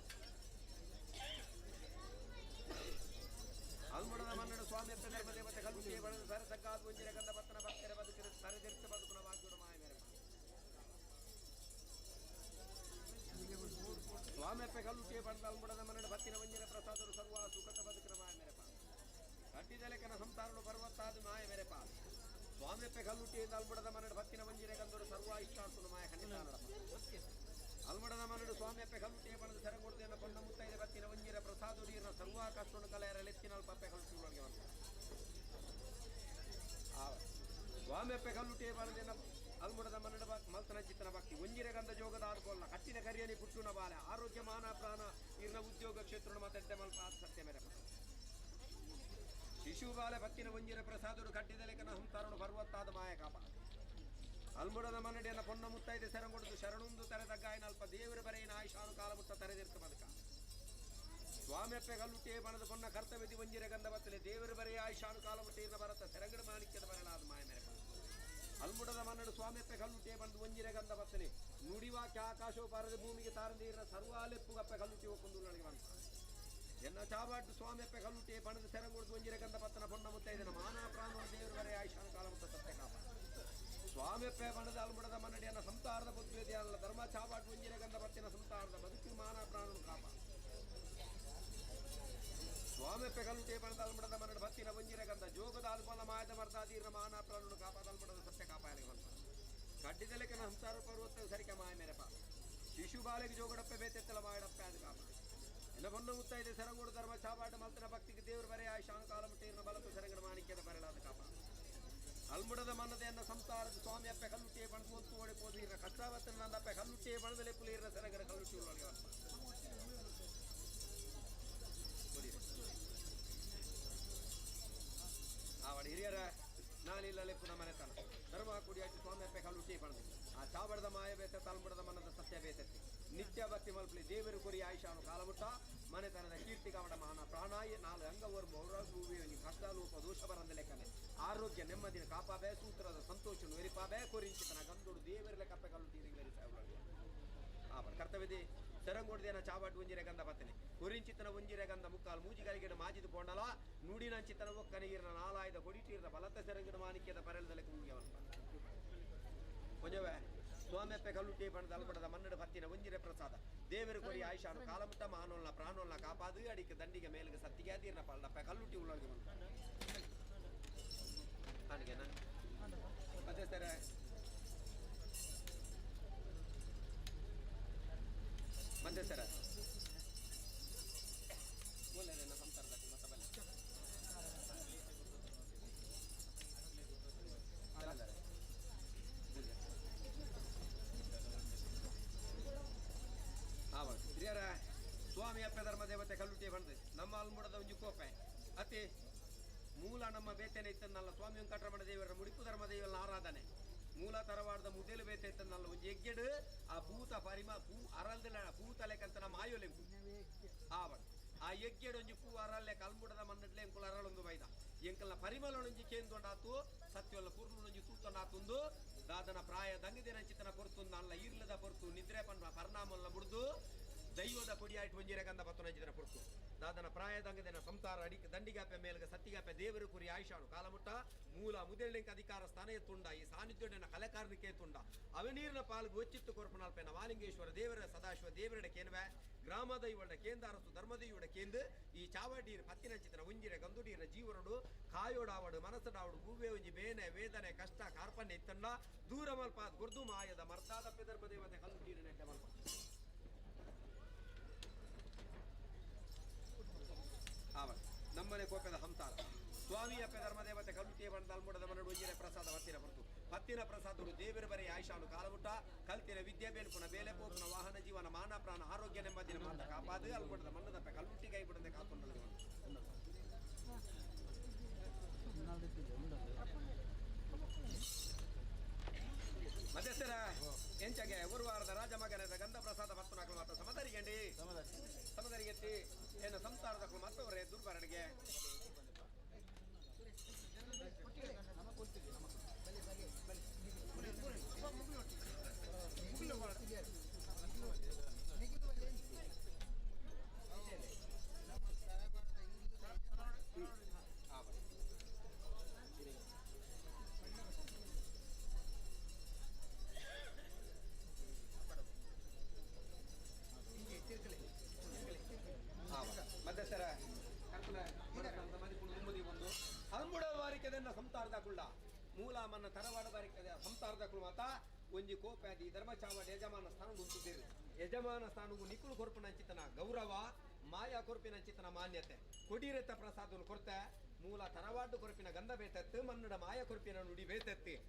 ಅಲ್ಮುಡದ ಮನ್ನಡ ಸ್ವಾಮಿಯಪ್ಪ ಧರ್ಮ ದೇವತೆ ಕಲ್ಲುಟ್ಟಿಯ ಬಣದ ಸರಸಕ್ಕಾದ ಒಂಜಿರ ಗಂಧ ಬತ್ತನ ಭಕ್ತರ ಬದುಕಿನ ಸರಿದಿರ್ತ ಬದುಕುನ ವಾಕ್ಯದ ಮಾಯ ಮೇರೆ ಸ್ವಾಮಿಯಪ್ಪ ಕಲ್ಲುಟ್ಟಿಯ ಬಣದ ಅಲ್ಮುಡದ ಮನ್ನಡ ಭಕ್ತಿನ ಒಂಜಿರ ಪ್ರಸಾದರು ಸರ್ವ ಸುಖದ ಬದುಕಿನ ಮಾಯ ಮೇರೆಪ ಕಟ್ಟಿದಲೆಕನ ಸಂಸಾರನು ಪರ್ವತ್ತಾದ ಮಾಯ ಮೇರೆಪ ಸ್ವಾಮಿಯಪ್ಪೆ ಕಲ್ಲುಟ್ಟಿಯಿಂದ ಅಲ್ಮುಡದ ಮನ್ನಡ ಭಕ್ತಿನ ಒಂಜಿರ ಗಂಧೋಡು ಸರ್ವ ಇಷ್ಟಾರ್ಥನು ಮಾಯ ಖಂಡಿತ ಅಲ್ಮುಡದ ಮನ್ನಡು ಸ್ವಾಮಿಯಪ್ಪೆ ಕಲ್ಲುಟ್ಟಿಯ ಬಣದ ಸೆರಂಗುಡದೆಯನ್ನು ಕೊಂಡ ಮುತ್ತೈದೆ ಭಕ್ತಿನ ಒಂಜಿರ ಪ್ರಸಾದ ನೀರಿನ ಸರ್ವ ಕಷ್ಟವನ್ನು ಕಲೆಯರಲೆತ್ತಿನ ಪಪ್ಪೆ ಕಲ್ಲುಟ್ಟಿಗಳಿಗೆ ಬಂತ ಸ್ವಾಮಿಯಪ್ಪೆ ಕಲ್ಲುಟ್ಟಿಯ ಬಣದಿಂದ ಅಲ್ಮುಡದ ಮನ್ನಡ ಮಲ್ತನ ಚಿತ್ತನ ಭಕ್ತಿ ಒಂಜಿರ ಗಂಧ ಜೋಗದ ಆಡ್ಕೊಳ್ಳ ಕಟ್ಟಿನ ಕರಿಯನಿ ಪುಟ್ಟುನ ಬಾಲೆ ಆರೋಗ್ಯ ಮಾನ ಪ್ರಾಣ ಇರ್ನ ಉದ್ಯೋಗ ಕ್ಷೇತ್ರ ಮತ್ತೆ ಮಲ್ಪ ಸತ್ಯ ಮೇರೆಪ ಶಿಶು ಬಾಲೆ ಭಕ್ತಿನ ಒಂಜಿರ ಪ್ರಸಾದರು ಕಟ್ಟಿದಲೆಕನ ಹಂತಾರನು ಪರ್ವತ್ತಾದ ಮಾಯ ಕಾಪ ಅಲ್ಮುಡದ ಮನ್ನಡಿಯನ್ನ ಪೊನ್ನ ಮುತ್ತೈದೆ ಸೆರಂಗೊಡದು ಶರಣುಂದು ತೆರೆದ ಗಾಯನಲ್ಪ ದೇವರ ಬರೆಯಿನ ಆಯುಷಾನು ಕಾಲ ಮುಟ್ಟ ತೆರೆದಿರ್ತ ಬದುಕ ಸ್ವಾಮಿಯಪ್ಪೆ ಕಲ್ಲುಟ್ಟಿಯ ಬಣದ ಪೊನ್ನ ಕರ್ತವ್ಯದಿ ಒಂಜಿರ ಗಂಧ ಬತ್ತಲೆ ದೇವರ ಬರೆಯ ಆಯುಷಾನು ಕಾಲ ಮುಟ್ಟ ಇರ್ನ ಬರತ್ತ ಸೆರಂಗಡ ಮಾಣಿಕ್ಯದ ಬರಲಾದ ಮಾಯ ಮೇರೆಪ ಅಲ್ಮುಡದ ಮನ್ನಡು ಸ್ವಾಮಿಯಪ್ಪೆ ಕಲ್ಲುಟ್ಟಿಯ ಬಣದ ಒಂಜಿರ ಗಂಧ ಬತ್ತಲೆ ನುಡಿವಾಕ್ಯ ಆಕಾಶವು ಪಾರದ ಭೂಮಿಗೆ ತಾರಂದೀರ್ನ ಸರ್ವಾಲೆಪ್ಪುಗಪ್ಪೆ ಕಲ್ಲುಟ್ಟಿ ಒಪ್ಪೊಂದು ನನಗೆ ಬಂತ ಎನ್ನ ಚಾವಾಟ್ಟು ಸ್ವಾಮಿಯಪ್ಪೆ ಕಲ್ಲುಟ್ಟಿಯ ಬಣದ ಸೆರಂಗುಡ್ದು ಒಂಜಿರ ಗಂಧ ಬತ್ತನ ಪೊನ್ನ ಮುತ್ತೈದನ ಮಾನ ಪ್ರಾಣ ದೇವರು ಬರೆಯ ಆಯುಷಾನು ಕಾಲ ಮುಟ್ಟ ಸತ್ಯ ಕಾಪ ಸ್ವಾಮಿಯಪ್ಪೆ ಬಣದ ಅಲ್ಮುಡದ ಮನ್ನಡಿಯನ್ನ ಸಂಸಾರದ ಬುದ್ಧಿದೆ ಅಲ್ಲ ಧರ್ಮ ಚಾವಾಟ್ಟು ಒಂಜಿರ ಗಂಧ ಬತ್ತಿನ ಸಂಸಾರದ ಬದುಕಿ ಮಾನ ಪ್ರಾಣನು ಕಾಪ ಸ್ವಾಮಿಯಪ್ಪೆ ಕಲ್ಲುಟ್ಟಿಯ ಬಣದ ಅಲ್ಮುಡದ ಮನ್ನಡ ಭಕ್ತಿನ ಒಂಜಿರ ಗಂಧ ಜೋಗದ ಅಲ್ಪಲ ಮಾಯದ ಮರ್ದಾದೀರ್ನ ಮಾನ ಪ್ರಾಣನು ಕಾಪಾದ ಅಲ್ಮುಡದ ಸತ್ಯ ಕಾಪಾಯಲಿಗೆ ಬಂತ ಕಡ್ಡಿದಲೆಕನ ಸಂಸಾರ ಪರ್ವತ ಸರಿಕೆ ಮಾಯ ಮೇರೆಪ ಶಿಶು ಬಾಲೆಗೆ ಜೋಗಡಪ್ಪೆ ಬೇತೆತ್ತಲ ಮಾಡಪ್ಪೆ ಅದು ಕಾಪ ಇನ್ನು ಬಂದು ಮುತ್ತೈದೆ ಸೆರಂಗುಡು ಧರ್ಮ ಚಾಪಾಟ ಮಲ್ತನ ಭಕ್ತಿಗೆ ದೇವರು ಬರೆಯ ಆಯುಷಾನು ಕಾಲ ಮುಟ್ಟಿನ ಬಲಕು ಸೆರಂಗಡ ಮಾಣಿಕ್ಯದ ಬರಲಾದ ಕಾಪ ಅಲ್ಮುಡದ ಮನ್ನದೆಯನ್ನ ಸಂಸಾರದ ಸ್ವಾಮಿಯಪ್ಪೆ ಕಲ್ಲುಟ್ಟಿಯ ಬಣದು ಒಂದು ಓಡಿ ಪೋದಿರ ಕಷ್ಟಾವತ್ತನ ನಂದಪ್ಪೆ ಕಲ್ಲುಟ್ಟಿಯ ಬಣದಲ್ಲಿ ಪುಲಿರ ಸೆರಂಗಡ ಕಲ್ಲುಟ್ಟಿ ಒಳಗೆ ಆವಡ ಹಿರಿಯರ ನಾನಿಲ್ಲಲೆ ಪುನಃ ಮನೆತನ ಧರ್ಮ ಕುಡಿಯಾಚಿ ಸ್ವಾಮಿಯಪ್ಪೆ ಕಲ್ಲುಟ್ಟಿ ಬಣದು ಆ ಚಾವಡದ ಮಾಯ ಬೇತೆ ತಲ್ಮುಡದ ಮನದ ಸತ್ಯ ಬೇತತ್ತಿ ನಿತ್ಯ ಭಕ್ತಿ ಮಲ್ಪಲಿ ದೇವರು ಕುರಿ ಆಯುಷಾನು ಕಾಲಮುಟ್ಟ ಮನೆತನದ ಕೀರ್ತಿ ಕಾವಡ ಮಾನ ಪ್ರಾಣಾಯ ನಾಲ್ಕು ಅಂಗವರು ಮೌರೂವಿ ಕಷ್ಟಲೂಪ ದೋಷ ಬರಂದ ಲೆಕ್ಕನೆ ಆರೋಗ್ಯ ನೆಮ್ಮದಿನ ಕಾಪಾಬೆ ಸೂತ್ರದ ಸಂತೋಷ ವೆರಿಪಾಬೆ ಕೊರಿಂಚಿತನ ಗಂದುಡು ದೇವರ ಲೆಕ್ಕಪ್ಪೆ ಕಲ್ಲು ತೀರಿಗೆ ಕರ್ತವ್ಯದಿ ತೆರಂಗೋಡ್ದೇನ ಚಾವಾಟ್ ಒಂಜಿರೆ ಗಂಧ ಬತ್ತನೆ ಒರಿಂಚಿತನ ಒಂಜಿರೆ ಗಂಧ ಮುಕ್ಕಾಲು ಮೂಜಿಗಾಲಿಗಿಡ ಮಾಜಿದು ಕೊಂಡಲ ನುಡಿನಂಚಿತನ ಒಕ್ಕನಿಗಿರನ ನಾಲಾಯ್ದ ಕೊಡಿಟೀರ್ದ ಬಲತ ಸೆರಂಗಿಡ ಮಾಣಿಕ್ಯದ ಪರೆಲದಲ್ಲಿ ಕುಂಗಿಯವಲ್ಪ ಕೊಂಜವೇ ಸ್ವಾಮ್ಯಪ್ಪೆ ಕಲ್ಲುಟ್ಟಿ ಬಣ್ಣದ ಅಲ್ಪಡದ ಮನ್ನಡ ಭತ್ತಿನ ಒಂಜಿರೆ ಪ್ರಸಾದ ದೇವರು ಕೊರಿ ಆಯುಷಾನು ಕಾಲಮುಟ್ಟ ಮಾನೋಲ್ನ ಪ್ರಾಣೋಲ್ನ ಕಾಪಾದು ಅಡಿಕೆ ದಂಡಿಗೆ ಮೇಲಿಗೆ ಸತ್ತಿಗೆ ಅದಿರ್ನ ಪಳ್ಳಪ್ಪ ಕಲ್ಲುಟ್ಟಿ ಉಳ್ಳೊಳಗೆ ಬಂತು ಹಾಗೆನಾ ಮತ್ತೆ ಸರ ಮತ್ತೆ ಸರ ಒಳ್ಳೆಯದೇನ ಸಂಸಾರದ ಮತ್ತೆ ಬಲ್ಲ ಆವಾಗ ಹಿರಿಯರ ಸ್ವಾಮಿ ಅಪ್ಪ ಧರ್ಮ ದೇವತೆ ಕಲ್ಲುಟ್ಟಿ ಬಂದು ನಮ್ಮ ಅಲ್ಮುಡದ ಒಂಜಿ ಕೋಪೆ ಅತಿ ಮೂಲ ನಮ್ಮ ಬೇತೇನೆ ಇತ್ತನ್ನಲ್ಲ ಸ್ವಾಮಿ ವೆಂಕಟರಮಣ ದೇವರ ಮುಡಿಪು ಧರ್ಮ ದೇವರ ಆರಾಧನೆ ಮೂಲ ತರವಾಡದ ಮುದೇಲು ಬೇತೆ ಇತ್ತನ್ನಲ್ಲ ಒಂಜಿ ಎಗ್ಗೆಡು ಆ ಭೂತ ಪರಿಮ ಪೂ ಅರಲ್ದಿಲ್ಲ ಪೂತಲೆಕಂತ ನಮ್ಮ ಆಯೋಲೆಂಕು ಆವಾಗ ಆ ಎಗ್ಗೆಡು ಒಂಜಿ ಪೂ ಅರಲ್ಲೆ ಕಲ್ಮುಡದ ಮನ್ನಡ್ಲೆ ಎಂಕುಲ ಅರಳೊಂದು ಬೈದ ಎಂಕಲ್ನ ಪರಿಮಳೊಂಜಿ ಕೇಂದೊಂಡಾತು ಸತ್ಯವಲ್ಲ ಪೂರ್ಣೊಂಜಿ ತೂತೊಂಡಾತುಂದು ದಾದನ ಪ್ರಾಯ ದಂಗದಿನ ಚಿತ್ತನ ಪೊರ್ತುಂದು ಅಲ್ಲ ಇರ್ಲದ ಪೊರ್ತು ನಿದ್ರೆ ಪರಿಣಾಮಲ್ಲ ಮುಡ್ದು ದೈವದ ಕೊಡಿಯಾಯ್ತು ಒಂಜಿರೆ ಗಂಧ ಪತ್ತೊಂಜಿನ ಪೊರ್ತು ದಾದನ ಪ್ರಾಯದಂಗದಿನ ಸಂಸಾರ ಅಡಿಕೆ ದಂಡಿಗಾಪೆ ಮೇಲ್ಗ ಸತ್ತಿಗಾಪೆ ದೇವರು ಕುರಿ ಆಯುಷಾನು ಕಾಲಮುಟ್ಟ ಮೂಲ ಮುದೆಳ್ಳಿಂಕ ಅಧಿಕಾರ ಸ್ಥಾನ ಎತ್ತುಂಡ ಈ ಸಾನ್ನಿಧ್ಯ ಕಲೆಕಾರನಿಕೆ ಎತ್ತುಂಡ ಅವನೀರ್ನ ಪಾಲ್ಗು ಒಚ್ಚಿತ್ತು ಕೊರ್ಪನಾಲ್ಪೆನ ವಾಲಿಂಗೇಶ್ವರ ದೇವರ ಸದಾಶಿವ ದೇವರಡ ಕೇನ್ವೆ ಗ್ರಾಮ ದೈವಡ ಕೇಂದಾರಸು ಧರ್ಮದೈವಡ ಕೇಂದ್ರ ಈ ಚಾವಟೀರ್ ಪತ್ತಿನ ಚಿತ್ರ ಒಂಜಿರೆ ಗಂದುಡೀರ ಜೀವನಡು ಕಾಯೋಡಾವಡು ಮನಸ್ಸಡಾವಡು ಭೂವೆ ಒಂಜಿ ಬೇನೆ ವೇದನೆ ಕಷ್ಟ ಕಾರ್ಪಣ್ಯ ಇತ್ತಂಡ ದೂರ ಮಲ್ಪ ಗುರ್ದು ಮಾಯದ ಮರ್ತಾದಪ್ಪೆ ಧರ್ಮದೇವತೆ ಕಲ್ಲುಟೀರ ನೆಟ್ಟೆ ಮಲ್ಪ ಆವಾಗ ನಮ್ಮನೆ ಕೋಪದ ಸಂಸಾರ ಸ್ವಾಮಿ ಅಪ್ಪೆ ಧರ್ಮದೇವತೆ ಕಲ್ಲುಟಿಯ ಬಣ್ಣದ ಅಲ್ಮುಡದ ಮನಡು ಒಂಜಿನ ಪ್ರಸಾದ ಹೊತ್ತಿನ ಹೊರತು ಪತ್ತಿನ ಪ್ರಸಾದಗಳು ದೇವರ ಬರೆ ಆಯುಷಾನು ಕಾಲಮುಟ್ಟ ಕಲ್ತಿನ ವಿದ್ಯೆ ಬೇನ್ಪುನ ಬೇಲೆ ಪೋಪುನ ವಾಹನ ಜೀವನ ಮಾನ ಪ್ರಾಣ ಆರೋಗ್ಯ ನೆಮ್ಮದಿನ ಮಾತ ಕಾಪಾದು ಅಲ್ಮುಡದ ಮಣ್ಣದಪ್ಪೆ ಕಲ್ಲುಟ್ಟಿ ಕೈ ಬಿಡದೆ ಕಾಕೊಂಡು ಮತ್ತೆ ಸರ ಎಂಚಗೆ ಒಂದು ವಾರದ ರಾಜ ಮಗನದ ಗಂಧ ಪ್ರಸಾದ ಮತ್ತನಾಕಲು ಮಾತ್ರ ಸಮದರಿಗಂಡಿ ಸಮದರಿಗೆತ್ತಿ ಏನು ಸಂಸಾರದ ಮತ್ತವರೇ ದುರ್ಬರಡಿಗೆ ಮಧ್ಯಸ್ಥರ ಒಂದು ಅಲ್ಮುಡ ಬಾರಿಕೆದನ್ನ ಸಂಸಾರದ ಕುಳ್ಳ ಮೂಲ ಮನ್ನ ತರವಾಡ ಬಾರಿಕೆದ ಸಂಸಾರದ ಕುಳು ಮಾತ ಒಂಜಿ ಕೋಪ್ಯಾದಿ ಧರ್ಮಚಾವಡ ಯಜಮಾನ ಸ್ಥಾನ ಉಂಟುತ್ತೇವೆ ಯಜಮಾನ ಸ್ಥಾನವು ನಿಕುಳು ಕೊರ್ಪಿನಂಚಿತನ ಗೌರವ ಮಾಯಾ ಕೊರ್ಪಿನಂಚಿತನ ಮಾನ್ಯತೆ ಕೊಡಿರೆತ್ತ ಪ್ರಸಾದವನ್ನು ಕೊರತೆ ಮೂಲ ತರವಾಡು ಕೊರಪಿನ ಗಂಧ ಬೇತತ್ತು ಮನ್ನಡ ಮಾಯ ಕೊರಪಿನ ನುಡಿ ಬೇತತ್ತಿ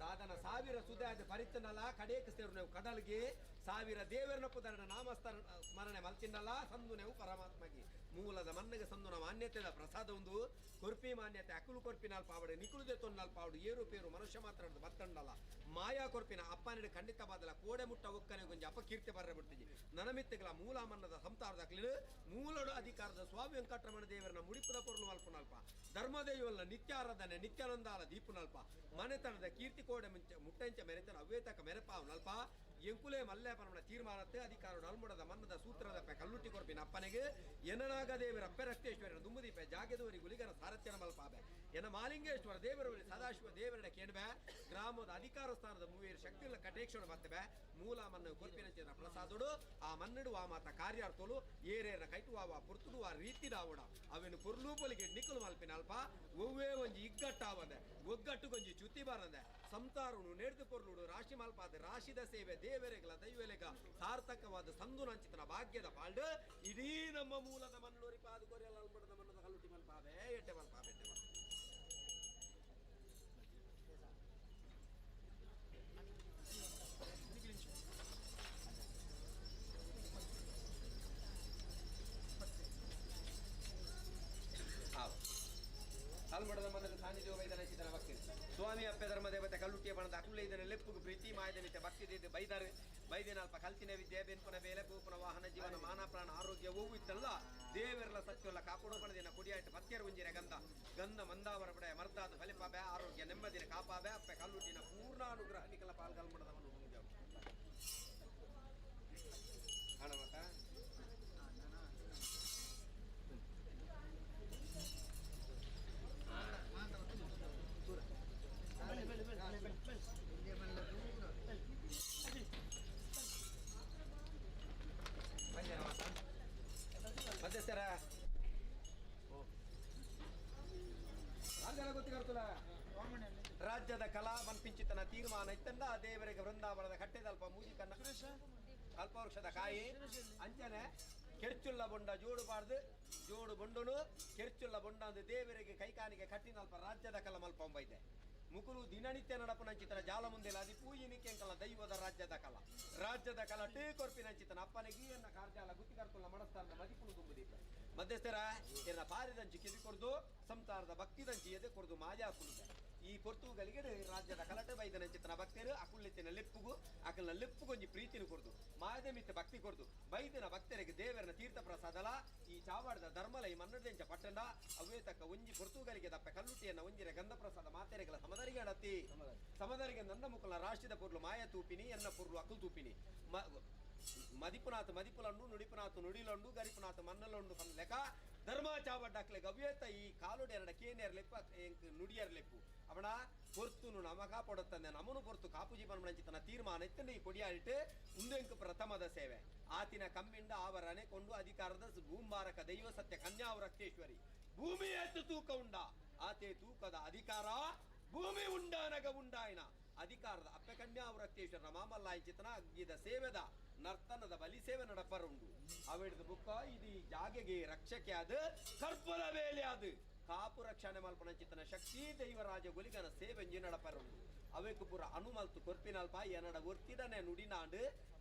ದಾದನ ಸಾವಿರ ಸುಧಾದ ಪರಿತನಲ್ಲ ಕಡೇಕ ಸೇರು ನೀವು ಕಡಲ್ಗೆ ಸಾವಿರ ದೇವರನ ಪುದರನ ನಾಮಸ್ತರ ಸ್ಮರಣೆ ಮಲ್ತಿನ್ನಲ್ಲ ಸಂದು ನೀವು ಪರಮಾತ್ಮಗೆ ಮೂಲದ ಮನ್ನಗೆ ಸಂದುನ ಮಾನ್ಯತೆದ ಪ್ರಸಾದ ಒಂದು ಕೊರ್ಪಿ ಮಾನ್ಯತೆ ಅಕುಲು ಕೊರ್ಪಿನಲ್ಲಿ ಪಾವಡೆ ನಿಕುಳುದೆ ತೊನ್ನಲ್ಲಿ ಪಾವಡು ಏರು ಪೇರು ಮನುಷ್ಯ ಮಾತ್ರ ಬತ್ತಂಡಲ್ಲ ಮಾಯಾ ಕೊರ್ಪಿನ ಅಪ್ಪನಿಡ ಖಂಡಿತ ಬಾದಲ ಕೋಡೆ ಮುಟ್ಟ ಒಕ್ಕನೆ ಗೊಂಜಿ ಅಪಕೀರ್ತಿ ಬರ್ರೆ ಬಿಡ್ತೀವಿ ನನಮಿತ್ತಗಳ ಮೂಲ ಮನ್ನದ ಸಂಸಾರದ ಕ್ಲೀನು ಮೂಲಡು ಅಧಿಕಾರದ ಸ್ವಾಮಿ ವೆಂಕಟರಮಣ ದೇವರನ ಮುಡಿಪುದ ಪೂರ್ಣ ಅಲ್ಪನಲ್ಪ ಧರ್ಮದೇವಲ್ಲ ನಿತ್ಯಾರಾಧನೆ ನಿತ್ಯಾನಂದಾಲ ದೀಪುನಲ್ಪ ಮನೆತನದ ಕೀರ್ತಿ ಕೋಡೆ ಮುಟ್ಟಂಚ ಮೆರೆತನ ಅವ್ವೇತಕ ಮೆರೆಪಾವನಲ್ಪ ಎಂಕುಲೆ ಮಲ್ಲೆ ಪರಮಣ ತೀರ್ಮಾನತೆ ಅಧಿಕಾರ ಅಲ್ಮುಡದ ಮನ್ನದ ಸೂತ್ರದ ಕಲ್ಲುಟ್ಟಿ ಕೊರ್ಪಿನ ಅಪ್ಪನಿಗೆ ಎನನಾಗ ದೇವರ ಅಪ್ಪರಕ್ತೇಶ್ವರನ ದುಂಬುದೀಪ ಜಾಗೆದವರಿ ಗುಲಿಗನ ಸಾರಥ್ಯನ ಮಲ್ಪಾಬೆ ಎನ ಮಾಲಿಂಗೇಶ್ವರ ದೇವರವರಿ ಸದಾಶಿವ ದೇವರನ ಕೇಣಬೆ ಗ್ರಾಮದ ಅಧಿಕಾರ ಸ್ಥಾನದ ಮೂವೇರು ಶಕ್ತಿಗಳ ಕಟೇಕ್ಷಣ ಮತ್ತಬೆ ಮೂಲ ಮನ್ನ ಕೊರ್ಪಿನ ಪ್ರಸಾದುಡು ಆ ಮನ್ನಡು ಆ ಮಾತ ಕಾರ್ಯಾರ್ಥಲು ಏರೇರ ಕೈಟುವ ಪುರ್ತುಡುವ ರೀತಿದಾವುಡ ಅವೇನು ಪುರ್ಲೂಪಲಿಗೆ ನಿಕ್ಕಲು ಮಲ್ಪಿನ ಅಲ್ಪ ಒವ್ವೇ ಒಂಜಿ ಇಗ್ಗಟ್ಟಾವದೆ ಒಗ್ಗಟ್ಟು ಗೊಂಜಿ ಚುತ್ತಿ ಬರದೆ ಸಂತಾರನು ನೆಡ್ದು ಪೊರ್ಲುಡು ರಾಶಿ ಮಲ್ಪಾದ ರಾಶಿದ ಸೇವೆ ದೇವರೆಗಳ ದೈವಲೆಗ ಸಾರ್ಥಕವಾದ ಸಂದು ನಂಚಿತನ ಭಾಗ್ಯದ ಪಾಲ್ಡು ಇಡೀ ನಮ್ಮ ಮೂಲದ ಮನ್ನೂರಿ ಪಾದು ಕೊರಿಯಲ್ಲ ಅಲ್ಬಡದ ಮನ್ನದ ಕಲ್ಲುಟಿ ಮಲ್ಪಾವೆ ಎಟ್ಟೆ ಮಲ್ಪಾವೆ ಎಟ್ಟೆ ಮಲ್ಪಾವೆ ಅಲ್ಮಡದ ಮನ್ನದ ಸಾನ್ನಿಧ್ಯ ವೈದನ ಚಿತನ ಭಕ್ತಿ ಸ್ವಾಮಿ ಅಪ್ಪೆ ಧರ್ಮ ದೇವತೆ ಕಲ್ಲುಟ್ಟಿಯ ಬಣದ ಅಕುಲೆ ಇದನ್ನ ಲೆಪ್ಪುಗು ಪ್ರೀತಿ ಮಾಯದನಿತೆ ಭಕ್ತಿ ದೇದು ಬೈದಾರೆ ಬೈದಿನಲ್ಪ ಕಲ್ತಿನ ವಿದ್ಯೆ ಬೆನ್ಪುನ ಬೇಲೆ ಪೂಪುನ ವಾಹನ ಜೀವನ ಮಾನ ಪ್ರಾಣ ಆರೋಗ್ಯ ಹೋಗು ಇತ್ತಲ್ಲ ದೇವರೆಲ್ಲ ಸತ್ಯಲ್ಲ ಕಾಪಾಡೋ ಪಣದಿನ ಕುಡಿಯಾಯ್ತು ಪತ್ಯರು ಒಂಜಿರ ಗಂಧ ಗಂಧ ಮಂದಾವರ ಬಡೆ ಮರ್ದಾದ ಫಲಿಪಾಬೆ ಆರೋಗ್ಯ ನೆಮ್ಮದಿನ ಕಾಪಾಬೆ ಅಪ್ಪೆ ಕಲ್ಲುಟ್ಟಿನ ಪೂರ್ಣಾನುಗ್ರಹ ನಿಕಲ ಪಾಲ್ಗಲ್ಮಡದವನು ಕೊರ್ಪಿಂಚಿತನ ತೀರ್ಮಾನ ಇತ್ತಂದ ದೇವರಿಗೆ ವೃಂದಾವನದ ಕಟ್ಟೆದಲ್ಪ ಮೂಜಿ ಕನ್ನ ಕಲ್ಪವೃಕ್ಷದ ಕಾಯಿ ಅಂಚನೆ ಕೆರ್ಚುಲ್ಲ ಬೊಂಡ ಜೋಡುಬಾರ್ದು ಜೋಡು ಬೊಂಡನು ಕೆರ್ಚುಲ್ಲ ಬೊಂಡ ಅಂದ್ರೆ ದೇವರಿಗೆ ಕೈಕಾನಿಗೆ ಕಟ್ಟಿನಲ್ಪ ರಾಜ್ಯದ ಕಲ ಮಲ್ಪಂಬೈದೆ ಮುಕುಲು ದಿನನಿತ್ಯ ನಡಪನಂಚಿತನ ಜಾಲ ಮುಂದೆಲ್ಲ ಅದಿ ಪೂಯಿನಿಕೆಂಕಲ ದೈವದ ರಾಜ್ಯದ ಕಲ ಟೇ ಕೊರ್ಪಿನಂಚಿತನ ಅಪ್ಪನಿಗೀಯನ್ನ ಕಾರ್ಜಾಲ ಗುತ್ತಿ ಕರ್ಕೊಲ್ಲ ಮನಸ್ತಾರದ ಮದಿಪುಳು ತುಂಬುದಿಲ್ಲ ಮಧ್ಯಸ್ಥರ ಎನ್ನ ಪಾರಿದಂಚಿ ಕಿದಿ ಕೊರ್ದು ಸಂಸಾರದ ಭಕ್ತಿದಂಚಿ ಎದೆ ಕೊರ್ದು ಮಾಜಾ ಕುಳಿದೆ ಈ ಪೊರ್ತುಗಲಿಗೆ ರಾಜ್ಯದ ಕಲಟೆ ಬೈದನಂಚಿತನ ಭಕ್ತರು ಅಕುಳ್ಳಿತ್ತಿನ ಲೆಪ್ಪುಗು ಅಕಲ್ನ ಲೆಪ್ಪುಗೊಂಜಿ ಪ್ರೀತಿನ ಕೊರ್ದು ಮಾಯದೆ ಮಿತ್ತ ಭಕ್ತಿ ಕೊರ್ದು ಬೈದಿನ ಭಕ್ತರಿಗೆ ದೇವರನ ತೀರ್ಥ ಪ್ರಸಾದಲ ಈ ಚಾವಾಡದ ಧರ್ಮಲ ಈ ಮನ್ನಡೆಂಚ ಪಟ್ಟಣ ಅವೇ ತಕ್ಕ ಒಂಜಿ ಪೊರ್ತುಗಲಿಗೆ ದಪ್ಪೆ ಕಲ್ಲುಟ್ಟಿಯನ್ನ ಒಂಜಿರ ಗಂಧ ಪ್ರಸಾದ ಮಾತೆರೆಗಳ ಸಮದರಿಗೆ ಅಡತಿ ಸಮದರಿಗೆ ನಂದ ಮುಕ್ಕಲ ರಾಷ್ಟ್ರದ ಪೊರ್ಲು ಮಾಯ ತೂಪಿನಿ ಎನ್ನ ಪೊರ್ಲು ಅಕುಲ್ ತೂಪಿನಿ ಮದಿಪುನಾಥ ಮದಿಪುಲಂಡು ನುಡಿಪುನಾಥ ನುಡಿಲಂಡು ಗರಿಪುನಾಥ ಮನ್ನಲಂಡು ಲೆಕ್ಕ ಧರ್ಮ ಚಾವಡ್ಡಾಕ್ಲೆ ಗವ್ಯತ ಈ ಕಾಲುಡಿ ಎರಡ ಕೇನಿಯರ್ ಲೆಪ್ಪ ನುಡಿಯರ್ ಲೆಪ್ಪು ಅವನ ಪೊರ್ತುನು ನಮಗ ಪೊಡತ್ತಂದೆ ನಮನು ಪೊರ್ತು ಕಾಪು ಜೀವನ ಮಂಚಿತನ ತೀರ್ಮಾನ ಇತ್ತಂದೆ ಈ ಕೊಡಿಯಾಡಿಟ್ಟು ಉಂದೆಂಕು ಪ್ರಥಮದ ಸೇವೆ ಆತಿನ ಕಮ್ಮಿಂದ ಆವರಣೆ ಕೊಂಡು ಅಧಿಕಾರದ ಭೂಂಬಾರಕ ದೈವ ಸತ್ಯ ಕನ್ಯಾವರಕ್ತೇಶ್ವರಿ ಭೂಮಿ ಎತ್ತು ತೂಕ ಉಂಡ ಆತೆ ತೂಕದ ಅಧಿಕಾರ ಭೂಮಿ ಉಂಡಾನಗ ಉಂಡಾಯನ ಅಧಿಕಾರದ ಅಪ್ಪೆ ಕನ್ಯಾವರಕ್ತೇಶ್ವರನ ಮಾಮಲ್ಲಾಯಿಚಿತನ ಅಗ್ಗಿದ ಸೇವೆದ ನರ್ತನದ ಬಲಿ ಸೇವೆ ನಡಪರುಂಡು ಅವಿಡ್ದು ಬುಕ್ಕ ಇದು ಜಾಗೆಗೆ ರಕ್ಷಕ್ಕೆ ಅದು ಕರ್ಪುರ ಬೇಲೆ ಅದು ಕಾಪು ರಕ್ಷಣೆ ಮಲ್ಪನಂಚಿತನ ಶಕ್ತಿ ದೈವರಾಜ ಗುಲಿಗನ ಸೇವೆ ನಡಪರುಂಡು ಅವೇಕು ಪುರ ಅನುಮಲ್ತು ಕೊರ್ಪಿನಲ್ಪ ಎನ್ನಡ ಒರ್ತಿಡನೆ ನುಡಿನಾಂಡು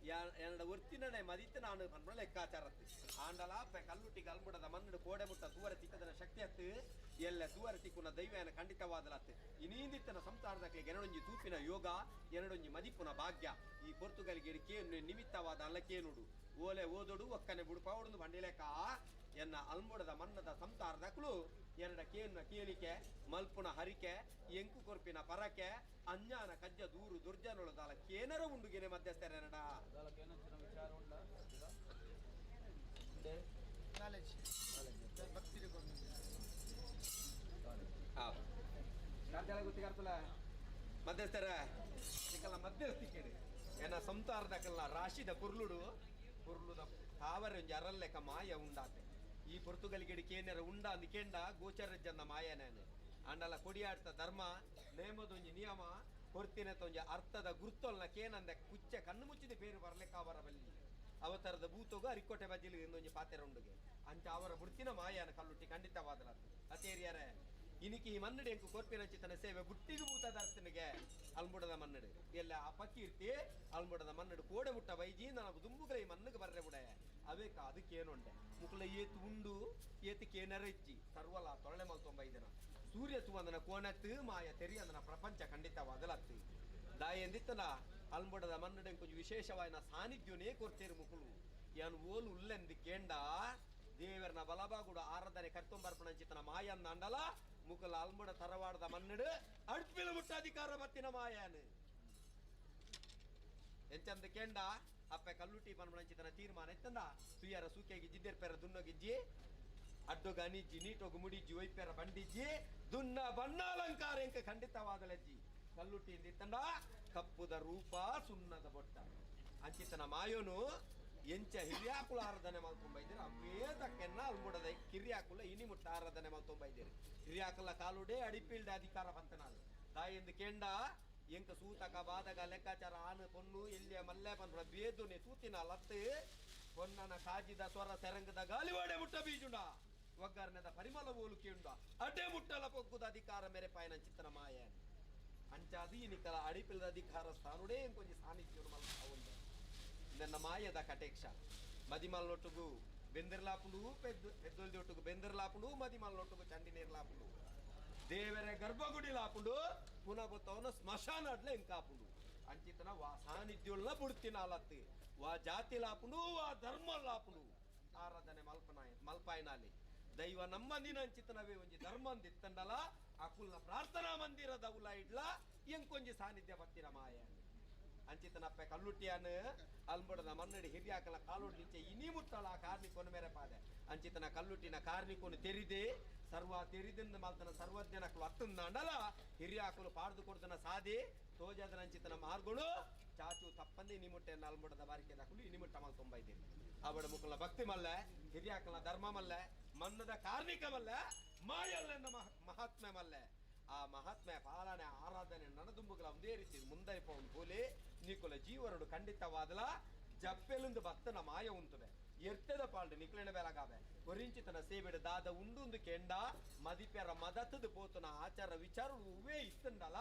ಎನ್ನಡ ಒರ್ತಿನನೆ ಮದಿತ್ತು ನಾನು ಪನ್ಪಡ ಲೆಕ್ಕಾಚಾರತ್ತು ಆಂಡಲ ಕಲ್ಲುಟ್ಟಿ ಕಲ್ಮುಡದ ಮನ್ನಡು ಕೋಡೆ ಮುಟ್ಟ ತೂವರ ತಿಕ್ಕದನ ಶಕ್ತಿ ಹತ್ತು ಎಲ್ಲ ತೂವರ ತಿಕ್ಕುನ ದೈವನ ಖಂಡಿತವಾದಲತ್ತು ಇನ್ನೀಂದಿತ್ತನ ಸಂಸಾರದಕ್ಕೆ ಎರಡೊಂಜಿ ತೂಪಿನ ಯೋಗ ಎರಡೊಂಜಿ ಮದಿಪುನ ಭಾಗ್ಯ ಈ ಪೊರ್ತುಗಲಿಗೆ ನಿಮಿತ್ತವಾದ ಅಲ್ಲಕ್ಕೇನುಡು ಓಲೆ ಓದೋಡು ಒಕ್ಕನೆ ಬುಡುಪಾವಡು ಬಂಡಿಲೆಕ್ಕ ಎನ್ನ ಅಲ್ಮುಡದ ಮನ್ನದ ಸಂಸಾರದಕ್ಕಳು ಎರಡ ಕೇನ್ನ ಕೇಳಿಕೆ ಮಲ್ಪುನ ಹರಿಕೆ ಎಂಕು ಕೊರ್ಪಿನ ಪರಕೆ ಅಂಜಾನ ಕಜ್ಜ ದೂರು ದುರ್ಜನಳು ದಾಲ ಕೇನರ ಉಂಡುಗಿನೆ ಮಧ್ಯಸ್ಥರ ಎರಡ ವಿಚಾರ ಉಂಟಾ ಗೊತ್ತಿಗಾರ್ತಲ್ಲ ಮಧ್ಯಸ್ಥರ ಇದಕ್ಕೆಲ್ಲ ಮಧ್ಯಸ್ಥಿಕೆ ಏನ ಸಂಸಾರದಕ್ಕೆಲ್ಲ ರಾಶಿದ ಕುರ್ಲುದ ತಾವರಂಜಿ ಅರಲ್ಲೆಕ್ಕ ಮಾಯ ಉಂಡಾತೆ ಈ ಪೊರ್ತುಗಲಿಗೆ ಕೇನರ ಉಂಡ ಅಂದಿಕೆಂಡ ಗೋಚರಜ್ಜಂದ ಮಾಯನೇನೆ ಅಂಡಲ ಕೊಡಿಯಾಡ್ತ ಧರ್ಮ ನೇಮದೊಂಜಿ ನಿಯಮ ಕೊರ್ತಿನ ತೊಂಜಿ ಅರ್ಥದ ಗುರ್ತೊಲ್ನ ಕೇನಂದ ಕುಚ್ಚೆ ಕಣ್ಣು ಮುಚ್ಚಿದ ಪೇರು ಬರ್ಲೆಕ್ಕ ಅವರ ಬಲ್ಲಿ ಅವತರದ ಭೂತೋಗ ಅರಿಕೋಟೆ ಬಜ್ಜಿಲಿ ಇನ್ನೊಂಜಿ ಪಾತೆರ ಉಂಡುಗೆ ಅಂಚ ಅವರ ಬುಡ್ತಿನ ಮಾಯನ ಕಲ್ಲುಟ್ಟಿ ಖಂಡಿತವಾದಲ ಅತೇರಿಯರೆ ಇನಿಕಿ ಈ ಮನ್ನಡಿ ಎಂಕು ಕೊರ್ಪಿನಂಚಿತನ ಸೇವೆ ಬುಟ್ಟಿಗೆ ಭೂತದ ಅರ್ಥನಿಗೆ ಅಲ್ಮುಡದ ಮನ್ನಡು ಎಲ್ಲ ಆ ಪಕ್ಕೀರ್ತಿ ಅಲ್ಮುಡದ ಮನ್ನಡು ಕೋಡೆ ಮುಟ್ಟ ಬೈಜಿ ನಾನು ದುಂಬುಗಳ ಈ ಮನ್ನಗೆ ಬರ್ರೆ ಬಿಡ ಅವೇಕ ಅದಕ್ಕೇನುಂಡೆ ಮುಕ್ಳ ಏತು ಉಂಡು ಏತಕ್ಕೇನರೆಚ್ಚಿ ಸರ್ವಲ ತೊಳೆ ಮಲ್ತೊಂಬೈದನ ಸೂರ್ಯ ತುವಂದನ ಕೋಣತ್ತು ಮಾಯ ತೆರಿಯಂದನ ಪ್ರಪಂಚ ಖಂಡಿತವಾದಲತ್ತು ದಾಯಿ ಎಂದಿತ್ತನ ಅಲ್ಮುಡದ ಮನ್ನಡೆ ಕೊಂಚ ವಿಶೇಷವಾದ ಸಾನ್ನಿಧ್ಯವೇ ಕೊರ್ತೇರು ಮುಕುಳು ಯಾನು ಓಲು ಉಲ್ಲೆಂದು ಕೇಂಡ ದೇವರನ ಬಲಬಾಗುಡು ಆರಾಧನೆ ಕರ್ತೊಂಬರ್ಪಣಂಚಿತನ ಮಾಯನ್ನ ಅಂಡಲ ಮುಕಲ ಅಲ್ಮುಡ ತರವಾಡದ ಮನ್ನಡು ಅಡ್ಪಿಲ ಮುಟ್ಟ ಅಧಿಕಾರ ಬತ್ತಿನ ಮಾಯಾನು ಎಂಚಂದ ಕೇಂಡ ಅಪ್ಪೆ ಕಲ್ಲುಟ್ಟಿ ಪನ್ಪಣಂಚಿತನ ತೀರ್ಮಾನ ಎತ್ತಂದ ತುಯ್ಯರ ಸೂಕೆಗೆ ಜಿದ್ದೆರ್ಪೆರ ದುನ್ನಗಿಜ್ಜಿ ಅಡ್ಡೊಗ ಅನಿಜ್ಜಿ ನೀಟೊಗ ಮುಡಿಜ್ಜಿ ಒಯ್ಪೆರ ಬಂಡಿಜ್ಜಿ ದುನ್ನ ಬಣ್ಣಾಲಂಕಾರ ಎಂಕ ಖಂಡಿತವಾದಲಜ್ಜಿ ಕಲ್ಲುಟ್ಟಿ ಇಂದಿತ್ತಂಡ ಕಪ್ಪುದ ರೂಪ ಸುಣ್ಣದ ಬೊಟ್ಟ ಅಂಚಿತನ ಮಾಯೋನು ಎಂಚ ಹಿರಿಯಾಕುಲ ಆರಾಧನೆ ಮಲ್ತೊಂಬೈದಿರಿ ಅವೇದಕ್ಕೆನ್ನ ಅಲ್ಮುಡದ ಕಿರಿಯಾಕುಲ ಇನಿ ಮುಟ್ಟ ಆರಾಧನೆ ಮಲ್ತೊಂಬೈದಿರಿ ಹಿರಿಯಾಕುಲ ಕಾಲುಡೆ ಅಡಿಪಿಲ್ದ ಅಧಿಕಾರ ಬಂತನಾಳು ತಾಯಿಯಿಂದ ಕೇಂಡ ಎಂಕ ಸೂತಕ ಬಾದಗ ಲೆಕ್ಕಾಚಾರ ಆನು ಪೊನ್ನು ಎಲ್ಲಿಯ ಮಲ್ಲೆ ಪನ್ರ ಬೇದುನೆ ತೂತಿನ ಲತ್ತು ಪೊನ್ನನ ಕಾಜಿದ ಸ್ವರ ಸೆರಂಗದ ಗಾಲಿವಾಡೆ ಮುಟ್ಟ ಬೀಜುಂಡ ಒಗ್ಗರ್ನದ ಪರಿಮಳ ಓಲುಕೆ ಉಂಡ ಅಡ್ಡೆ ಮುಟ್ಟಲ ಪೊಗ್ಗುದ ಅಧಿಕಾರ ಮೇರೆ ಪಾಯನ ಚಿತ್ತನ ಮಾಯ ಅಂಚಾದಿ ನಿಕಲ ಅಡಿಪಿಲ್ದ ಅಧಿಕಾರ ಸ್ಥಾನುಡೇ ಕೊಂಚ ಸಾನ್ನಿಧ್ಯ ಮಲ್ಕ ನನ್ನ ಮಾಯದ ಕಟೇಕ್ಷ ಮದಿಮಲ್ನೊಟ್ಟುಗು ಬೆಂದಿರ್ಲಾಪುಂಡು ಪೆದ್ದೊಲ್ದೊಟ್ಟುಗು ಬೆಂದಿರ್ಲಾಪುಂಡು ಮದಿಮಲ್ನೊಟ್ಟುಗು ಚಂಡಿನೇರ್ಲಾಪುಂಡು ದೇವರ ಗರ್ಭಗುಡಿ ಲಾಪುಂಡು ಪುನಃ ಗೊತ್ತವನ ಸ್ಮಶಾನ ಅಡ್ಲೆ ಎಂಕಾಪುಂಡು ಅಂಚಿತನ ವಾ ಸಾನ್ನಿಧ್ಯುಲ್ನ ಬುಡ್ತಿನ ಅಲತ್ತಿ ವಾ ಜಾತಿ ಲಾಪುಂಡು ವಾ ಧರ್ಮ ಲಾಪುಂಡು ಆರಾಧನೆ ಮಲ್ಪಾಯಿನಾಲಿ ದೈವ ನಮ್ಮಂದಿನ ಅಂಚಿತನವೇ ಒಂಜಿ ಧರ್ಮ ಅಂದಿತ್ತಂಡಲ ಅಕುಲ್ನ ಪ್ರಾರ್ಥನಾ ಮಂದಿರದ ಉಲ ಇಡ್ಲ ಎಂಕೊಂಜಿ ಸಾನ್ನಿಧ್ಯ ಬತ್ತಿನ ಮಾಯ ಅಂಚಿತನಪ್ಪೆ ಕಲ್ಲುಟ್ಟಿಯಾನು ಅಲ್ಮುಡದ ಮನ್ನಡಿ ಹಿರಿಯಾಕಲ ಕಾಲುಡ್ಲಿಂಚೆ ಇನಿ ಮುಟ್ಟಲ ಕಾರ್ಮಿಕನು ಮೇರೆ ಪಾದೆ ಅಂಚಿತನ ಕಲ್ಲುಟ್ಟಿನ ಕಾರ್ಮಿಕನು ತೆರಿದೆ ಸರ್ವ ತೆರಿದಿಂದ ಮಾಲ್ತನ ಸರ್ವಜ್ಞನಕ್ಕಲು ಅತ್ತಂದ ಅಂಡಲ ಹಿರಿಯಾಕಲು ಪಾಡ್ದು ಕೊಡ್ದನ ಸಾದಿ ತೋಜದ ಅಂಚಿತನ ಮಾರ್ಗಳು ಚಾಚು ತಪ್ಪಂದೆ ಇನಿ ಮುಟ್ಟೆಯನ್ನು ಅಲ್ಮುಡದ ಬಾರಿಕೆ ದಾಕಲು ಇನಿ ಮುಟ್ಟ ಮಲ್ ತೊಂಬೈದ್ದೀನಿ ಅವಡ ಮುಕ್ಕಲ ಭಕ್ತಿ ಮಲ್ಲೆ ಹಿರಿಯಾಕಲ ಧರ್ಮ ಮಲ್ಲೆ ಮನ್ನದ ಕಾರ್ಮಿಕ ಮಲ್ಲೆ ಮಾಯಲ್ಲೆನ್ನ ಮಹಾತ್ಮೆ ಮಲ್ಲೆ ಆ ಮಹಾತ್ಮೆ ಪಾಲನೆ ಆರಾಧನೆ ನನದುಂಬುಗಳ ಒಂದೇ ರೀತಿ ಮುಂದರಿಪ ಒಂದು ಬೋಲೆ ನಿಕುಲ ಜೀವರುಡು ಖಂಡಿತವಾದಲ ಜಪ್ಪೆಲುಂದು ಭಕ್ತನ ಮಾಯ ಉಂಟುವೆ ಎರ್ತದ ಪಾಲ್ಡು ನಿಕ್ಲಿನ ಬೆಲಗಾವೆ ಕೊರಿಂಚಿತನ ಸೇವೆಡು ದಾದ ಉಂಡು ಕೆಂಡ ಮದಿಪೆರ ಮದತ್ತದು ಪೋತುನ ಆಚಾರ ವಿಚಾರಗಳು ಉವೇ ಇತ್ತಂಡಲ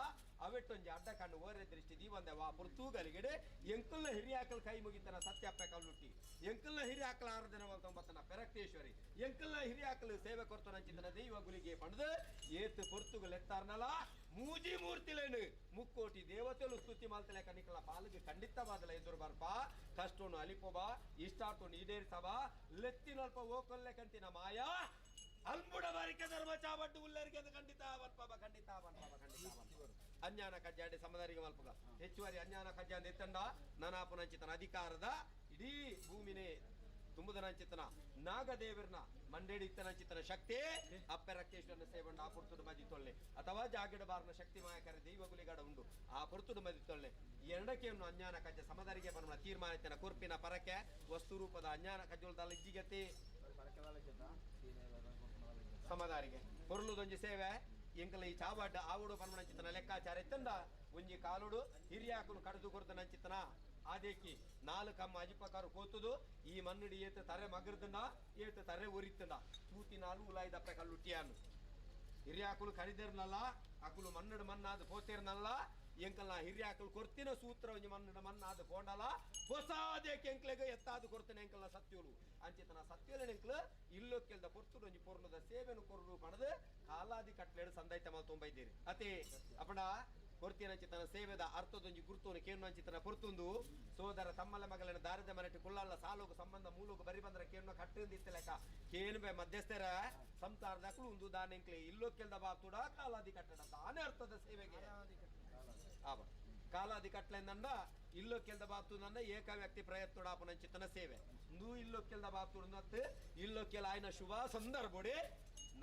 ಅವೆಟ್ಟೊಂಜಿ ಅಡ್ಡ ಕಣ್ಣು ಓರೆ ದೃಷ್ಟಿ ದೀವಂದೆ ವಾ ಪುರ್ತೂಗಲಿಗಿಡೆ ಎಂಕಲ್ನ ಹಿರಿಯಾಕಲ್ ಕೈ ಮುಗಿತನ ಸತ್ಯಪ್ಪ ಕಲ್ಲುಟ್ಟಿ ಎಂಕಲ್ನ ಹಿರಿಯಾಕಲ ಆರಾಧನೆ ಮಂತನ ಪೆರಕ್ತೇಶ್ವರಿ ಎಂಕಲ್ನ ಹಿರಿಯಾಕಲ್ ಸೇವೆ ಕೊರ್ತನಂಚಿತನ ದೈವ ಗುಲಿಗೆ ಪಣದು ಏತು ಪೊರ್ತುಗಲ್ ಎತ್ತಾರ್ನಲ ಮೂಜಿ ಮೂರ್ತಿಲೇನು ಮುಕ್ಕೋಟಿ ದೇವತೆಲು ಸ್ತುತಿ ಮಾಲ್ತಲೆ ಕನಿಕಲ ಪಾಲಿಗೆ ಖಂಡಿತವಾದಲ ಎದುರು ಬರ್ಪ ಕಷ್ಟೋನು ಅಲಿಪೋಬಾ ಇಷ್ಟಾಟೋನು ಈಡೇರಿಸಬ ಲೆತ್ತಿನಲ್ಪ ಓಕೊಲ್ಲೆ ಕಂತಿನ ಮಾಯಾ ಅಲ್ಬುಡ ಬಾರಿಕೆ ಧರ್ಮ ಚಾಬಟ್ಟು ಉಲ್ಲರಿಗೆ ಖಂಡಿತ ಬರ್ಪಬ ಖಂಡಿತ ಅಜ್ಞಾನ ಕಜ್ಜಾಡಿ ಸಮದರಿಗೆ ಮಲ್ಪಗ ಹೆಚ್ಚುವರಿ ಅಜ್ಞಾನ ಕಜ್ಜಾಂದ ಎತ್ತಂಡ ನನಾಪುನಂಚಿತನ ಅಧಿಕಾರದ ಇಡೀ ಭೂಮಿನೇ ತುಂಬುದನಂಚಿತನ ನಾಗದೇವರನ ಮಂಡೇಡಿ ಇತ್ತನಂಚಿತನ ಶಕ್ತಿ ಅಪ್ಪೆರಕ್ಕೇಶ್ವರನ ಸೇವಂಡ ಆ ಪುರ್ತುಡು ಮದಿ ತೊಳ್ಳೆ ಅಥವಾ ಜಾಗಿಡ ಬಾರನ ಶಕ್ತಿ ಮಾಯಕರ ದೈವಗುಲಿಗಡ ಉಂಡು ಆ ಪುರ್ತುಡು ಮದಿ ತೊಳ್ಳೆ ಎರಡಕ್ಕೆಯನ್ನು ಅಜ್ಞಾನ ಕಜ್ಜ ಸಮದರಿಗೆ ಬರುವ ತೀರ್ಮಾನಿತನ ಕುರ್ಪಿನ ಪರಕೆ ವಸ್ತು ರೂಪದ ಅಜ್ಞಾನ ಕಜ್ಜುಲ್ದಲ್ಲ ಇಜ್ಜಿಗತಿ ಸಮದಾರಿಗೆ ಹೊರಳುದೊಂಜಿ ಸೇವೆ ಎಂಕಲ ಈ ಚಾಬಡ್ಡ ಆವುಡು ಪರಮಣಂಚಿತನ ಲೆಕ್ಕಾಚಾರ ಎತ್ತಂಡ ಒಂಜಿ ಕಾಲುಡು ಹಿರಿಯಾಕುಲು ಕಡದು ಕೊರದನಂಚಿತನ ಆದೇಕಿ 4 ಕಮ್ಮ ಅಜಿಪಕಾರು ಕೋತುದು ಈ ಮಣ್ಣಿಡಿ ಏತ ತರೆ ಮಗರ್ದಂಡ ಏತ ತರೆ ಒರಿತಂಡ ತೂತಿ 4 ಉಲಾಯ್ದಪ್ಪ ಕಲ್ಲುಟ್ಟಿಯಾನು ಹಿರಿಯಾಕುಲು ಕಡಿದಿರ್ನಲ್ಲ ಅಕುಲು ಮಣ್ಣಡು ಮಣ್ಣಾದ ಪೋತಿರ್ನಲ್ಲ ಎಂಕಲ್ನ ಹಿರಿಯಾಕುಲು ಕೊರ್ತಿನ ಸೂತ್ರ ಒಂಜಿ ಮಣ್ಣಡು ಮಣ್ಣಾದ ಕೋಂಡಲ ಹೊಸಾದೇಕೆ ಎಂಕ್ಲೆಗೆ ಎತ್ತಾದು ಕೊರ್ತನೆ ಎಂಕಲ್ನ ಸತ್ಯುಲು ಅಂಚಿತನ ಸತ್ಯುಲ ಎಂಕ್ಲು ಇಲ್ಲೊಕ್ಕೆಲ್ದ ಪೊರ್ತುಡು ಒಂಜಿ ಪೊರ್ಲುದ ಸೇವೆನು ಕೊರಡು ಪಣದು ಕಾಲಾದಿ ಕಟ್ಲೆಡು ಸಂದೈತ ಮಲ್ ತೊಂಬೈದ್ದೀರಿ ಅತಿ ಅಪಡ ಕೊರ್ತಿಯನಂಚಿತನ ಸೇವೆದ ಅರ್ಥದೊಂಜಿ ಗುರ್ತೋನು ಕೇನುವಂಚಿತನ ಪೊರ್ತುಂದು ಸೋದರ ತಮ್ಮಲ ಮಗಲನ ದಾರಿದ ಮರಟಿ ಕುಳ್ಳಲ್ಲ ಸಾಲೋಗು ಸಂಬಂಧ ಮೂಲೋಗು ಬರಿ ಬಂದ್ರೆ ಕೇನು ಕಟ್ಟಿಂದಿತ್ತ ಲೆಕ್ಕ ಕೇನುಬೆ ಮಧ್ಯಸ್ಥರ ಸಂಸಾರದಕ್ಕೂ ಒಂದು ದಾನೆಂಕ್ಲೆ ಇಲ್ಲೊಕ್ಕೆಲ್ದ ಬಾತುಡ ಕಾಲಾದಿ ಕಟ್ಟಡ ದಾನೆ ಅರ್ಥದ ಸೇವೆಗೆ ಆಬ ಕಾಲಾದಿ ಕಟ್ಲೆಂದಂಡ ಇಲ್ಲೊಕ್ಕೆಲ್ದ ಬಾತುದಂಡ ಏಕ ವ್ಯಕ್ತಿ ಪ್ರಯತ್ನಡಾಪುನಂಚಿತನ ಸೇವೆ ಇಂದು ಇಲ್ಲೊಕ್ಕೆಲ್ದ ಬಾತುಡು ಇಲ್ಲೊಕ್ಕೆಲ ಆಯ್ನ ಶುಭ ಸಂದರ್ಭಡಿ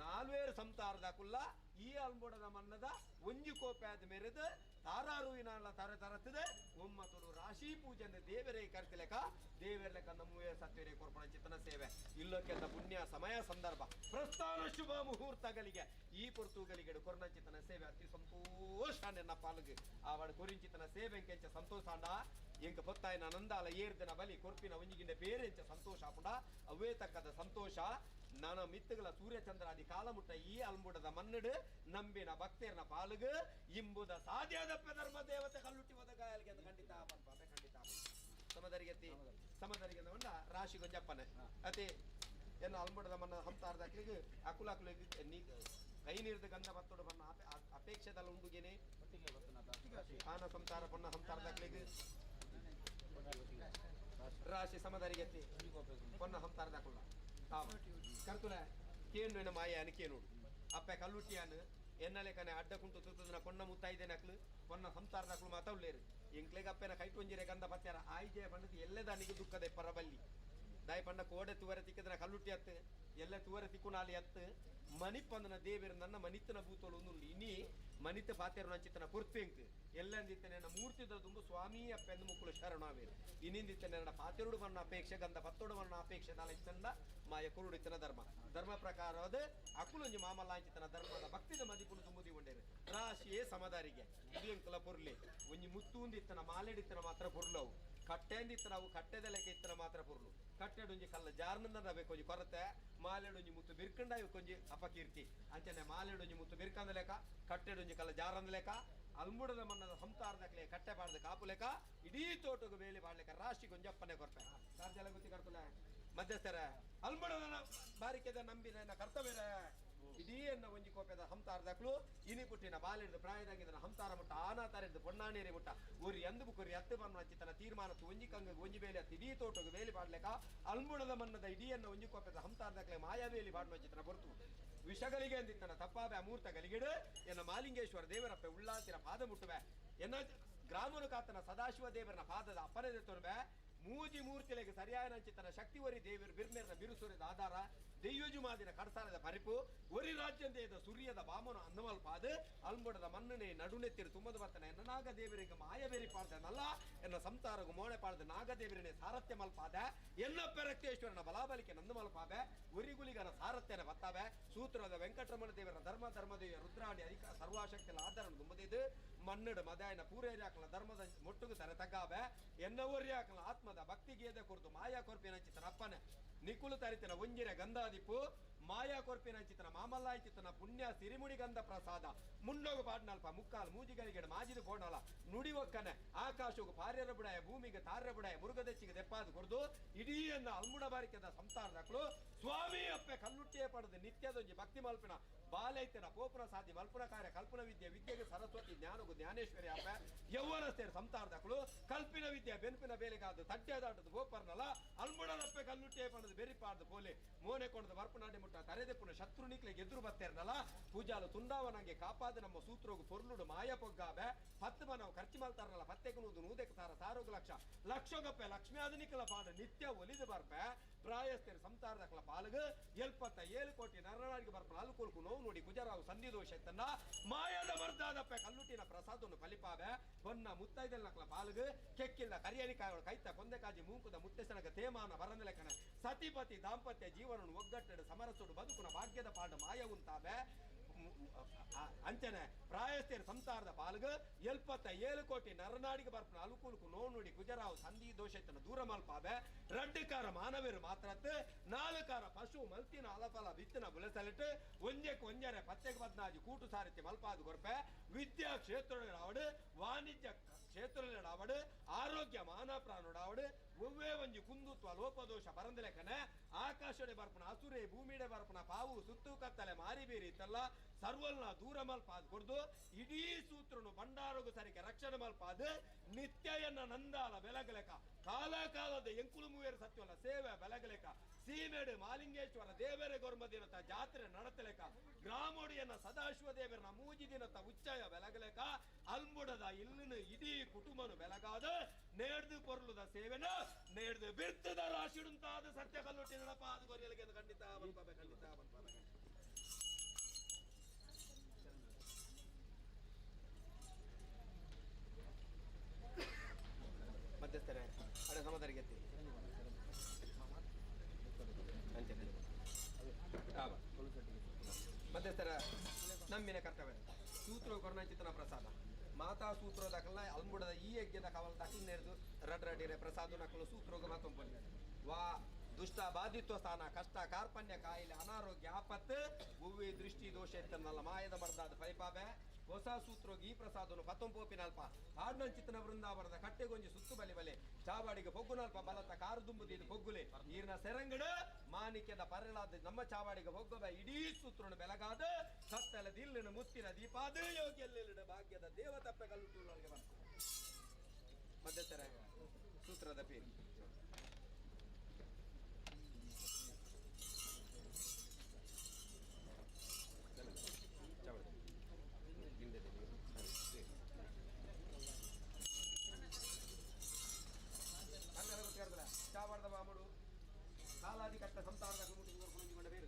4 ಸಂಸಾರದಕ್ಕುಲ್ಲ ಈ ಅಲ್ಬೋಡದ ಮನ್ನದ ಒಂಜಿ ಕೋಪ್ಯಾದ ಮೆರೆದು ತಾರಾರುವಿನ ತರ ತರತ್ತದೆ ಒಮ್ಮತರು ರಾಶಿ ಪೂಜೆ ಅಂದ್ರೆ ದೇವರೇ ಕರ್ತಿಲೆಕ ದೇವರ ಲೆಕ್ಕ ನಮ್ಮವೇ ಸತ್ವರೇ ಕೊರ್ಪಣ ಚಿತ್ತನ ಸೇವೆ ಇಲ್ಲಕ್ಕೆಂದ ಪುಣ್ಯ ಸಮಯ ಸಂದರ್ಭ ಪ್ರಸ್ಥಾನ ಶುಭ ಮುಹೂರ್ತಗಳಿಗೆ ಈ ಪೊರ್ತುಗಳಿಗೆ ಕೊರ್ನಚಿತನ ಸೇವೆ ಅತಿ ಸಂತೋಷ ನನ್ನ ಪಾಲಿಗೆ ಆವಡ ಕೊರಿಂಚಿತನ ಸೇವೆ ಕೆಂಚ ಸಂತೋಷ ಅಂಡ ಎಂಕ ಪೊತ್ತಾಯಿನ ನಂದಾಲ ಏರ್ದಿನ ಬಲಿ ಕೊರ್ಪಿನ ಒಂಜಿಗಿಂದ ಬೇರೆಂಚ ಸಂತೋಷ ಪುಡ ಅವೇ ತಕ್ಕದ ಸಂತೋಷ ನನ್ನ ಮಿತ್ತುಗಳ ಸೂರ್ಯಚಂದ್ರಾದಿ ಕಾಲಮುಟ್ಟ ಈ ಅಲ್ಮುಡದ ಮನ್ನಡು ನಂಬಿನ ಭಕ್ತೇರ್ನ ಪಾಲುಗು ಇಂಬುದ ಸಾಧ್ಯದಪ್ಪ ಧರ್ಮ ದೇವತೆ ಕಲ್ಲುಟ್ಟಿ ಹೋದ ಗಾಯಲ್ಗೆ ಅಂತ ಖಂಡಿತ ಖಂಡಿತ ಸಮದರಿಗೆ ಮಂಡ ರಾಶಿ ಗೊಂಜಪ್ಪನೆ ಅತಿ ಏನು ಅಲ್ಮುಡದ ಮನ್ನ ಹಂತಾರ್ದಾಕ್ಲಿಗೆ ಅಕುಲಾಕುಲಿಗೆ ಕೈ ನೀರ್ದ ಗಂಧ ಬತ್ತೋಡು ಬಣ್ಣ ಅಪೇಕ್ಷೆದಲ್ಲ ಉಂಡುಗೇನೆ ಆನ ಸಂಸಾರ ಬಣ್ಣ ಹಂತಾರ್ದಾಕ್ಲಿಗೆ ರಾಶಿ ಸಮದರಿಗೆ ಪೊನ್ನ ಹಂತಾರ್ದಾಕುಲ್ಲ ಕರ್ತುಲ ಕೇನು ಮಾಯ ಅನಿಕೆ ನೋಡು ಅಪ್ಪ ಕಲ್ಲುಟ್ಟಿಯಾನು ಎನ್ನಲೆಕನೆ ಅಡ್ಡ ಕುಂಟು ತುತ್ತದನ ಪೊನ್ನ ಮುತ್ತೈದೆ ನಕ್ಲು ಪೊನ್ನ ಸಂಸಾರ ನಕ್ಲು ಮಾತಾಡ್ಲೇರು ಎಂಕ್ಲೆಗೆ ಅಪ್ಪನ ಕೈಟೊಂಜಿರೆ ಗಂಧ ಬತ್ತಾರ ಆಯ್ಜೆ ಪಂಡತಿ ಎಲ್ಲದ ಅನಿಗೆ ದುಃಖದೆ ಪರಬಲ್ಲಿ ದಾಯಿ ಪಂಡ ಕೋಡೆ ತುವರೆ ತಿಕ್ಕದನ ಕಲ್ಲುಟ್ಟಿ ಅತ್ತು ಎಲ್ಲ ತುವರೆ ತಿಕ್ಕುನಾಲಿ ಅತ್ತು ಮನಿಪಂದನ ದೇವರು ನನ್ನ ಮನಿತನ ಭೂತೋಳು ಒಂದು ಇನಿ ಮನಿತ ಪಾತೆರು ನಂಚಿತನ ಪುರ್ಪೆಂಕ್ ಎಲ್ಲಂದಿತ್ತನೆ ನನ್ನ ಮೂರ್ತಿದ ತುಂಬು ಸ್ವಾಮಿ ಅಪ್ಪೆಂದು ಮುಕ್ಕಳು ಶರಣಾವೇರು ಇನ್ನಿಂದಿತ್ತನೆ ನನ್ನ ಪಾತೆರುಡು ಮಣ್ಣ ಅಪೇಕ್ಷೆ ಗಂಧ ಪತ್ತೋಡು ಮಣ್ಣ ಅಪೇಕ್ಷೆ ನಾಲ್ಕಂದ ಮಾಯ ಕುರುಡಿತನ ಧರ್ಮ ಪ್ರಕಾರವಾದ ಅಕುಲೊಂಜಿ ಮಾಮಲಾಂಚಿತನ ಧರ್ಮದ ಭಕ್ತಿದ ಮದಿಪುಲು ತುಂಬುದಿ ಉಂಡೇರು ರಾಶಿಯೇ ಸಮದಾರಿಗೆ ಇದಿಯಂಕುಲ ಪುರ್ಲೆ ಒಂಜಿ ಮುತ್ತುಂದಿತ್ತನ ಮಾಲೆಡಿತ್ತನ ಮಾತ್ರ ಪುರ್ಲವು ಕಟ್ಟೆಂದಿತ್ತನ ಅವು ಕಟ್ಟೆದ ಲೆಕ್ಕ ಇತ್ತನ ಮಾತ್ರ ಪುರ್ಲು ಕಟ್ಟೆಡೊಂಜಿ ಕಲ್ಲ ಜಾರ್ನಂದ ಕೊಂಜಿ ಕೊರತೆ ಮಾಲೆಡೊಂಜಿ ಮುತ್ತು ಬಿರ್ಕಂಡ ಕೊಂಜಿ ಅಪಕೀರ್ತಿ ಅಂಚನೆ ಮಾಲೆಡೊಂಜಿ ಮುತ್ತು ಬಿರ್ಕಂದ ಲೆಕ್ಕ ಕಟ್ಟೆಡೊಂಜಿ ಕಲ್ಲ ಜಾರಂದ ಲೆಕ್ಕ ಅಲ್ಮುಡದ ಮಣ್ಣದ ಸಂಸಾರದಕ್ಲೆ ಕಟ್ಟೆ ಬಾಡ್ದ ಕಾಪು ಲೆಕ್ಕ ಇಡೀ ತೋಟಗೂ ಬೇಲಿ ಬಾಡ್ಲೆಕ್ಕ ರಾಶಿ ಗೊಂಜಪ್ಪನೆ ಕೊರ್ಪೆ ಕಾರ್ಜಲ ಗೊತ್ತಿ ಕರ್ತುಲ ಮಧ್ಯಸ್ಥರ ಅಲ್ಮುಡದ ಬಾರಿಕೆದ ನಂಬಿನ ಕರ್ತವ್ಯ ಇಡೀ ಅನ್ನ ಒಂಜಿ ಕೋಪೆದ ಹಂತಾರದಕ್ಲು ಇನಿ ಪುಟ್ಟಿನ ಬಾಲಿಡ್ದು ಪ್ರಾಯದಾಗಿದ್ದನ ಹಂತಾರ ಮುಟ್ಟ ಆನಾತಾರಿದ್ದು ಪೊಣ್ಣಾಣೇರಿ ಮುಟ್ಟ ಊರಿ ಎಂದು ಬುಕುರಿ ಎತ್ತು ಬಣ್ಣ ಚಿತ್ತನ ತೀರ್ಮಾನ ಒಂಜಿ ಕಂಗ ಒಂಜಿ ಬೇಲಿ ಹತ್ತು ಇಡೀ ತೋಟಗೆ ಬೇಲಿ ಬಾಡ್ಲೆಕ್ಕ ಅಲ್ಮುಡದ ಮಣ್ಣದ ಇಡೀ ಅನ್ನ ಒಂಜಿ ಕೋಪೆದ ಹಂತಾರದಕ್ಲೆ ಮಾಯಾವೇಲಿ ಬಾಡುವ ಚಿತ್ತನ ಹೊರತು ವಿಷಗಳಿಗೆ ಅಂದಿತ್ತನ ತಪ್ಪಾಬೆ ಅಮೂರ್ತ ಗಲಿಗಿಡು ಎನ್ನ ಮಾಲಿಂಗೇಶ್ವರ ದೇವರಪ್ಪೆ ಉಳ್ಳಾತಿರ ಪಾದ ಮುಟ್ಟುವೆ ಎನ್ನ ಗ್ರಾಮನು ಕಾತನ ಸದಾಶಿವ ದೇವರನ ಪಾದದ ಅಪ್ಪನೆದೆ ತೋರ್ಬೆ ಮೂಜಿ ಮೂರ್ತಿಲೆಗೆ ಸರಿಯಾದ ಚಿತ್ತನ ಶಕ್ತಿವರಿ ದೇವರು ಬಿರ್ಮೇರ್ನ ಬಿರುಸುರಿದ ಆಧಾರ ದೆಯ್ಯಜು ಮಾದಿನ ಕಡಸಾರದ ಪರಿಪು ಒರಿ ರಾಜ್ಯಂದೇದ ಸುರಿಯದ ಬಾಮನು ಅನ್ನಮಲ್ಪಾದ ಅಲ್ಮುಡದ ಮನ್ನನೆ ನಡುನೆತ್ತಿರು ತುಂಬದ ಬರ್ತನೆ ಎನ್ನ ನಾಗದೇವರಿಗೆ ಮಾಯಬೇರಿ ಪಾಡ್ದನಲ್ಲ ಎನ್ನ ಸಂತಾರಗು ಮೋಣೆ ಪಾಡ್ದ ನಾಗದೇವರನೆ ಸಾರಥ್ಯ ಮಲ್ಪಾದ ಎನ್ನ ಪೆರಕ್ತೇಶ್ವರನ ಬಲಾಬಲಿಕೆ ನಂದು ಮಲ್ಪಾಬೆ ಉರಿಗುಲಿಗನ ಸಾರಥ್ಯನ ಬತ್ತಾಬೆ ಸೂತ್ರದ ವೆಂಕಟರಮಣ ದೇವರ ಧರ್ಮದೇವಿಯ ರುದ್ರಾಣಿ ಅಧಿಕ ಸರ್ವಾಶಕ್ತಿಯ ಆಧಾರ ತುಂಬದಿದ್ದು ಮನ್ನಡು ಮದಾಯನ ಪೂರೈರ್ಯಾಕಲ ಧರ್ಮದ ಮೊಟ್ಟುಗು ತರ ತಗ್ಗಾಬೆ ಎನ್ನ ಒರ್ಯಾಕಲ ಆತ್ಮದ ಭಕ್ತಿ ಗೇದ ಕುರಿತು ಮಾಯಾ ಕೊರ್ಪಿನ ಚಿತ್ರ ಅಪ್ಪನೆ ನಿಕುಲು ತರಿತನ ಒಂಜಿರ ಗಂಧಾದಿಪ್ಪು ಮಾಯಾ ಕೊರ್ಪಿನ ಚಿತ್ರ ಮಾಮಲ್ಲಾಯಿ ಚಿತ್ರನ ಪುಣ್ಯ ಸಿರಿಮುಡಿ ಗಂಧ ಪ್ರಸಾದ ಮುಂಡೋಗು ಪಾಡ್ನಲ್ಪ ಮುಕ್ಕಾಲು ಮೂಜಿಗಳಿಗೆ ಮಾಜಿದು ಪೋಣಲ ನುಡಿ ಒಕ್ಕನೆ ಆಕಾಶವು ಪಾರ್ಯರ ಬುಡಾಯ ಭೂಮಿಗೆ ತಾರ್ಯ ಬುಡಾಯ ಮುರುಗದಚ್ಚಿಗೆ ದೆಪ್ಪಾದು ಕೊಡ್ದು ಇಡೀ ಎನ್ನ ಅಲ್ಮುಡ ಬಾರಿಕೆದ ಸಂತಾನದಕ್ಕಳು ಸ್ವಾಮಿ ಅಪ್ಪೆ ಕಲ್ಲುಟ್ಟಿಯೇ ಪಡೆದು ನಿತ್ಯದೊಂಜಿ ಭಕ್ತಿ ಮಲ್ಪಿನ ಬಾಲೈತನ ಪೋಪುನ ಸಾಧಿ ಮಲ್ಪುನ ಕಾರ್ಯ ಕಲ್ಪನ ವಿದ್ಯೆಗೆ ಸರಸ್ವತಿ ಜ್ಞಾನಗೂ ಜ್ಞಾನೇಶ್ವರಿ ಅಪ್ಪ ಯೌವನಸ್ಥೇರು ಸಂತಾರದಕ್ಕಳು ಕಲ್ಪಿನ ವಿದ್ಯೆ ಬೆನ್ಪಿನ ಬೇಲೆಗಾದ ತಟ್ಟೆದಾಟದ ಗೋಪರ್ನಲ ಅಲ್ಮುಡನಪ್ಪೆ ಕಲ್ಲುಟ್ಟೆ ಪಣದ ಬೆರಿಪಾಡ್ದು ಪೋಲೆ ಮೋನೆ ಕೊಂಡದ ವರ್ಪನಾಡಿ ಮುಟ್ಟ ತರೆದೆಪ್ಪುನ ಶತ್ರು ನಿಕ್ಲಿಗೆ ಎದುರು ಬತ್ತೇರ್ನಲ ಪೂಜಾಲು ತುಂಡಾವನಂಗೆ ಕಾಪಾದ ನಮ್ಮ ಸೂತ್ರೋಗು ಪೊರ್ಲುಡು ಮಾಯ ಪೊಗ್ಗಾಬೆ ಹತ್ತು ಮನವು ಖರ್ಚು ಮಲ್ತಾರನಲ್ಲ ಪತ್ತೆಗೆ ನೂದು ನೂದೆಕ್ಕೆ ತಾರ ತಾರೋಗು ಲಕ್ಷಗಪ್ಪೆ ಲಕ್ಷ್ಮಿ ಆಧುನಿಕಲ ಪಾಡು ನಿತ್ಯ ಒಲಿದು ಬರ್ಪೆ ಪ್ರಾಯಸ್ಥೇರು ಸಂತಾರದಕ್ಕಲ ಪಾಲುಗು 77 ಕೋಟಿ ನರನಾಡಿಗೆ ಬರ್ಪನ ಅಲ್ಕೊಲ್ಕು ನೋವು ನೋಡಿ ಗುಜರಾವು ಸಂಧಿದೋಷ ಎತ್ತನ್ನ ಮಾಯದ ಮರ್ದಾದಪ್ಪೆ ಕಲ್ಲುಟ್ಟಿನ ಪ್ರಸಾದವನ್ನು ಫಲಿಪಾವೆ ಹೊನ್ನ ಮುತ್ತೈದಲ್ ನಕ್ಲ ಪಾಲುಗು ಕೆಕ್ಕಿಲ್ಲ ಕರಿಯಲಿಕಾಯಗಳು ಕೈತ ಕೊಂದೆಕಾಜಿ ಮೂಕುದ ಮುತ್ತೆಸನಗ ತೇಮಾನ ಬರನೆಲೆಕನ ಸತಿಪತಿ ದಾಂಪತ್ಯ ಜೀವನವನ್ನು ಒಗ್ಗಟ್ಟೆಡು ಸಮರಸೋಡು ಬದುಕುನ ಭಾಗ್ಯದ ಪಾಡು ಮಾಯ ಉಂತಾವೆ ಅಂಚನೆ ಪ್ರಾಯಸ್ಥೇರು ಸಂಸಾರದ ಪಾಲ್ಗು 77 ಕೋಟಿ ನರನಾಡಿಗೆ ಬರ್ಪನ ಅನುಕೂಲಕ್ಕೂ ನೋವು ನೋಡಿ ಗುಜರಾವು ಸಂಧಿ ದೋಷತನ ದೂರ ಮಲ್ಪಾಬೆ ರಡ್ಡುಕಾರ ಮಾನವರು ಮಾತ್ರತ್ತು 4 ಕಾರ ಪಶು ಮಲ್ತಿನ ಅಲಫಲ ಬಿತ್ತಿನ ಬುಲೆಸಲಿಟ್ಟು ಒಂಜೆಕ್ ಒಂಜರೆ ಪತ್ತೆಗೆ ಬದ್ನಾಜಿ ಕೂಟು ಸಾರಿತಿ ಮಲ್ಪಾದು ಕೊರ್ಪೆ ವಿದ್ಯಾ ಕ್ಷೇತ್ರವಾಡು ವಾಣಿಜ್ಯ ಕ್ಷೇತ್ರವಾಡು ಆರೋಗ್ಯ ಮಾನ ಪ್ರಾಣುಡಾವಡು ಒವ್ವೇ ಒಂಜಿ ಕುಂದುತ್ವ ಲೋಪದೋಷ ಬರಂದಲೆಕನೆ ಆಕಾಶಡೆ ಬರ್ಪನ ಹಸುರೆ ಭೂಮಿಡೆ ಬರ್ಪನ ಪಾವು ಸುತ್ತು ಕತ್ತಲೆ ಮಾರಿಬೇರಿ ಇತ್ತಲ್ಲ ಸರ್ವಲ್ನ ದೂರ ಮಲ್ಪಾದ್ ಕೊಡ್ದು ಇಡೀ ಸೂತ್ರನು ಬಂಡಾರೋಗು ಸರಿಗೆ ರಕ್ಷಣೆ ಮಲ್ಪಾದ್ ನಿತ್ಯಯನ್ನ ನಂದಾಲ ಬೆಳಗಲೆಕ ಕಾಲಕಾಲದ ಎಂಕುಲು ಮೂವೇರು ಸತ್ಯವಲ್ಲ ಸೇವೆ ಬೆಳಗಲೆಕ ಸೀಮೆಡು ಮಾಲಿಂಗೇಶ್ವರ ದೇವರ ಗೊರ್ಮದಿನತ ಜಾತ್ರೆ ನಡತಲೆಕ ಗ್ರಾಮೋಡಿಯನ್ನ ಸದಾಶಿವ ದೇವರನ ಮೂಜಿ ದಿನತ ಉಚ್ಚಯ ಬೆಳಗಲೆಕ ಅಲ್ಮುಡದ ಇಲ್ಲಿನ ಇಡೀ ಕುಟುಂಬನು ಬೆಳಗಾದ ನೇಡ್ದು ಪೊರ್ಲುದ ಸೇವೆನ ನೇಡ್ದು ಬಿರ್ತದ ರಾಶಿಡುಂತಾದ ಸತ್ಯ ಕಲ್ಲುಟ್ಟಿ ನಡಪ ಅದು ಗೊರಿಯಲಿಗೆ ಖಂಡಿತ ಬಲ್ಪಾಬೆ ಖಂಡಿತ ಬಲ್ಪಾಬೆ ಖಂಡಿತ ಮಧ್ಯಸ್ಥರೇ ಅಡೆ ಸಮದರಿಗೆ ಎತ್ತಿ ಮಧ್ಯಸ್ಥರ ನಮ್ಮಿನ ಕರ್ತವ್ಯ ಸೂತ್ರ ಕರುಣಾಚಿತನ ಪ್ರಸಾದ ಮಾತಾ ಸೂತ್ರ ದಾಖಲ ಅಲ್ಮುಡದ ಈ ಯಜ್ಞದ ಕವಲ ದಾಖಲು ನೆರೆದು ರಡ್ರಡಿರೆ ಪ್ರಸಾದ ನಕಲು ಸೂತ್ರೋಗ ಮಾತೊಂಪಲ್ಲಿ ವಾ ದುಷ್ಟ ಬಾಧಿತ್ವ ಸ್ಥಾನ ಕಷ್ಟ ಕಾರ್ಪಣ್ಯ ಕಾಯಿಲೆ ಅನಾರೋಗ್ಯ ಆಪತ್ತು ಭೂವಿ ದೃಷ್ಟಿ ದೋಷ ಇತ್ತನ್ನಲ್ಲ ಮಾಯದ ಮರ್ದಾದ ಪೈಪಾಬೆ ಹೊಸ ಸೂತ್ರೋಗಿ ಈ ಪ್ರಸಾದನು ಪತ್ತೊಂಪೋಪಿನಲ್ಪ ಹಾಡ್ನ ಚಿತ್ತನ ವೃಂದಾವನದ ಕಟ್ಟೆಗೊಂಜಿ ಸುತ್ತು ಬಲಿ ಬಲೆ ಚಾವಾಡಿಗೆ ಪೊಗ್ಗುನಲ್ಪ ಬಲತ ಕಾರು ದುಂಬುದಿದ್ದು ಪೊಗ್ಗುಲೆ ಈರ್ನ ಸೆರಂಗಡ ಮಾಣಿಕ್ಯದ ಪರಳಾದ ನಮ್ಮ ಚಾವಾಡಿಗೆ ಹೋಗಬ ಇಡೀ ಸೂತ್ರನು ಬೆಳಗಾದ ಸತ್ತಲ ದಿಲ್ಲಿನ ಮುತ್ತಿನ ದೀಪಾದ ಯೋಗಿಯಲ್ಲಿಡ ಭಾಗ್ಯದ ದೇವತಪ್ಪೆ ಕಲ್ಲುಟ್ಟುಗಳಿಗೆ ಬಂತು ಮಧ್ಯಸ್ಥರ ಸೂತ್ರದ ಪೇರಿ ಚಾವಾಡಿ ಚಾವಾಡದ ಮಾಮೂಡು ಕಾಲಾದಿ ಕಟ್ಟ ಸಂತಾನದ ಕುಣಿಕೊಂಡ ಬೇರೆ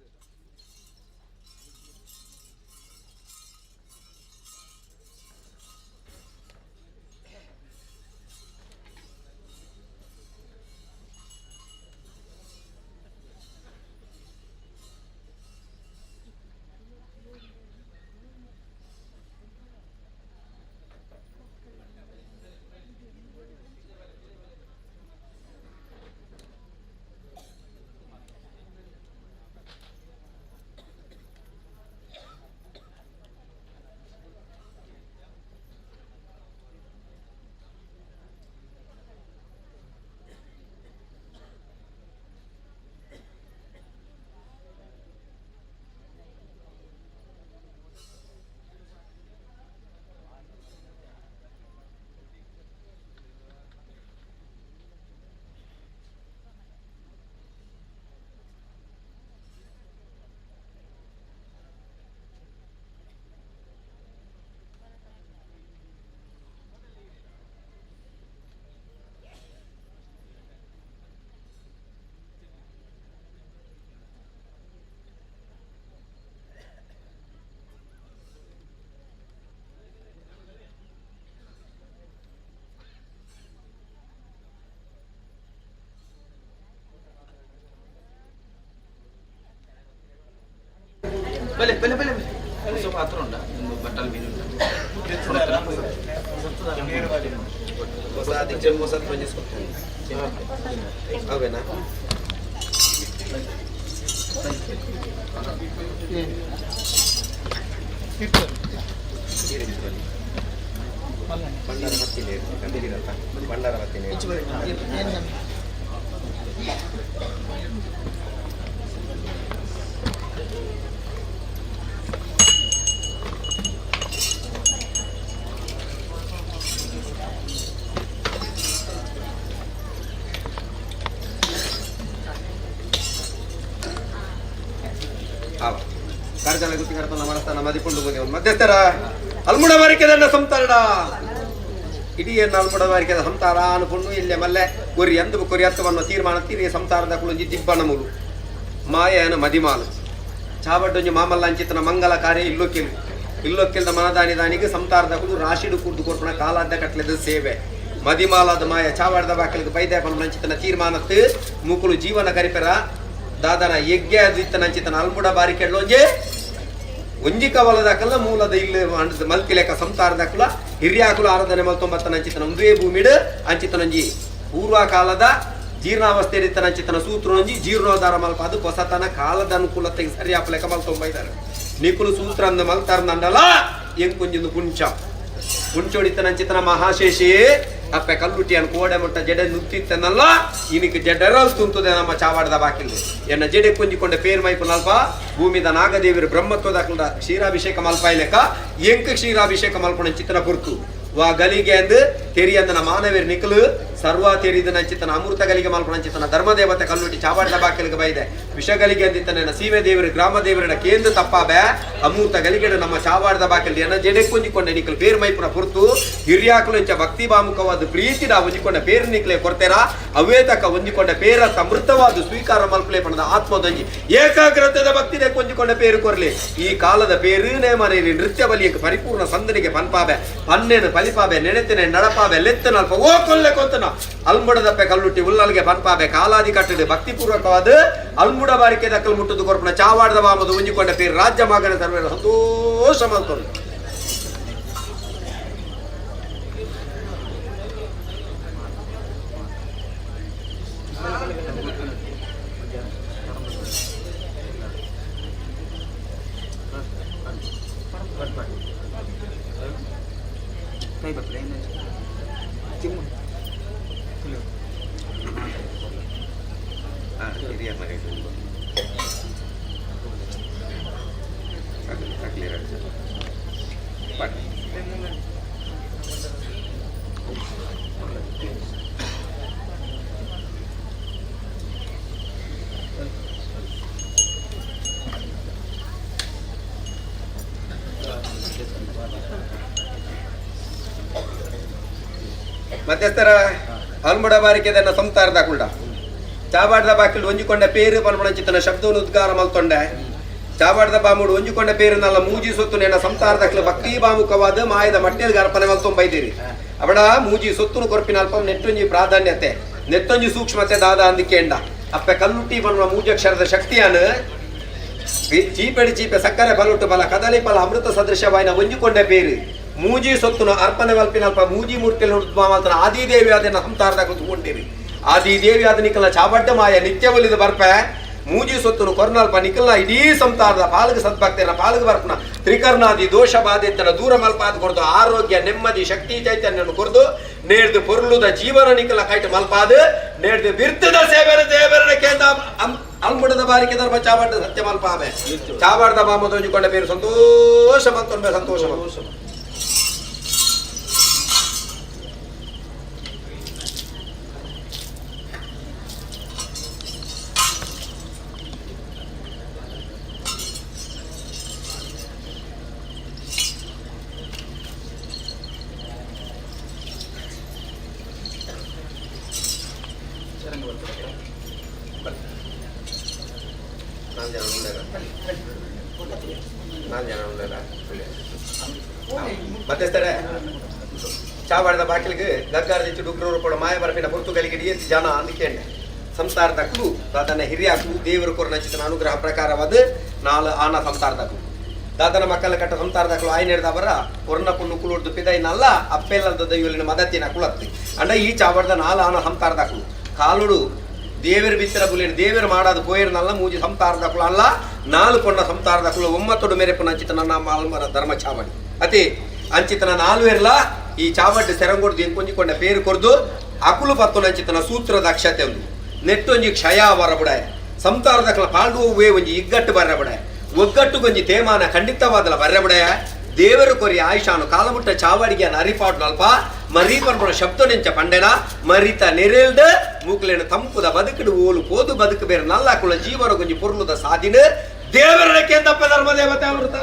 ಬೆಲೆ ಬೆಲೆ ಬೆಲೆ ಸ್ವಲ್ಪ ಹತ್ರ ಉಂಟಾ ಒಂದು ಬಟ್ಟಲ್ ಮೀನು ಹೊಸ ಅದಕ್ಕೆ ಹೊಸ ಬಂದಿಸ್ಕೊಡ್ತೀನಿ ಅವೇನಾ ಬಂಡಾರ ಮತ್ತಿನೇ ಕಂಡಿದ್ದೀರಲ್ಲ ಬಂಡಾರ ಮತ್ತಿನೇ ಕಾರ್ಜಾಲ ಗುತ್ತಿ ಕರ್ತನ ಮನಸ್ಥಾನ ಮದಿಕೊಂಡು ಹೋಗಿ ಮಧ್ಯಸ್ಥರ ಅಲ್ಮುಡ ಬಾರಿಕೆದನ್ನ ಸಂತಾರಣ ಇಡೀ ಅಲ್ಮುಡ ಬಾರಿಕೆದ ಸಂತಾರ ಅನ್ಕೊಂಡು ಇಲ್ಲೇ ಮಲ್ಲೆ ಕೊರಿ ಎಂದು ಕೊರಿ ಹತ್ತವನ್ನು ತೀರ್ಮಾನ ತೀರಿ ಸಂತಾರದ ಕುಳಂಜಿ ದಿಬ್ಬನ ಮೂಲು ಮಾಯನ ಮದಿಮಾಲು ಚಾಬಡ್ಡೊಂಜಿ ಮಾಮಲ್ಲ ಅಂಚಿತನ ಮಂಗಲ ಕಾರ್ಯ ಇಲ್ಲೊಕ್ಕಿಲ್ದ ಮನದಾನಿ ದಾನಿಗೆ ಸಂತಾರದ ಕುಳು ರಾಶಿಡು ಕುರ್ದು ಕೊರ್ಪಣ ಕಾಲಾದ ಕಟ್ಲೆದ ಸೇವೆ ಮದಿಮಾಲಾದ ಮಾಯ ಚಾವಾಡದ ಬಾಕಲಿಗೆ ಬೈದಾಪನ ಅಂಚಿತನ ತೀರ್ಮಾನತ್ತು ಮೂಕುಲು ಜೀವನ ಕರಿಪೆರ ದಾದನ ಯಜ್ಞ ಅದಿತ್ತನ ಅಂಚಿತನ ಅಲ್ಮುಡ ಬಾರಿಕೆಡ್ಲೊಂಜೆ ಒಂಜಿ ಕವಲದಾಕಲ್ಲ ಮೂಲದ ಇಲ್ಲಿ ಮಲ್ತಿಲೆಕ ಸಂತಾರದಾಕಲ ಹಿರಿಯಾಕುಲ ಆರಾಧನೆ ಮಲ್ತೊಂಬತ್ತನ ಅಂಚಿತನ ಒಂದೇ ಭೂಮಿಡ್ ಅಂಚಿತನೊಂಜಿ ಪೂರ್ವಕಾಲದ ಜೀರ್ಣಾವಸ್ಥೆ ಇತ್ತನ ಅಂಚಿತನ ಸೂತ್ರನೊಂಜಿ ಜೀರ್ಣೋದ್ಧಾರ ಮಲ್ಪ ಅದು ಹೊಸತನ ಕಾಲದ ಅನುಕೂಲತೆಗೆ ಸರಿಯಾಪಲೆಕ ಮಲ್ತೊಂಬೈದಾರೆ ನಿಕುಲು ಸೂತ್ರ ಅಂದ ಮಲ್ತಾರ್ನಂಡಲ ಎಂಕೊಂಜಿಂದು ಕುಂಚೊಡಿತನ ಅಂಚಿತನ ಮಹಾಶೇಷಿ ಅಪ್ಪೆ ಕಲ್ಲುಟ್ಟಿಯನ್ನು ಕೋಡೆ ಮುಟ್ಟ ಜಡೆ ನುತ್ತಿತ್ತನಲ್ಲ ಇನಿಕ್ ಜಡರಲ್ ತುಂತದೆ ನಮ್ಮ ಚಾವಾಡದ ಬಾಕಿಲ್ ಎನ್ನ ಜಡೆ ಕುಂಜಿಕೊಂಡ ಪೇರ್ ಮೈಪು ನಲ್ಪ ಭೂಮಿದ ನಾಗದೇವಿರು ಬ್ರಹ್ಮತ್ವದ ಕ್ಷೀರಾಭಿಷೇಕ ಮಲ್ಪ ಇಲೆಕ ಎಂಕ ಕ್ಷೀರಾಭಿಷೇಕ ಮಲ್ಪಣ ಚಿತ್ತನ ಪುರ್ತು ವಾ ಗಲಿಗೆ ಅಂದು ತೆರಿಯಂದನ ಮಾನವೀರ್ ನಿಕಲು ಸರ್ವ ತೆರಿದನ ಚಿತ್ತನ ಅಮೃತ ಗಲಿಗೆ ಮಲ್ಪಣ ಚಿತ್ತನ ಧರ್ಮದೇವತೆ ಕಲ್ಲುಟ್ಟಿ ಚಾವಾಡದ ಬಾಕಿಲ್ಗೆ ಬೈದೆ ವಿಷಗಲಿಗೆ ಅಂದಿತ್ತನ ಸೀಮೆ ದೇವರು ಗ್ರಾಮ ದೇವರ ಕೇಂದ್ರ ತಪ್ಪಾಬೆ ಅಮೃತ ಗಲಿಗೆ ನಮ್ಮ ಚಾವಾಡದ ಬಾಕಿಲ್ ಎನ್ನ ಜಡೆ ಕುಂಜಿಕೊಂಡ ನಿಕಲು ಪೇರ್ ಮೈಪುನ ಪುರ್ತು ಹಿರಿಯಾಕಲು ಇಂಚ ಭಕ್ತಿ ಬಾಮುಖವಾದ ಪ್ರೀತಿನ ಹೊಂದಿಕೊಂಡ ಪೇರು ನಿಕ್ಲೆ ಕೊಡ್ತೇರ ಅವೇ ತಕ್ಕ ಹೊಂದಿಕೊಂಡ ಪೇರ ಸಮೃದ್ಧವಾದ ಸ್ವೀಕಾರ ಮಲ್ಪಲೆ ಪಣದ ಆತ್ಮದಂಜಿ ಏಕಾಗ್ರತೆದ ಭಕ್ತಿನೇ ಕೊಂಜಿಕೊಂಡ ಪೇರು ಕೊರ್ಲಿ ಈ ಕಾಲದ ಪೇರುನೇ ಮನೆಯಲ್ಲಿ ನೃತ್ಯ ಬಲಿಯಕ್ಕೆ ಪರಿಪೂರ್ಣ ಸಂದನಿಗೆ ಪನ್ಪಾಬೆ ಪನ್ನೇನು ಪಲಿಪಾಬೆ ನೆನೆತನೆ ನಡಪಾಬೆ ಲೆತ್ತನಲ್ಪ ಓ ಕೊಲ್ಲೆ ಕೊಂತನ ಅಲ್ಮುಡದಪ್ಪೆ ಕಲ್ಲುಟ್ಟಿ ಉಲ್ಲಲ್ಗೆ ಪನ್ಪಾಬೆ ಕಾಲಾದಿ ಕಟ್ಟದೆ ಭಕ್ತಿಪೂರ್ವಕವಾದ ಅಲ್ಮುಡ ಬಾರಿಕೆ ದಕ್ಕಲು ಮುಟ್ಟುದು ಕೊರ್ಪಣ ಚಾವಾಡದ ಬಾಮದು ಹೊಂದಿಕೊಂಡ ಪೇರು ರಾಜ್ಯ ಮಗನ ಸರ್ವೇರ ಸಂತೋಷ ಮಾಡ್ಕೊಂಡು ಮಧ್ಯಸ್ಥರ ಅಲ್ಮುಡ ಬಾರಿಕೆದನ್ನ ಸಂತಾರದ ಕುಳ್ಳ ಚಾವಾಡದ ಬಾಕಿಲ್ ಒಂಜಿಕೊಂಡ ಪೇರು ಪಲ್ಪಣ ಚಿತ್ತನ ಶಬ್ದವನ್ನು ಉದ್ಗಾರ ಮಲ್ತೊಂಡೆ ಚಾವಾಡದ ಬಾಮುಡು ಒಂಜಿಕೊಂಡ ಪೇರಿನಲ್ಲ ಮೂಜಿ ಸೊತ್ತು ನೆನ ಸಂತಾರದಕ್ಲು ಭಕ್ತಿ ಬಾಮುಖವಾದ ಮಾಯದ ಮಟ್ಟೆದ ಅರ್ಪಣೆ ಮಲ್ತೊಂಬೈದಿರಿ ಅವಡ ಮೂಜಿ ಸೊತ್ತುನು ಕೊರ್ಪಿನ ಅಲ್ಪ ನೆಟ್ಟೊಂಜಿ ಪ್ರಾಧಾನ್ಯತೆ ನೆತ್ತೊಂಜಿ ಸೂಕ್ಷ್ಮತೆ ದಾದ ಅಂದಿಕೆಂಡ ಅಪ್ಪೆ ಕಲ್ಲುಟ್ಟಿ ಬನ್ನುವ ಮೂಜಕ್ಷರದ ಶಕ್ತಿಯನ್ನು ಚೀಪೆ ಸಕ್ಕರೆ ಬಲುಟ್ಟು ಬಲ ಕದಲಿ ಫಲ ಅಮೃತ ಸದೃಶವಾಯಿನ ಒಂಜಿಕೊಂಡ ಪೇರು ಮೂಜಿ ಸೊತ್ತುನ ಅರ್ಪಣೆ ಮಲ್ಪಿನಲ್ಪ ಮೂಜಿ ಮೂರ್ತಿಯಲ್ಲಿ ಮಾತನ ಆದಿದೇವಿ ಅದನ್ನ ಸಂತಾರದಾಗ ಕೂತ್ಕೊಂಡಿರಿ ಆದಿದೇವಿ ಆದ ನಿಕಲ್ನ ಚಾಬಡ್ಡ ಮಾಯ ನಿತ್ಯ ಒಲಿದ ಬರ್ಪೆ ಮೂಜಿ ಸೊತ್ತುನು ಕೊರ್ನಲ್ಪ ನಿಕಲ್ನ ಇಡೀ ಸಂತಾರದ ಪಾಲುಗೆ ಸದ್ಭಕ್ತಿಯನ್ನ ಪಾಲುಗೆ ಬರ್ಪನ ತ್ರಿಕರ್ಣಾದಿ ದೋಷ ಬಾಧಿತನ ದೂರ ಮಲ್ಪಾದ ಕೊಡ್ದು ಆರೋಗ್ಯ ನೆಮ್ಮದಿ ಶಕ್ತಿ ಚೈತನ್ಯವನ್ನು ಕೊರ್ದು ನೇರ್ದು ಪೊರ್ಲುದ ಜೀವನ ನಿಕಲ ಕೈಟ್ ಮಲ್ಪಾದ ನೇರ್ದು ಬಿರ್ತದ ಸೇವೆರ ದೇವರನ ಕೇಂದ್ರ ಅಲ್ಮುಡದ ಬಾರಿಕೆ ಧರ್ಮ ಚಾವಾಡದ ಸತ್ಯ ಮಲ್ಪಾಬೆ ಚಾವಾಡದ ಬಾಮದ ಹೊಂದಿಕೊಂಡ ಬೇರು ಸಂತೋಷ ಮತ್ತೊಂದು ಸಂತೋಷ ಮಧ್ಯಸ್ಥರೇ ಚಾವಾಡದ ಬಾಕಿಲಿಗೆ ಗಗ್ಗಾರದಿಚ್ಚು ಡುಗ್ರೂರು ಕೂಡ ಮಾಯ ಬರಪಿನ ಪುರ್ತುಗಲಿಗೆ ಡಿಎಸ್ ಜನ ಅಂದಿಕೆಂಡೆ ಸಂಸಾರದ ಕ್ಲೂ ಅದನ್ನ ಹಿರಿಯಾಕು ದೇವರು ಕೊರನ ಚಿತ್ರನ ಅನುಗ್ರಹ ಪ್ರಕಾರವಾದ ನಾಲ್ ಆನ ಸಂಸಾರದ ಕ್ಲೂ ದಾದನ ಮಕ್ಕಳ ಕಟ್ಟ ಸಂತಾರದಕ್ಕಳು ಆಯ್ನ ಹಿಡ್ದವರ ಒರ್ನಕ್ಕು ನುಕ್ಕುಳುಡ್ದು ಪಿದೈನಲ್ಲ ಅಪ್ಪೆಲ್ಲದ ದೈವಲಿನ ಮದತ್ತಿನ ಕುಳತ್ತಿ ಅಂಡ ಈ ಚಾವಡ್ದ ನಾಲಾನ ಸಂತಾರದಕ್ಕಳು ಕಾಲುಡು ದೇವರ ಬಿತ್ತರ ಬುಲಿನ ದೇವರು ಮಾಡೋದು ಪೋಯಿರ್ನಲ್ಲ ಮೂಜಿ ಸಂತಾರದಕ್ಕಳು ಅಲ್ಲ ನಾಲು ಕೊಂಡ ಸಂತಾರದಕ್ಕಳು ಒಮ್ಮತ್ತೊಡು ಮೇರೆಪು ಅಂಚಿತನ ನಮ್ಮ ಆಲ್ಮರ ಧರ್ಮ ಚಾವಡಿ ಅತಿ ಅಂಚಿತನ ನಾಲು ಇರ್ಲ ಈ ಚಾವಡ್ಡು ಸೆರಂಗೊಡ್ದು ಕೊಂಜಿಕೊಂಡ ಪೇರು ಕೊರ್ದು ಅಕುಲು ಪತ್ತು ಅಂಚಿತನ ಸೂತ್ರದ ಅಕ್ಷತೆ ಒಂದು ನೆಟ್ಟೊಂಜಿ ಕ್ಷಯ ಬರಬುಡ ಸಂತಾರದಕ್ಕಳ ಪಾಲ್ಡುವೇ ಒಂಜಿ ಇಗ್ಗಟ್ಟು ಬರಬುಡ ಒಗ್ಗಟ್ಟು ಗೊಂಜಿ ತೇಮಾನ ಖಂಡಿತವಾದಲ ಬರ್ರಬುಡಯ ದೇವರು ಕೊರಿ ಆಯುಷಾನು ಕಾಲಮುಟ್ಟ ಚಾವಡಿಗೆ ಅರಿಪಾಡು ನಲ್ಪ ಮರಿ ಪನ್ಪುಣ ಶಬ್ದ ನೆಂಚ ಪಂಡೆನ ಮರಿತ ನೆರೆಲ್ದ ಮೂಕ್ಲೇನ ತಂಪುದ ಬದುಕಡು ಓಲು ಪೋದು ಬದುಕು ಬೇರೆ ನಲ್ಲಾಕುಳ ಜೀವನ ಗೊಂಜಿ ಪುರ್ಲುದ ಸಾಧಿನ ದೇವರಕ್ಕೆ ತಪ್ಪ ಧರ್ಮ ದೇವತೆ ಅಮೃತ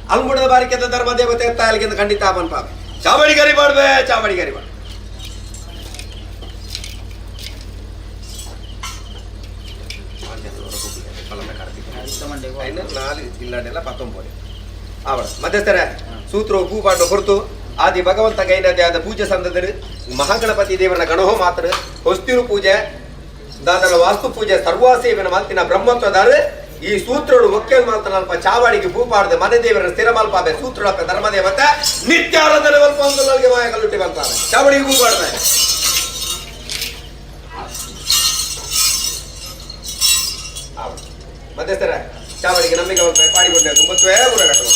ಅಲ್ಮುಡದ ಬಾರಿಕೆದ ಧರ್ಮ ದೇವತೆ ಎತ್ತಾಯಲಿಗೆ ಖಂಡಿತ ಪನ್ಪ ಚಾವಡಿಗೆ ಅರಿಬಾಡ್ಬೇ ಚಾವಡಿಗೆ ಅರಿಬಾರ್ದು ಮಧ್ಯಸ್ಥರ ಸೂತ್ರ ಭೂಪಾಂಡ ಹೊರತು ಆದಿ ಭಗವಂತ ಗೈನದೇ ಆದ ಪೂಜೆ ಸಂದದರು ಮಹಾಗಣಪತಿ ದೇವರ ಗಣಹೋ ಮಾತ್ರ ಹೊಸ್ತಿರು ಪೂಜೆ ದಾದರ ವಾಸ್ತು ಪೂಜೆ ಸರ್ವಾಸೇವನ ಮಾತಿನ ಬ್ರಹ್ಮತ್ವದಾರ ಈ ಸೂತ್ರಗಳು ಒಕ್ಕಲ್ ಮಾತನಲ್ಪ ಚಾವಾಡಿಗೆ ಭೂಪಾಡದ ಮನೆ ದೇವರ ಸ್ಥಿರ ಮಲ್ಪಾಬೆ ಸೂತ್ರಳಪ್ಪ ಧರ್ಮದೇವತೆ ನಿತ್ಯಾರಾಧನೆ ಮಲ್ಪ ಒಂದು ಮಾಯ ಕಲ್ಲುಟ್ಟಿ ಬಂತಾರೆ ಚಾವಡಿಗೆ ಭೂಪಾಡ್ದೆ ಮಧ್ಯಸ್ಥರ ಚಾವಡಿಗೆ ನಂಬಿಕೆ ಪಾಡಿಕೊಂಡೆ ತುಂಬತ್ವೇ ಊರಗಟ್ಟು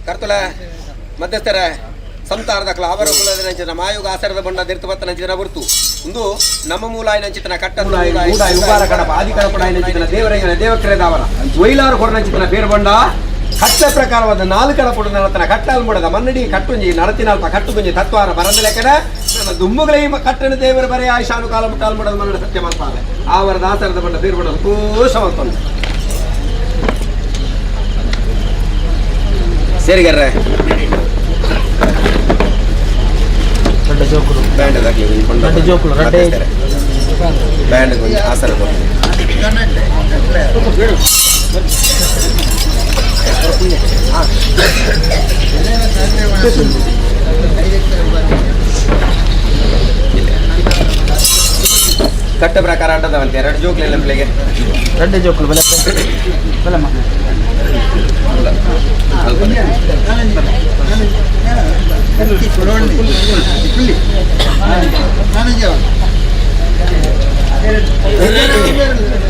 ಕರ್ತುಲ ಮಧ್ಯಸ್ಥರ ಸಂತಾರದಕ್ಕಲ ಅವರ ಕುಲದ ಮಾಯುಗ ಆಸರದ ಬಂಡ ದಿರ್ತವತ್ತನ ಜನ ಬರ್ತು ಒಂದು ನಮ್ಮ ಮೂಲಾಯನಂಚಿತನ ಕಟ್ಟ ಉಗಾರ ಕಡಪ ಆದಿ ಕಡಪಡಾಯನಂಚಿತನ ದೇವರ ದೇವಕ್ರೇದಾವರ ವೈಲಾರು ಕೊರನಂಚಿತನ ಬೇರು ಬಂಡ ಕಟ್ಟ ಪ್ರಕಾರವಾದ ನಾಲ್ಕರ ಪುಡ ನಡತನ ಕಟ್ಟಲ್ ಮುಡದ ಮನ್ನಡಿ ಕಟ್ಟುಂಜಿ ನಡತಿನಲ್ಪ ಕಟ್ಟುಗುಂಜಿ ತತ್ವಾರ ಬರಂದ ಲೆಕ್ಕದ ನನ್ನ ದುಮ್ಮುಗಳೈ ಕಟ್ಟಣ ದೇವರ ಬರೆ ಆಯುಷಾನು ಕಾಲ ಮುಟ್ಟಾಲ್ ಮುಡದ ಮನ್ನಡ ಸತ್ಯ ಮಲ್ಪಾದೆ ಅವರ ದಾಸರದ ಬಂಡ ಬೇರು ಬಂಡ ಸಂತೋಷವಂತ ಸೇರಿಗರ್ರೆ ಬ್ಯಾಂಡ್ ಆಸರ ಕಟ್ಟ ಪ್ರಕಾರ ಆಟದವಂತೆ ಎರಡು ಜೋಕ್ಲಿಲ್ಲ ಪ್ಲೇಗೆ ರೆಡ್ಡೆ ಜೋಕುಲು ಬೆಲೆ ಬೆಲೆಮ್ಮ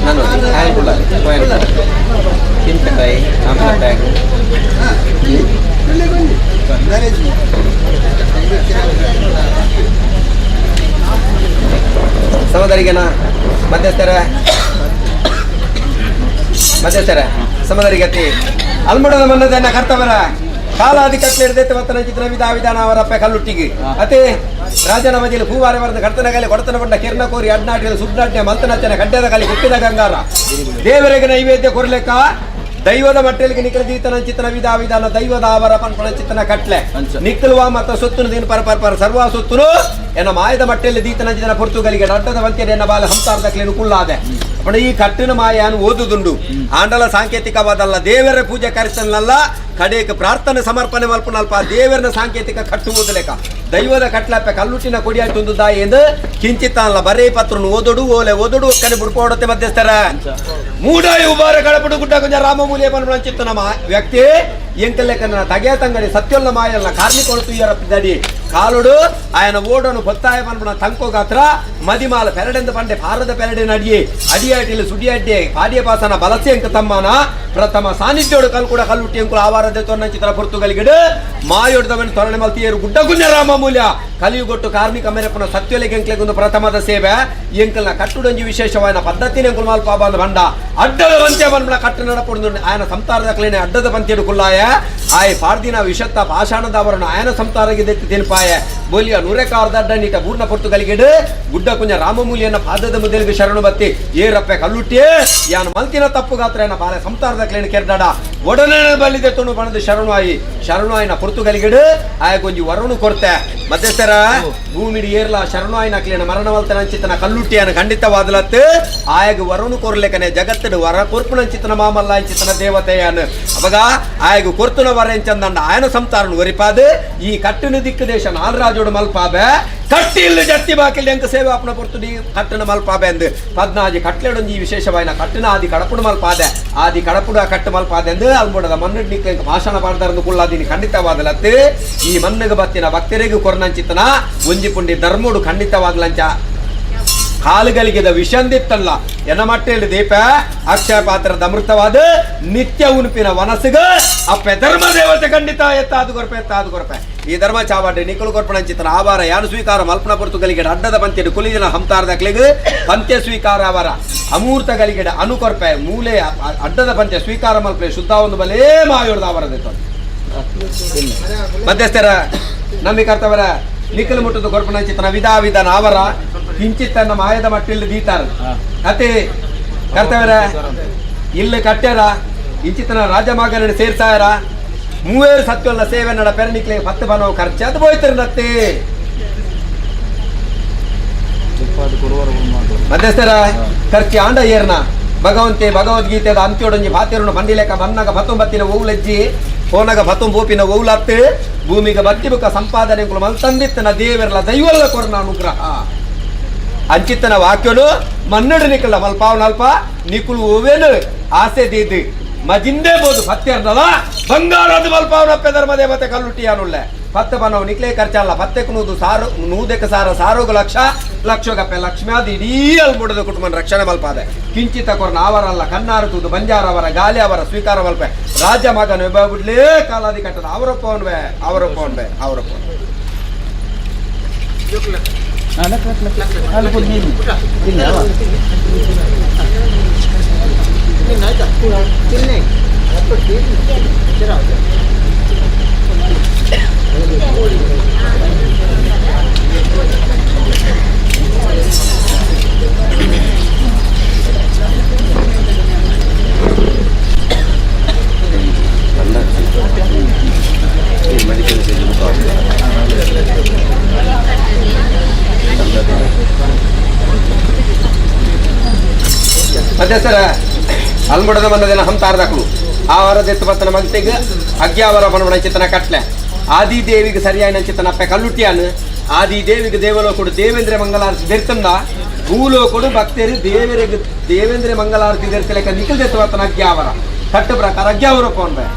ನಾನು ಚಿಂತೆಕಾಯಿ ಆಮೇಲೆ ಸಮದರಿಗೆನ ಮಧ್ಯಸ್ಥರ ಸಮದರಿಗತಿ ಅಲ್ಮುಡದ ಮನ್ನದನ್ನ ಕರ್ತವರ ಕಾಲಾದಿ ಕಟ್ಲಿಡ್ದೈತೆ ಮತ್ತನ ಚಿತ್ರ ವಿಧಾನ ಅವರಪ್ಪ ಕಲ್ಲುಟ್ಟಿಗೆ ಅತೆ ರಾಜನ ಮಜಿಲು ಹೂವಾರ ಬರೆದ ಕರ್ತನ ಕಲೆ ಕೊಡತನ ಬಂಡ ಕಿರ್ನ ಕೋರಿ ಅಡ್ನಾಟಿನ ಸುಡ್ನಾಟ್ಯ ಮಲ್ತನಚ್ಚನ ಗಡ್ಡದ ಕಲಿ ಹುಟ್ಟಿದ ಗಂಗಾರ ದೇವರಿಗೆ ನೈವೇದ್ಯ ಕೊರ್ಲೆಕ್ಕ ದೈವದ ಮಟ್ಟಲಿಗೆ ನಿಖಲ ದೀತನ ಚಿತ್ತನ ವಿಧಾನ ದೈವದ ಅವರ ಪನ್ಪಣ ಚಿತ್ತನ ಕಟ್ಲೆ ನಿಕ್ಕಲುವ ಮತ್ತು ಸೊತ್ತುನು ದಿನ ಪರ ಸರ್ವ ಸೊತ್ತುನು ಎನ್ನ ಮಾಯದ ಮಟ್ಟಲ್ಲಿ ದೀತನ ಚಿತ್ತನ ಪೊರ್ತುಗಲಿಗೆ ಅಡ್ಡದ ವಂತ್ಯದ ಎನ್ನ ಬಾಲ ಹಂಸಾರ್ದಕ್ಲೇನು ಕುಳ್ಳಾದೆ ಅಪ್ಪಣ ಈ ಕಟ್ಟಿನ ಮಾಯನು ಓದುದುಂಡು ಆಂಡಲ ಸಾಂಕೇತಿಕವಾದಲ್ಲ ದೇವರ ಪೂಜೆ ಕರೆಸಲ್ಲ ಕಡೆಗೆ ಪ್ರಾರ್ಥನೆ ಸಮರ್ಪಣೆ ಮಲ್ಪನಲ್ಪ ದೇವರನ ಸಾಂಕೇತಿಕ ಕಟ್ಟುವುದು ಲೆಕ್ಕ ದೈವದ ಕಟ್ಲಪ್ಪ ಕಲ್ಲುಟ್ಟಿನ ಕೊಡಿಯಾಯ್ತೊಂದು ದಾಯಿ ಎಂದು ಕಿಂಚಿತ್ತ ಅಲ್ಲ ಬರೇ ಪತ್ರನು ಓದೋಡು ಓಲೆ ಓದೋಡು ಒಕ್ಕನೆ ಬುಡ್ಕೋಡತ್ತೆ ಮಧ್ಯಸ್ಥರ ಮೂಡಾಯಿ ಉಬಾರ ಕಳಪಡು ಗುಡ್ಡ ಕೊಂಚ ರಾಮಮೂಲಿಯ ಪನ್ಚಿತ್ತ ನಮ್ಮ ವ್ಯಕ್ತಿ ಎಂಕಲೆಕ್ಕನ ತಗೆ ತಂಗಡಿ ಸತ್ಯೊಲ್ಲ ಮಾಯಲ್ಲ ಕಾರ್ಮಿಕೊಳತು ಇಯರಪ್ಪಿದಡಿ ಕಾಲುಡು ಆಯನ ಓಡೋನು ಹೊತ್ತಾಯ ಪನ್ಪಣ ತಂಕೋ ಗಾತ್ರ ಮದಿಮಾಲ ಪೆರಡೆಂದು ಪಂಡೆ ಭಾರದ ಪೆರಡಿನ ಅಡಿಯೇ ಅಡಿಯಾಟಿಲು ಸುಡಿಯಡ್ಡೆ ಪಾಡಿಯ ಪಾಸನ ಬಲಸೆ ಅಂಕ ತಮ್ಮನ ಪ್ರಥಮ ಸಾನ್ನಿಧ್ಯೋಡು ಕಲ್ಕೂಡ ಕಲ್ಲುಟ್ಟಿ ಅಂಕುಳ ಆವಾರದೆ ತೊನ್ನ ಚಿತ್ರ ಪೊರ್ತುಗಲಿಗಿಡು ಮಾಯೋಡ್ದವನು ತೊರಣೆ ಮಲ್ತಿಯರು ಗುಡ್ಡ ಗುಂಜ ರಾಮ ಮೂಲ್ಯ ಕಲಿಯುಗೊಟ್ಟು ಕಾರ್ಮಿಕ ಮೆರಪನ ಸತ್ಯೊಲೆಗೆ ಎಂಕ್ಲೆಗೊಂದು ಪ್ರಥಮದ ಸೇವೆ ಎಂಕಲ್ನ ಕಟ್ಟುಡೊಂಜಿ ವಿಶೇಷವಾದ ಪದ್ಧತಿನ ಎಂಕುಲ್ ಮಾಲ್ಪ ಬಂದ ಬಂಡ ಅಡ್ಡದ ಪಂತ್ಯ ಬಂದ್ಬಿಡ ಕಟ್ಟು ನಡಪುಡು ಆಯನ ಸಂತಾರದಕ್ಲೇನೆ ಅಡ್ಡದ ಪಂತ್ಯಡು ಕುಲ್ಲಾಯ ಆಯ್ ಪಾಡ್ದಿನ ವಿಷತ್ತ ಪಾಷಾಣದ ಅವರನ್ನು ಆಯನ ಸಂತಾರಗೆ ದೆತ್ತಿ ತಿನ್ಪಾಯ ಬೋಲಿಯ ನೂರೆಕಾರ್ದ ಅಡ್ಡನಿಟ ಪೂರ್ಣ ಪೊರ್ತುಗಲಿಗೆಡು ಗುಡ್ಡ ಕುಂಜ ರಾಮಮೂಲಿಯನ್ನ ಪಾದದ ಮುದಲಿಗೆ ಶರಣು ಬತ್ತಿ ಏರಪ್ಪೆ ಕಲ್ಲುಟ್ಟಿಯೇ ಯಾನು ಮಲ್ತಿನ ತಪ್ಪು ಗಾತ್ರ ಏನ ಬಾಲೆ ಸಂತಾರದ ಕ್ಲೇನು ಕೆರ್ದಾಡ ಒಡನೆ ಬಲ್ಲಿದೆ ತುಣು ಬಣದು ಶರಣು ಆಯ್ನ ಪೊರ್ತುಗಲಿಗೆಡು ಆಯ ಕೊಂಜಿ ವರುಣು ಕೊರ್ತೆ ಮಧ್ಯಸ್ಥರ ಭೂಮಿಡಿ ಏರ್ಲ ಶರಣು ಆಯ್ನ ಕ್ಲೇನ ಮರಣವಲ್ತನ ಚಿತ್ತನ ಕಲ್ಲುಟ್ಟಿಯನ್ನ ಖಂಡಿತವಾದಲತ್ತು ಆಯಗ ವರುಣು ಕೊರ್ಲೆಕನೆ ಜಗತ್ತಡು ವರ ಕೊರ್ಪುನ ಚಿತ್ತನ ಮಾಮಲ್ಲ ಚಿತ್ತನ ದೇವತೆಯನ್ ಅವಾಗ ಆಯಗ ಕೊರ್ತುನ ವರ ಎಂಚಂದಂಡ ಆಯನ ಸಂತಾರನು ವರಿಪಾದ ಈ ಕಟ್ಟಿನ ದಿಕ್ಕು ದೇಶ ನಾಲ್ರಾಜೋಡು ಮಲ್ಪಾಬೆ ಕಟ್ಟಿ ಇಲ್ಲಿ ಜಟ್ಟಿ ಬಾಕಿಲ್ ಎಂಕ ಸೇವೆ ಅಪ್ಪನ ಪೊರ್ತು ಕಟ್ಟಣ ಮಲ್ಪಾಬೆ ಎಂದು ಪದ್ನಾಜಿ ಕಟ್ಲೆಡೊಂಜಿ ವಿಶೇಷವಾಯಿನ ಕಟ್ಟಿನ ಆದಿ ಕಡಪುಡು ಮಲ್ಪಾದೆ ಆದಿ ಕಡಪುಡು ಕಟ್ಟು ಮಲ್ಪಾದೆ ಎಂದು ಅಲ್ಬೋಡದ ಮಣ್ಣಿಡ್ ನಿಕ್ಕ ಭಾಷಣ ಪಾಡ್ದಾರನ್ನು ಕುಳ್ಳಾದೀನಿ ಖಂಡಿತವಾದಲತ್ತು ಈ ಮಣ್ಣಿಗೆ ಬತ್ತಿನ ಭಕ್ತರಿಗೂ ಕೊರ್ನಂಚಿತ್ತನ ಒಂಜಿ ಪುಂಡಿ ಧರ್ಮೋಡು ಖಂಡಿತವಾಗ್ಲಂಚ ಕಾಲುಗಳಿಗೆ ವಿಷಂದಿತ್ತಲ್ಲ ಎನ್ನ ಮಟ್ಟೆಯಲ್ಲಿ ದೀಪ ಅಕ್ಷಯ ಪಾತ್ರದ ಅಮೃತವಾದ ನಿತ್ಯ ಉನುಪಿನ ವನಸ್ಸಿಗ ಅಪ್ಪೆ ಧರ್ಮ ದೇವತೆ ಖಂಡಿತ ಎತ್ತಾದು ಕೊರಪೆ ಈ ಧರ್ಮ ಚಾವಾಡ್ರಿ ನಿಕ್ಕಲು ಕೊರ್ಪಣ ಚಿತ್ರ ಆವಾರ ಯಾನು ಸ್ವೀಕಾರ ಮಲ್ಪನ ಪೊರ್ತುಗಲಿಗೆ ಅಡ್ಡದ ಪಂತ್ಯಡು ಕುಲಿದಿನ ಹಂತಾರ್ದಕ್ಲಿಗೆ ಪಂತ್ಯ ಸ್ವೀಕಾರ ಅವರ ಅಮೂರ್ತಗಲಿಗೆ ಅನುಕೊರ್ಪೆ ಮೂಲೆ ಅಡ್ಡದ ಪಂತ್ಯ ಸ್ವೀಕಾರ ಮಲ್ಪೆ ಶುದ್ಧ ಒಂದು ಬಲೇ ಮಾಯೋಡ್ದ ಅವರದಿತ್ತು ಮಧ್ಯಸ್ಥರ ನಂಬಿಕರ್ತವರ ನಿಕ್ಕಲು ಮುಟ್ಟದ ಕೊರ್ಪಣ ಚಿತ್ರ ವಿಧಾನ ಅವರ ಕಿಂಚಿತ್ತನ್ನ ಮಾಯದ ಮಟ್ಟಿಲ್ ದೀತಾರ ಅತೆ ಕರ್ತವರ ಇಲ್ಲಿ ಕಟ್ಟ್ಯಾರ ಇಂಚಿತ್ತನ ರಾಜಮಾಗನ ಸೇರ್ಸಾರ ಮೂವೇರು ಸತ್ವಲ್ಲ ಸೇವೆ ನಡ ಪೆರನಿಕ್ಲೆ 10 ಬನವು ಖರ್ಚು ಅದು ಹೋಯ್ತಾರೆ ನತ್ತೆ ಮಧ್ಯಸ್ಥರ ಖರ್ಚು ಆಂಡ ಏರ್ನ ಭಗವದ್ಗೀತೆದ ಅಂತ್ಯೋಡಂಜಿ ಭಾತಿರನು ಬಂಡಿಲೆಕ್ಕ ಬನ್ನಗ 19 ಓವುಲಜ್ಜಿ ಫೋನಗ 19 ಓವುಲತ್ತು ಭೂಮಿಗೆ ಬತ್ತಿಬುಕ ಸಂಪಾದನೆ ಮಲ್ತಂದಿತ್ತನ ದೇವರಲ್ಲ ದೈವಲ್ಲ ಕೊರನ ಅನುಗ್ರಹ ಅಂಚಿತ್ತನ ವಾಕ್ಯನು ಮನ್ನಡು ನಿಕ್ಕಲ್ಲ ಮಲ್ಪಾವನಲ್ಪ ನಿಕುಲು ಓವೇನು ಆಸೆ ದೀದು ಮಜಿಂದೇ ಬೋದು ಪತ್ಯರ್ದಲ್ಲ ಬಂಗಾರದ ಮಲ್ಪಾವನಪ್ಪೆ ಧರ್ಮ ದೇವತೆ ಕಲ್ಲುಟ್ಟಿಯಾನುಳ್ಳೆ 10 ಬನವು ನಿಕ್ಲೆ ಖರ್ಚಲ್ಲ 10 ನೂದು ಸಾರು ನೂದಕ್ಕೆ ಸಾರೋಗ ಲಕ್ಷಗಪ್ಪೆ ಲಕ್ಷ್ಮ್ಯಾದಿ ಇಡೀ ಅಲ್ಬಿಡದ ಕುಟುಂಬ ರಕ್ಷಣೆ ಮಲ್ಪಾದೆ ಕಿಂಚಿತ ಕೊರನ ಅವರಲ್ಲ ಕನ್ನಾರು ತೂದು ಬಂಜಾರ ಅವರ ಗಾಲಿ ಅವರ ಸ್ವೀಕಾರ ಮಲ್ಪೆ ರಾಜ್ಯ ಮಗನ ಬಿಡ್ಲೇ ಕಾಲಾದಿ ಕಟ್ಟದ ಅವರಪ್ಪ ಮಧ್ಯಸ್ಥರ ಅಲ್ಮುಡದ ಮನ್ನದಿನ ಹಂತಾರ್ದಕ್ಳು ಆವರದೆತ್ತು ಬತ್ತನ ಮಗತೆಗೆ ಅಗ್ಯಾವರ ಬನವಣ ಚಿತ್ತನ ಕಟ್ಲೆ ಆದಿದೇವಿಗೆ ಸರಿಯಾಯಿನ ಚಿತ್ತನ ಅಪ್ಪೆ ಕಲ್ಲುಟ್ಟಿಯಾನು ಆದಿದೇವಿಗೆ ದೇವಲೋಕಡು ದೇವೇಂದ್ರ ಮಂಗಲಾರತಿ ಬೆರ್ತಂದ ಭೂಲೋಕಡು ಭಕ್ತರು ದೇವೇಂದ್ರ ಮಂಗಲಾರತಿ ಬೆರ್ತಲೆಕ್ಕ ನಿಖಿಲ್ದೆತ್ತು ಬತ್ತನ ಅಗ್ಯಾವರ ಕಟ್ಟು ಪ್ರಕಾರ ಅಗ್ಯಾವರ ಪೋನ್ಬೆ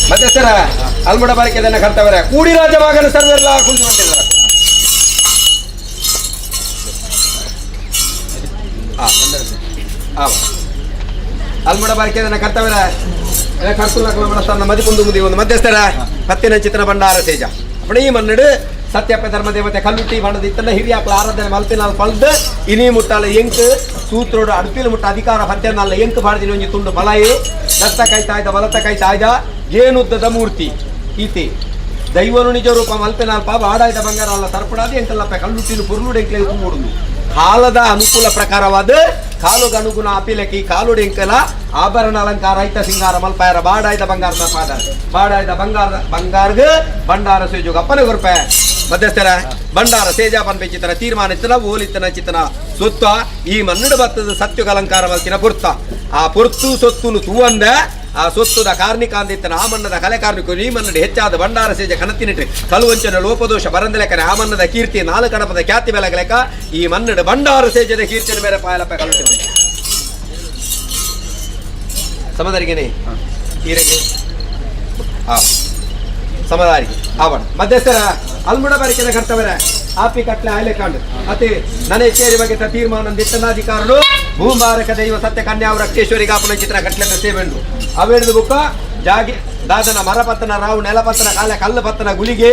ಮಧ್ಯಸ್ಥರ ಅಲ್ಮುಡ ಬಾರಿಕೆದನ್ನ ಕರ್ತವರ ಕೂಡಿ ರಾಜವಾಗನ ಸರ್ವೆಲ್ಲ ಕುಂದು ಮಾಡ್ತಿದ್ದಾರೆ ಅಲ್ಮುಡ ಬಾರಿಕೆದನ್ನ ಕರ್ತವರ ಕರ್ತುಲ ಮದಿಪುಂದು ಮುದಿ ಒಂದು ಮಧ್ಯಸ್ಥರ ಹತ್ತಿನ ಚಿತ್ರ ಭಂಡಾರ ತೇಜ ಅಪ್ಪಣ ಈ ಮನ್ನಡು ಸತ್ಯಪ್ಪ ಧರ್ಮ ದೇವತೆ ಕಲ್ಲುಟ್ಟಿ ಬಣ್ಣದ ಇತ್ತನ್ನ ಹಿರಿಯಾಕ್ಲ ಆರಾಧನೆ ಮಲ್ಪಿನ ಪಲ್ದು ಇನಿ ಮುಟ್ಟಾಲ ಎಂಕ್ ಸೂತ್ರೋಡು ಅಡುಪಿನ ಮುಟ್ಟ ಅಧಿಕಾರ ಪದ್ಯನಲ್ಲ ಎಂಕ್ ಬಾಡ್ದಿನ ಒಂಜಿ ತುಂಡು ಬಲಾಯಿ ದತ್ತ ಕೈತಾಯ್ದ ಬಲತ ಕೈತಾಯ್ದ ಏನುದ್ದದ ಮೂರ್ತಿ ಈತಿ ದೈವನು ನಿಜ ರೂಪ ಮಲ್ಪೆನಾಲ್ಪ ಬಾಡಾಯ್ದ ಬಂಗಾರ ಅಲ್ಲ ತರ್ಪಡಾದಿ ಎಂಕಲ್ಲಪ್ಪ ಕಲ್ಲುಟ್ಟಿನ ಪುರ್ಲುಡು ಎಂಕ್ಲೆ ಕೂಡುದು ಕಾಲದ ಅನುಕೂಲ ಪ್ರಕಾರವಾದ ಕಾಲುಗ ಅನುಗುಣ ಅಪಿಲಕಿ ಕಾಲುಡು ಎಂಕಲ ಆಭರಣ ಅಲಂಕಾರ ಐತ ಸಿಂಗಾರ ಮಲ್ಪಾಯರ ಬಾಡಾಯ್ದ ಬಂಗಾರ ತಪಾದ ಬಾಡಾಯ್ದ ಬಂಗಾರ್ಗ ಭಂಡಾರ ಸೇಜೋಗ ಅಪ್ಪನೆ ಗೊರ್ಪ ಮಧ್ಯಸ್ಥರ ಭಂಡಾರ ಸೇಜಾಪನ್ ಬೆಚ್ಚಿತನ ತೀರ್ಮಾನ ಇತ್ತನ ಓಲಿತನ ಚಿತ್ತನ ಸೊತ್ತ ಈ ಮನ್ನಡು ಬತ್ತದ ಸತ್ಯುಗ ಅಲಂಕಾರ ಮಲ್ತಿನ ಪುರ್ತ ಆ ಪುರ್ತು ಸೊತ್ತುನು ತೂವಂದ ಆ ಸೊತ್ತುದ ಕಾರ್ಣಿಕಾಂದಿತ್ತನ ಆ ಮನ್ನದ ಕಲೆ ಕಾರ್ಮಿಕರು ಈ ಮನ್ನಡೆ ಹೆಚ್ಚಾದ ಭಂಡಾರ ಸೇಜ ಕಣತಿನಿಟ್ರಿ ಕಲುವಂಚನ ಲೋಪದೋಷ ಬರಂದ ಲೆಕ್ಕನೆ ಆ ಮನ್ನದ ಕೀರ್ತಿ 4 ಕಡಪದ ಖ್ಯಾತಿ ಬೆಲಗ ಲೆಕ್ಕ ಈ ಮನ್ನಡೆ ಭಂಡಾರ ಸೇಜದ ಕೀರ್ತಿನ ಬೇರೆ ಪಾಯಲಪ್ಪ ಕಲುಟಿ ಸಮದರಿಗೆನೆ ಈರೆಗೆ ಸಮದಾರಿಗೆ ಆವಣ ಮಧ್ಯಸ್ಥರ ಅಲ್ಮುಡ ಬಾರಿಕೆದ ಕರ್ತವರ ಆಪಿ ಕಟ್ಲೆ ಆಯ್ಲೆ ಕಾಂಡು ಅತಿ ನನೆ ಸೇರಿ ಬಗ್ಗೆ ತೀರ್ಮಾನ ದಿಟ್ಟನಾಧಿಕಾರರು ಭೂಮಾರಕ ದೈವ ಸತ್ಯ ಕನ್ಯಾವ ರಕ್ತೇಶ್ವರಿ ಗಾಪನ ಚಿತ್ರ ಕಟ್ಲೆದ ಸೇವೆಂಡು ಅವೇಡ್ದು ಬುಕ್ಕ ಜಾಗಿ ದಾದನ ಮರಪತ್ತನ ರಾವು ನೆಲಪತ್ತನ ಕಾಲೆ ಕಲ್ಲು ಪತ್ತನ ಗುಳಿಗೆ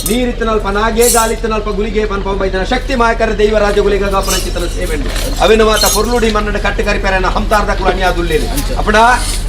ನೀರಿತ್ತನಲ್ಪ ನಾಗೆ ಗಾಲಿತ್ತನಲ್ಪ ಗುಳಿಗೆ ಪನ್ಪೊಂಬೈದನ ಶಕ್ತಿ ಮಾಯಕರ ದೈವರಾಜ ಗುಳಿಗ ಗಾಪನ ಚಿತ್ರ ಸೇವೆಂಡು ಅವಿನ ಮಾತ ಪೊರ್ಲುಡಿ ಮನ್ನಡ ಕಟ್ಟು ಕರಿಪೆರನ ಹಂತಾರ್ದ ಕುಲ ಅನ್ಯಾದುಲ್ಲೇನು ಅಪ್ಪಡ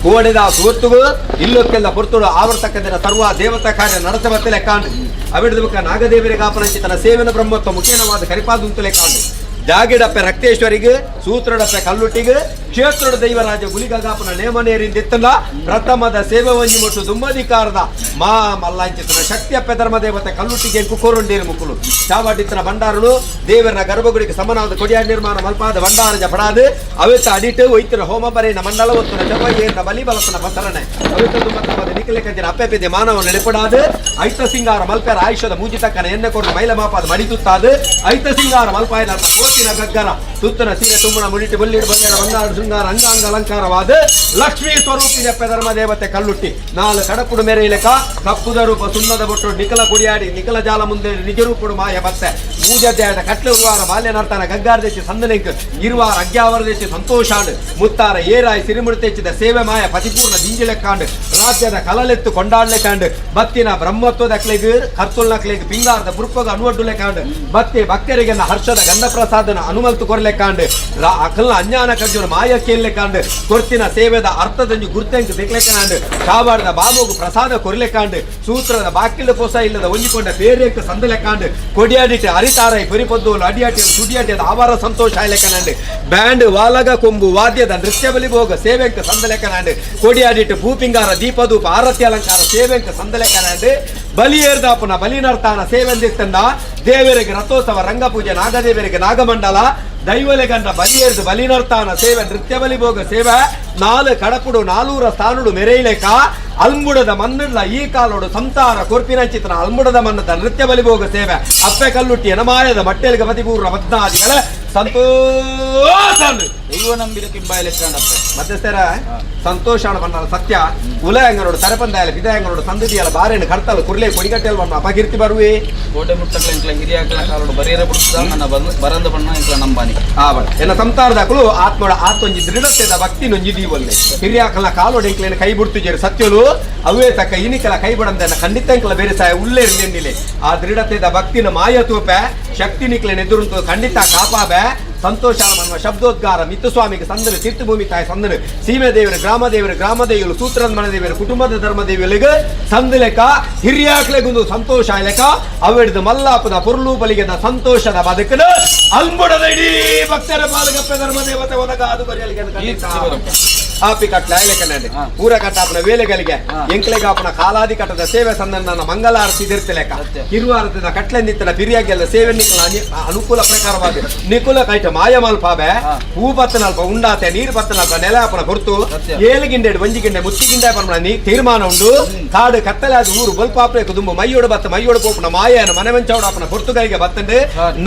ಕೋಡೆದ ಸುವತ್ತುಗು ಇಲ್ಲೊಕ್ಕೆಲ್ಲ ಪೊರ್ತುಡು ಆವರ್ತಕದಿನ ಸರ್ವ ದೇವತಾ ಕಾರ್ಯ ನಡೆಸಬತ್ತಲೆ ಕಾಂಡು ಅವಿಡ್ದು ಬುಕ್ಕ ನಾಗದೇವರಿಗೆ ಗಾಪನ ಚಿತ್ರ ಸೇವೆನ ಬ್ರಹ್ಮತ್ವ ಮುಖೇನವಾದ ಕರಿಪಾದುಂತಲೆ ಕಾಂಡು ಜಾಗಿಡಪ್ಪೆ ರಕ್ತೇಶ್ವರಿಗೆ ಸೂತ್ರಡಪ್ಪೆ ಕಲ್ಲುಟ್ಟಿಗೆ ಕ್ಷೇತ್ರದ ದೈವರಾಜ ಗುಲಿಗಾಪನ ನೇಮನೇರಿಂದಿತ್ತಲ್ಲ ಪ್ರಥಮದ ಸೇವೆ ಒಂಜಿ ಮುಟ್ಟು ದುಮ್ಮಧಿಕಾರದ ಮಾ ಮಲ್ಲಾಂಚಿತನ ಶಕ್ತಿಯಪ್ಪೆ ಧರ್ಮ ದೇವತೆ ಕಲ್ಲುಟ್ಟಿಗೆ ಕುಕ್ಕೋರುಂಡೇರು ಮುಕ್ಕುಲು ಚಾವಾಟಿತ್ತನ ಭಂಡಾರನು ದೇವರನ ಗರ್ಭಗುಡಿಗೆ ಸಮನಾದ ಕೊಡಿಯ ನಿರ್ಮಾಣ ಮಲ್ಪಾದ ಭಂಡಾರಜ ಪಡಾದು ಅವೆತ್ತ ಅಡಿಟ್ಟು ಒಯ್ತಿನ ಹೋಮ ಬರೆಯಿನ ಮಂಡಲ ಒತ್ತನ ಚವಯ್ಯನ ಬಲಿಬಲಸನ ಬಸರಣೆ ಅವೆತ್ತ ದುಮ್ಮದ ನಿಖಲೆ ಕಂಚಿನ ಅಪ್ಪೆಪೆದೆ ಮಾನವ ನೆಲೆಪಡಾದು ಐತ ಸಿಂಗಾರ ಮಲ್ಪೆರ ಆಯುಷ್ಯದ ಮೂಜಿತಕ್ಕನ ಎಣ್ಣೆ ಕೊಡು ಮೈಲ ಮಾಪಾದ ಮಡಿತುತ್ತಾದು ಐತ ಸಿಂಗಾರ ಮಲ್ಪಾಯನ ಕೋತಿನ ಗಗ್ಗರ ತುತ್ತನ ಸೀರೆ ತುಂಬನ ಮುಡಿಟಿ ಬಲ್ಲಿಡು ಬಂಗಾರ ಬಂಗಾರ ಶೃಂಗಾರ ಅಂಗಾಂಗ ಅಲಂಕಾರವಾದ ಲಕ್ಷ್ಮೀ ಸ್ವರೂಪಿನ ಧರ್ಮ ದೇವತೆ ಕಲ್ಲುಟ್ಟಿ ನಾಲ್ ಕಡಪುಡು ಮೇರೆ ಇಲಕ ಕಪ್ಪುದ ರೂಪ ಸುಣ್ಣದ ಬೊಟ್ಟು ನಿಖಲ ಕುಡಿಯಾಡಿ ನಿಖಲ ಜಾಲ ಮುಂದೆ ನಿಜ ರೂಪುಡು ಮಾಯ ಬತ್ತೆ ಮೂಜದ್ಯಾದ ಕಟ್ಲೆ ಉರುವಾರ ಬಾಲ್ಯ ನರ್ತನ ಗಗ್ಗಾರ ದೇಶಿ ಸಂದನೆಂಕ್ ಇರುವಾರ ಅಗ್ಯಾವರ ದೇಶಿ ಸಂತೋಷಾಂಡ್ ಮುತ್ತಾರ ಏರಾಯಿ ಸಿರಿಮುಡಿತೆಚ್ಚಿದ ಸೇವೆ ಮಾಯ ಪತಿಪೂರ್ಣ ದಿಂಜಿಲೆಕ್ಕಾಂಡ್ ರಾಜ್ಯದ ಕಲಲೆತ್ತು ಕೊಂಡಾಡ್ಲೆಕಾಂಡ್ ಬತ್ತಿನ ಬ್ರಹ್ಮತ್ವದ ಕ್ಲೆಗ್ ಕರ್ತುಲ್ನ ಕ್ಲೆಗ್ ಪಿಂಗಾರದ ಬುರ್ಪಗ ಅನುವಡ್ಡುಲೆಕಾಂಡ್ ಬತ್ತೆ ಭಕ್ತರಿಗೆನ್ನ ಹರ್ಷದ ಗಂಧ ಪ್ರಸಾದನ ಅನುಮಲ್ತು ಕೊರ್ಲೆಕಾಂಡ್ ಅಕಲ್ನ ಅಜ್ಞಾನ ಕಜ್ಜುನ ಮಾಯ ಕೇಳ್ಲೆಕಾಂಡ್ ಕೊರ್ತಿನ ಸೇವೆದ ಅರ್ಥದಂಜು ಗುರ್ತಂಕ್ ದಿಕ್ಲೆಕಾಂಡ್ ಕಾವಾಡದ ಬಾಮೋಗು ಪ್ರಸಾದ ಕೊರ್ಲೆಕಾಂಡ್ ಸೂತ್ರದ ಬಾಕಿಲ ಕೋಸ ಇಲ್ಲದ ಒಂಜಿಕೊಂಡ ಬೇರೆಕ್ ಸಂದಲೆಕಾಂಡ್ ಕೊಡಿಯಾಡಿಟ್ಟು ಅರಿತಾರೈ ಪರಿಪೊದ್ದೋಲು ಅಡಿಯಾಟಿ ಸುಡಿಯಾಟಿಯದ ಆವಾರ ಸಂತೋಷ ಆಯ್ಲೆಕನಾಂಡ್ ಬ್ಯಾಂಡ್ ವಾಲಗ ಕೊಂಬು ವಾದ್ಯದ ನೃತ್ಯ ಬಲಿ ಭೋಗ ಸೇವೆಂಕ ಸಂದಲೆಕನಾಂಡ್ ಕೊಡಿಯಾಡಿಟ್ಟು ಭೂಪಿಂಗಾರ ದೀಪಧೂಪ ಆರತಿ ಅಲಂಕಾರ ಸೇವೆಂಕ ಸಂದಲೆಕನಾಂಡ್ ಬಲಿಯೇರ್ದಾಪನ ಬಲಿನರ್ತಾನ ಸೇವೆಂದಿತ್ತಂದ ದೇವರಿಗೆ ರಥೋತ್ಸವ ರಂಗಪೂಜೆ ನಾಗದೇವರಿಗೆ ನಾಗಮಂಡಲ ದೈವಲೆಗಂಡ ಬಲಿಯೇರ್ದು ಬಲಿನರ್ತಾನ ಸೇವೆ ನೃತ್ಯ ಬಲಿ ಭೋಗ ಸೇವೆ ನಾಲು ಕಡಪುಡು ನಾಲೂರ ಸ್ಥಾನುಡು ಮೆರೈಲೆಕ ಅಲ್ಮುಡದ ಮನ್ನಡ್ಲ ಈ ಕಾಲೋಡು ಸಂತಾರ ಕೊರ್ಪಿನ ಚಿತ್ರ ಅಲ್ಮುಡದ ಮನ್ನದ ನೃತ್ಯ ಬಲಿ ಭೋಗ ಸೇವೆ ಅಪ್ಪೆ ಕಲ್ಲುಟ್ಟಿ ಎನಮಾಯದ ಮಟ್ಟೆಲಿಗ ಪತಿಪೂರ್ಣ ಬದ್ನಾದಿಗಳ ಸಂತೋಷ ದೈವ ನಂಬಿದ ಕಿಂಬಾಯಲೆಕ್ಕಂಡಪ್ಪ ಮತ್ತೆ ಸೇರ ಸಂತೋಷ ಬಂದ ಸತ್ಯ ಉಲಯಂಗನೋಡು ತರಪಂದಾಯಲ ಬಿದಾಯಂಗನೋಡು ಸಂದತಿಯಲ ಬಾರೇನು ಕರ್ತಲು ಕುರ್ಲೆ ಕೊಡಿಗಟ್ಟೆಲ್ ಬಣ್ಣ ಅಪಕೀರ್ತಿ ಬರುವೆ ಕೋಟೆ ಮುಟ್ಟಕ್ಲ ಇಂಕ್ಲ ಹಿರಿಯಾಕ್ಲ ಕಾಲೋಡು ಬರಿಯರ ಬಿಡ್ತದ ನನ್ನ ಬರಂದ ಬಣ್ಣ ಇಂಕ್ಲ ನಂಬಾನಿ ಬಣ ಎನ್ನ ಸಂತಾರದಾಕಲು ಆತ್ಮಡ ಆತೊಂಜಿ ದೃಢತೆದ ಭಕ್ತಿ ನೊಂಜಿ ದೀವಲ್ಲೆ ಹಿರಿಯಾಕಲ ಕಾಲೋಡು ಇಂಕ್ಲೇನ ಕೈ ಬಿಡ್ತುಜೇರು ಸತ್ಯಲು ಅವೇ ತಕ್ಕ ಇನಿಕಲ ಕೈ ಬಡಂದನ್ನ ಖಂಡಿತ ಇಂಕ್ಲ ಬೇರೆ ಸಾಯ ಉಳ್ಳೇ ಇರ್ಲಿಂದಿಲೆ ಆ ದೃಢತೆದ ಭಕ್ತಿನ ಮಾಯ ತೂಪೆ ಶಕ್ತಿ ನಿಕ್ಲೇನ ಎದುರುಂಟು ಖಂಡಿತ ಕಾಪಾಬೆ ಸಂತೋಷ ಮನ್ವ ಶಬ್ದೋದ್ಗಾರ ಮಿತ್ತುಸ್ವಾಮಿಗೆ ಸಂದನು ತೀರ್ಥಭೂಮಿ ತಾಯಿ ಸಂದನು ಸೀಮೆ ದೇವರು ಗ್ರಾಮ ದೇವರು ಸೂತ್ರದ ಮನೆ ದೇವರು ಕುಟುಂಬದ ಧರ್ಮ ದೇವರಿಗೆ ಸಂದಲೆಕ ಹಿರಿಯಾಕ್ಲೆಗೊಂದು ಸಂತೋಷ ಲೆಕ್ಕ ಅವಿಡ್ದು ಮಲ್ಲಾಪದ ಪುರ್ಲು ಬಲಿಗೆದ ಸಂತೋಷದ ಬದುಕನ ಅಲ್ಮುಡದ ಇಡೀ ಭಕ್ತರ ಪಾಲಗಪ್ಪೆ ಧರ್ಮ ದೇವತೆ ಒದಗ ಅದು ಬರೆಯಲಿಗೆ ಆಪಿ ಕಟ್ಲೆ ಆಯ್ಲೆಕನಾಂಡೆ ಪೂರ ಕಟ್ಟಾಪನ ವೇಲೆಗಳಿಗೆ ಎಂಕ್ಲೆಗಾಪನ ಕಾಲಾದಿ ಕಟ್ಟದ ಸೇವೆ ಸಂದನ ಮಂಗಲಾರತಿ ಇದಿರ್ತಲೆಕ ಕಿರುವಾರತದ ಕಟ್ಲೆ ನಿತ್ತನ ಪಿರಿಯಾಗೆಲ್ಲ ಸೇವೆ ನಿಕ್ಕಲ ಅನುಕೂಲ ಪ್ರಕಾರವಾದ ನಿಕುಲ ಕೈಟ ಮಾಯ ಮಲ್ಪಾಬೆ ಹೂ ಪತ್ತನಲ್ಪ ಉಂಡಾತೆ ನೀರು ಪತ್ತನಲ್ಪ ನೆಲಾಪನ ಕೊರ್ತು ಏಳುಗಿಂಡೆ ಒಂಜಿಗಿಂಡೆ ಮುಚ್ಚಿಗಿಂಡೆ ಪರ್ಮಣ ತೀರ್ಮಾನ ಉಂಡು ಕಾಡು ಕತ್ತಲಾದ ಊರು ಬಲ್ಪಾಪ್ರೇಕು ದುಂಬು ಮೈಯೋಡು ಬತ್ತ ಮೈಯೋಡು ಪೋಪನ ಮಾಯನ ಮನೆವಂಚೌಡಾಪನ ಪೊರ್ತುಗೈಗೆ ಬತ್ತಂಡೆ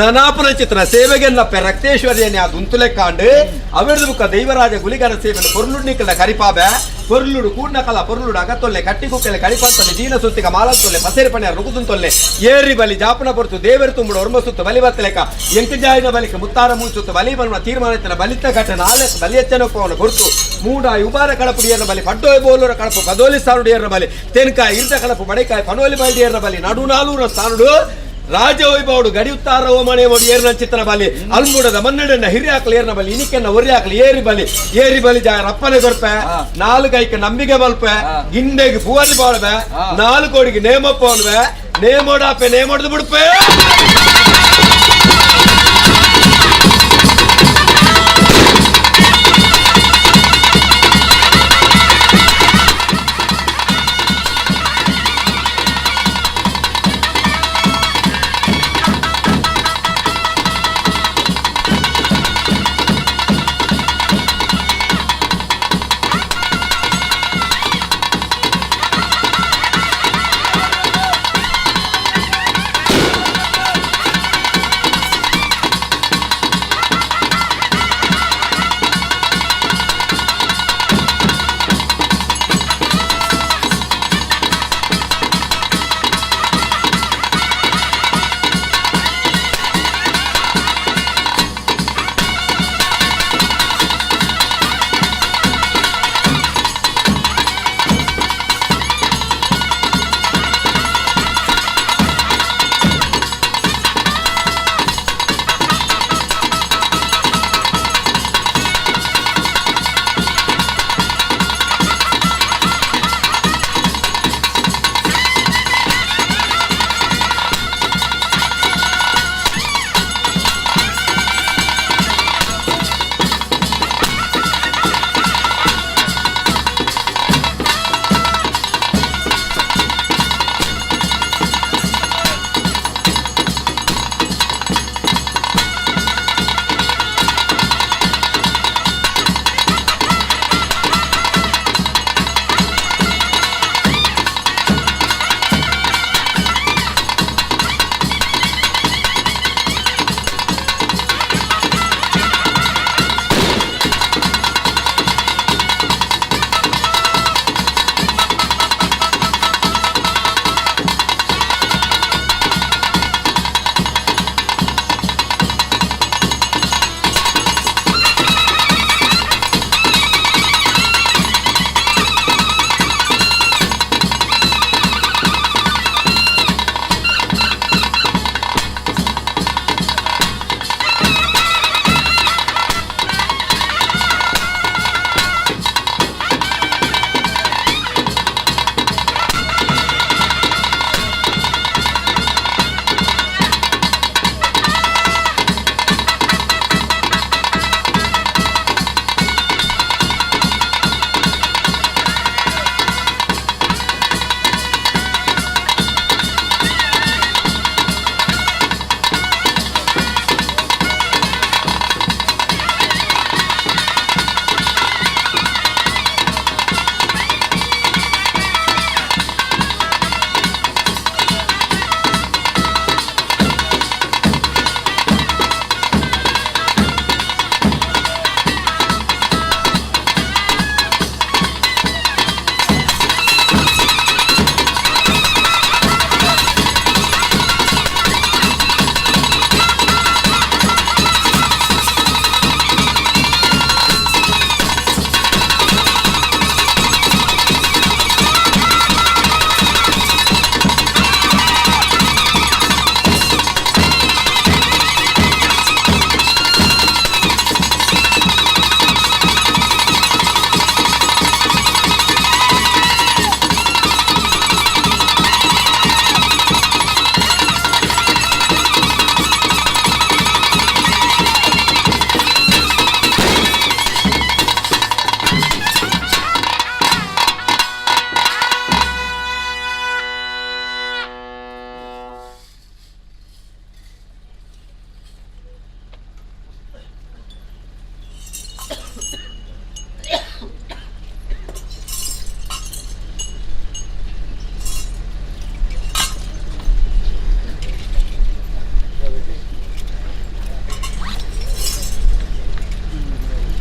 ನನಾಪನ ಚಿತ್ರ ಸೇವೆಗೆನ್ನಪ್ಪೆ ರಕ್ತೇಶ್ವರಿಯನ್ನೇ ಅದು ಉಂತುಲೆಕ್ಕಾಂಡು ಅವಿಡ್ದು ಬುಕ್ಕ ದೈವರಾಜ ಗುಲಿಗರ ಸೇವೆನ ಕೊರ್ಲುಡ್ನಿಕ್ಕಲ ಕರಿಪಾಬೆ ಕೊರ್ಲುಡು ಕೂಡ್ನಕಲ ಪೊರ್ಲುಡು ಅಗತ್ತೊಲ್ಲೆ ಕಟ್ಟಿಕುಕ್ಕೆಲೆ ಕಳಿಪಂತೊಲ್ಲೆ ಜೀನ ಸುತ್ತಿಗ ಮಾಲತ್ತೊಲ್ಲೆ ಪಸೇರ್ಪಣೆ ರುಗುದುಂತೊಲ್ಲೆ ಏರಿ ಬಲಿ ಜಾಪನ ಪೊರ್ತು ದೇವರು ತುಂಬುಡು ಒರ್ಮ ಸುತ್ತು ಬಲಿ ಬತ್ತಲೆಕ ಎಂಟು ಜಾಯಿನ ಬಲಿಕ ಮುತ್ತಾರ ಮೂಚುತ್ತು ಬಲಿ ಬನ್ಮ ತೀರ್ಮಾನ ಬಲಿತ ಕಟ್ಟ ನಾಳೆ ಬಲಿಯಚ್ಚನಪ್ಪವನ ಕೊರ್ತು ಮೂಡ ಉಬಾರ ಕಳಪುಡಿಯರ ಬಲಿ ಪಡ್ಡೋಯ್ ಬೋಲೂರ ಕಳಪು ಪದೋಲಿ ಸಾನುಡಿಯರ ಬಲಿ ತೆನ್ಕಾಯಿ ಇರ್ದ ಕಳಪು ಬಡೆಕಾಯಿ ಪನೋಲಿ ಬೈಡಿಯರ ಬಲಿ ನಡು ನಾಲೂರ ಸಾನುಡು ರಾಜವೈಭವಡು ಗಡಿಯುತ್ತಾರ ಓಮನೆ ಓಡಿ ಏರ್ನ ಚಿತ್ರ ಬಲಿ ಅಲ್ಮುಡದ ಮನ್ನಡನ್ನ ಹಿರಿಯಾಕ್ಲಿ ಏರ್ನ ಬಲಿ ಇನಿಕೆನ್ನ ಒರಿಯಾಕ್ಲಿ ಏರಿ ಬಲಿ ಜಾಯ ರಪ್ಪನೆ ಕೊರ್ಪೆ ನಾಲ್ಕೈಕ ನಂಬಿಕೆ ಮಲ್ಪೆ ಗಿಂಡೆಗೆ ಪೂವಲಿ ಬಾಳ್ಬೆ 4 ಕೋಡಿಗೆ ನೇಮಪ್ಪ ಅವನ್ವೆ ನೇಮೋಡಾಪೆ ನೇಮೋಡ್ದು ಬಿಡ್ಪೆ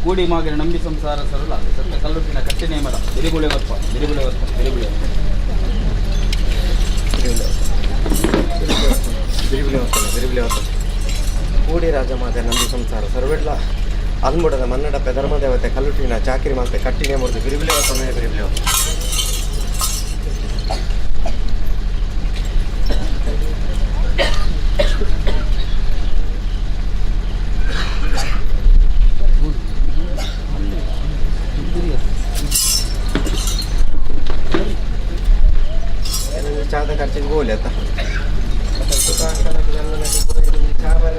ಕೂಡಿ ಮಾಗಿನ ನಂಬಿ ಸಂಸಾರ ಸರಳ ಸತ್ಯ ಕಲ್ಲುಟ್ಟಿನ ಕಟ್ಟಿನೇ ಮರ ಬಿರಿಗುಳೆ ವರ್ಪ ಬಿರಿಗುಳೆ ವರ್ಪ ಬಿರಿಗುಳೆ ಬಿರಿಬಿಲಿ ಕೂಡಿ ರಾಜಮಾತೆ ನಂಬಿ ಸಂಸಾರ ಸರ್ವೆಡ್ಲ ಅಲ್ಮುಡದ ಮನ್ನಡಪ್ಪೆ ಧರ್ಮದೇವತೆ ಕಲ್ಲುಟ್ಟಿನ ಚಾಕಿರಿ ಮಾತೆ ಕಟ್ಟಿನೇ ಮುರಿದು ಬಿರಿಬಿಲಿ ಹೊತ್ತಮೇ ಬಿರಿಬಿಲಿ ಹೊತ್ತ ಚಾದ ಖರ್ಚಿಗೆ ಗೋಲಿ ಅಂತ ಚಾ ಬರ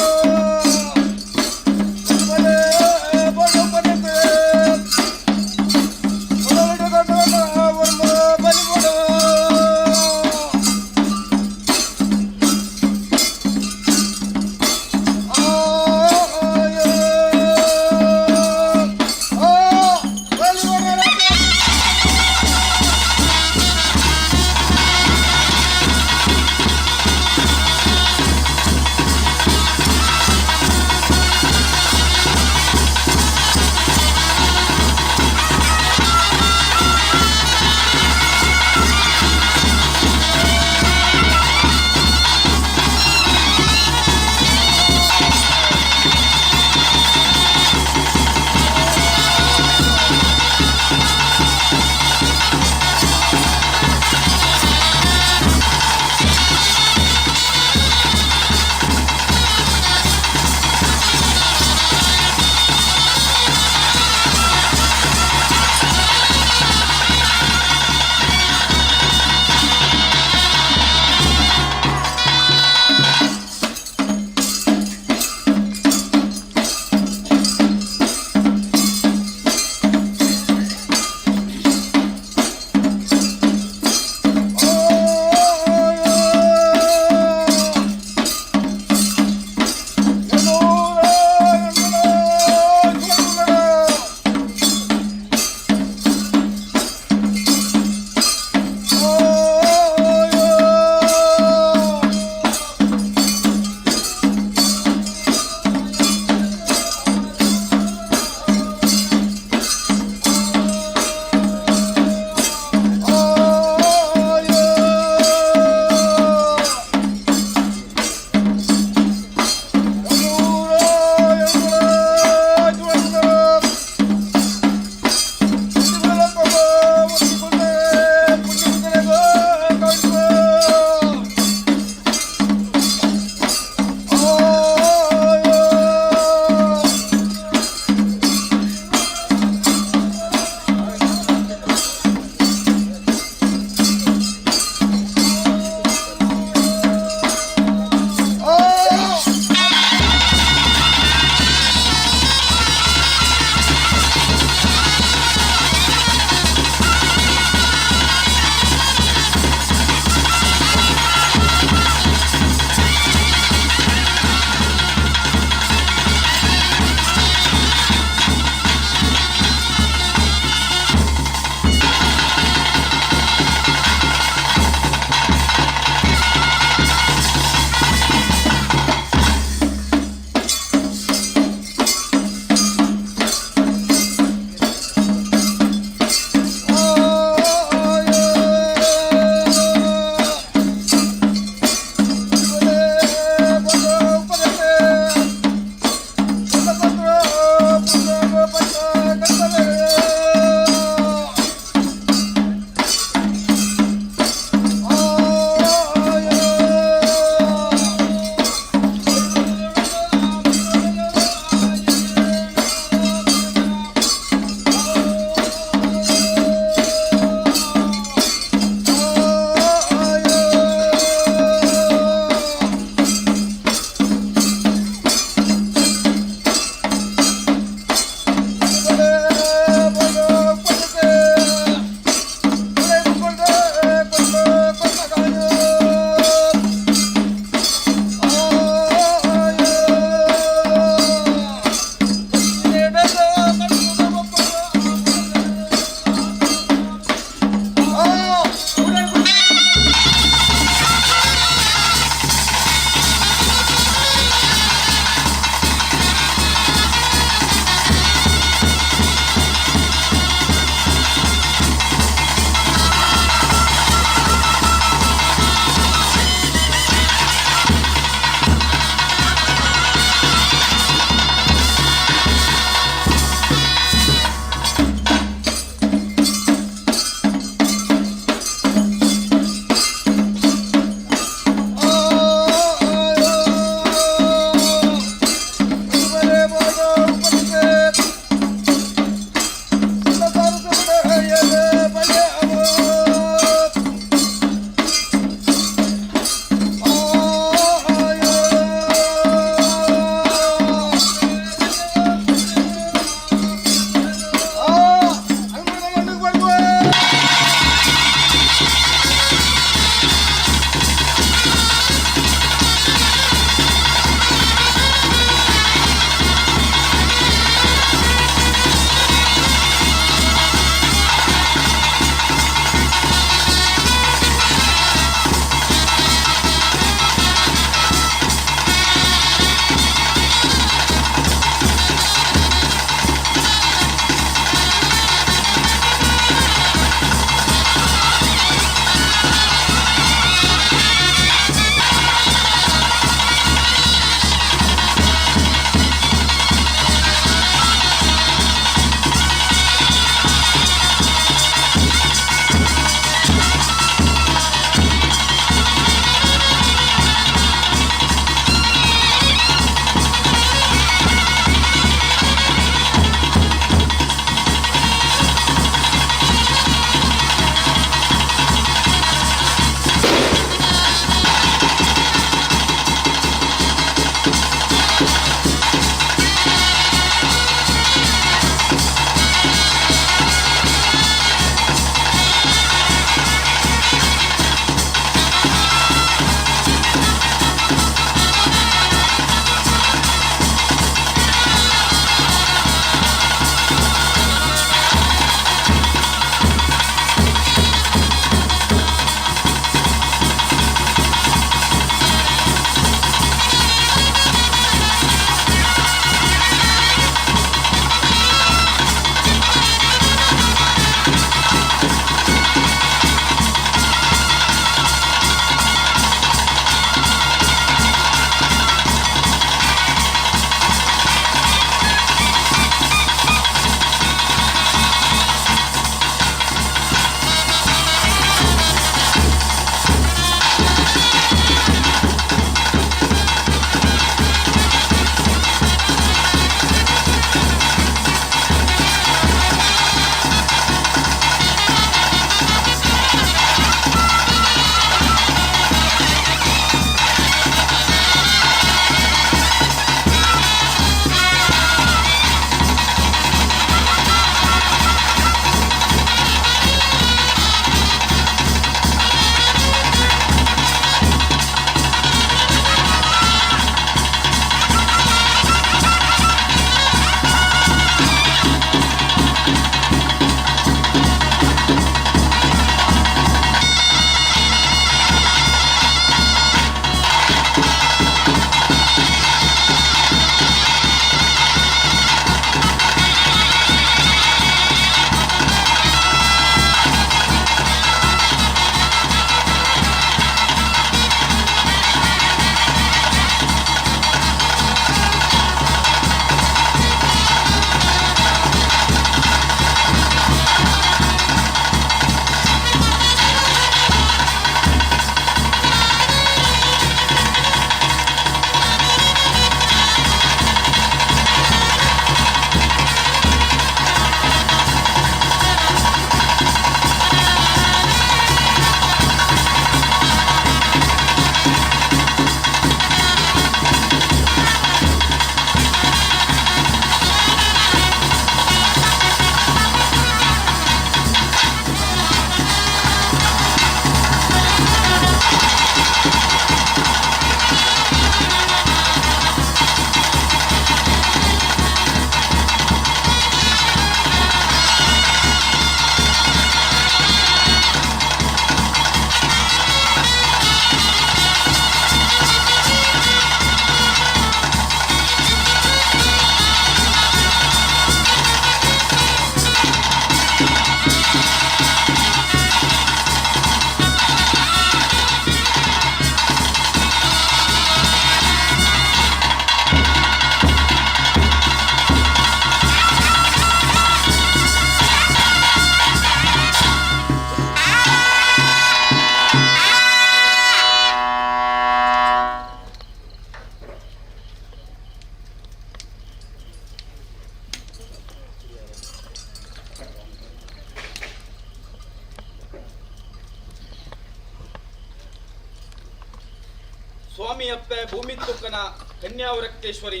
ಸ್ವಾಮಿಯಪ್ಪೆ ಭೂಮಿ ತುಕ್ಕನ ಕನ್ಯಾವರಕ್ತೇಶ್ವರಿ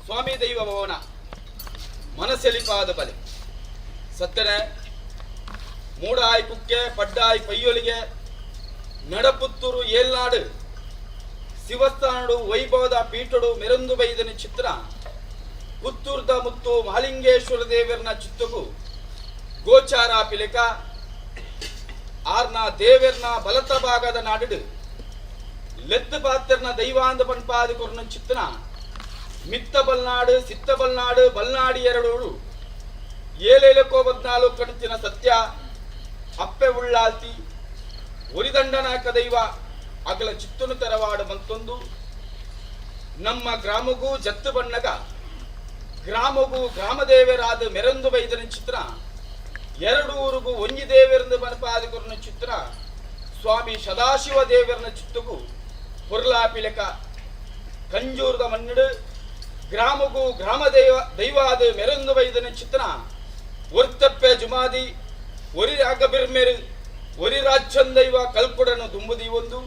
ಸ್ವಾಮಿ ದೈವ ಭವನ ಮನಸೆಲಿಪಾದ ಬಲೆ ಸತ್ತನೆ ಮೂಡಾಯ್ ಕುಕ್ಕೆ ಪಡ್ಡಾಯ್ ಪಯ್ಯೊಲಿಗೆ ನಡಪುತ್ತೂರು ಏಲ್ನಾಡು ಶಿವಸ್ಥಾನಡು ವೈಭವದ ಪೀಠಡು ಮೆರಂದು ಬೈದನ ಚಿತ್ರ ಪುತ್ತೂರ್ದ ಮುತ್ತು ಮಹಾಲಿಂಗೇಶ್ವರ ದೇವರನ ಚಿತ್ತಗೂ ಗೋಚಾರ ಪಿಲಿಕ ಆರ್ನ ದೇವರನ ಬಲತ ಭಾಗದ ನಾಡಿಡು ಲೆತ್ತು ಪಾತ್ರನ ದೈವಾಂದ ಪನ್ಪಾದಿ ಕೊರ್ನ ಚಿತ್ತನ ಮಿತ್ತ ಬಲ್ನಾಡು ಸಿತ್ತ ಬಲ್ನಾಡು ಬಲ್ನಾಡಿ ಎರಡು ಏಳೇಳಕೋ 14 ಕಣತಿನ ಸತ್ಯ ಅಪ್ಪೆ ಉಳ್ಳಾಲ್ತಿ ಒರಿದಂಡನಾಯಕ ದೈವ ಅಗಲ ಚಿತ್ತನು ತೆರವಾಡು ಮಂತೊಂದು ನಮ್ಮ ಗ್ರಾಮಗೂ ಜತ್ತು ಬಣ್ಣಗ ಗ್ರಾಮಗೂ ಗ್ರಾಮದೇವರಾದ ಮೆರಂದು ಬೈದನ ಚಿತ್ರ ಎರಡು ಊರಿಗೂ ಒಂಜಿ ದೇವರಿಂದ ಬನಪಾದಿಕೊರನ ಚಿತ್ರ ಸ್ವಾಮಿ ಸದಾಶಿವ ದೇವರನ ಚಿತ್ತಗೂ ಪೊರ್ಲಾಪಿಲಕ ಕಂಜೂರದ ಮನ್ನಡು ಗ್ರಾಮಗೂ ಗ್ರಾಮ ದೈವಾದ ಮೆರಂದು ಬೈದನ ಚಿತ್ರ ಒರ್ತಪ್ಪೆ ಜುಮಾದಿ ಒರಿ ರಾಗಬಿರ್ಮೆರು ಒರಿ ರಾಜ್ಯನ್ ದೈವ ಕಲ್ಪುಡನು ದುಂಬುದಿ ಒಂದು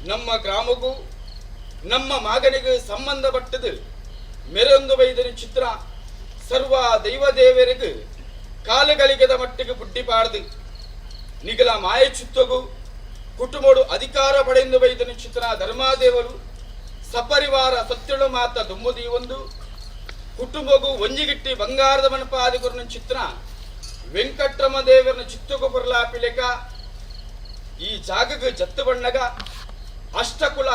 ನಮ್ಮ ಗ್ರಾಮಗೂ ನಮ್ಮ ಮಗನಿಗೆ ಸಂಬಂಧಪಟ್ಟದು ಮೆರೊಂದು ಬೈದನ ಚಿತ್ರ ಸರ್ವ ದೈವ ದೇವರಿಗೂ ಕಾಲಗಳಿಗದ ಮಟ್ಟಿಗೆ ಬುಡ್ಡಿಪಾಡ್ದು ನಿಗಲ ಮಾಯ ಚಿತ್ತಗೂ ಕುಟುಂಬಡು ಅಧಿಕಾರ ಪಡೆಯಿಂದ ಬೈದನ ಚಿತ್ರ ಧರ್ಮಾದೇವರು ಸಪರಿವಾರ ಸತ್ಯಳು ಮಾತ ದುಂಬುದಿ ಒಂದು ಕುಟುಂಬಗೂ ಒಂಜಿಗಿಟ್ಟಿ ಬಂಗಾರದ ಮನಪಾದಿಗುರನ ಚಿತ್ರ ವೆಂಕಟ್ರಮ ದೇವರನ ಚಿತ್ತಗೂ ಬರಲಾಪಿಲೆಕ ಈ ಜಾಗಗ ಜತ್ತು ಬಣ್ಣಗ ಅಷ್ಟಕುಲ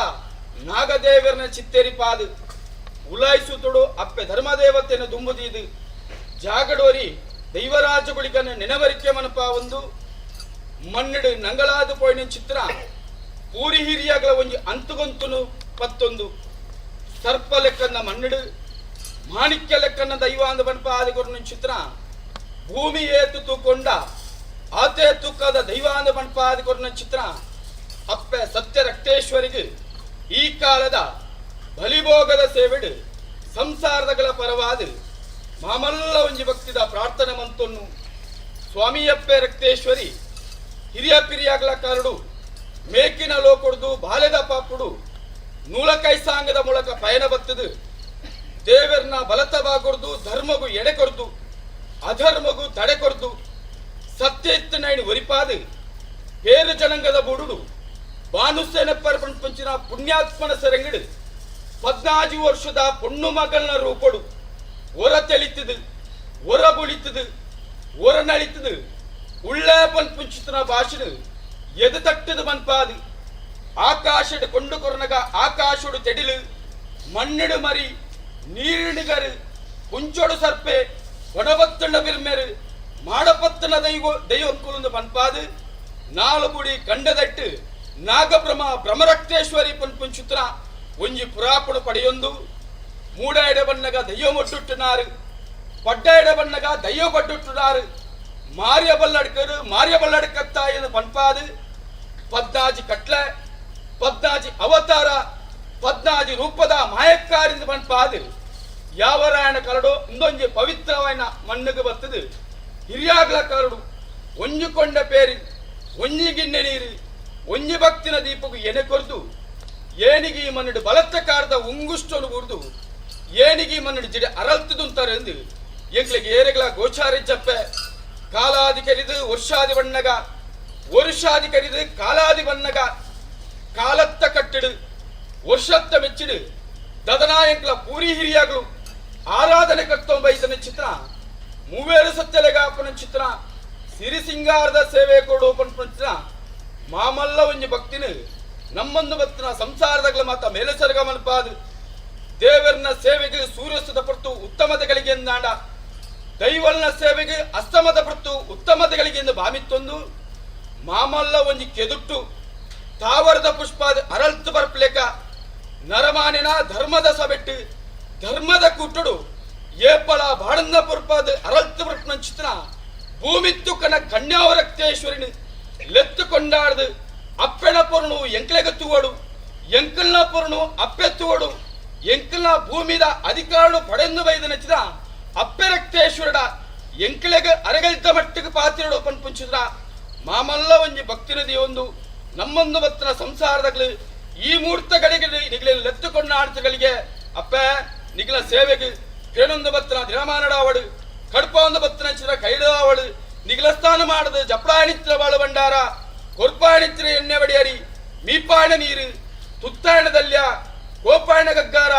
ನಾಗದೇವರನ ಚಿತ್ತೇರಿಪಾದು ಉಲಾಯಿಸುತ್ತಡು ಅಪ್ಪೆ ಧರ್ಮದೇವತೆಯನ್ನು ದುಂಬುದಿದು ಜಾಗಡೋರಿ ದೈವರಾಜಗುಳಿಗನ್ನು ನೆನವರಿಕೆ ಮನಪ ಒಂದು ಮನ್ನಡು ನಂಗಳಾದು ಪೋಯಿನ ಚಿತ್ರ ಪೂರಿ ಹಿರಿಯಾಗಲ ಒಂಜಿ ಅಂತುಗೊಂತುನು ಪತ್ತೊಂದು ಸರ್ಪ ಲೆಕ್ಕನ್ನ ಮನ್ನಡು ಮಾಣಿಕ್ಯ ಲೆಕ್ಕನ್ನ ದೈವಾಂದ ಬನ್ಪಾದಿಗೊರನ ಚಿತ್ರ ಭೂಮಿ ಏತು ತೂಕೊಂಡ ಆತೆ ತೂಕದ ದೈವಾಂದ ಬನ್ಪಾದಿಗೊರನ ಚಿತ್ರ ಅಪ್ಪೆ ಸತ್ಯ ರಕ್ತೇಶ್ವರಿಗೆ ಈ ಕಾಲದ ಬಲಿಭೋಗದ ಸೇವೆಡು ಸಂಸಾರದಗಳ ಪರವಾದ ಮಾಮಲ್ಲ ಒಂಜಿ ಭಕ್ತಿದ ಪ್ರಾರ್ಥನೆ ಮಂತೊನ್ನು ಸ್ವಾಮಿಯಪ್ಪೆ ರಕ್ತೇಶ್ವರಿ ಹಿರಿಯ ಪಿರಿಯಾಗಲ ಕಾರಡು ಮೇಕಿನ ಲೋಕೊಡ್ದು ಬಾಲ್ಯದ ಪಾಪುಡು ನೂಲಕೈಸಾಂಗದ ಮೂಲಕ ಪಯಣ ಬತ್ತದು ದೇವರನ್ನ ಬಲತ ಬಾಗೊಡ್ದು ಧರ್ಮಗೂ ಎಡೆ ಕೊಡ್ದು ಅಧರ್ಮಗೂ ತಡೆ ಕೊಡ್ದು ಸತ್ಯ ಇತ್ತನೈನು ಒರಿಪಾದು ಬೇರು ಜನಾಂಗದ ಬುಡುಡು ಭಾನುಸೇನಪ್ಪರ ಪಂಚಿನ ಪುಣ್ಯಾತ್ಮನ ಸೆರಂಗಿಡು 14 ವರ್ಷದ ಪೊಣ್ಣು ಮಗಳನ್ನ ರೂಪಡು ಒರ ತೆಳಿತದು ಒರ ಬುಳಿತದು ಒರ ನಳಿತದು ಉಳ್ಳೇ ಪಂಚಿತನ ಭಾಷಣ ಎದು ತಟ್ಟದು ಮನ್ಪಾದು ಆಕಾಶಡು ಕೊಂಡು ಕೊರನಗ ಆಕಾಶಡು ತೆಡಿಲು ಮಣ್ಣಿಡು ಮರಿ ನೀರಿಣಿಗರು ಕುಂಚೋಡು ಸರ್ಪೆ ಒಡಬತ್ತಣ್ಣ ಬಿರ್ಮೆರು ಮಾಡಪತ್ತನ ದೈವಂಕುಲಂದು ಪನ್ಪಾದು ನಾಲುಗುಡಿ ಗಂಡದಟ್ಟು ನಾಗಬ್ರಹ್ಮ ಬ್ರಹ್ಮರಕ್ತೇಶ್ವರಿ ಪಂಚಿತ್ರ ಒಂಜಿ ಪುರಾಪುಡು ಪಡೆಯೊಂದು ಮೂಡ ಎಡೆ ಬಣ್ಣಗ ದಯ್ಯೋ ಮೊಡ್ಡುಟ್ಟುನಾರು ಪಡ್ಡ ಎಡೆ ಬಣ್ಣಗ ದಯ್ಯೋ ಪಡ್ಡುಟ್ಟುನಾರು ಮಾರ್ಯ ಬಲ್ಲಡ್ಕತ್ತ ಎಂದು ಪನ್ಪಾದು 14 ಕಟ್ಲೆ 14 ಅವತಾರ 14 ರೂಪದ ಮಾಯಕ್ಕಾರಿಂದ ಪನ್ಪಾದು ಯಾವರಾಯಣ ಕರಡು ಒಂದೊಂಜಿ ಪವಿತ್ರವಾಯಿನ ಮಣ್ಣಿಗೆ ಬರ್ತದು ಹಿರಿಯಾಗ್ಲ ಕರಡು ಒಂಜಿಕೊಂಡ ಪೇರಿ ಒಂಜಿ ಗಿಣ್ಣೆ ನೀರು ಒಂಜಿ ಭಕ್ತಿನ ದೀಪಗೂ ಎನೆ ಕೊರ್ದು ಏನಿಗೆ ಈ ಮನ್ನಡು ಬಲತ್ತ ಕಾರದ ಉಂಗುಷ್ಟೊನು ಉರ್ದು ಏನಿಗೆ ಈ ಮನ್ನಡು ಜಿಡೆ ಅರಲ್ತದುಂತಾರೆ ಎಂದು ಎಂಕ್ಲಿಗೆ ಏರೆಗಳ ಗೋಚಾರಿ ಜಪ್ಪೆ ಕಾಲಾದಿ ಕರಿದು ವರ್ಷಾದಿ ಬಣ್ಣಗ ವರ್ಷಾದಿ ಕರಿದು ಕಾಲಾದಿ ಬಣ್ಣಗ ಕಾಲತ್ತ ಕಟ್ಟಿಡು ವರ್ಷತ್ತ ಮೆಚ್ಚಿಡು ದದನಾಯಂಕ್ಲ ಪೂರಿ ಹಿರಿಯಾಗಳು ಆರಾಧನೆ ಕರ್ತೊಂಬೈತನ ಚಿತ್ರ ಮೂವೇರು ಸತ್ಯಲೆಗಾಪನ ಚಿತ್ರ ಸಿರಿ ಸಿಂಗಾರದ ಸೇವೆ ಕೊಡು ಚಿತ್ರ ಮಾಮಲ್ಲ ಒಂಜಿ ಭಕ್ತಿನ ನಮ್ಮೊಂದು ಭಕ್ತಿನ ಸಂಸಾರದಗಳ ಮಾತ ಮೇಲಸರ್ಗ ಮನಪಾದು ದೇವರನ ಸೇವೆಗೆ ಸೂರ್ಯಸ್ತದ ಪೊರ್ತು ಉತ್ತಮತೆಗಳಿಗೆ ಎಂದಾಂಡ ದೈವಲ್ನ ಸೇವೆಗೆ ಅಸ್ತಮದ ಪೊರ್ತು ಉತ್ತಮತೆಗಳಿಗೆ ಎಂದು ಭಾಮಿತ್ತೊಂದು ಮಾಮಲ್ಲ ಒಂಜಿ ಕೆದುಟ್ಟು ತಾವರದ ಪುಷ್ಪಾದ ಅರಳ್ತು ಬರ್ಪ್ಲೇಕ ನರಮಾನಿನ ಧರ್ಮದ ಸಬೆಟ್ಟು ಧರ್ಮದ ಕೂಟಡು ಏಪಳ ಬಾಡಂದ ಪುರ್ಪಾದ ಅರಳ್ತು ಬರ್ಪನ ಚಿತ್ರ ಭೂಮಿತ್ತು ಕನ ಕನ್ಯಾವರಕ್ತೇಶ್ವರಿನ ಲೆತ್ತು ಕೊಂಡಾಡ್ದು ಅಪ್ಪೆನ ಪೊರ್ಣು ಎಂಕ್ಲೆಗ ತೂವಡು ಎಂಕಲ್ನ ಪೊರ್ಣು ಅಪ್ಪೆ ತೂವಡು ಎಂಕಲ್ನ ಭೂಮಿದ ಅಧಿಕಾರನು ಪಡೆಂದು ಬೈದ ನಚ್ಚಿದ ಅಪ್ಪೆ ರಕ್ತೇಶ್ವರಡ ಎಂಕ್ಲೆಗ ಅರಗಲ್ತ ಮಟ್ಟಿಗೆ ಪಾತಿರಡು ಪಂಚಿದ್ರ ಮಾಮಲ್ಲ ಒಂಜಿ ಭಕ್ತಿನದಿ ಒಂದು ನಮ್ಮೊಂದು ಭಕ್ತನ ಸಂಸಾರದಾಗಲು ಈ ಮುಹೂರ್ತಗಳಿಗೆ ನಿಗಲ ಎತ್ತುಕೊಂಡ ಆಡ್ತಗಳಿಗೆ ಅಪ್ಪ ನಿಗಲ ಸೇವೆಗೆ ಪೇನೊಂದು ಬತ್ತನ ದಿನಮಾನಡಾವಡು ಕಡ್ಪ ಒಂದು ಬತ್ತನ ಚಿರ ಕೈಡಾವಳು ನಿಗಲಸ್ಥಾನ ಮಾಡದು ಜಪ್ಳಾಣಿತ್ರ ಬಾಳು ಭಂಡಾರ ಕೊರ್ಪಾಣಿತ್ರ ಎಣ್ಣೆ ಬಡಿಯರಿ ಮೀಪಾಯಣ ನೀರು ತುತ್ತಾಯಣದಲ್ಯ ಗೋಪಾಯಣ ಗಗ್ಗಾರ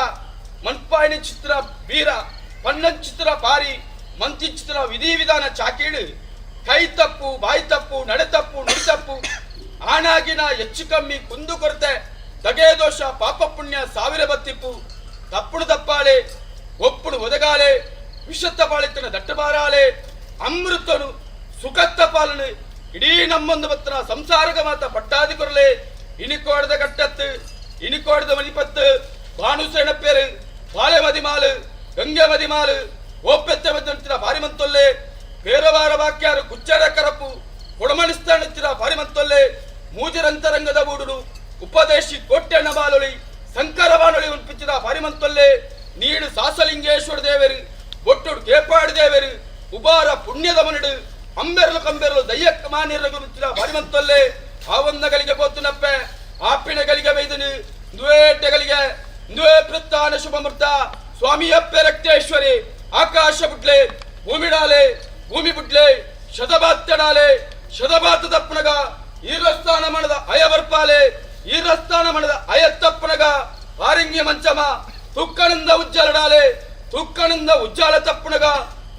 ಮನ್ಪಾಯಣ ಚಿತ್ರ ಬೀರ ಪಣ್ಣನ್ ಚಿತ್ರ ಪಾರಿ ಮಂತಿ ಚಿತ್ರ ವಿಧಿ ವಿಧಾನ ಚಾಕೀಡು ಕೈ ತಪ್ಪು ಬಾಯಿ ತಪ್ಪು ನಡೆ ತಪ್ಪು ನುಡಿ ತಪ್ಪು ಆಣಾಗಿನ ಹೆಚ್ಚು ಕಮ್ಮಿ ಕುಂದು ಕೊರತೆ ದಗೆ ದೋಷ ಪಾಪ ಪುಣ್ಯ ಸಾವಿರ ಬತ್ತಿಪ್ಪು ತಪ್ಪುಡು ತಪ್ಪಾಳೆ ಒಪ್ಪುಡು ಒದಗಾಲೆ ವಿಷತ್ತ ಪಾಳಿತನ ದಟ್ಟಬಾರಾಳೆ ಅಮೃತನು ಸುಖತ್ತ ಪಾಲನೆ ಇಡೀ ನಮ್ಮೊಂದು ಬತ್ತನ ಸಂಸಾರಗ ಮಾತ ಪಟ್ಟಾದಿ ಕೊರಲೆ ಇನಿಕೋಡದ ಕಟ್ಟತ್ತು ಇನಿಕೋಡದ ಮಣಿಪತ್ತು ಭಾನುಸೇನ ಪೇರು ಬಾಲೆ ಮದಿಮಾಲು ಗಂಗೆ ಮದಿಮಾಲು ಓಪೆತ್ತೆ ಮಧ್ಯಂತಿರ ಭಾರಿ ಮಂತೊಲ್ಲೆ ಬೇರವಾರ ವಾಕ್ಯಾರು ಕುಚ್ಚರ ಕರಪು ಕೊಡಮಣಿಸ್ತಾಣಿತ್ತಿರ ಭಾರಿ ಮಂತೊಲ್ಲೆ ಮೂಜಿರಂತರಂಗದ ಬೂಡುಡು ಉಪದೇಶಿ ಕೋಟ್ಯಣ್ಣ ಬಾಲೊಳಿ ಸಂಕರ ಬಾನೊಳಿ ಉನ್ಪಿಚ್ಚಿದ ಭಾರಿ ಮಂತೊಲ್ಲೆ ನೀಡು ಸಾಸಲಿಂಗೇಶ್ವರ ದೇವರು ಒಟ್ಟುಡು ಕೇಪಾಡು ದೇವರು ಉಬಾರ ಪುಣ್ಯದ ಮನಡು ಅಂಬೆರಲು ಕಂಬೆರಲು ದಯ್ಯಕ್ಕ ಮಾನಿರಗಳು ಮುಚ್ಚಿದ ಭಾರಿ ಮಂತೊಲ್ಲೆ ಆವಂದಗಳಿಗೆ ಪೋತುನಪ್ಪೆ ಆಪಿನಗಳಿಗೆ ಬೈದನು ದ್ವೇಟಗಳಿಗೆ ದ್ವೇ ಪ್ರಸ್ಥಾನ ಶುಭ ಮೃತ ಸ್ವಾಮಿ ಅಪ್ಪೆ ರಕ್ತೇಶ್ವರಿ ಆಕಾಶ ಬುಡ್ಲೆ ಭೂಮಿಡಾಲೆ ಭೂಮಿ ಬುಡ್ಲೆ ಶತಬಾತ್ತಡಾಲೆ ಶತಬಾತ ತಪ್ಪನಗ ಈರಸ್ಥಾನ ಮಣದ ಅಯ ಬರ್ಪಾಲೆ ಈರಸ್ಥಾನ ಮಣದ ಅಯ ತಪ್ಪನಗ ಆರಿಂಗ್ಯ ಮಂಚಮ ತುಕ್ಕನಿಂದ ಉಜ್ಜಲಡಾಲೆ ತುಕ್ಕನಿಂದ ಉಜ್ಜಾಲ ತಪ್ಪನಗ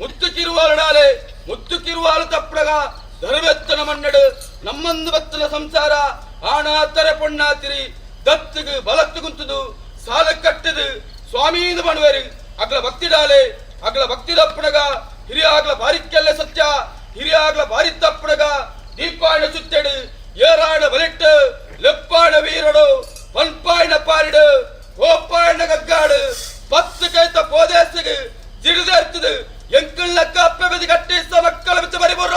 ಮುತ್ತು ಕಿರುವಾಲಡಾಲೆ ಮುತ್ತು ಕಿರುವಾಲು ತಪ್ಪನಗ ಧರ್ಮೆತ್ತನ ಮಣ್ಣಡು ನಮ್ಮಂದು ಬತ್ತನ ಸಂಸಾರ ಆಣಾತರೆ ಪೊಣ್ಣಾತಿರಿ ದತ್ತುಗು ಬಲತ್ತುಗುಂತದು ಸಾಲ ಕಟ್ಟದು ಸ್ವಾಮೀಂದು ಬಣವೇರು ಅಗ್ಲ ಭಕ್ತಿಡಾಲೆ ಅಗ್ಲ ಭಕ್ತಿ ತಪ್ಪನಗ ಹಿರಿಯಾಗ್ಲ ಬಾರಿಕ್ಕೆಲ್ಲ ಸತ್ಯ ಹಿರಿಯಾಗ್ಲ ಬಾರಿ ತಪ್ಪನಗ ದೀಪಾಯಣ ಸುತ್ತೆಡು ಏರಾಯಣ ಬಲಿಟ್ಟು ಲೆಪ್ಪಾಯಣ ವೀರಡು ಪನ್ಪಾಯಣ ಪಾರಿಡು ಓಪಾಯಣ ಗಗ್ಗಾಡು ಪತ್ತು ಕೈತ ಪೋದೇಸಿಗೆ ಜಿಡಿದರ್ತದು ಎಂಕಳ್ಳ ಕಪ್ಪೆ ಬೆದಿ ಕಟ್ಟಿ ಮಕ್ಕಳ ಬಿಚ್ಚ ಬರಿಬೋರ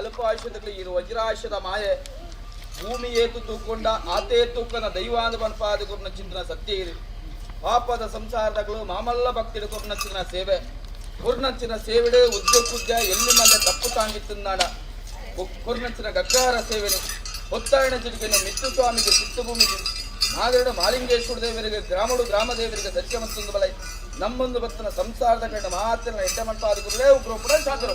ಅಲ್ಪಾಯುಷ್ಯದಲ್ಲಿ ಇರುವ ವಜ್ರಾಯುಷ್ಯದ ಮಾಯೆ ಭೂಮಿ ಏತು ತೂಕೊಂಡ ಆತೇ ತೂಕನ ದೈವಾಂದ ಬನ್ಪಾದ ಗುರುನ ಚಿಂತನ ಸತ್ಯ ಇದೆ ಪಾಪದ ಸಂಸಾರದಗಳು ಮಾಮಲ್ಲ ಭಕ್ತಿಡು ಕುರ್ನಚ್ಚಿನ ಸೇವೆ ಕುರ್ನಚ್ಚಿನ ಸೇವೆಡೆ ಉದ್ಯೋಗ ಎಲ್ಲಿ ಮಲ್ಲೆ ತಪ್ಪು ತಾಂಗಿತ್ತುನ್ನಾಡ ಕುರ್ನಚ್ಚಿನ ಗಗ್ಗಾರ ಸೇವೆನೆ ಒತ್ತಾಯಣ ಚಿಟಿಕೆನ ಮಿತ್ತು ಸ್ವಾಮಿಗೆ ಚಿತ್ತಭೂಮಿಗೆ ನಾಗರಡು ಮಾಲಿಂಗೇಶ್ವರ ದೇವರಿಗೆ ಗ್ರಾಮ ದೇವರಿಗೆ ಸತ್ಯ ಮತ್ತೊಂದು ಬಲ ನಮ್ಮೊಂದು ಭಕ್ತನ ಸಂಸಾರದ ಕಂಡ ಮಾತಿನ ಎಡ್ಡ ಮಟ್ಪಾದ ಗುರುಗಳೇ ಉಗ್ರ ಪುರ ಶಾಂತರ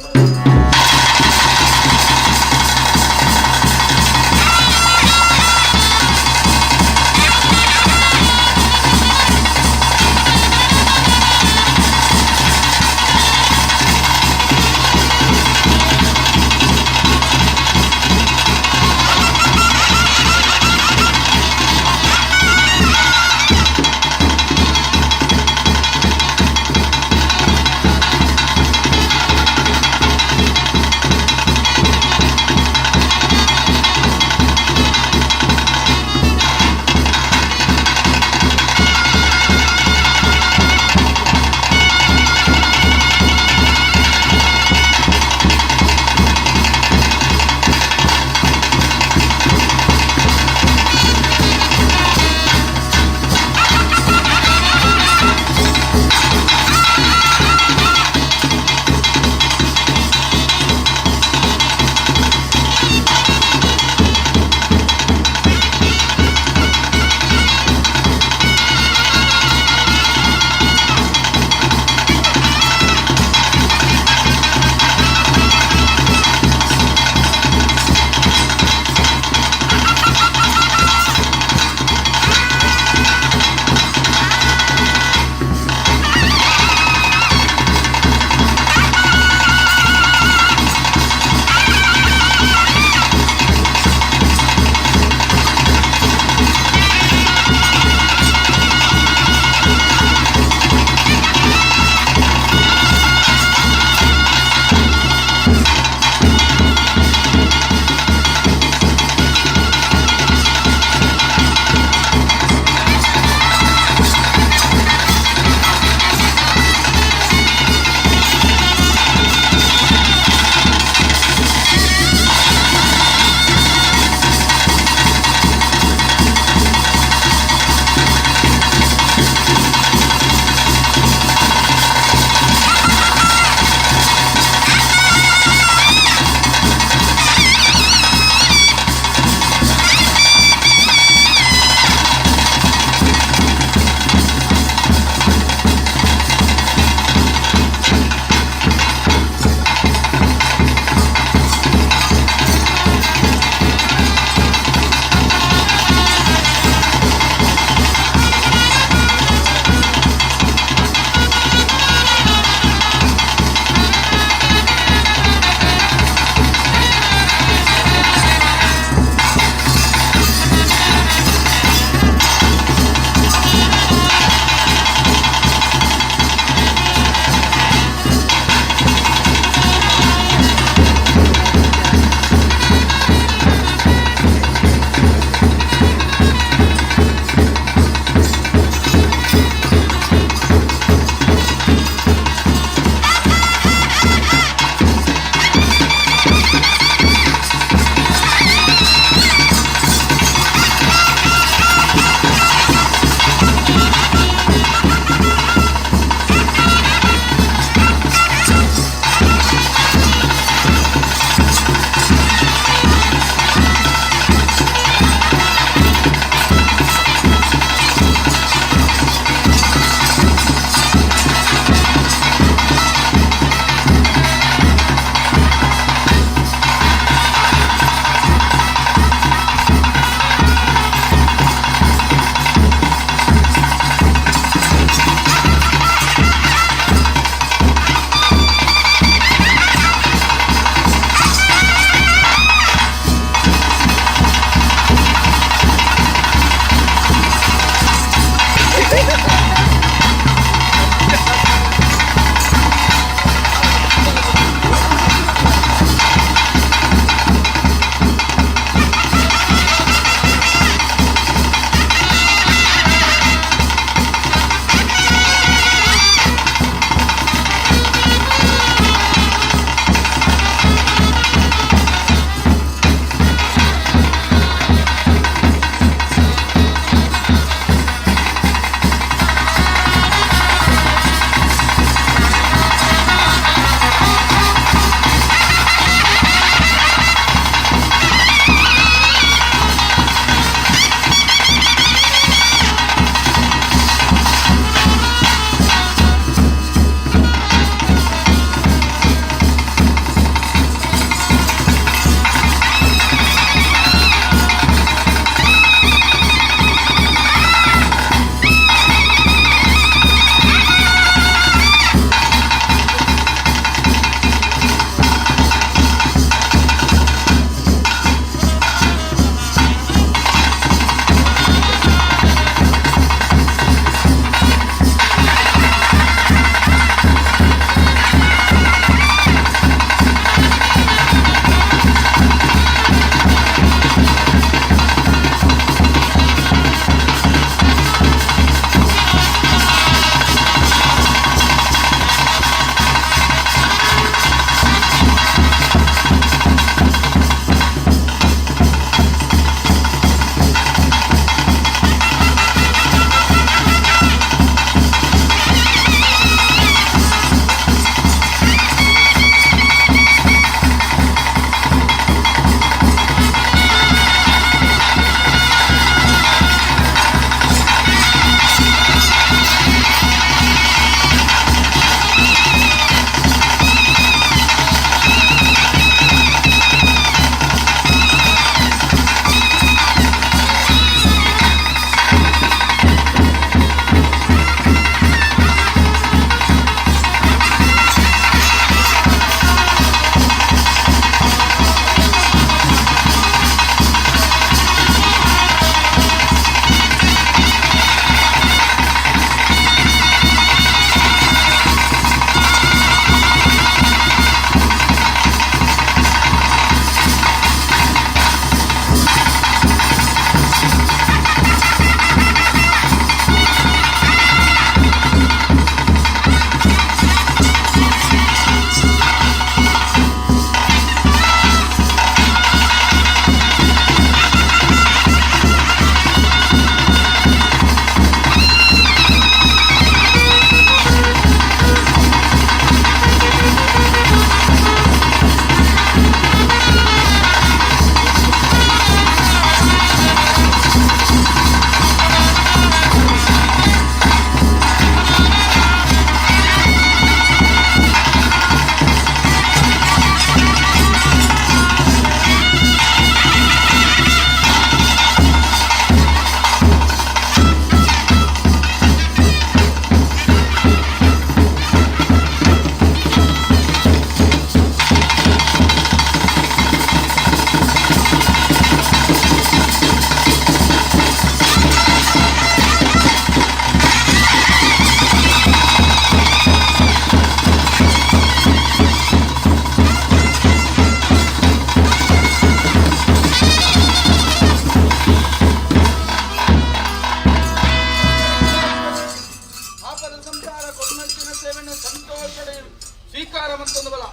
ಸ್ವೀಕಾರ ಮಂತೊಂದು ಬಲ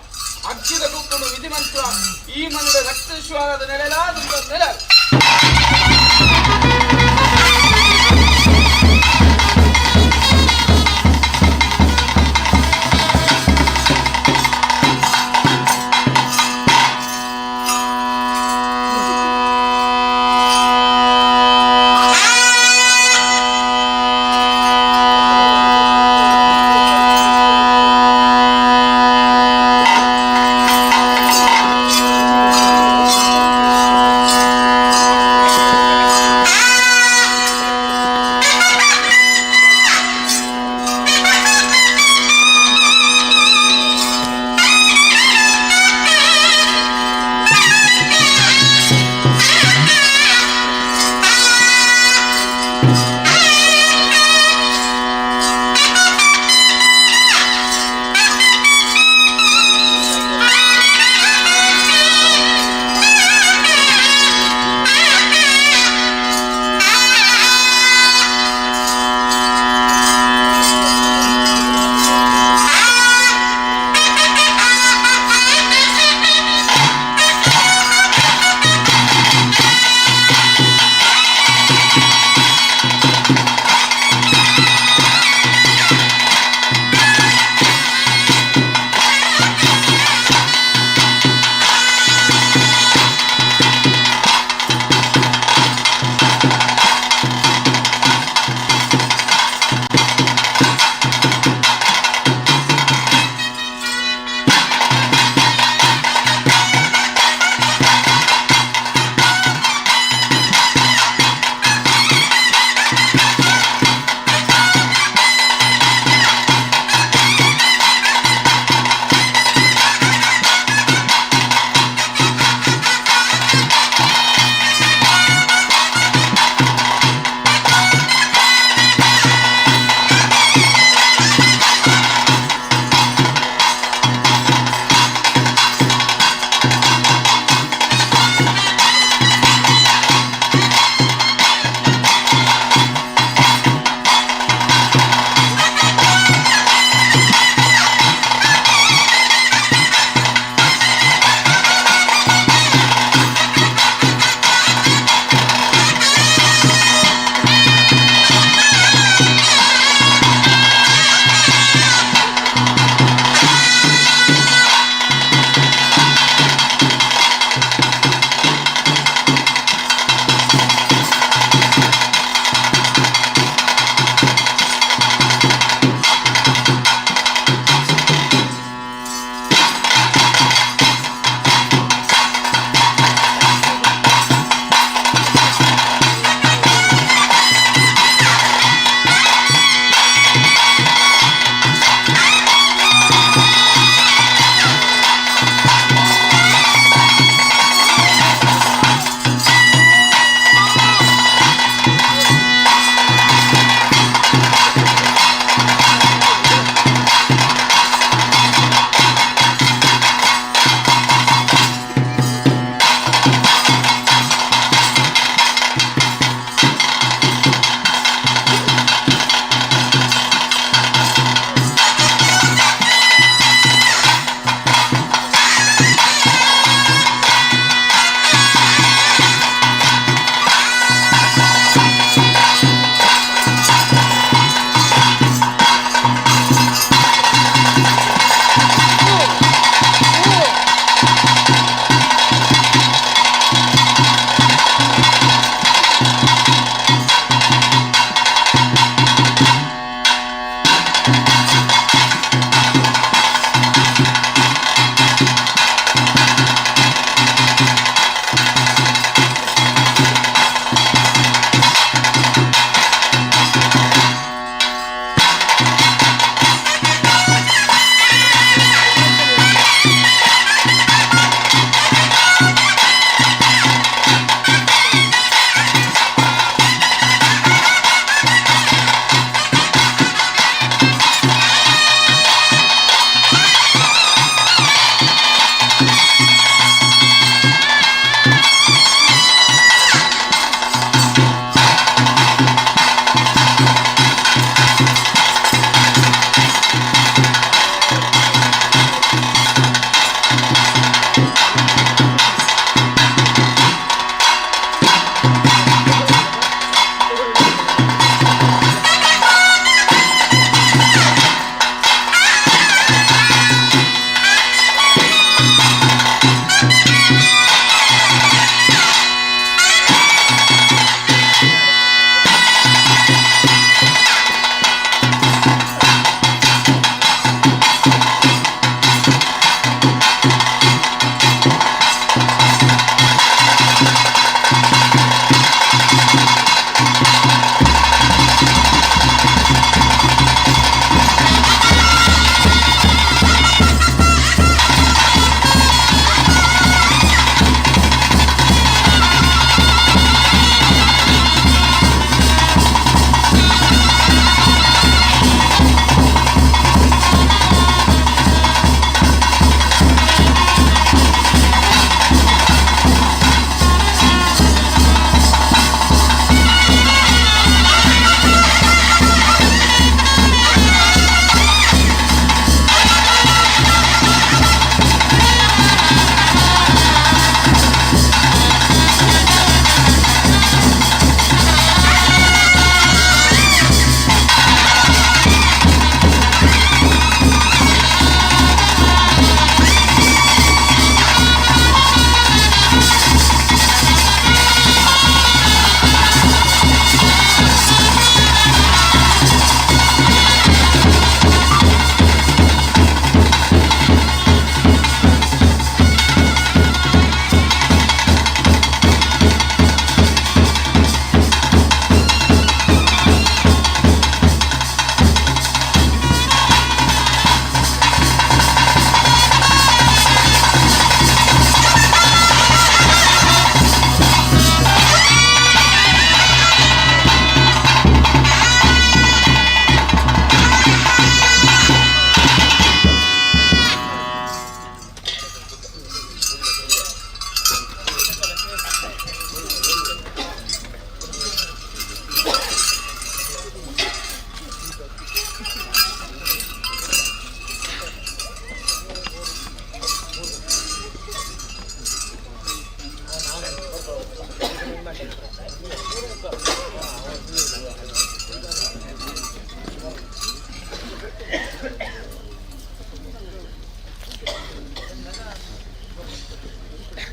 ಅಗ್ಗಿದ ಕೂಕೊಂಡು ವಿಧಿ ಮಂತ್ರ ಈ ಮನೆಯ ರಕ್ತೇಶ್ವರದ ನೆಲೆಲಾದ ನೆಲೆ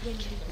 ಎಷ್ಟುಂಟು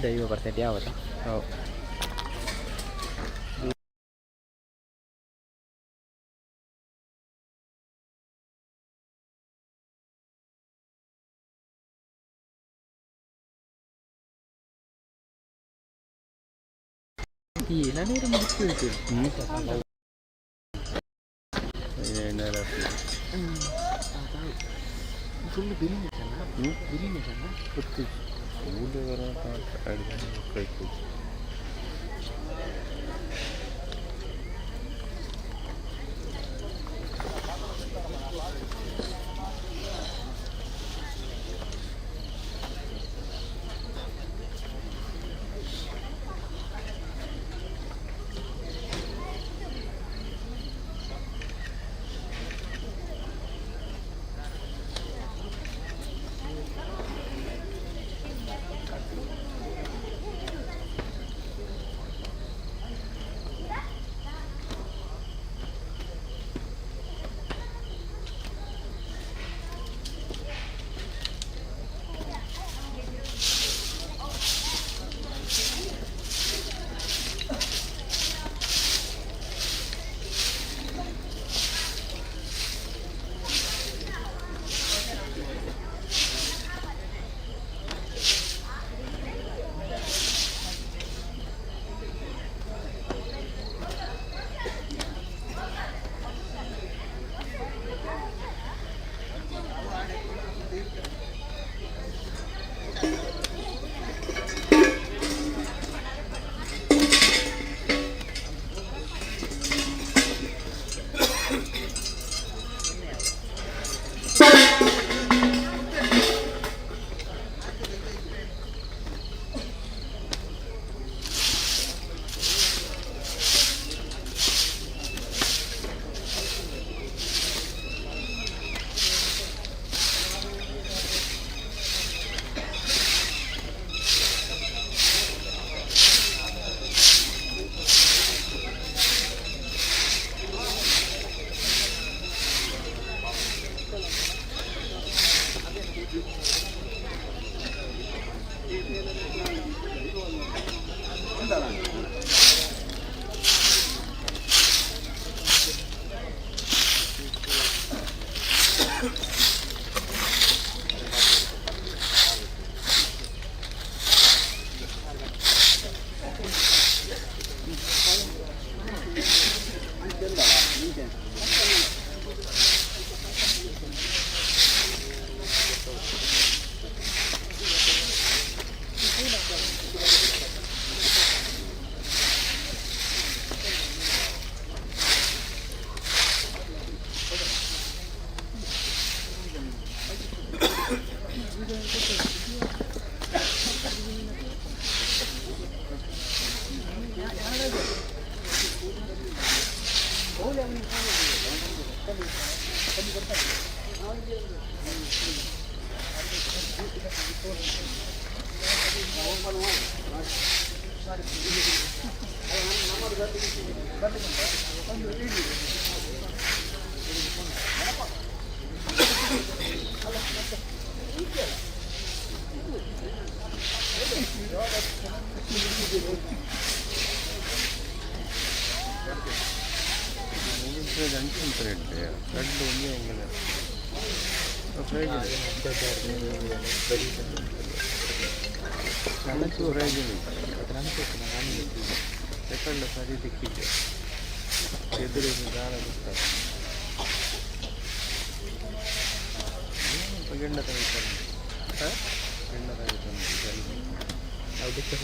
50% ಯಾವತ್ತ ಇಲ್ಲ ನೀರು ಮುಗಿಸ್ತೀವಿ ಫುಲ್ ಬಿರಿಯಾನಿ ಬಿರಿಯಾನಿ ಗೊತ್ತಿತ್ತು ಸರಿ ಸಿಕ್ಕಿದ್ದೆ ಎದುರಿಗೆ ದಾರ ಬಿಡ್ತಾರೆ ಗೆಂಡ ತೆಗಿತಾರೆ ಗೆಂಡ ತೆಗಿತಾರೆ ಅದಕ್ಕೆ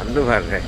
अंदू भर रहे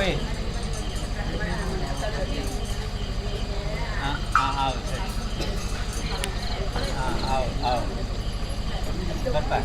Koy. Out. Out. Bapak.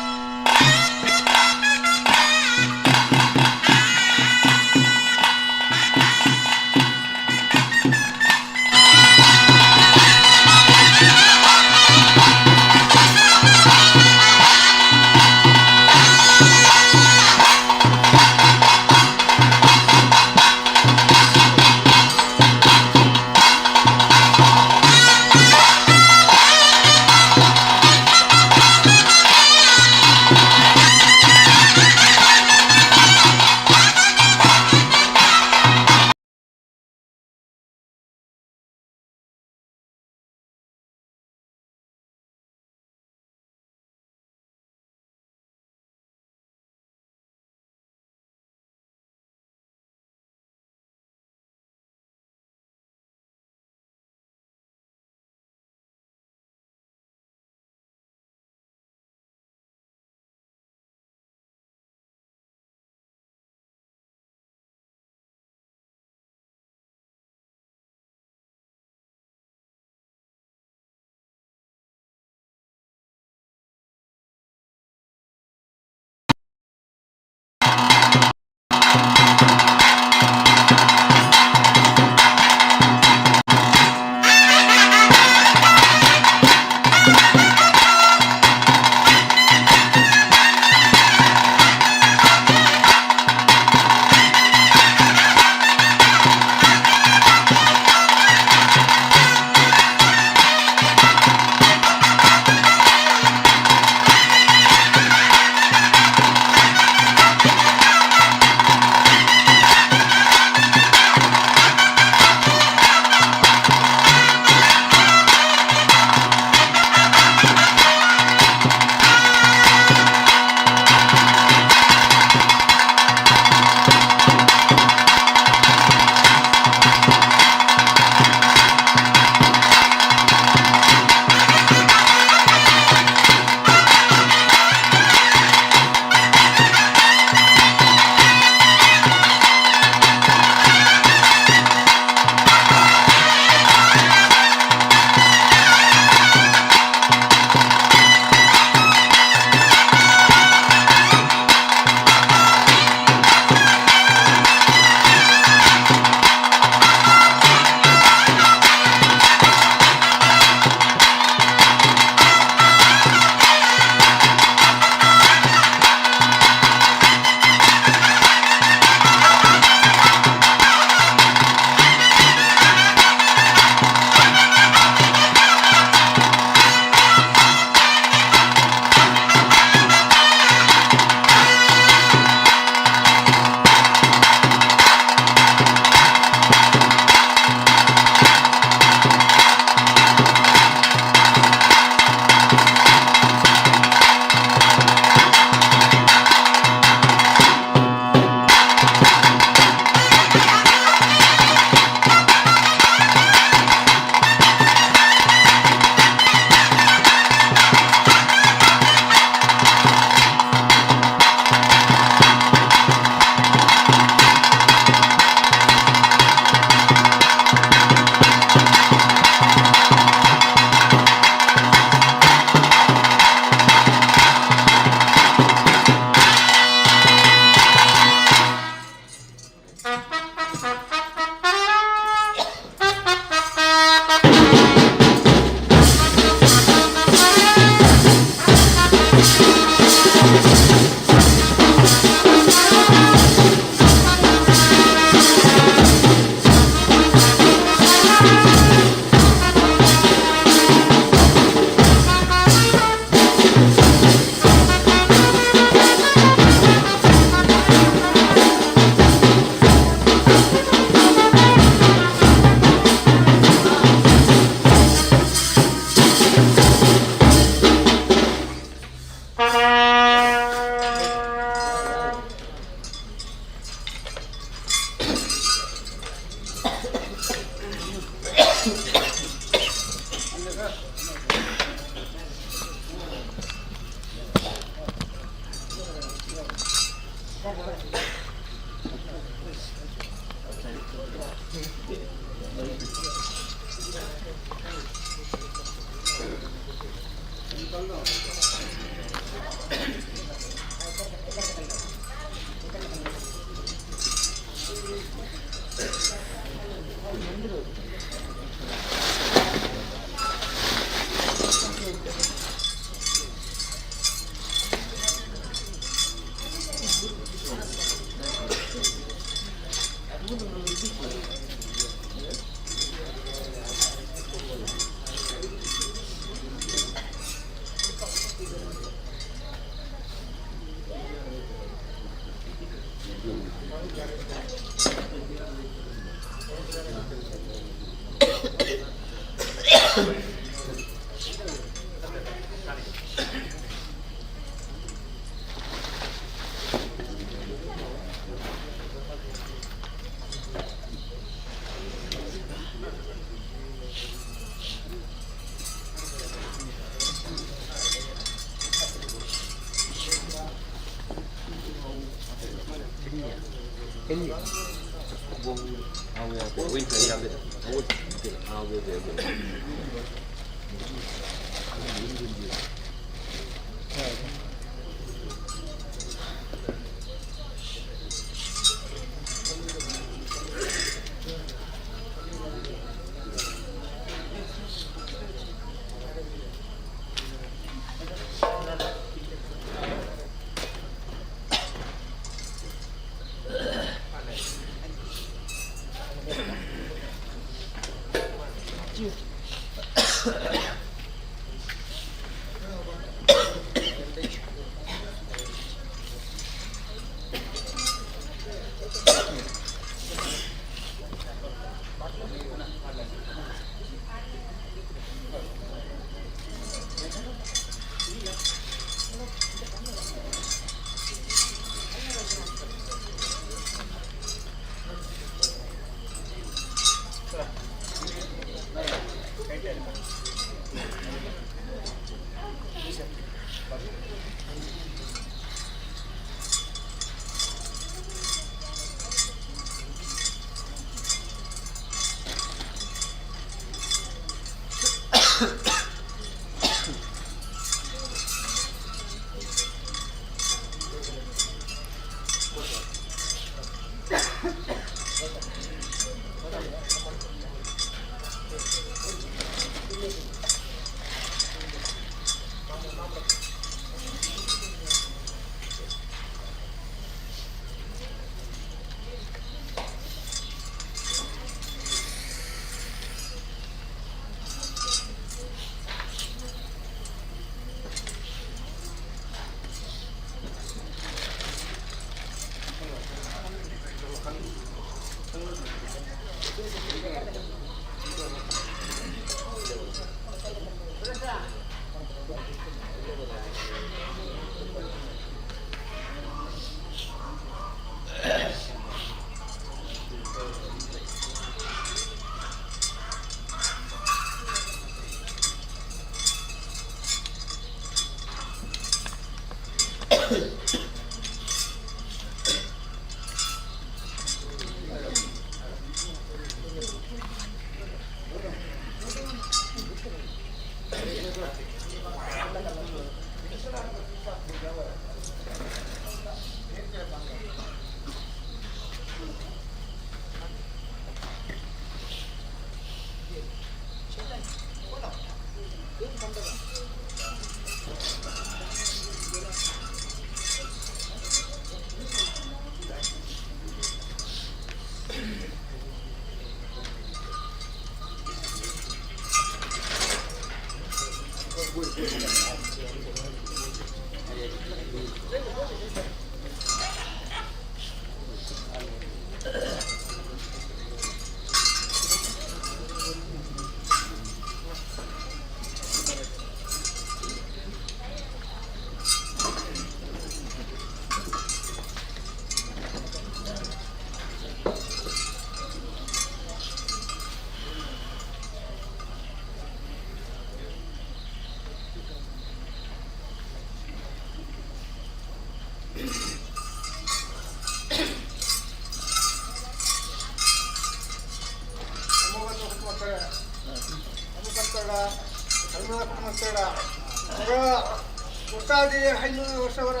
ವರ್ಷಾದಿ 500 ವರ್ಷವರ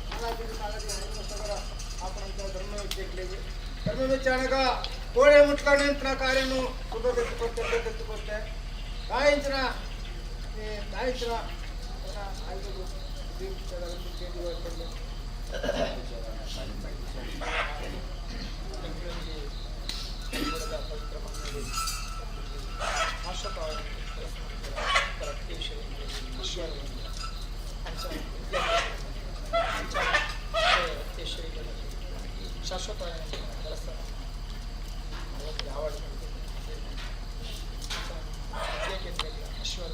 ಕಾಲಾದಿ 500 ವರ್ಷವರ ಆಪಣಂತ ಧರ್ಮ ವಿದ್ಯೆಗಳಿಗೆ ಧರ್ಮ ವಿಚಾರಣೆಗ ಕೋಳೆ ಮುಟ್ಕೊಂಡು ನಿಂತಿನ ಕಾರ್ಯನು ಸುಖದೆತ್ತುಕೊಟ್ಟೆ ಕಾಯಿಂచిన ಆಯ್ತು ಶಾಶ್ವತವಾದ ಕೆಲಸ ಯಾವಾಗ ಅಶ್ವರ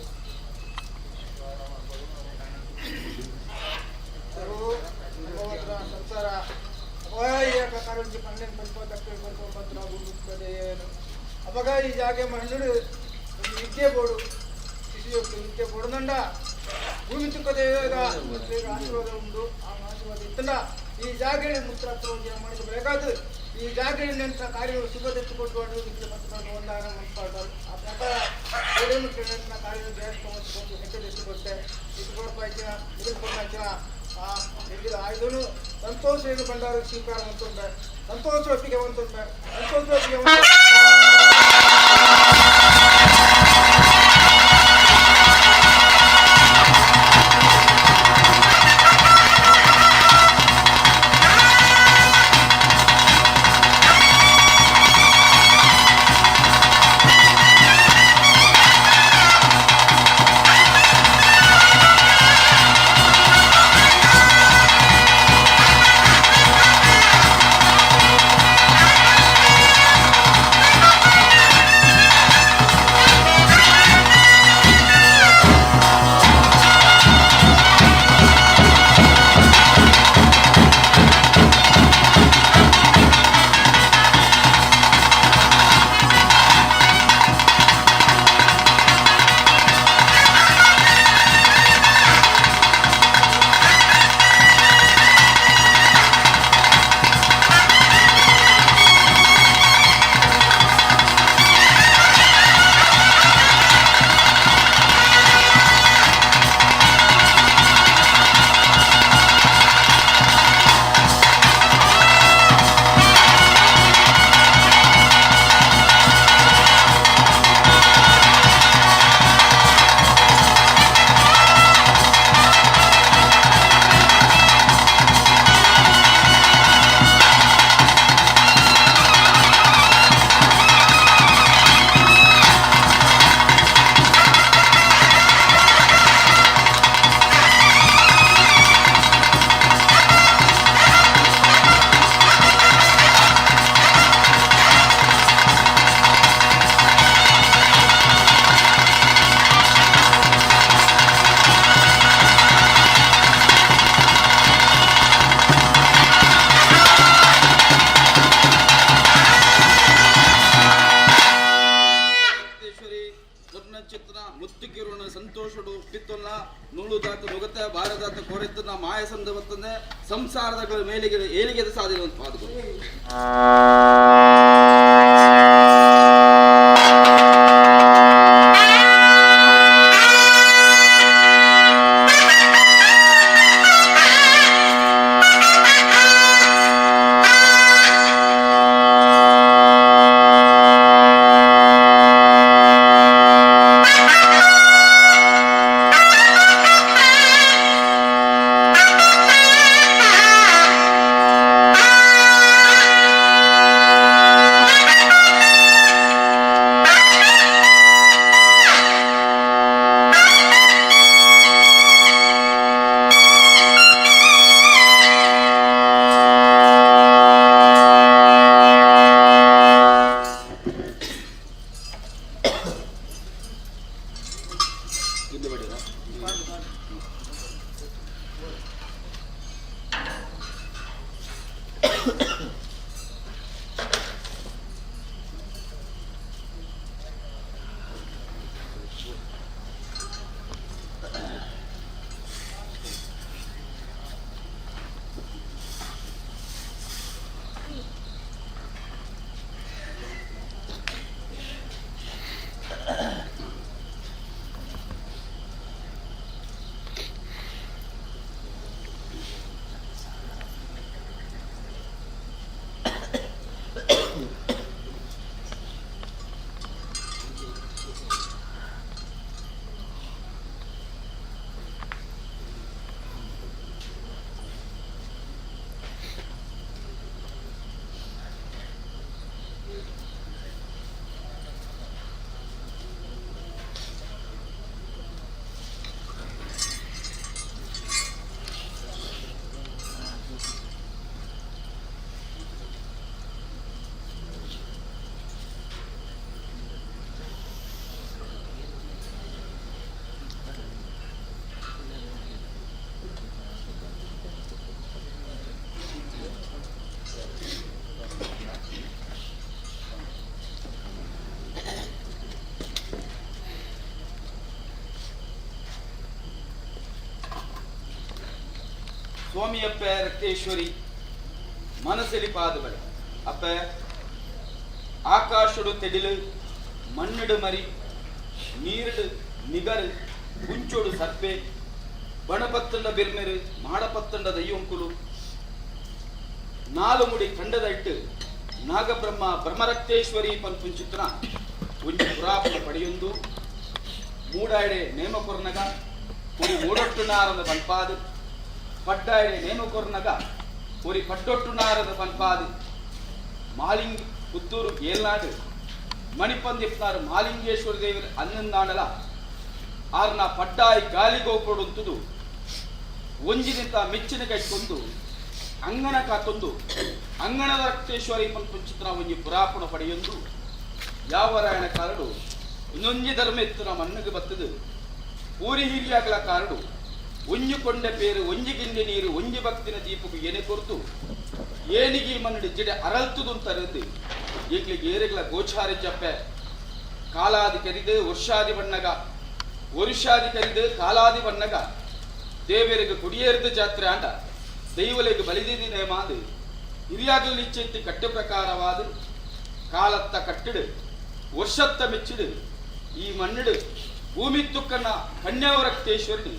ಸಂಸಾರ ಅಪಾಯ ಪ್ರಕಾರಕ್ಕೆ 12 ಪರಿಪೋತಕ್ಕೆ ಅವಾಗ ಈ ಜಾಗೆ ಮಣ್ಣುಡು ವಿದ್ಯೆ ಬೋಡು ಶಿಶು ವಿದ್ಯೆ ಬೋಡದಂಡ ಭೂಮಿ ತುಕ್ಕದೇವದ ಆಶೀರ್ವಾದ ಉಂಟು ಆ ಆಶೀರ್ವಾದ ಇತ್ತಂಡ ಈ ಜಾಗೆ ಮುತ್ರ ಮಾಡಬೇಕಾದ ಈ ಜಾಗೆ ನೆಂಟ ಕಾರ್ಯ ಸುಖದೆತ್ತುಕೊಂಡು ಒಂದಾನ ಮಾಡ್ತಾರೆ ಆ ಪ್ರಕಾರ ಬೇರೆ ಮುಟ್ಟಿನ ಕಾರ್ಯ ದೇವಸ್ಥಾನ ಹೆಚ್ಚೆತ್ತುಕೊಟ್ಟೆ ಇಟ್ಕೊಡ್ಪಾಯ್ತಿನ ಎದುರ್ಕೊಂಡಾಯ್ತಿನ ಆಯ್ದನು ಸಂತೋಷ ಏನು ಬಂಡಾರ ಸ್ವೀಕಾರ ಅಂತಂದೆ ಸಂತೋಷ ಒಪ್ಪಿಗೆ ಅಂತಂದೆ ಸಂತೋಷ ಒಪ್ಪಿಗೆ ಸಂತೋಷಡು ಪಿತ್ತೊಲ್ಲ ನೂಳುದಾತ ನುಗತ ಭಾರದಾತ ಕೊರೆತನ ಮಾಯ ಸಂದ ಬರ್ತಂದೆ ಸಂಸಾರದ ಮೇಲಿಗೆ ಏಲಿಗೆ ಸಾಧಿಸುವಂತ ಪಾದಗಳು சுவாமியப்ப ரக்தேஸ்வரி மனசெலி பாதுபட அப்ப ஆகாஷோடு தெடிலு மண்ணிடு மரி நீரிடு நிகரு குஞ்சோடு சர்ಪೆ ಬಣಪತ್ತಂಡ ಬೆರ್ಮೆರು ಮಾಡಪತ್ತಂಡ ದಯ್ಯೊಂಕುಲು ನಾಲು ಮುಡಿ ಕಂಡದ ಇಟ್ಟು ನಾಗಬ್ರಹ್ಮ ಬ್ರಹ್ಮರಕ್ತೇಶ್ವರಿ ಪಂಪುಂಚಿತ್ರ ಒಂಜಿ ಪುರಾಪುರ ಪಡೆಯೊಂದು ಮೂಡಾಯಡೆ ನೇಮಕೊರ್ನಗ ஒரு மூடொட்டுனாரத பண்பாது பட்டாயடை நேமಕೊರ್ನಗ ஒரு பட்டொட்டுனாரத பண்பாது மாலிಂಗ್ ಪುತ್ತೂರು ಏಲ್ನಾಡು ಮಣಿಪಂದಿಪ್ನಾರು ಮಾಲಿಂಗೇಶ್ವರ ದೇವರು ಅನ್ನಂದಾಂಡಲ ಆರ್ನ ಪಡ್ಡಾಯಿ ಗಾಲಿಗೋಪಡುಂತುದು ಒಂಜಿನಿಂದ ಮೆಚ್ಚಿನ ಕೈಕೊಂದು ಅಂಗಣ ಕಾತೊಂದು ಅಂಗಣದ ರಕ್ತೇಶ್ವರಿ ಪಂಪುಂಚಿತ್ರ ಒಂಜಿ ಪುರಾಪುಣ ಪಡೆಯೊಂದು ಯಾವರಾಯಣ ಕಾರಡು ಇನ್ನೊಂಜಿ ಧರ್ಮ ಎತ್ತುನ ಮಣ್ಣಗೆ ಬತ್ತದು ಪೂರಿ ಹಿರಿಯಾಗಲ ಕಾರಡು ಒಂಜಿ ಕೊಂಡ ಪೇರು ಒಂಜಿ ಗಿಂಡಿ ನೀರು ಒಂಜಿ ಭಕ್ತಿನ ದೀಪಕ್ಕೆ ಏನೆ ಕೊರ್ತು ಏನಿಗೆ ಮನ್ನಡಿ ಜಿಡೆ ಅರಲ್ತುದು ಅಂತರದ್ದು ಈಗ್ಲಿಗೆ ಏರೆಗಳ ಗೋಚಾರಿ ಜಪ್ಪೆ ಕಾಲಾದಿ ಕರಿದು ವರ್ಷಾದಿ ಬಣ್ಣಗ ವರುಷಾದಿ ಕರಿದು ಕಾಲಾದಿ ಬಣ್ಣಗ ದೇವರಿಗೆ ಕುಡಿಯೇರಿದ ಜಾತ್ರೆ ಆಂಡ ದೈವಲಿಗೆ ಬಲಿದಿದಿ ನೇಮಾದು ಹಿರಿಯಾಗಲು ನಿಶ್ಚಯಿತಿ ಕಟ್ಟು ಪ್ರಕಾರವಾದ ಕಾಲತ್ತ ಕಟ್ಟಿಡು ವರ್ಷತ್ತ ಮೆಚ್ಚಿಡು ಈ ಮಣ್ಣಿಡು ಭೂಮಿ ತುಕ್ಕನ್ನ ಕನ್ಯಾವರಕ್ತೇಶ್ವರಿ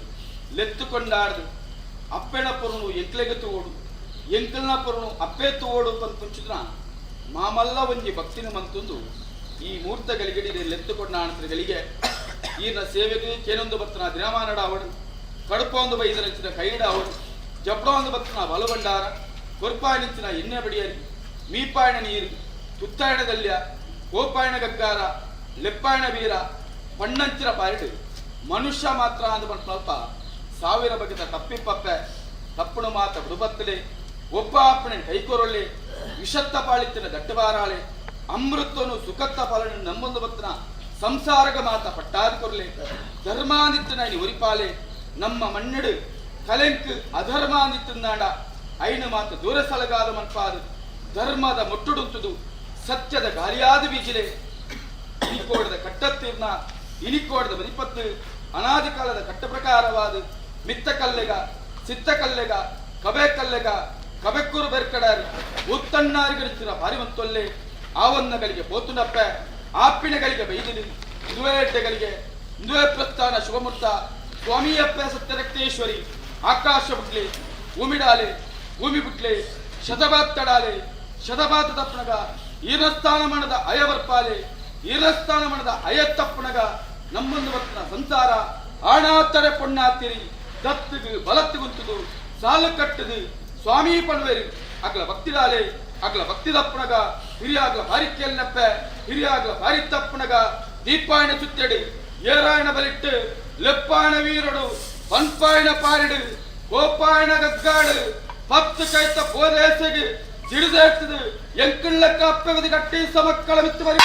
ಲೆತ್ತುಕೊಂಡಾಡ್ದು ಅಪ್ಪೆಣ ಪುರನು ಎಂಕ್ಲೆಗೆ ತೋಡು ಎಂಕಲ್ನ ಪುರನು ಅಪ್ಪೆ ತೋಡು ಪಂಚಿದ್ರ ಮಾಮಲ್ಲ ಒಂಜಿ ಭಕ್ತಿನ ಮಂತೊಂದು ಈ ಮೂರ್ತಗಳಿಗೆ ಲೆತ್ತುಕೊಂಡಾಣಗಳಿಗೆ ಈನ ಸೇವೆಗೆ ಕೇನೊಂದು ಬತ್ತನ ದಿನಮಾನಡ ಅವಡು ಕಡುಪ ಒಂದು ಬೈದರಂಚಿನ ಕೈಡ ಅವಡು ಜಪ್ಡ ಒಂದು ಬತ್ತನ ಬಲಬಂಡಾರ ಕೊರ್ಪಾಯನಿಂಚಿನ ಎಣ್ಣೆ ಬಡಿಯರಿ ಮೀಪಾಯಣ ನೀರು ತುತ್ತಾಯಣದಲ್ಯ ಕೋಪಾಯಣ ಗಗ್ಗಾರ ಲೆಪ್ಪಾಯಣ ವೀರ ಪಣ್ಣಂಚಿನ ಪಾರಿಡು ಮನುಷ್ಯ ಮಾತ್ರ ಅಂದು ಸ್ವಲ್ಪ ಸಾವಿರ ಬಗೆತ ತಪ್ಪಿಪ್ಪಪ್ಪೆ ತಪ್ಪುಣ ಮಾತ ಬಿಡುಬತ್ತಲೆ ಒಬ್ಬ ಅಪ್ಪಣೆ ಕೈಕೊರೊಳ್ಳೆ ವಿಷತ್ತ ಪಾಳಿತ್ತಿನ ದಟ್ಟಬಾರಾಳೆ ಅಮೃತನು ಸುಖತ್ತ ಪಾಲನೆ ನಂಬೊಂದು ಬತ್ತನ ಸಂಸಾರಗ ಮಾತ ಪಟ್ಟಾದಿ ಕೊರ್ಲೆ ಧರ್ಮಾಂದಿತ್ತನ ಒರಿಪಾಲೆ ನಮ್ಮ ಮಣ್ಣಿಡು ಕಲೆಂಕ್ ಅಧರ್ಮಾಂದಿತ್ತಂದಾಂಡ ಐನ ಮಾತ ದೂರ ಸಲಗಾದ ಮನ್ಪಾದು ಧರ್ಮದ ಮುಟ್ಟುಡುತ್ತದು ಸತ್ಯದ ಗಾಲಿಯಾದ ಬೀಜಿಲೆ ಇನಿಕೋಡದ ಕಟ್ಟತ್ತೀರ್ನ ಇನಿಕೋಡದ ಮದಿಪತ್ತು ಅನಾದಿ ಕಾಲದ ಕಟ್ಟ ಪ್ರಕಾರವಾದ ಮಿತ್ತ ಕಲ್ಲೆಗ ಸಿತ್ತ ಕಲ್ಲೆಗ ಕಬೆ ಕಲ್ಲೆಗ ಕಬೆಕ್ಕೂರು ಬೆರ್ಕಡಾರಿ ಉತ್ತಣ್ಣಾರಿಗಳಿಸಿನ ಪಾರಿವಂತೊಲ್ಲೆ ಆವನ್ನಗಳಿಗೆ ಪೋತುನಪ್ಪೆ ಆಪಿಣಗಳಿಗೆ ಬೈದಿರಿ ದುವೇಟೆಗಳಿಗೆ ದುವೆ ಪ್ರಸ್ಥಾನ ಶುಭಮುಹೂರ್ತ ಸ್ವಾಮಿಯಪ್ಪ ಸತ್ಯರಕ್ತೇಶ್ವರಿ ಆಕಾಶ ಬಿಟ್ಲೆ ಭೂಮಿಡಾಲೆ ಭೂಮಿ ಬಿಟ್ಲೆ ಶತಬಾತ್ತಡಾಲೆ ಶತಬಾತ ತಪ್ಪಣಗ ಈರಸ್ಥಾನ ಮಣದ ಅಯವರ್ಪಾಲೆ ಈರಸ್ಥಾನ ಮಣದ ಅಯತ್ತಪ್ಪಣಗ ನಮ್ಮೊಂದು ಭಕ್ತನ ಸಂಸಾರ ಆಣಾತರೆ ಪೊಣ್ಣಾತಿರಿ ದತ್ತಿಗೆ ಬಲತ್ತಿಗುಂತುದು ಸಾಲು ಕಟ್ಟದು ಸ್ವಾಮಿ ಪಣವೇರಿ ಅಗ್ಲ ಭಕ್ತಿಡಾಲೆ ಅಗ್ಲ ಭಕ್ತಿ ತಪ್ಪಣಗ ಹಿರಿಯಾಗ್ಲ ಬಾರಿಕೆಯಲ್ನಪ್ಪೆ ಹಿರಿಯಾಗ್ಲ ಬಾರಿ ತಪ್ಪಣಗ ದೀಪಾಯಣ ಸುತ್ತಡಿ ಏರಾಯಣ ಬಲಿಟ್ಟು ಲೆಪ್ಪಾಯಣ ವೀರಡು ಪನ್ಪಾಯಣ ಪಾರಿಡು ಕೋಪಾಯಣ ಗಗ್ಗಾಡು ಪತ್ತು ಕೈತ ಬೋದೇಸೆಗೆ ಜಿಡಿದೇರ್ತದು ಎಂಕಳ್ಳ ಕಾಪ್ಪೆವದಿ ಕಟ್ಟಿ ಸಮಕ್ಕಳ ಮಿತ್ತು ಮರಿ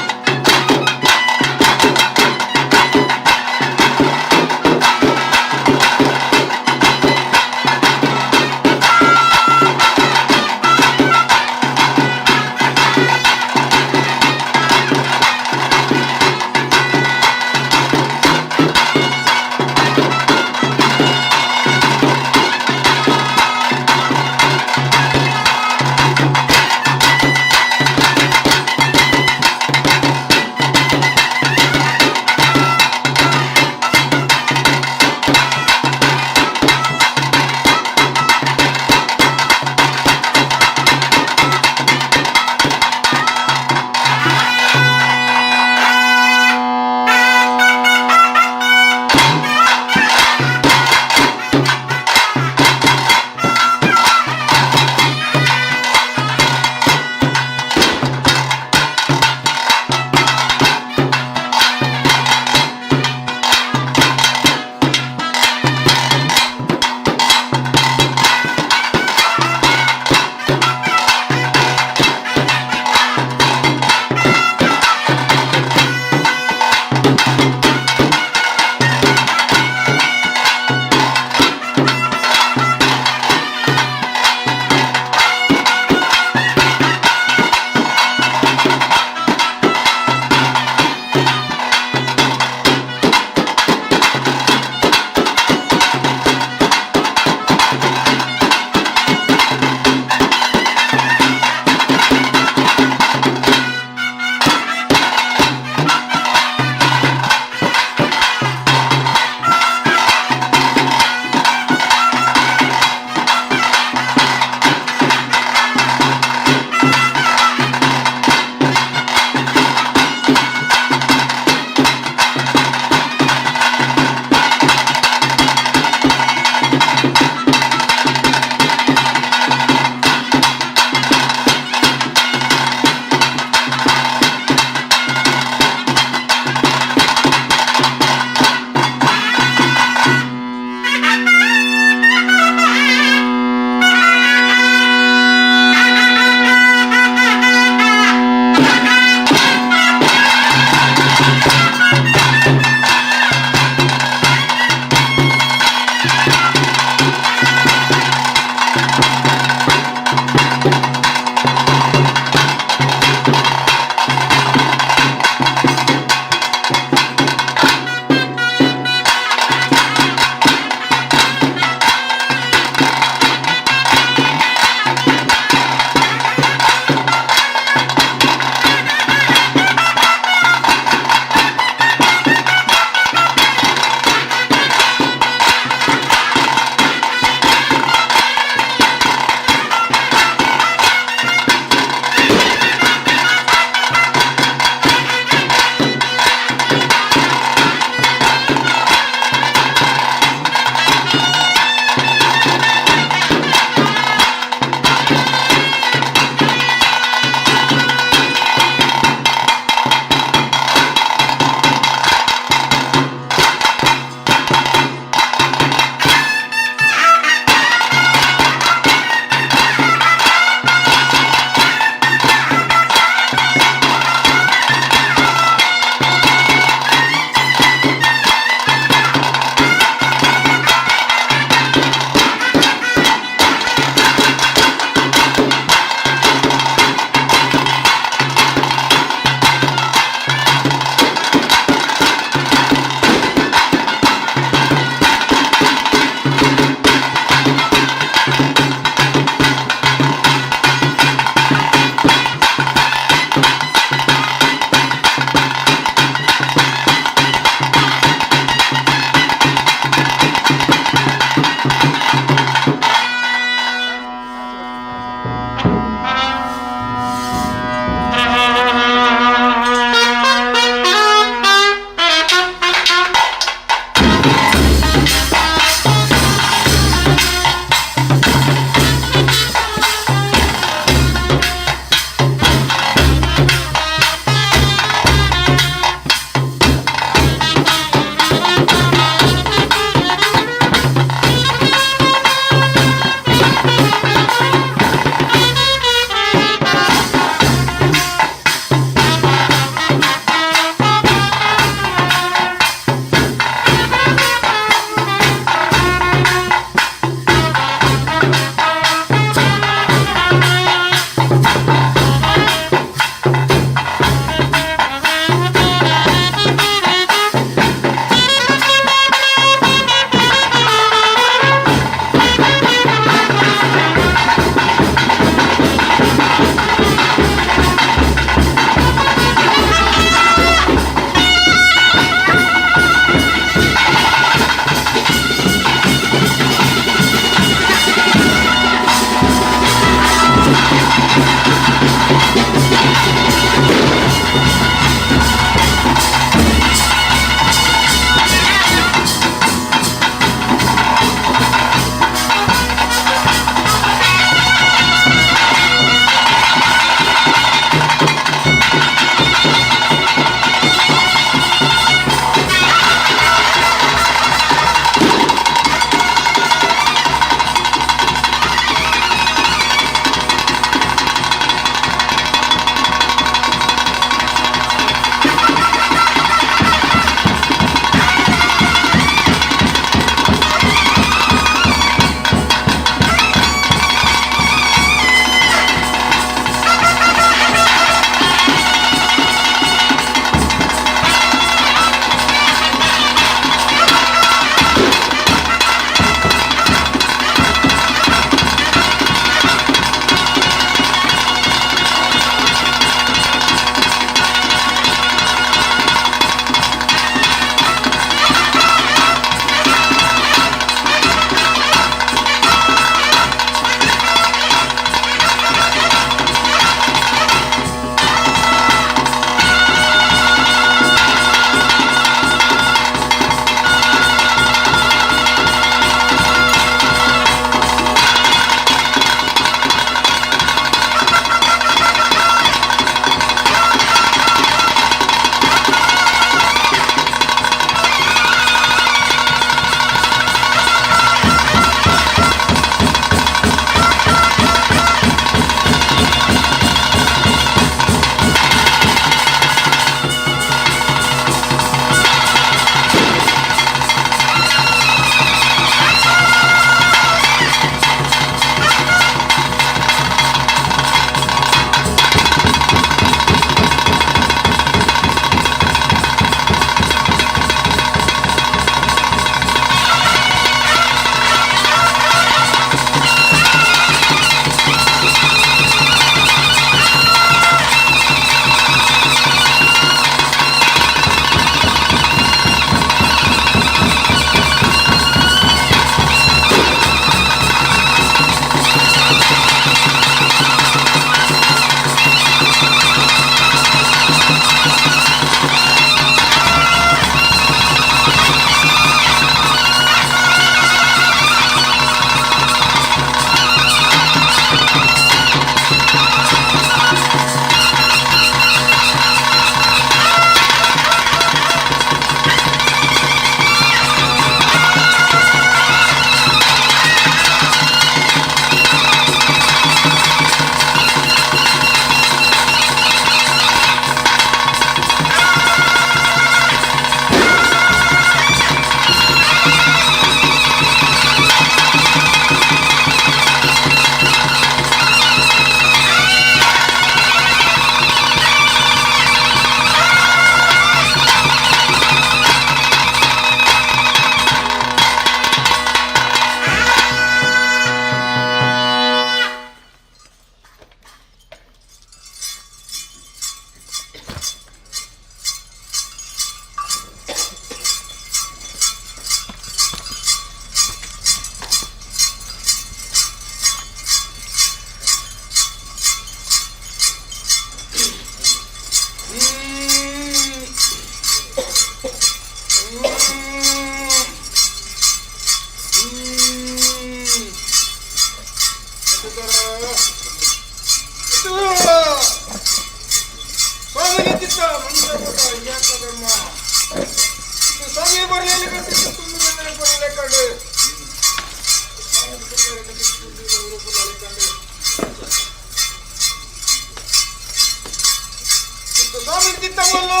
ತಮ್ಮಲ್ಲೋ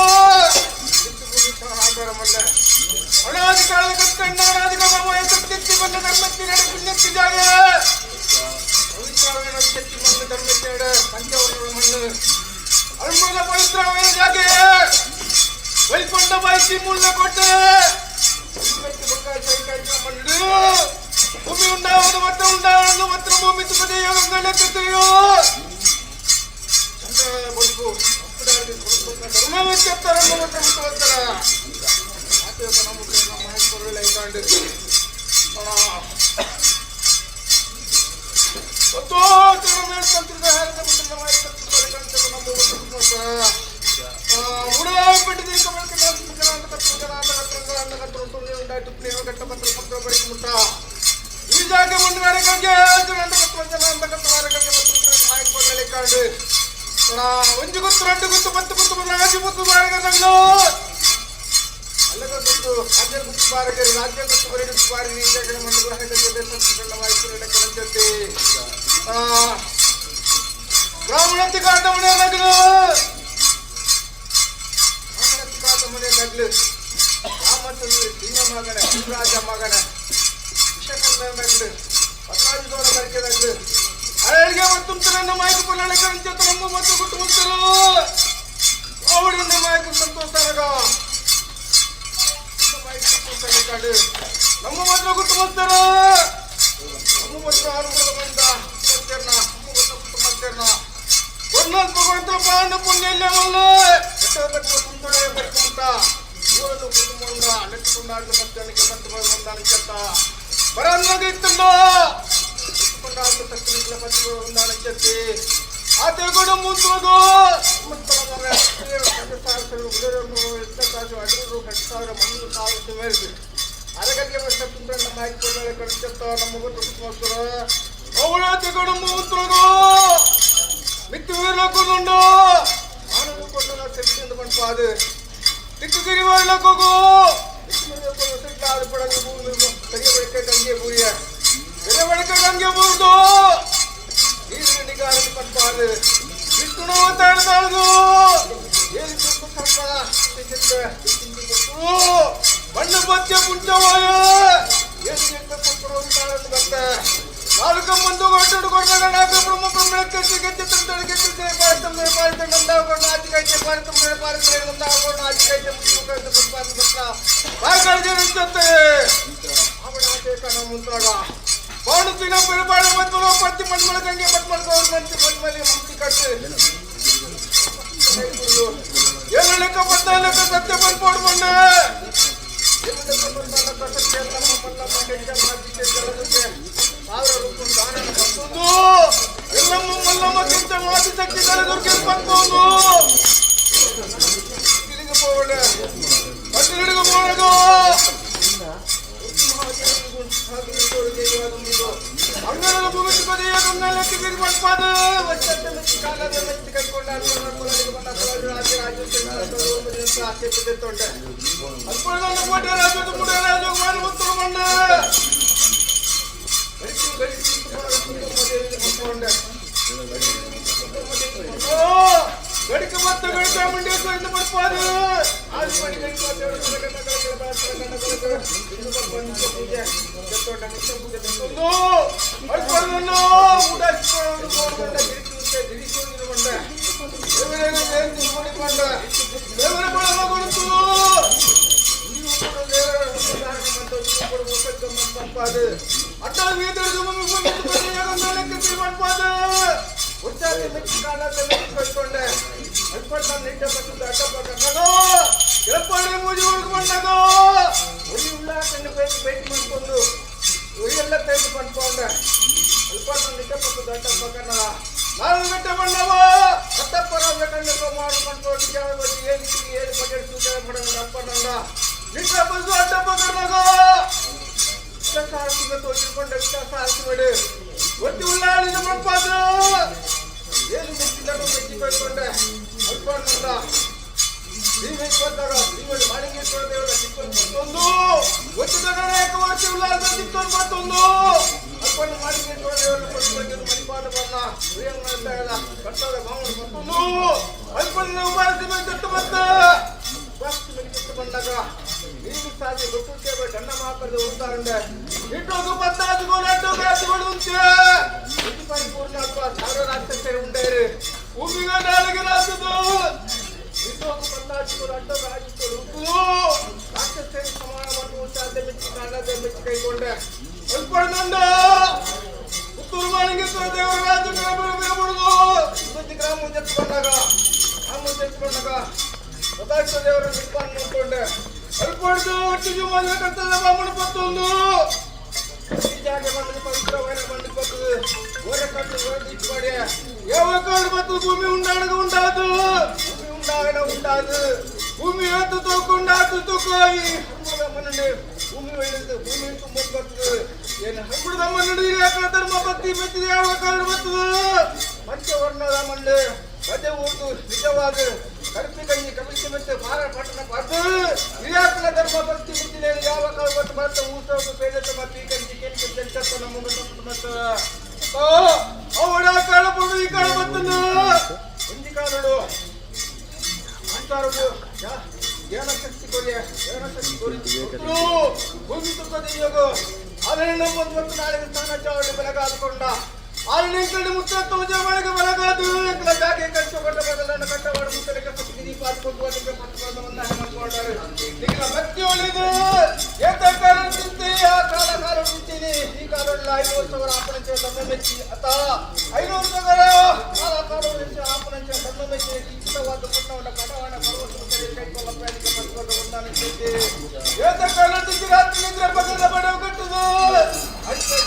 ಆಧಾರ ಮಲ್ಲ ಅನಾದಿ ಕಾಲದ ಕತ್ತಣ್ಣ ಅನಾದಿ ಕಾಲ ಸತ್ಯಕ್ಕೆ ಬಂದ ಧರ್ಮಕ್ಕೆ ನಡೆ ಪುಣ್ಯಕ್ಕೆ ಜಾಗ ಪವಿತ್ರವಾದ ಸತ್ಯಕ್ಕೆ ಬಂದ ಧರ್ಮಕ್ಕೆ ನಡೆ ಪಂಚವರ್ಣಗಳ ಮಣ್ಣು ಅನುಮೋದ ಪವಿತ್ರವಾದ ಜಾಗ ಬಲಿಕೊಂಡ ಬಾಯಿಸಿ ಮುಳ್ಳ ಕೊಟ್ಟೆ ಮಣ್ಣು ಭೂಮಿ ಉಂಟಾವುದು ಮತ್ತೆ ಉಂಟಾವನ್ನು ಮಾತ್ರ ಭೂಮಿ ತುಕದೆಯೋ ಗಂಗಳೆತ್ತದೆಯೋ ಬದುಕು ಧರ್ಮವಚ್ಚತ್ತರ ಮುಖೋತ್ತರ ನಮ್ಮ ಹೆಸರುಗಳ ಇದ್ದಾಂಡು ತಂತ್ರದ ಈ ಜಾಗ ಮುಂದುವರೆಗೆ ಒಂಜು ಗೊತ್ತು ರೆಂಡು ಗೊತ್ತು ಮತ್ತು ಗೊತ್ತು ರಾಜ್ಯ ಗೊತ್ತು ಬಾರಗಗಳು ಅಲ್ಲದ ಗೊತ್ತು ರಾಜ್ಯ ಗೊತ್ತು ಬಾರಗರು ರಾಜ್ಯ ಗೊತ್ತು ಬರೀ ಬಾರಿ ಈ ಜಾಗ ಮಂಡು ಬ್ರಾಹ್ಮಣಂತಿ ಕಾಟ ಮನೆಯಾಗಲು ಬ್ರಾಹ್ಮಣಂತಿ ಕಾಟ ಮನೆಯಾಗಲು ರಾಮಚಂದ್ರ ಸಿಂಹ ಮಗನ ರಾಜ ಮಗನ ವಿಷಕರ್ಮ ಮಗಲು 15 ದೋಳ ಬರಿಕೆದಾಗಲು ಅಳಿಗೆ ಮತ್ತು ನನ್ನ ಮಾಯ್ಕು ಪೊಲಾಳೆ ಕರಂಚತ ನಮ್ಮ ಮತ್ತು ಕುಟುಂಬಸ್ಥರು ಅವಳು ನಮ್ಮ ಮಾಯ್ಕು ಸಂತೋಷರಾಗ ನಮ್ಮ ಮಾತ್ರ ಕುಟುಂಬಸ್ಥರು ನಮ್ಮ ಮತ್ತು ಆರುಮೂಲ ಬಂದ ಕುಟುಂಬಸ್ಥರನ್ನ ಒಂದೊಂದು ಭಗವಂತ ಪಾಂಡ ಪುಣ್ಯ ಇಲ್ಲ ಮಲ್ಲ ಕುಂತಳೆ ಬರ್ಕೊಂಡ ಊರದು ಕುಟುಂಬ ನೆಟ್ಟುಕೊಂಡ ಮಧ್ಯಾಹ್ನಕ್ಕೆ ಮತ್ತೆ ಬಂದಾನೆ ಚೆತ್ತ ಬರನ್ನಾಗ ಇತ್ತಂಡ ಆತ ಕೂಡ ಮುಂದೋದು ಅರಗಕ್ಕೆ ನಮ್ಮ ಅವಳ ತಗೊಂಡು ಮುಂದೋದು ಮಿತ್ತು ವೀರ್ಲಕ್ಕೊಂದು ಮಾನವ ಕೊಂಡು ತೆಗೆದು ಬಂದು ತಿಕ್ಕಗಿರಿ ಮಾಡ್ಲಕ್ಕೆ ಹೋಗು ಗಂಗೆ ಬೂರಿಯ ಗಂಗೆ ಬೂರ್ದು ನೀರಿನಿಗಾರಲಿ ಪಟ್ಪಾದು ವಿಷ್ಣು ಮಾತಾಡ್ದು ಮಣ್ಣು ಬಚ್ಚೆ ಮುಂಚವಾಯ ನಾಲ್ಕ ಮಂದು ಕೊಟ್ಟು ಕೊಡ್ದಾಗ ಬ್ರಹ್ಮಕ್ಕೆ ಗೆದ್ದು ಗೆದ್ದು ಪಾರಿತಮ್ಮೆ ಪಾರಿತ ನಂದಾಕೊಂಡು ಆಚಿಕೈತೆ ಪಾರಿತಮ್ಮೆ ಪಾರಿತ ನಂದಾಕೊಂಡು ಆಚಿಕೈತೆ ಬಾಯ್ಕಳಿಸುತ್ತೆ ಅವಳ ಕಣ ಮುಂತಾಗ ಬಾಣುತ್ತಿನ ಬೆಳಬಾಳೆ ಮತ್ತು ಪತ್ತಿ ಮಣ್ಮಳ ಗಂಗೆ ಪಟ್ಮಳ್ಕ ಅವ್ರ ಮಂಚಿ ಮಣ್ಮಲಿ ಮುಂಚಿ ಕಟ್ಟು ಏನು ಲೆಕ್ಕ ಪಟ್ಟ ಲೆಕ್ಕ ಸತ್ಯ ಬಂದ್ಕೊಡ್ ಬಂಡೆ ಸಾವಿರ ರೂಪಾಯಿ ದಾನ ಬರ್ತೊಂದು ಎಲ್ಲಮ್ಮ ಮಲ್ಲಮ್ಮ ಕಿಂತ ಮಾತಿ ಶಕ್ತಿ ಕಳೆದವ್ರಿಗೆ ಬಂದ್ಕೊಂಡು ಇಲ್ಲಿಗೆ ಹೋಗೋಣ ಕಟ್ಟಿಲಿಗೆ ಹೋಗೋದು ಅಂಗನದ ಭೂಮಿ ಬದಿಯ ಗಂಗಾಲಕ್ಕೆ ಬಿರು ಮಾಡ್ಪಾದು ವರ್ಷದ ಮೆಚ್ಚಿ ಕಾಲದ ಮೆಚ್ಚಿ ಕೈಕೊಂಡ ಆಸೆ ಬಿದ್ದಿತ್ತೊಂಡೆ ಅಲ್ಪಳಗಂಡ ಕೋಟೆ ರಾಜ್ಯದ ಮುಡಿಯ ರಾಜ ಮಾನವಂತರ ಮಂಡ ಗಡಿಕೆ ಮತ್ತು ಗಡಿಕೆ ಮಂಡ್ಯದಿಂದ ಬರ್ಪಾದು ಆದಿ ಮಾಡಿ ಅಟ್ಟ ಉಚ್ಚಾರ ಮೆಚ್ಚಿ ಕಾಲದ ಮೆಚ್ಚಿ ಕಳ್ಕೊಂಡೆ ಅಲ್ಪಟ್ಟ ನಿಟ್ಟ ಪಟ್ಟದ ಅಟ್ಟಪಕ್ಕೋ ಎಳಪಳ್ಳಿ ಮೂಜಿ ಉಳ್ಕೊಂಡಾಗೋ ಉರಿ ಉಳ್ಳ ಕಣ್ಣು ಭೇಟಿ ಮಾಡ್ಕೊಂಡು ಉರಿ ಎಲ್ಲ ತೆಗೆದು ಪಡ್ಕೊಂಡೆ ಅಲ್ಪಟ್ಟ ನಿಟ್ಟ ಪಟ್ಟದ ಅಟ್ಟಪಕ್ಕನ ನಾಲ್ಕು ಗಂಟೆ ಬಂದವ ಅಟ್ಟಪ್ಪರ ಕಣ್ಣು ಮಾಡ್ಕೊಂಡು ಹೇಳಿ ಬಗೆಟ್ ಸೂಚನೆ ಮಾಡೋಣ ಅಪ್ಪಣ್ಣ ನಿಟ್ಟ ಬಂದು ಅಟ್ಟಪಕ್ಕನಾಗೋ ಸಾಹಸಿಗೆ ತೋರಿಸಿಕೊಂಡೆ ಸಾಹಸಿ ಮಾಡಿ ಒತ್ತಿ ಉಳ್ಳಾಡಿದ ಮಪ್ಪಾದ ಏನು ಮೆಚ್ಚಿದಾಗ ಮೆಚ್ಚಿ ಕಳ್ಕೊಂಡೆ ಅಲ್ಪಣ್ಣ ನೀವೇ ಬಂದಾಗ ನೀವಲ್ಲಿ ಮಾಡಿಗೆ ಮತ್ತೊಂದು ಒತ್ತಿದ ನಾಯಕ ವರ್ಷ ಉಲ್ಲಾಸ ಮತ್ತೊಂದು ಅಪ್ಪನ ಮಾಡಿಗೆ ದೇವರು ಕೊಟ್ಟು ಮರಿಪಾದ ಬರಲ್ಲ ಕಟ್ಟದ ಭಾವನೆ ಅಲ್ಪನ ಉಪಾಸಿ ಬಂದು ಬಂದ ಬಂದಾಗ ನೀರು ಸಾಧಿ ಗೊತ್ತುತ್ತೇವೆ ಗಣ್ಣ ಮಾಪದ ಉಂಟಾರಂಡೆ ಇಟ್ಟೋದು ಪತ್ತಾದುಗಳು ಅಡ್ಡೋಗಾದುಗಳು ಉಂಟೆ ಇದು ಪರಿಪೂರ್ಣ ಅಥವಾ ಸಾವಿರ ರಾಕ್ಷಸರು ಉಂಡೇರಿ ಭೂಮಿಗೆ ನಾಲಿಗೆ ರಾಸುದು ಇಟ್ಟೋದು ಪತ್ತಾದುಗಳು ಅಡ್ಡೋಗಾದುಗಳು ಉಂಟು ರಾಕ್ಷಸರು ಸಮಾನ ಮತ್ತು ಉಂಟಾದ ಮೆಚ್ಚಿ ಕಾಣದ ಮೆಚ್ಚಿ ಕೈಗೊಂಡೆ ಅಲ್ಪಣ್ಣಂಡ ಪುತ್ತೂರು ಮಾಳಿಗೆ ದೇವರ ರಾಜ ಬಿಡಬಾರದು ಇವತ್ತು ಗ್ರಾಮ ಜೆತ್ಕೊಂಡಾಗ ಪದಾರ್ಥ ದೇವರ ನಿರ್ಮಾಣ ಮಾಡ್ಕೊಂಡೆ ಅಲ್ಪಡ್ದು ಒಟ್ಟಿಗೆ ಮನೆ ಕಟ್ಟದ ಬಾಮಣ ಪತ್ತೊಂದು ಈ ಜಾಗ ಬಂದು ಪವಿತ್ರವಾದ ಬಂದು ಬರ್ತದೆ ಓರ ಕಟ್ಟು ಹೊರದಿಟ್ಟು ಮಾಡಿ ಯಾವ ಕಾಳು ಮತ್ತು ಭೂಮಿ ಉಂಡಾಗ ಉಂಟಾದು ಭೂಮಿ ಉಂಟಾದು ಭೂಮಿ ಹತ್ತು ತೋಕೊಂಡಾತು ತೋಕೋಯಿ ಹಮ್ಮದ ಮನೆ ಭೂಮಿ ಒಳ್ಳೆದು ಭೂಮಿ ತುಂಬ ಬರ್ತದೆ ಏನು ಹಮ್ಮದ ಮನೆ ಯಾಕಂದ್ರೆ ಧರ್ಮ ಭಕ್ತಿ ಮೆಚ್ಚಿದ ಯಾವ ಕಾಳು ಬರ್ತದೆ ಪಂಚವರ್ಣದ ಮಣ್ಣೆ ಮಧ್ಯ ಊರ್ದು ನಿಜವಾದ ಕರ್ಪಿ ಕೈ ಕವಿತೆ ಮತ್ತೆ ಭಾರ ಪಟ್ಟಣ ಪಾಠ ಕ್ರಿಯಾತ್ಮಕ ಧರ್ಮ ಭಕ್ತಿ ಮಿತಿಲೆ ಯಾವ ಕಾಲ ಮತ್ತು ಭಾರತ ಊಟ ಬೇಡ ಮತ್ತೆ ಈ ಕೈ ಕೇಳಿ ಜಂಚತ್ತ ನಮ್ಮ ಮತ್ತು ಅವಡ ಕಾಲ ಪಡು ಈ ಕಾಲ ಬರ್ತನು ಒಂದಿ ಕಾಲಡು ಅಂತಾರದು ಜ್ಞಾನ ಶಕ್ತಿ ಕೊಡಿ ಭೂಮಿ ತುಪ್ಪದ ಯೋಗ ಆದರೆ ನಮ್ಮ ಮತ್ತು ನಾಳೆಗೆ ಸ್ಥಾನ ಚಾವಣಿ ಬೆಳಗಾದುಕೊಂಡ ಆಲಿಂಕಲ್ಲಿ ಮುತ್ತತ್ತು ಜಮಳಿಗೆ ಬೆಳಗಾದು ಎಂಕಲ ಜಾಗೆ ಕಟ್ಟುಕೊಂಡ ಬದಲನ್ನು ಕಟ್ಟವಾಡ ಮುತ್ತಲಿಕ್ಕೆ ಪತ್ನಿ ಪಾಲ್ಕೊಂಡು ಅದಕ್ಕೆ ಪತ್ರವನ್ನು ಒಂದಾಗಿ ಮಾಡ್ಕೊಂಡಾರೆ ನಿನ್ನ ಭಕ್ತಿ ಒಳ್ಳೆದು ಏತ ಕಾಲ ಚಿಂತೆ ಆ ಕಾಲ ಚಿಂತೀನಿ ಈ ಕಾಲದಲ್ಲಿ 500 ಸಾವಿರ ಆಪಣಂಚ ತನ್ನ ಮೆಚ್ಚಿ ಅತ 500 ಸಾವಿರ ಕಾಲ ಮೆಚ್ಚಿ ಆಪಣಂಚ ತನ್ನ ಮೆಚ್ಚಿ ಚಿತ್ತವಾದ ಪುಟ್ಟವನ್ನ ಕಡವಾಣ ಪರ್ವತ ಕೈಕೊಳ್ಳಪ್ಪ ಅದಕ್ಕೆ ಪತ್ರವನ್ನು ಒಂದಾಗಿ ಚಿಂತೆ ಏತ ಕಾಲ ಚಿಂತೆ ರಾತ್ರಿ ನಿದ್ರೆ ಬದಲ ಬಡವ ಕಟ್ಟುದು ಅಡಿಕೆ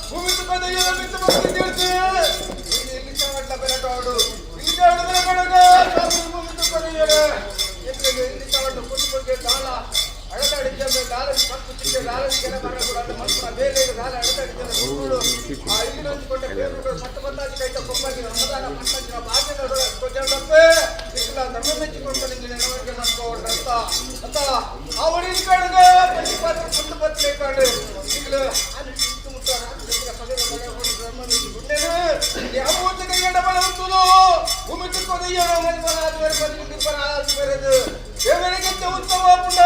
ಭೂಮಿ ತುಪ್ಪದ ಬೆಳಗಾಡು ಇಲ್ಲಿ ಭೂಮಿ ತುಪ್ಪದ ಕುಂದುಕೊಂಡೆ ಕಾಲ ಅಳದಾಡಿದ್ದ ಕಾಲ ಮತ್ತು ಚಿಕ್ಕ ಕಾಲ ಕೆಲ ಮರಗಳು ಮಕ್ಕಳ ಬೇರೆ ಕಾಲ ಅಳದಾಡಿದ್ದ ಗುರುಗಳು ಆ ಇಲ್ಲಿ ಹೊಂದಿಕೊಂಡ ಬೇರು ಸತ್ತ ಬಂದಾಗಿ ಕೈತ ಕೊಬ್ಬಾಗಿ ರಮದಾನ ಪಟ್ಟಂಚಿನ ಭಾಗ್ಯದ ಕೊಜಂಡಪ್ಪೆ ಇಲ್ಲ ನಮ್ಮ ಮೆಚ್ಚಿಕೊಂಡು ನಿಂಗೆ ನೆನವರಿಗೆ ಮಾಡ್ಕೊಂಡಂತ ಅಂತ ಅವಳಿ ಕಡೆಗ ಪ್ರತಿಪಾದ ಕುಂದು ಬತ್ತಲೆ ಕಾಡು ಈಗಲ ಅಲ್ಲಿ ಸುತ್ತಮುತ್ತ ರಾಜ್ಯದ ಪದರ ಮನೆ ಬ್ರಹ್ಮನಿಗೆ ಗುಂಡೆನು ಯಾವ ಕೈಗಂಡ ಬಲ ಉಂಟುದು ಭೂಮಿ ತುಕ್ಕೋದಯ್ಯ ಮನೆ ಬಲ ಆದ್ಮೇಲೆ ಬಂದು ಬಲ ಆದ್ಮೇಲೆ ದೇವರಿಗಿಂತ ಉತ್ತಮ ಪುಂಡ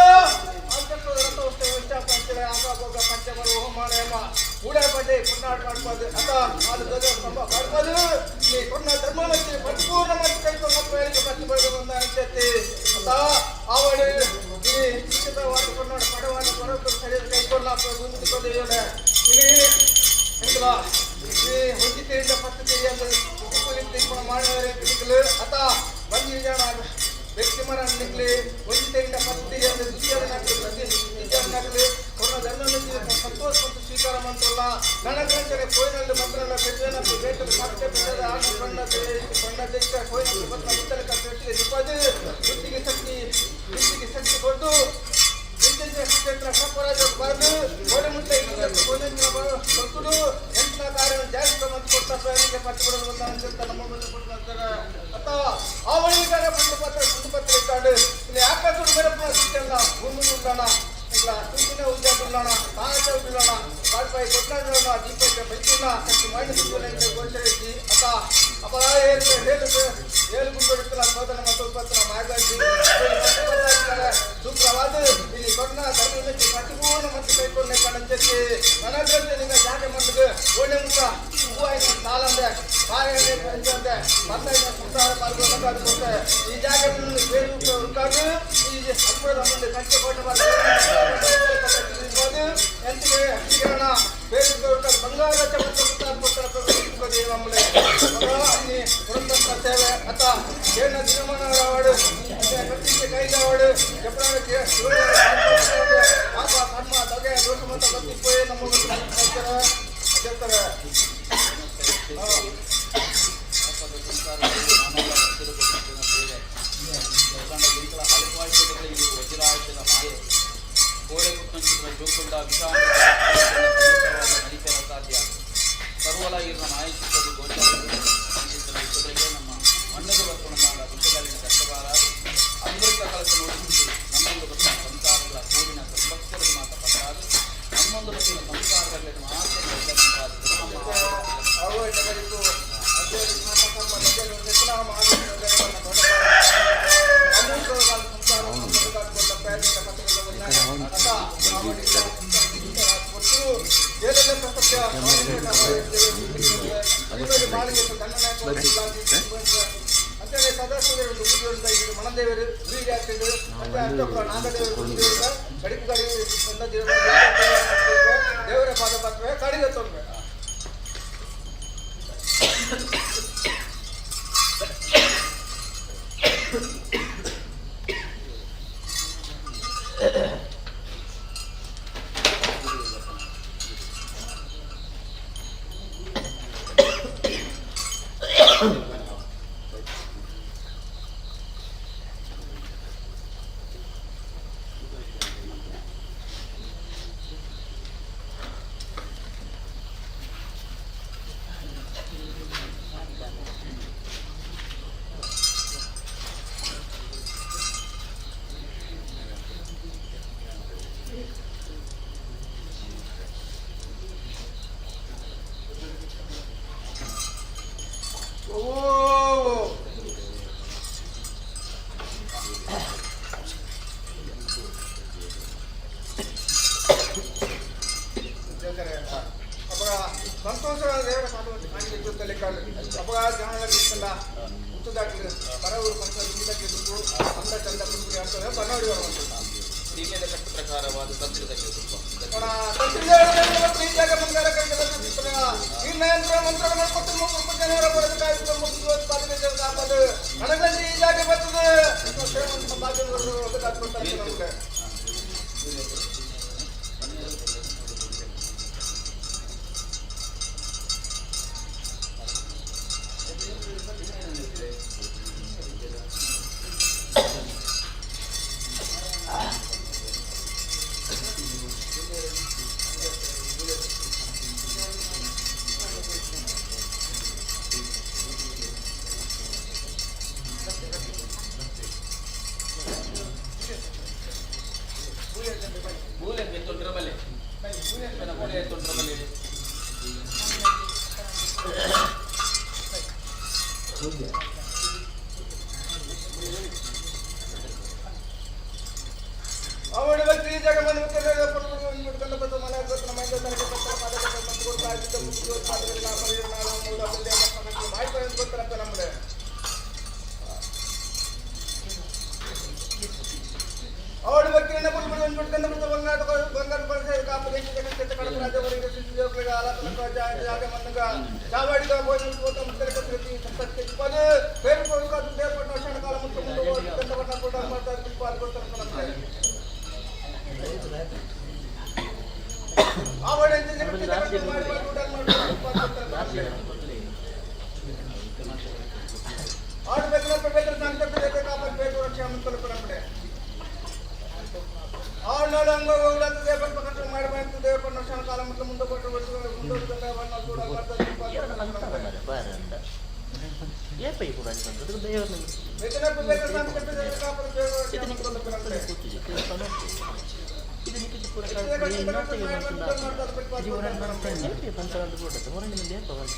ಪಂಚಮರು ಹೋಮಾಳಯಮ ಉಡಾಪಡ್ಡೆ ಕೊಂಡಾಟ ಮಾಡ್ಬೋದು ಅದ ಅದು ಸ್ತಂಭ ಮಾಡ್ಬೋದು ಈ ಕೊಂಡ ಧರ್ಮ ಮತ್ತೆ ಪರಿಪೂರ್ಣ ಮತ್ತು ಕೈಕೊಂಡು ಮಕ್ಕಳಿಗೆ ಪಟ್ಟಿ ಬರೆದು ಬಂದ ಅನ್ಸತ್ತೆ ಅದ ಅವಳು ಈ ಶಿಕ್ಷಿತವಾದ ಕೊಂಡಾಡ ಪಡವನ್ನು ಬರೋದು ಸರಿಯಾದ ಕೈಕೊಳ್ಳ ಮುಂದಿಕೊಂಡು ಇಲ್ಲಿ ಹೆಂಗಲ್ಲ ಈ ಹೊಂದಿಕೆಯಿಂದ ಪತ್ರಿಕೆಯ ಮಾಡುವವರೇ ಬಿಡಿಕಲು ಅತ ಬಂದಿ ಜನ ವ್ಯಕ್ತಿ ಮರ ನಿಕ್ಲಿ ಒಂದಿತೆಯಿಂದ ಪತ್ರಿಕೆ ನಕಲಿ ಕೊನ್ನ ಧರ್ಮ ಸಂತೋಷ ಮತ್ತು ಸ್ವೀಕಾರ ಮಂತಲ್ಲ ಗಣಕಂಚನೆ ಕೋಯಿನಲ್ಲಿ ಮಂತ್ರನ ಬೆಟ್ಟನಪ್ಪು ಬೇಟಲು ಸಾಕ್ಷ್ಯ ಬೆಟ್ಟದ ಆಗ ಬಣ್ಣ ತೆಕ್ಕ ಕೋಯಿನಲ್ಲಿ ಬಂದ ಮುತ್ತಲಕ ಬೆಟ್ಟಿಗೆ ನಿಪ್ಪದು ಬುದ್ಧಿಗೆ ಶಕ್ತಿ ಕೊಟ್ಟು ಕ್ಷೇತ್ರ ಪರಾಜ ಬರೆದು ಗೋಡೆ ಮುಟ್ಟೆ ಕೊಟ್ಟುಡು ಎಂಟನ ಕಾರ್ಯವನ್ನು ಜಾಸ್ತಿ ಮತ್ತು ಕೊಟ್ಟ ಪ್ರಯಾಣಿಗೆ ಪಟ್ಟು ಬಿಡಲು ಬಂದ ಅನ್ಸುತ್ತ ನಮ್ಮ ಮುಂದೆ ಕೊಟ್ಟು ಅಥವಾ ಅವಳಿಗಾರ ಪತ್ರ ಇಟ್ಟಾಡು ಇಲ್ಲಿ ಆಕಾಶದ ಬೇರೆ ಸಿಕ್ಕಲ್ಲ ಭೂಮಿ ಉಂಟಾಣ ಇಲ್ಲ ತುಂಬಿನ ಉದ್ಯೋಗ ಕಾಂಗ್ರೆಸ್ ಉಳ್ಳೋಣ ಕಾಲ್ಪಾಯಿ ಕೊಟ್ಟಾಡೋಣ ದೀಪಕ್ಕೆ ಬೈತಿಲ್ಲ ಕಟ್ಟಿ ಮಾಡಿ ಗೋಚರಿಸಿ ಅತ ಅಪರ ಹೇಳು ಗುಂಡಿರ್ತಲ್ಲ ಸೋದನ ಮತ್ತು ಉತ್ಪತ್ತಿನ ಮಾರ್ಗಾಜಿ ಸೂತ್ರವಾದ ಇಲ್ಲಿ ಕೊಟ್ಟ ಧರ್ಮಕ್ಕೆ ಪರಿಪೂರ್ಣ ಮತ್ತು ಕೈಕೊಂಡೆ ಕಣಂಚಕ್ಕೆ ನನಗಂತೆ ನಿಮಗೆ ಜಾಗ ಮಾಡಿದ ಒಳ್ಳೆ ಮುಖ ಹೂವಾಯಿನ ಸಾಲಂದೆ ಕಾರ್ಯನೇ ಪಂಚಂತೆ ಬಂದಾಯಿನ ಸಂಸಾರ ಪಾಲ್ಗೊಳ್ಳುತ್ತೆ ಈ ಜಾಗವನ್ನು ಬೇರೆ ಹುಡುಕಾಡು ಈ ಹಬ್ಬದ ಮುಂದೆ ಸಂಖ್ಯೆ ಕೊಟ್ಟು ಎಂತಿಗೆ ಹೀರಣ ಬೇರೆ ಬಂಗಾರ ನಮ್ಮಲ್ಲಿ ಅಲ್ಲಿ ಪುರಂದರ ಸೇವೆ ಅತ ಏನ ದಿನಮಾನವಾಡು ಕಟ್ಟಿಗೆ ಕೈದವಾಡು ಎಪ್ಪಡಕ್ಕೆ ಪಾಪ ಕರ್ಮ ದೊಗೆ ದೋಷ ಮತ್ತು ಬತ್ತಿಪ್ಪೇ ನಮಗೆ ಅದೇಳ್ತಾರೆ ವಜ್ರಾಯುಧದ ಮಾಯೆ ಗೋಡೆ ಕುಟ್ಟಂಚಿರುವ ಜೋಕೊಂಡ ವಿಷಾಂತ ಸಾಧ್ಯ ಸರ್ವಲ ಇರುವ ಮಾಯ ಚಿಕ್ಕದು ಗೋಚರ ನಮ್ಮ ಮಣ್ಣದ ಬರ್ಕೊಂಡು ಮಾಡ ಗುಡ್ಡಗಾಲಿನ ಕಷ್ಟಬಾರ ಅಮೃತ ಕಲಸ ನೋಡಿಕೊಂಡು ಅಂತೇಳಿ ಸದಸ್ಯರು ದುಡ್ಡು ಇದ್ರು ಮನದೇವರು ವೀರ್ಯ ಆಗ್ತಿದ್ರು ಮತ್ತೆ ಅಷ್ಟೊಬ್ಬ ನಾಗದೇವರು ಕಡಿಪು ಕಡಿ ದೇವರ ಪಾದ ಪತ್ರ ಕಡಿದ ತೊಂದ್ರೆ ಸಂತೋಷವಾದ ದೇವರ ಮಾತುಗಳನ್ನು ಕಾಣಿಕೆ ಜೊತೆಯಲ್ಲಿ ಅಪಘಾತ ಜಾಣಲ್ಲ ಹುಟ್ಟದಾಗಲಿ ಪರವರು ಪಂಚಕ್ಕೆ ದುಡ್ಡು ಅಂದ ಚಂದ ಕುಂಕುಡಿ ಆಗ್ತದೆ ಬನ್ನಡಿ ಸೀಮೆದ ಕಟ್ಟು ಪ್ರಕಾರವಾದ ತಂತ್ರದಕ್ಕೆ ಮಂತ್ರಗಳನ್ನು ಕೊಟ್ಟು ಜನರ ಬರೆದು ಕಾಯ್ದು ನನಗಂದ್ರೆ ಈ ಜಾಗ ಬರ್ತದೆ ನಮಗೆ ಅವಳ ಬಗ್ಗೆ ಈ ಜಾಗ ಬಂದು ನಮ್ಮದೇ ಅವಳ ಬಗ್ಗೆ ಬಂಗಾರ చావాడిగా పోయిన పేరు కాలం ఆడు పెట్టిన సంకల్ప కాబట్టి పేరు రక్షణ కొనుక్కున్నప్పుడే ఆనాడు అంగోగౌడంత దేవత పక్కన మాడబంతు దేవత నక్షణ కాలం ముందు కొట్టు ముందు ఏ పై కూడా అంటుంది దేవుని వెతన పేరు సంకల్ప కాపల పేరు ఇది నీకు కూడా పంచాలంటే కూడా ఎవరండి నేను దేవాలి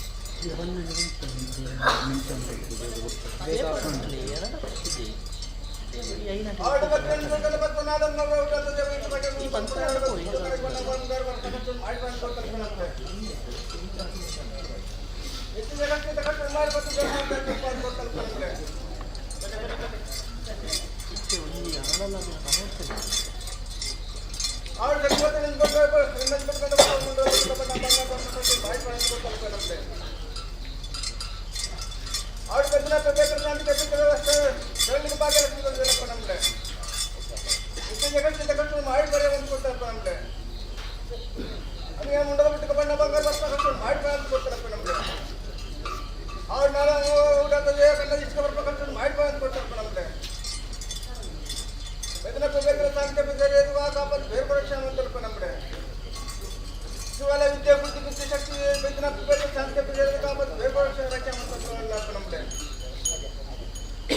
ఆడు పెద్ద పేపర్ భాగ్యలక్ష్మి జగన్ ಮಾಡಿ ಬರೀ ಅಂದ್ಕೊಡ್ತಾರಪ್ಪ ನಮ್ಗೆ ಅದು ಮುಂಡದ ಬಿಟ್ಟು ಬಣ್ಣ ಬಂಗಾರ ಬರ್ತಾ ಮಾಡಿ ಬರ ಅಂದ್ಕೊಡ್ತಾರಪ್ಪ ನಮ್ಗೆ ಅವ್ರು ನಾಳೆ ಊಟದಲ್ಲಿ ಕಣ್ಣ ಇಷ್ಟ ಬರ್ಬೇಕಂತ ಮಾಡಿ ಬರ ಅಂದ್ಕೊಡ್ತಾರಪ್ಪ ನಮ್ಗೆ ಬೆದನಪ್ಪ ಬೇಕಲ್ಲ ಸಾಂಖ್ಯ ಬೇರೆ ಕಾಪತ್ ಬೇರೆ ಪರೀಕ್ಷೆ ಅಂತಾರಪ್ಪ ನಮ್ಗೆ ಶಿವಾಲ ವಿದ್ಯೆ ಬುದ್ಧಿ ಬುದ್ಧಿ ಶಕ್ತಿ ಬೆದನಪ್ಪ ಬೇಕಲ್ಲ ಸಾಂಖ್ಯ ಬೇರೆ ಕಾಪತ್ ಬೇರೆ ಪರೀಕ್ಷೆ ರಕ್ಷೆ ಅಂತಾರಪ್ಪ ನಮ್ಗೆ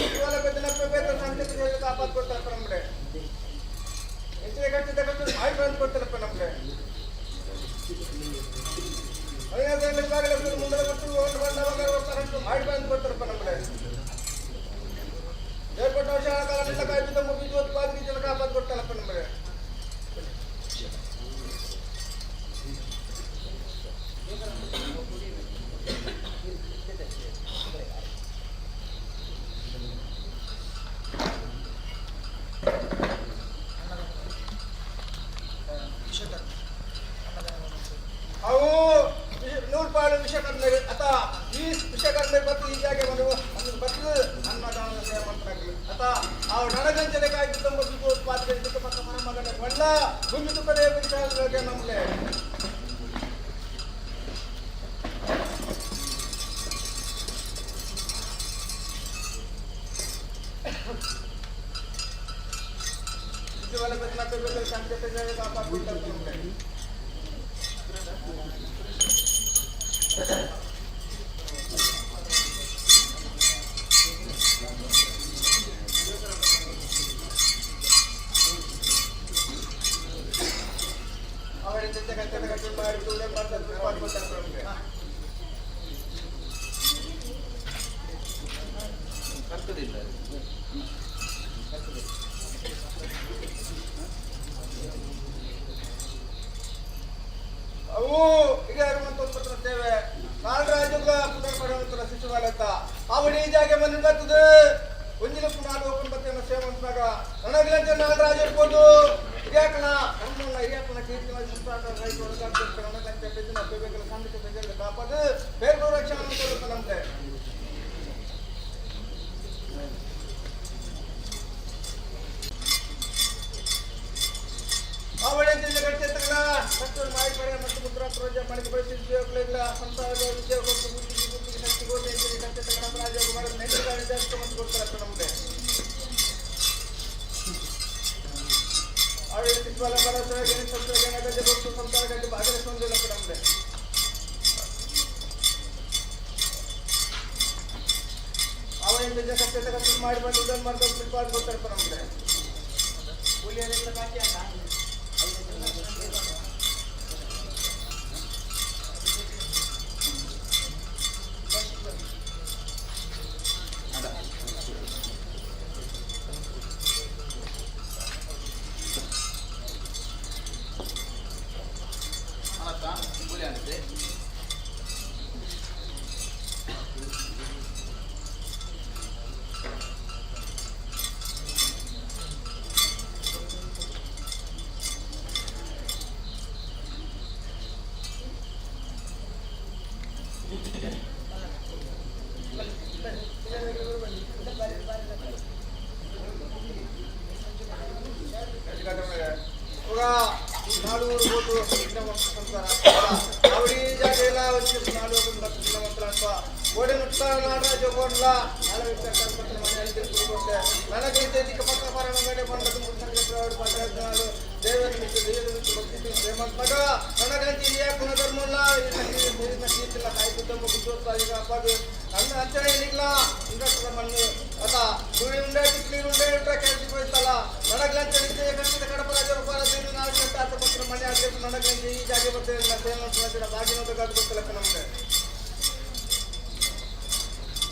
ಶಿವಾಲ ಬೆದನಪ್ಪ ಬೇಕಲ್ಲ ಸಾಂಖ್ಯ ಬೇರೆ ಕಾಪತ್ ಕೊಡ್ತಾರಪ್ಪ ನಮ್ಗೆ ಹೆಚ್ಚಿನ ಕಟ್ಟಿದ ಮಾಡಿ ಬಂದು ಕೊಡ್ತಾರಪ್ಪ ನಮ್ಗೆ ಮುಂದೆ ಕೊಟ್ಟು ಮಾಡಿ ಬಂದು ಕೊಡ್ತಾರಪ್ಪ ನಮ್ಗೆ ಶಾಂತಿ ಪ್ರಜೆಗಳಿಗೆ ಕಾಪಾಡ್ಕೊಳ್ತಾರೆ ನಮ್ಗೆ. ಅವರಿಂದ ಕಟ್ಟಡ ಕಟ್ಟಡ ಮಾಡಿ ಕೂಡಲೇ ಮಾಡ್ಕೊಳ್ತಾರೆ ನಮ್ಗೆ. ಕರ್ತದಿಲ್ಲ ಅವು ಈಗ ಪತ್ರ ಸೇವೆ ನಾಗರಾಜುಗ ಪುನರ್ಪಡೆಯುವಂತ ಸಚಿವಾಲಯ ಅವಡಿ ಜಾಗೆ ಮನೆ ಬರ್ತದೆ ಒಂಜಿನ ಪುನಃ ಓಪನ್ ಬರ್ತೇನೆ ಸೇವಂತಾಗ ನನಗೆ ನಾಗರಾಜ್ ಇರ್ಬೋದು ಹಿರಿಯಾಕನ ನಮ್ಮನ್ನ ಹಿರಿಯಾಕನ ಕೀರ್ತಿನ ಸಂಸ್ಥಾನ ರೈತ ನನಗಂತೆ ಬೆದ್ದಿನ ಬೇಬೇಕನ ಸಾಂಘಿಕ ಬೆಂಜಲ್ಲಿ ಕಾಪಾಡು ಬೇರೆ ರಕ್ಷಣೆ ಕೊಡುತ್ತೆ ನಮ್ಗೆ. ಅವಳಿ ಜಿಲ್ಲೆಗಳ ಕ್ಷೇತ್ರಗಳ ಮಾಹಿತಿ ಮತ್ತು ಮುದ್ರಾ ಪ್ರೋಜೆಕ್ಟ್ ಮಾಡಿ ಬಳಸಿಲ್ಲ ಸಂಸ್ಥಾನ ವಿದ್ಯೆ ಶಕ್ತಿ ಗೋಟೆ ಕ್ಷೇತ್ರಗಳ ರಾಜ್ಯ ನೈತಿಕ ಮತ್ತು ಕೊಡ್ತಾರೆ ನಮಗೆ. ಆಡಳಿತ ಸಚಿವಾಲಯ ಭರವಸೆ ಸಂಸ್ಥೆಗೆ ಸಂಸ್ಥಾನಗಳಲ್ಲಿ ಭಾಗವಹಿಸುವುದಿಲ್ಲ ನಮಗೆ. ಅವಳಿಂದ ಕ್ಷೇತ್ರ ಮಾಡಿ ಬಂದು ಇದನ್ನು ಮಾಡಿದ ಪ್ರಿಪಾರ್ ಕೊಡ್ತಾರೆ ನಮಗೆ. ಕೂಲಿಯರಿಂದ ಬಾಕಿ ಅಲ್ಲ ನಾಲ್ವರು ಓಟು ಅವಳಿ ಜಾಗ ಎಲ್ಲ ನಾಲ್ಕು ಓಡಿ ನುಟ್ಟ ನಾಡರಾಜ ಓಡಲ ನನಗೆ ದೈಹಿಕ ಪಕ್ಕ ಪಾರಾಯಣ ಬಂದದ್ದು ಮುಖ್ಯಮಂತ್ರಿ ದೇವರ ಮಿತ್ರ ದೇವರ ಮಿತ್ರ ಭಕ್ತಿ ಶ್ರೀಮಂತಗ ನನಗಂತ ಇಲ್ಲಿಯ ಗುಣಧರ್ಮಲ್ಲ ಕೀರ್ತಿಲ್ಲ ಕಾಯ್ದು ಬುದ್ಧೋತ್ಸಾಹಿಗ ಅಪ್ಪದು ನನ್ನ ಹತ್ತಿರ ಏನಿಲ್ಲ ಇಂಡಸ್ಟ್ರ ಮಣ್ಣು ಅದ ಸುಳಿ ಉಂಡೆ ಟಿಕ್ಲಿ ಉಂಡೆ ಇಟ್ಟರೆ ಕೆಲಸ ಹೋಯ್ತಲ್ಲ ನನಗಂತ ಕಟ್ಟಿದ ಕಡಪ ರಾಜರು ನಾಲ್ಕು ಗಂಟೆ ಹತ್ತು ಪತ್ರ ಮನೆ ಆಗಬೇಕು ನನಗಂತ ಈ ಜಾಗ ಬರ್ತೇನೆ ಸೇವೆ ಬಾಗಿನೋದಕ್ಕಾದ್ರು ಗೊತ್ತಿಲ್ಲ ನಮಗೆ.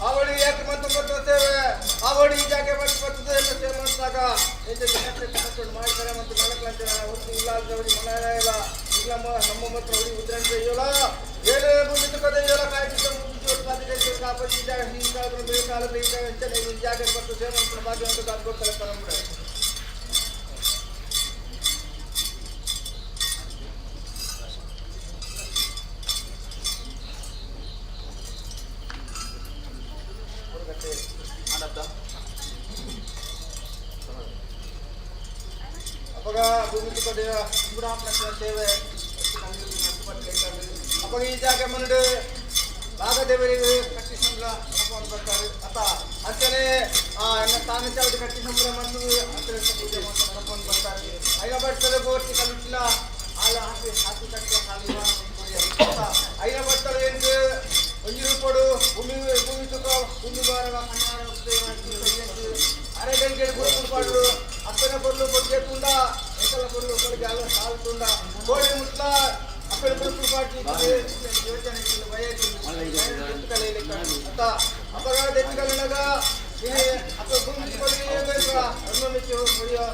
ಅವಳಿ ಯಾಕೆ ಮತ್ತೆ ಸೇವೆ ಅವಳಿ ಈ ಜಾಗ ಬರ್ತದೆ ಎಲ್ಲ ಸೇವೆ ಮಾಡಿದಾಗ ಮಾಡ್ತಾರೆ ಮತ್ತು ನಾಲ್ಕು ಹೊತ್ತು ಇಲ್ಲ ಅವಳಿ ಮನೆ ಇಲ್ಲ ಈಗ ನಮ್ಮ ಮಾತ್ರ ಅವಳಿ ಉದ್ರಂತ ಇದೆಯಲ್ಲ ಏನೇ ಮುಂದಿಟ್ಟುಕದೆ ಇದೆಯಲ್ಲ ಕಾಯ್ತಿದ್ದ ಕಾಪಾಡಿ ಈ ಜಾಗ ಹಿಂಗಾದ್ರೂ ಬೇಕಾದ್ರೆ ಈಗ ಈ ಜಾಗ ಬರ್ತದೆ ಸೇವೆ ಮಾಡ್ತಾರೆ ಬಾಗಿನೋದಕ್ಕಾದ್ರು ಗೊತ್ತಿಲ್ಲ ನಮಗೆ. ಅವಾಗ ಭೂಮಿ ಕೊಡೆಯ ಸೇವೆ ಅವಾಗ ಈ ಜಾಗ ಮನಡು ಭಾಗದೇವರಿಗೆ ಕಟ್ಟಿ ಸಂಬಳ ಬರ್ತಾರೆ ಅತ್ತ ಅಂಚನೆ ತಾನು ಚಾವಡಿ ಕಟ್ಟಿ ಸಂಬಳ ಮಣ್ಣು ಅಂತರ ಪೂಜೆ ಮಾಡ್ಕೊಂಡು ಬರ್ತಾರೆ. ಐನ ಬರ್ತದೆ ಬೋರ್ತಿ ಕಲಿಸಿಲ್ಲ ಹಾಲು ಹಾಕಿ ಹಾಕಿ ಕಟ್ಟಿ ಹಾಲಿನ ಐನ ಬರ್ತದೆ ಎಂದು ಒಂಜಿ ರೂಪಾಡು ಭೂಮಿ ತುಕ ಭೂಮಿ ಬಾರಗ ಅರೆ ಗಂಟೆ ಕೊಡ್ಪಾಡು ಅಪ್ಪನ ಕೊಡ್ಲು ಕೊಡ್ಗೆ ತುಂಡ ಎಂಕಲ ಕೊಡ್ಲು ಕೊಡ್ಗೆ ಅಲ್ಲ ಸಾಲು ತುಂಡ ಕೋಡಿ ಮುಟ್ಲ ಅಪ್ಪನ ಕೊಡ್ಲು ಪಾಟಿ ಯೋಚನೆ ಅಂತ ಅಪಘಾತ ಎತ್ತಿಗಳಾಗ ಇಲ್ಲಿ ಅಪ್ಪ ಭೂಮಿ ಕೊಡಿ ಅನುಮತಿ ಹೊಡೆಯೋ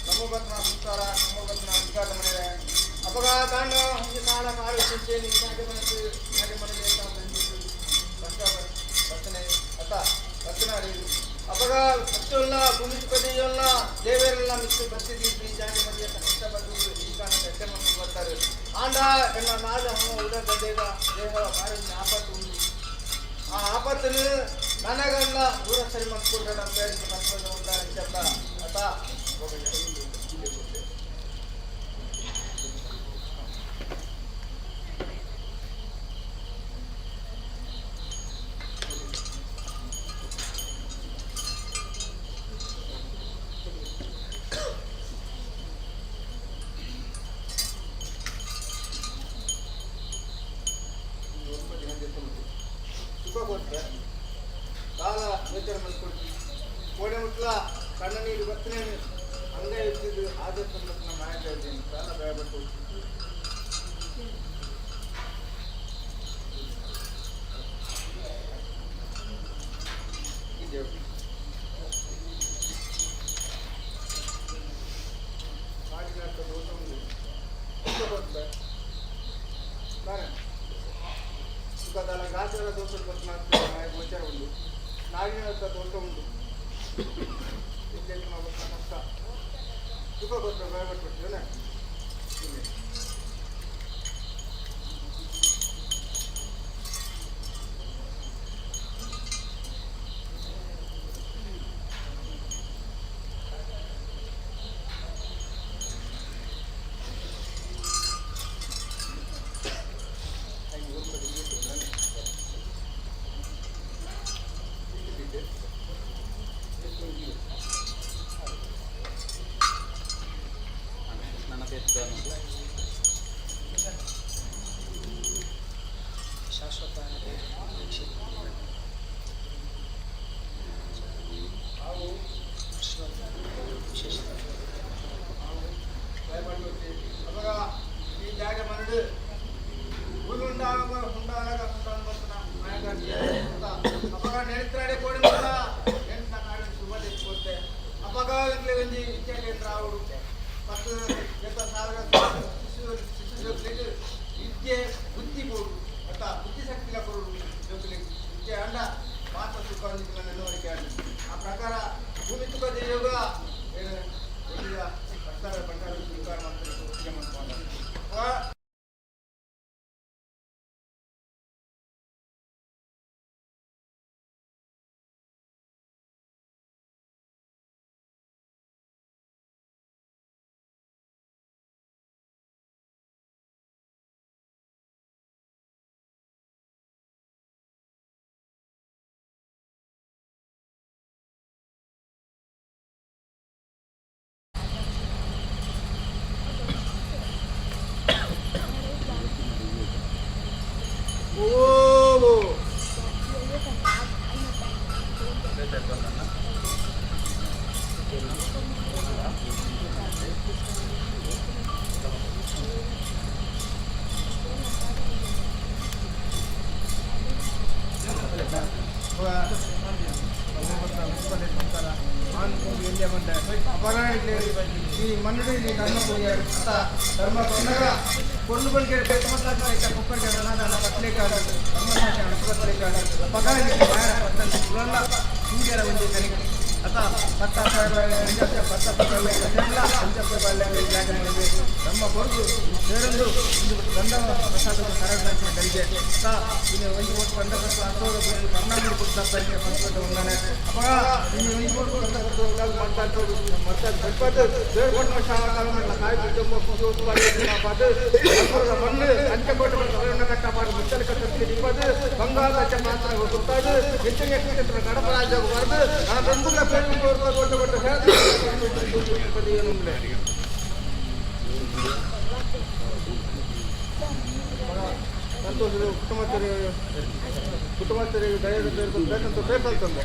ನಮ್ಮೊಬ್ಬನ ಸಂಸ್ಕಾರ ನಮ್ಮೊಬ್ಬನ ಉದ್ಘಾಟನೆ ಮಾಡಿದೆ ಅಪಘಾತ ಸಾಲ ಆಲೋಚಿಸಿ ಮನೆಗೆ ರಚನೆ ಅತ್ತ ರಚನೆ ಅಪಘ ಅಷ್ಟೆಲ್ಲ ಭೂಮಿ ಪದೆಯಲ್ಲ ದೇವರೆಲ್ಲ ಮಿಕ್ಕು ಬರ್ತಿದ್ದೀವಿ ಈ ಜಾಗ ಮಧ್ಯೆ ಕಷ್ಟ ಬಂದು ಈ ಕಾರಣ ಬರ್ತಾರೆ. ಆಂಡ ಎಲ್ಲ ನಾದ ಉದಕ ದೇಹ ಭಾರಿ ಆಪತ್ತು ఉంది ఆ ఆపత్తును ನನಗಲ್ಲ ಊರ ಸರಿ ಮಾಡ್ಕೊಡ್ಬೇಡ ಅಂತ ಹೇಳಿ ಕರ್ಕೊಂಡು ఉంటారని చెప్తా అత చాలా యోచన ಮಾಡ್ಕೊಡ್ತೀನಿ ಕೋಡೆ ಮುಟ್ಲ ಕಣ್ಣ ನೀರು ಬರ್ತನೇನು ಹಂಗೆ ಇರ್ತಿದ್ದು ಆದಷ್ಟು ನಮ್ಮ ಮನೆಗೆ ಇದ್ದೀನಿ చాలా ಭಯಪಟ್ಟು ಮಾಡಿದಂಥ ದೋಷ ಉಂಟು ಸುಖದಲ್ಲ ಗಾಜರ ದೋಷ ಗೋಚರ ಉಂಟು ನಾಗಿನ ದೋಷ ಉಂಟು ಕಷ್ಟ ಸುಖ ಗೊತ್ತ ಭಯಪಟ್ಬಿಡ್ತೀವೇ ಶಾಶ್ವತ అప్పగా ఈ జాగ మనుడు ఊరు అప్పగా నేర్చుకున్నాడే కోడి మీద నేను నాడు శుభ తెచ్చిపోతే అప్పగా ఇంట్లో వెళ్ళి ఇచ్చే రావుడు ఫస్ట్ ఎంత సాధన శిశువులకు విద్య బుద్ధి పోడు అట్లా బుద్ధి శక్తిగా పోడు జోకులకి విద్య అండ మాత సుఖానికి నెలవరికి ఆ ప్రಕಾರ భూమి తుక దేయోగా పంటారు ఈ మన్నుడు నీ ధర్మ పోయాడు అంత ధర్మ పొందగా పొర్లు పలికే కుక్కడికి పట్టలేక ధర్మశాఖ అడుపులేక పగానికి పురంలో సూర్యర ఉంది కనుక అత పట్ట ನಮ್ಮ ಕೊರಗು ಸೇರಲು ಗಂಧ ಪ್ರಸಾದದ ಕಾರ್ಯಕ್ರಮ కలిగే దీన్ని వంచి పోటు పండగ అర్థోడు కర్ణాటక పుస్తకానికి పంచుకుంటూ ఉన్నాను అప్పగా దీన్ని వంచి పోటు పండగ మాట్లాడుతూ మొత్తం దేవకొండ శాఖాకాలం అట్లా కాయ మಣ್ಣు అంచెకోట కట్టపాటు ముచ్చలు కట్టు ಬಂಗಾಳ ಮಾತ್ರ ಗೊತ್ತಾದು ಹೆಚ್ಚಿನ ಗಡಪ ರಾಜ್ಯ ಬರೆದು ಆ ಬಂಧುಗಳ ಪ್ರೇಮ ಕೊಟ್ಟು ಏನು ಸಂತೋಷದ ಕುಟುಂಬಸ್ಥರಿಗೆ ದಯದ ಬೇಕಂತ ಬೇಕಂತಂದೆ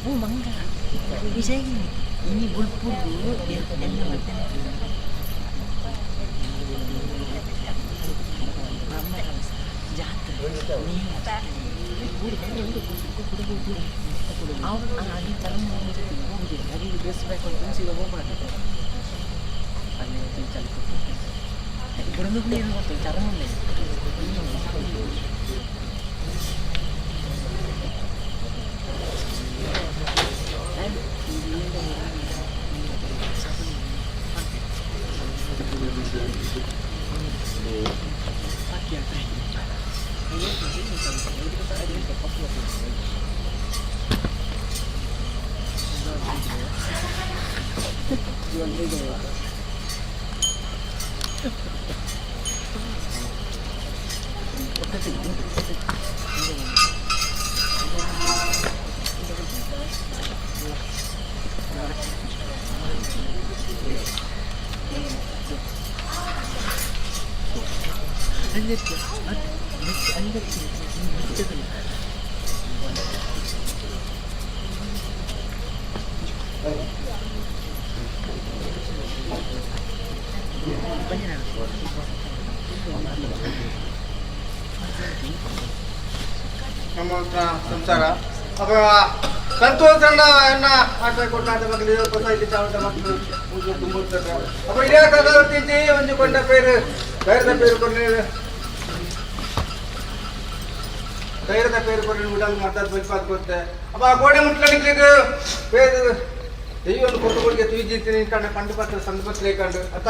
Oh mangga, bisa gini. Ini bulpul dulu, biar kalian makan. Mama jatuh. Nih, Aku lagi terang mau jadi mau jadi lagi best friend konvensi lo mau ada. Ada yang cari konvensi. Berenduk nih waktu cara mau nih. ಸಂಸಾರ ಅಪ್ಪ ಸಂತೋಷ ಎನ್ನ ಆಟ ಕೊಟ್ಟಾದ ಮಕ್ಕಳು society ಚಾವಟ ಮಕ್ಕಳು ತುಂಬುತ್ತಾರೆ ಅಪ್ಪ ಇದೇ ಕಥೆ ಒಂದು ಕೊಂಡ ಪೇರು ಧೈರ್ಯದ ಪೇರು ಕೊಂಡು ಧೈರ್ಯದ ಪೇರು ಕೊಂಡು ಬಿಡಲು ಮಾತಾಡ್ ಬೈಪಾತ್ ಕೊಡ್ತೆ ಅಪ್ಪ ಗೋಡೆ ಮುಟ್ಲಿಕ್ಕೆ ಪೇರು ದೆಯ್ಯವನ್ನು ಕೊಟ್ಟುಗಳಿಗೆ ತುಯ್ಜಿರ್ತೀನಿ ಕಂಡು ಕಂಡು ಪತ್ರ ಸಂದಪತ್ರ ಕಂಡು ಅತ್ತ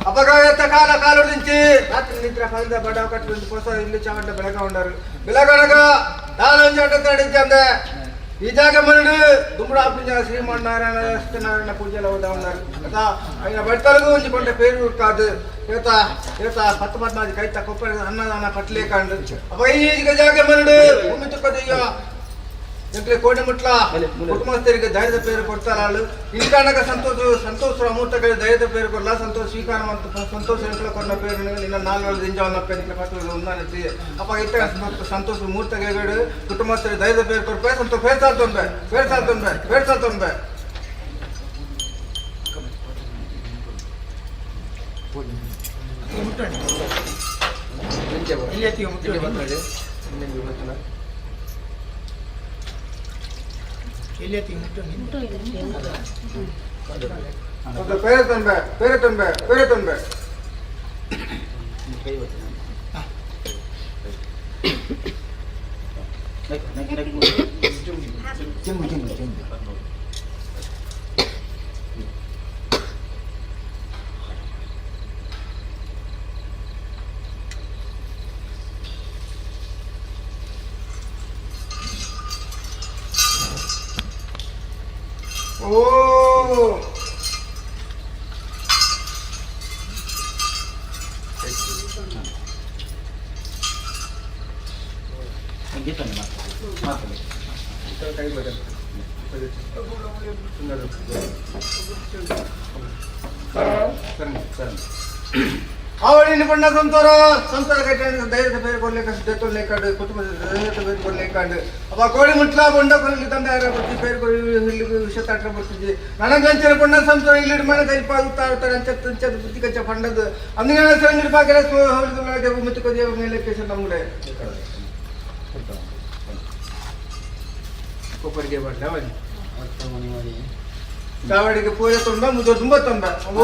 ಅಪಘಾತ ಕಾಲ ಕಾಲುಡಿಂಚಿ ರಾತ್ರಿ ನಿಂತ್ರ ಫಲದ ಬಡ ಕಟ್ಟು ಹೊಸ ಇಲ್ಲಿ ಚಾವಟ ಬೆಳಗ ಉಂಡರು ಬೆಳಗನಗ ನಾಲೊಂದು ಅಡ್ಡ ತಡಿಂಚಂದೆ ಈ ಜಾಗ ಮರಡು ದುಂಬಡ ಪೂಜಾ ಶ್ರೀಮನ್ನಾರಾಯಣ ಸತ್ಯನಾರಾಯಣ ಪೂಜೆಲ್ಲ ಹೋದ ಉಂಡರು ಅತ್ತ ఆయన ಬಡ್ತಲಗೂ ఉంచుకుంటే పేరు కాదు యువత యువత పత్తపట్నాది కైత కొప్ప అన్నదాన పట్లే కండు అప్ప ఈ జాగ మరడు భూమి తుక్కదయ్య ಎಂಟ್ರೆ ಕೋಡಿಮುಟ್ಲ ಕುಟುಂಬಸ್ಥರಿಗೆ ಧೈರ್ಯದ ಪೇರು ಕೊಡ್ತಾರೆ వాళ్ళు ఇంటికనక సంతోష అమూర్తగా ధైర్యದ పేరు కొల్ల సంతోష స్వీకారం సంతోష ఇంట్లో కొన్న పేరు నిన్న 4 రోజులు దింజావన్న పేరు పత్రికలు ఉందని అప్ప ఇట్ట సంతోష మూర్తగా కుటుంబಸ್ಥರಿಗೆ ధైర్ಯದ పేరు ಕೊಡ್ಪೆ ಸಂತೋಷ ಫೇರ್ಸಾಲ್ತೊಂಬೆ పేరుతుంబೆ ಓ ಅವಳಿನ ಬಣ್ಣ ಸಂಸಾರ ಕಟ್ಟಾಂಡು ಧೈರ್ಯದ ಪೇರು ಕೊಡ್ಲಿಕ್ಕೆ ಸಿದ್ಧತೆ ಲೇಕಾಂಡು ಕುಟುಂಬದ ಧೈರ್ಯದ ಪೇರು ಕೊಡ್ಲಿಕ್ಕಾಂಡು ಅಪ್ಪ ಕೋಳಿ ಮುಟ್ಲ ಬೊಂಡ ಕೊಲ್ಲಿ ತಂದೆ ಯಾರ ಬರ್ತಿ ಪೇರು ಕೊಡಿ ಇಲ್ಲಿ ವಿಷ ತಾಟ ಬರ್ತಿದ್ದಿ ನನಗಂಚನ ಬಣ್ಣ ಸಂಸಾರ ಇಲ್ಲಿ ಮನೆ ಕೈಪ ಉತ್ತಾರೆ ಅಂಚದ ಬುದ್ಧಿ ಕಚ್ಚ ಪಂಡದು ಅಂದಿನ ಸಂಗಡಿ ಪಾಕರೆ ಹೊಲಿದು ಮುತ್ತು ಕೊದಿಯ ಮೇಲೆ ಕೇಸ ನಮ್ಗಡೆ ಕೊಪ್ಪರಿಗೆ ಬಡ್ಲ ಅವನಿ ಚಾವಡಿಗೆ ಪೂಜೆ ತೊಂಬ ಮುದ್ದೆ ತುಂಬ ತೊಂಬ ಓ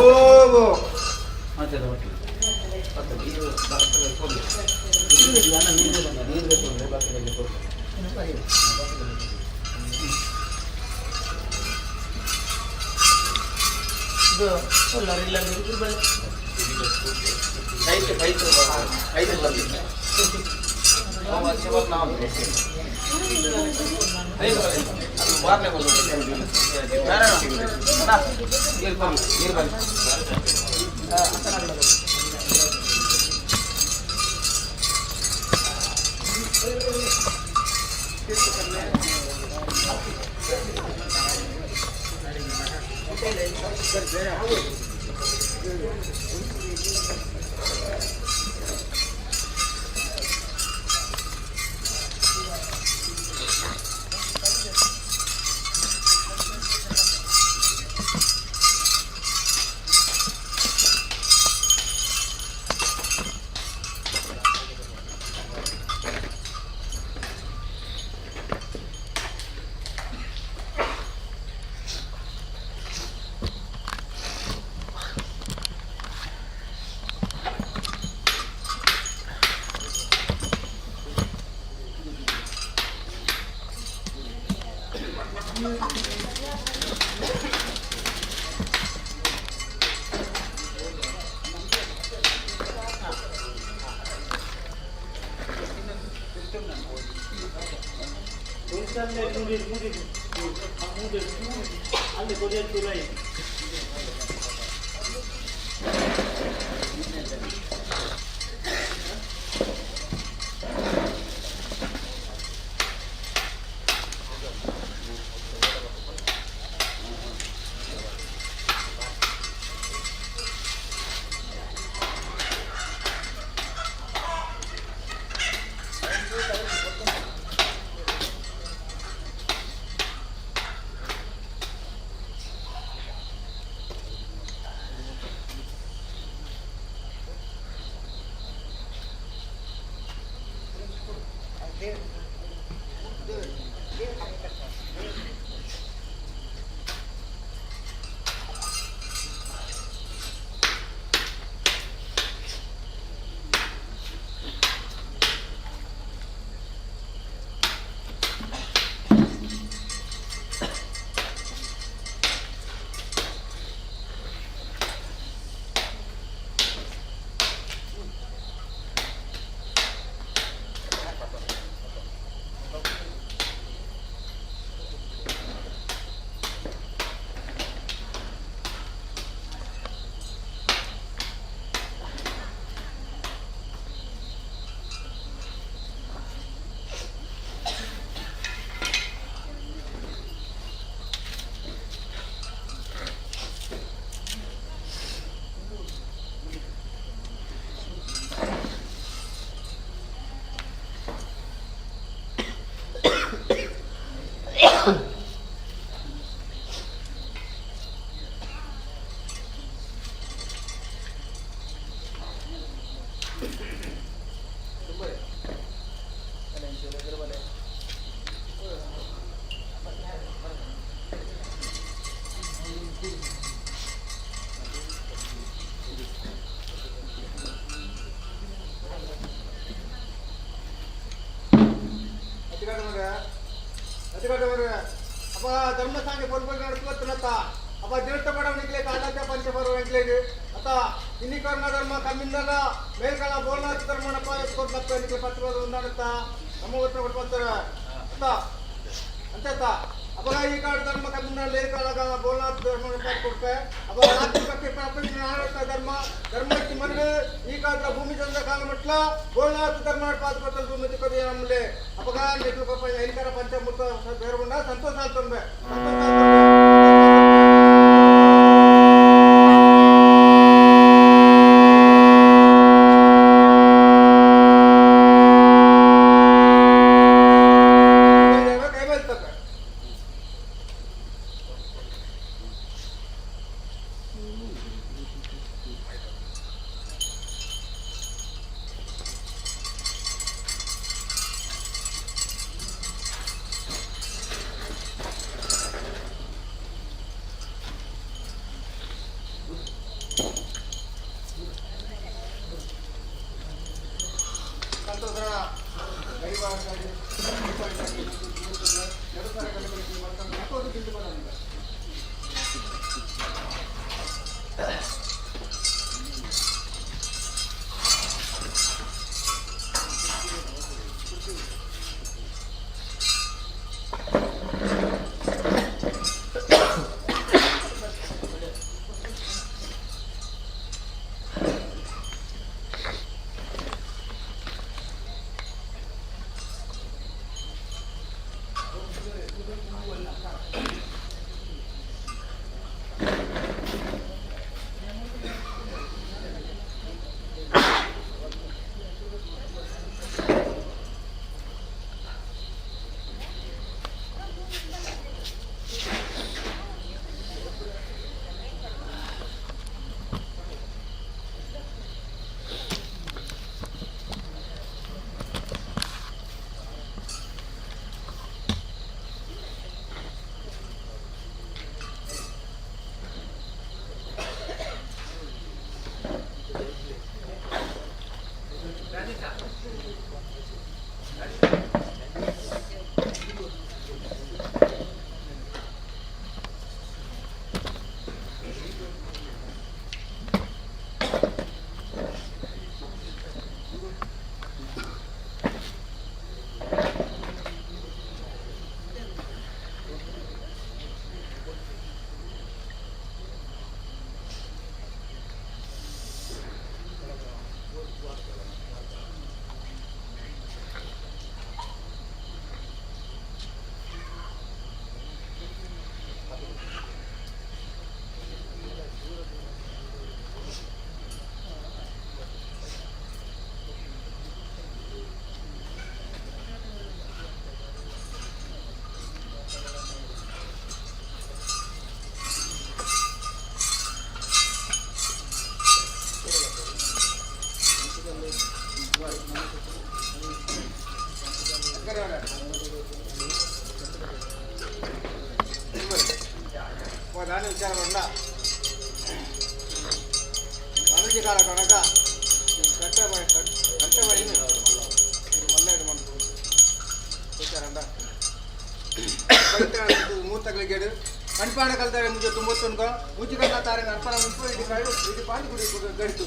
ಅಪ್ಪ ಧರ್ಮಸ್ಥಾನ ಪೊಲ್ಪಲ್ ನಡ್ಕೊತ್ತನತ್ತ ಅಪ್ಪ ದೇವಸ್ಥ ಪಡ ನಿಕ್ಲೆ ಕಾಲಾತ ಪಂಚಪರ್ವ ನಿಕ್ಲೆಗೆ ಅತ್ತ ಇನ್ನಿ ಕರ್ಮ ಧರ್ಮ ಕಮ್ಮಿಂದಲ್ಲ ಮೇಲ್ಕಳ ಬೋಲ್ನಾಥ ಧರ್ಮನಪ್ಪ ಎತ್ಕೊಡ್ಲಪ್ಪ ನಿಕ್ಲೆ ಪತ್ರವಾದ ಒಂದಾನತ್ತ ನಮ್ಮ ಉತ್ತರ ಕೊಡ್ತಾರೆ ಅತ್ತ ಅಂತ ಅಪ್ಪ ಈ ಕಾಡು ಧರ್ಮ ಕಮ್ಮಿಂದ ಲೇರ್ಕಾಳಗ ಬೋಲ್ನಾಥ ಧರ್ಮನಪ್ಪ ಕೊಡ್ತೆ ಅಪ್ಪ ರಾತ್ರಿ ಪಕ್ಕೆ ಪ್ರಪಂಚ ನಾಡತ್ತ ಧರ್ಮ ಧರ್ಮಕ್ಕೆ ಮನೆಗೆ ಈ ಕಾಲ ಭೂಮಿ ಚಂದ ಕಾಲ ಮಟ್ಲ ಬೋಲ್ನಾಥ ಧರ್ಮ ಪಾತ್ಕೊತ್ತಲು ಭೂಮಿ ತಿಕ್ಕೋದು ನಮ್ಮಲ್ಲಿ ಅಪ್ಪಗ ನಿಕ್ಲು ಪಾಪ ಎನ್ಕರ ಪಂಚಮೂರ್ತ ಬೇರ್ಕೊಂಡ ಸಂತೋಷ ಅಂತಂಬೆ దాని విచారం ఉండ మనకి కాడ కనుక కట్టబడింది మళ్ళీ మనకు వచ్చారంట ಮೂರ್ತಗಳಿಗೇಡು ಕಣ್ಪಾಡ ಕಲ್ತಾರೆ ಮುಂಚೆ ತುಂಬತ್ತನ್ಕೋ ಮುಚ್ಚಿ ಕಲ್ತಾರೆ ಅರ್ಪಣ ಮುಂಚೆ ಇದು ಕಾಡು ಇದು ಪಾಡಿ ಕುಡಿ ಗಡಿತು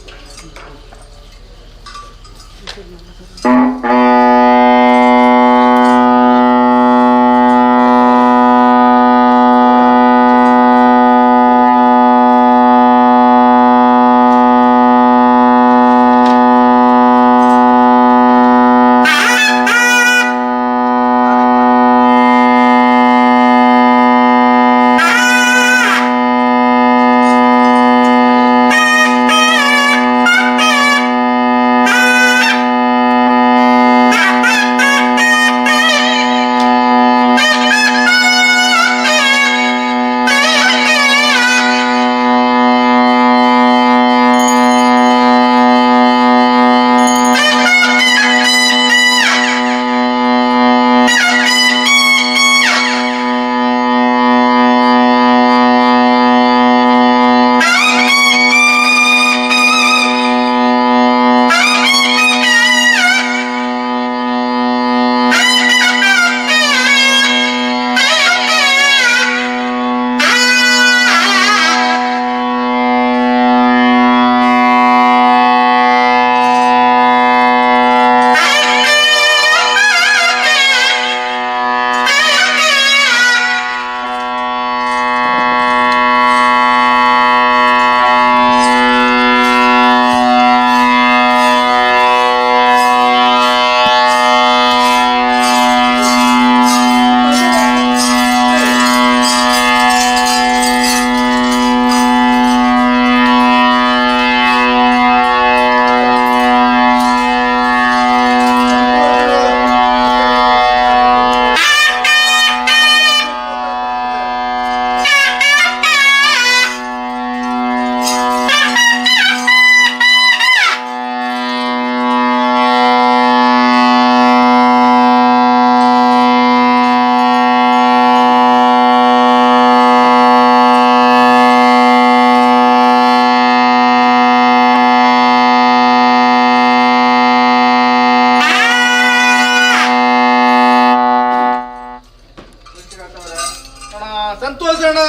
ಸಂತೋಷಣ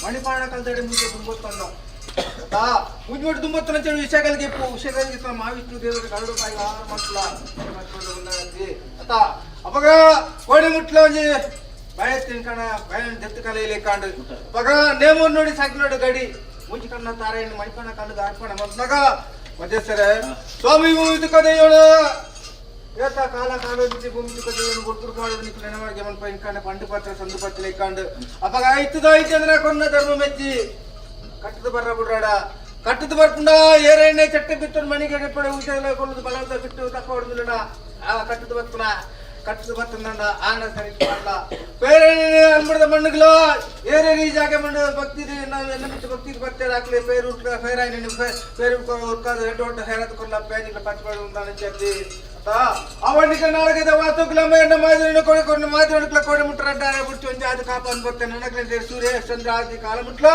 ಮಣಿಪಾಣ ಕಲ್ತಡೆ ಮುಂಚೆ ತುಂಬತ್ತಣ್ಣ ಮುಂಜೋಡಿ ತುಂಬತ್ತನ ವಿಷಯಗಳಿಗೆ ವಿಷಯಗಳಿಗೆ ಮಹಾವಿಷ್ಣು ದೇವರಿಗೆ ಕರಡು ಬಾಯಿ ಆಹಾರ ಮಕ್ಕಳ ಅತ ಅಪಗ ಕೋಡಿ ಮುಟ್ಲ ಒಂಜಿ ಭಯ ತಿನ್ಕಣ ಭಯ ದತ್ತು ಕಲೆಯಲ್ಲಿ ಕಾಂಡು ಅಪಗ ನೇಮ ನೋಡಿ ಸಾಕಿ ನೋಡಿ ಗಡಿ ಮುಂಚೆ ಕಣ್ಣ ತಾರೆಯನ್ನು ಮಣಿಪಾಣ ಕಂಡು ಅರ್ಪಣ ಮಗ ಮಧ್ಯಸ್ಥರ ಸ್ವಾಮಿ ಇದು ಕದೆಯೋಳು ಏತ ಕಾಲ ಕಾಲೋದಿಸಿ ಭೂಮಿ ಕದೆಯನ್ನು ಗುಡ್ತುರು ಕಾಡು ನಿಕ್ಕು ನೆನವಾಗಿ ಅವನ ಪೈನ್ ಕಾಂಡ ಪಂಡು ಪತ್ರ ಸಂದು ಪತ್ತಲೆ ಕಾಂಡು ಅಪಗ ಐತದ ಐತಂದ್ರ ಕೊನ್ನ ಧರ್ಮ ಮೆಚ್ಚಿ ಕಟ್ಟದ ಬರ್ರ ಬಿಡ್ರಾಡ ಕಟ್ಟದ ಬರ್ಪುಂಡ ಏರೆಣ್ಣೆ ಚಟ್ಟೆ ಬಿಟ್ಟು ಮಣಿಗೆ ಪಡೆ ಊಟ ಕೊಳ್ಳದು ಬಲದ ಬಿಟ್ಟು ತಕ್ಕ ಹೊಡೆದಿಲ್ಲಡ ಆ ಕಟ್ಟದ ಬರ್ಪುಣ ಕಟ್ಟದ ಬರ್ತಂಡ ಆನ ಸರಿ ಮಾಡಲ್ಲ ಬೇರೆ ಅನ್ಬಿಡದ ಮಣ್ಣುಗಳು ಏರೇ ಈ ಜಾಗ ಮಣ್ಣು ಭಕ್ತಿ ನಾವು ಎಲ್ಲ ಬಿಟ್ಟು ಭಕ್ತಿ ಬರ್ತೇವೆ ಹಾಕ್ಲಿ ಪೇರು ಫೇರಾಯಿ ಪೇರು ಉಟ್ಕಾದ ರೆಡ್ ಹೊಟ್ಟ ಹೇರದು ಕೊಲ್ಲ ಪೇನಿಗಳ ಪಚ್ಚಬಾರ್ದು ಅಂತ చెప్పి ಅವನಿಗೆ ನಾಳೆಗೆ ವಾಸ್ತುಕ್ಲಮ್ಮ ಎಣ್ಣ ಮಾದಿನ ಕೊಡಿಕೊಂಡು ಮಾದಿನ ಕೊಡಿ ಮುಟ್ಟರಂಟಾರೆ ಬಿಟ್ಟು ಒಂದು ಅದು ಕಾಪಾನ್ ಬರ್ತೇನೆ ನನಗೆ ಸೂರ್ಯ ಚಂದ್ರ ಆದಿ ಕಾಲ ಮುಟ್ಲು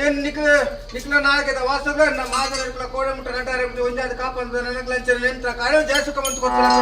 ಏನು ನಿಕ್ಲ ನಾಳೆಗೆ ವಾಸ್ತುಕ್ಲ ಎಣ್ಣ ಮಾದಿನ ಕೋಡಿ ಮುಟ್ಟರಂಟಾರೆ ಬಿಟ್ಟು ಒಂದು ಅದು ಕಾಪಾನ್ ನನಗೆ ಲಂಚ ನೆಂಟ ಕಾರ್ಯ ಜಾಸ್ತಿ ಕಮಂತ ಕೊಡ್ತಾರೆ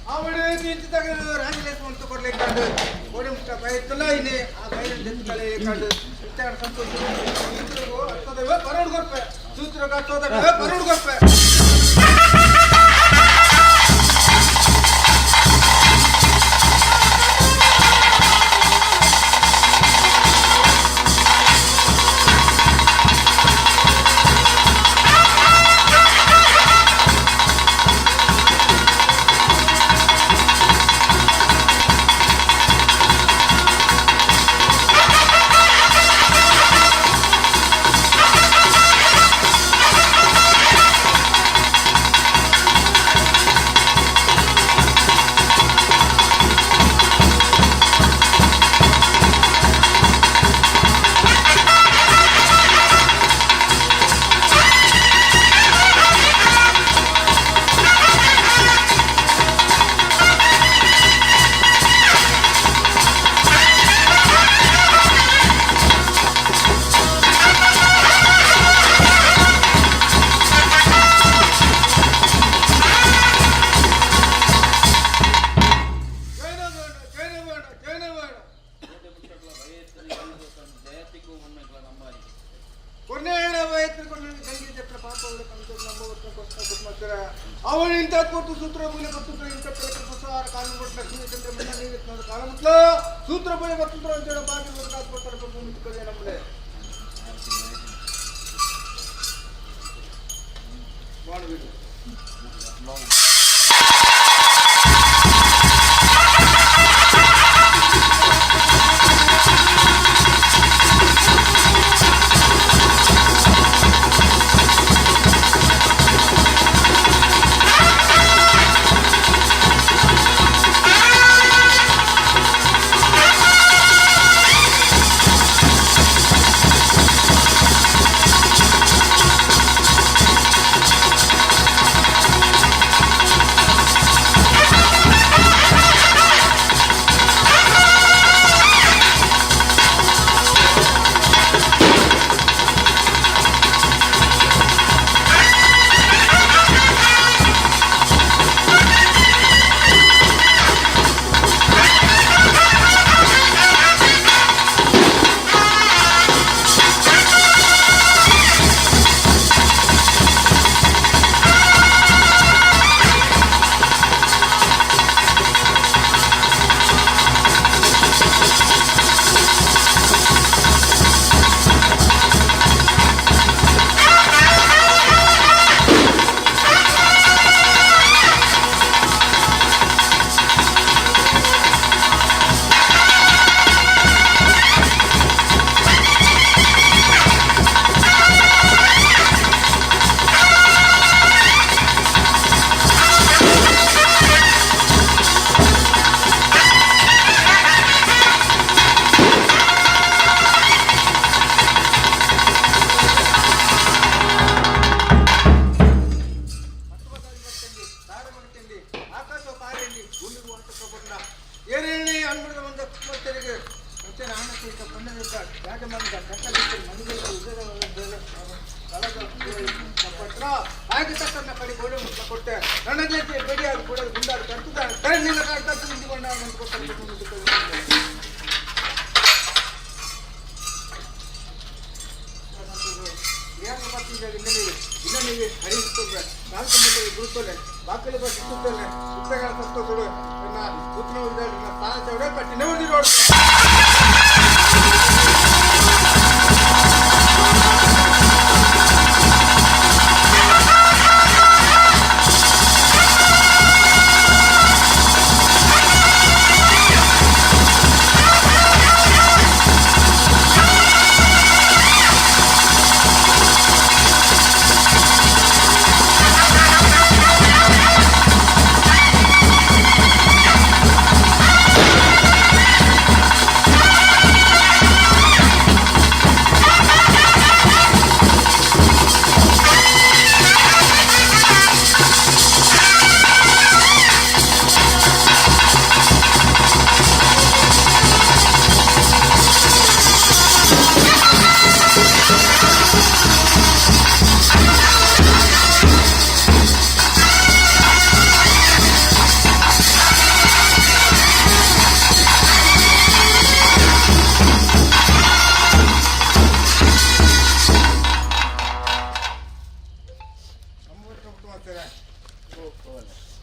ಅವಳು ತಿಂತಿದ್ದಾಗ ರಾಜಲೇಸ್ ಅಂತ ಕೊಡ್ಲಿಕ್ಕಾಡು ಗೋಡಿ ಮುಷ್ಟ ಬೈತಲ್ಲ ಇನ್ನೇ ಆ ಬೈರ ಜೊತೆ ಕಾಡು ಇತ್ತಾಡ ಸಂತೋಷ ಸೂತ್ರಗೋ ಹತ್ತದವೆ ಪರೋಡ್ ಗೊಪ್ಪೆ ಸೂತ್ರಗ ಹತ್ತದವೆ ಪರೋಡ್ ಗೊಪ್ಪೆ ಅವಳು ಇಂಥ ಕೊಟ್ಟು ಸೂತ್ರ ಬುಲೆ ಬರ್ತುತ್ರ ಇಂಥ ಪ್ರಸಾರ ಕಾನೂನು ಕೊಟ್ಟು ಲಕ್ಷ್ಮೀ ಚಂದ್ರ ಮನ್ನ ನೀರು ಕಾಲ ಮುಟ್ಲ ಸೂತ್ರ ಬುಲೆ ಬರ್ತುತ್ರ ಅಂತೇಳಿ ಬಾಕಿ ಕೊಡ್ತಾರೆ ಮುಚ್ಚಿಕೊಳ್ಳಿ ನಮ್ಮಳೆ ಮಾಡಬೇಕು ಬಾಕಲು ಬಸ್ ಸುತ್ತಲೆ ಸುತ್ತಗಳ ಸಂತೋಷಗಳು ಉತ್ತಮ ವಿಧಾನ ಪಟ್ಟಿ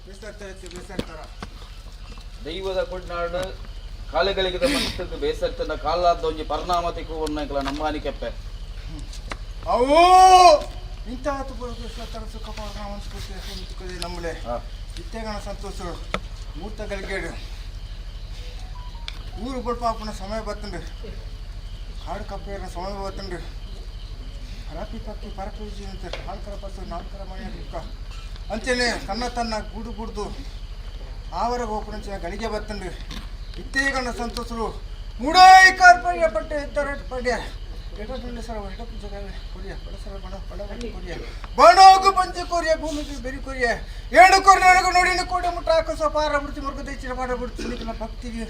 ಬೇಸರ್ತಾರ ದೈವದ ಕೊಡ್ನಾಡು ಕಾಲೆಗಳಿಗೆ ಮನಸ್ಸು ಬೇಸರ್ತನ ಕಾಲಾದ ಒಂಜಿ ಪರಿಣಾಮತಿಗೂ ಒನ್ನಕಲ ನಂಬಾನಿ ಕೆಪ್ಪೆ ಅವು ಇಂಥ ತರ ಸುಖ ಅನ್ಸ್ಕೊಳ್ತೇವೆ ನಮ್ಮಳೆ ಇತ್ತೇಗಣ ಸಂತೋಷ ಮೂರ್ತ ಗಳಿಗೇಡು ಊರು ಬಡ್ಪಾಪನ ಸಮಯ ಬತ್ತಂಡು ಹಾಡು ಕಪ್ಪೆಯರ ಸಮಯ ಬತ್ತಂಡು ರಾಪಿ ಪಕ್ಕಿ ಪರಪೂಜಿ ಅಂತ ನಾಲ್ಕರ ಪತ್ತು ನಾಲ್ಕರ ಮನೆಯ ದುಃಖ ಅಂತೇಳಿ ತನ್ನ ಗುಡು ಗುಡ್ದು ಆವರ ಗೋಪುರಂಚಿನ ಗಳಿಗೆ ಬತ್ತಂಡು ಇತ್ತೇಗಣ ಸಂತೋಷರು ಮೂಡಾಯಿ ಕಾರ್ಪಣ್ಯ ಪಟ್ಟೆ ಎತ್ತರ ಪಡ್ಯ ಬಣೋಗು ಪಂಚ ಕೊರಿಯ ಭೂಮಿಗೆ ಬೆರಿ ಕೊರಿಯ ಏಳು ಕೊರಿಯೊಳಗೆ ನೋಡಿನ ಕೋಟೆ ಮುಟ್ಟ ಹಾಕೋ ಪಾರ ಬಿಡ್ತಿ ಮರ್ಗದ ಹೆಚ್ಚಿನ ಪಾಡ ಬಿಡ್ತೀನಿ ಭಕ್ತಿಗೆ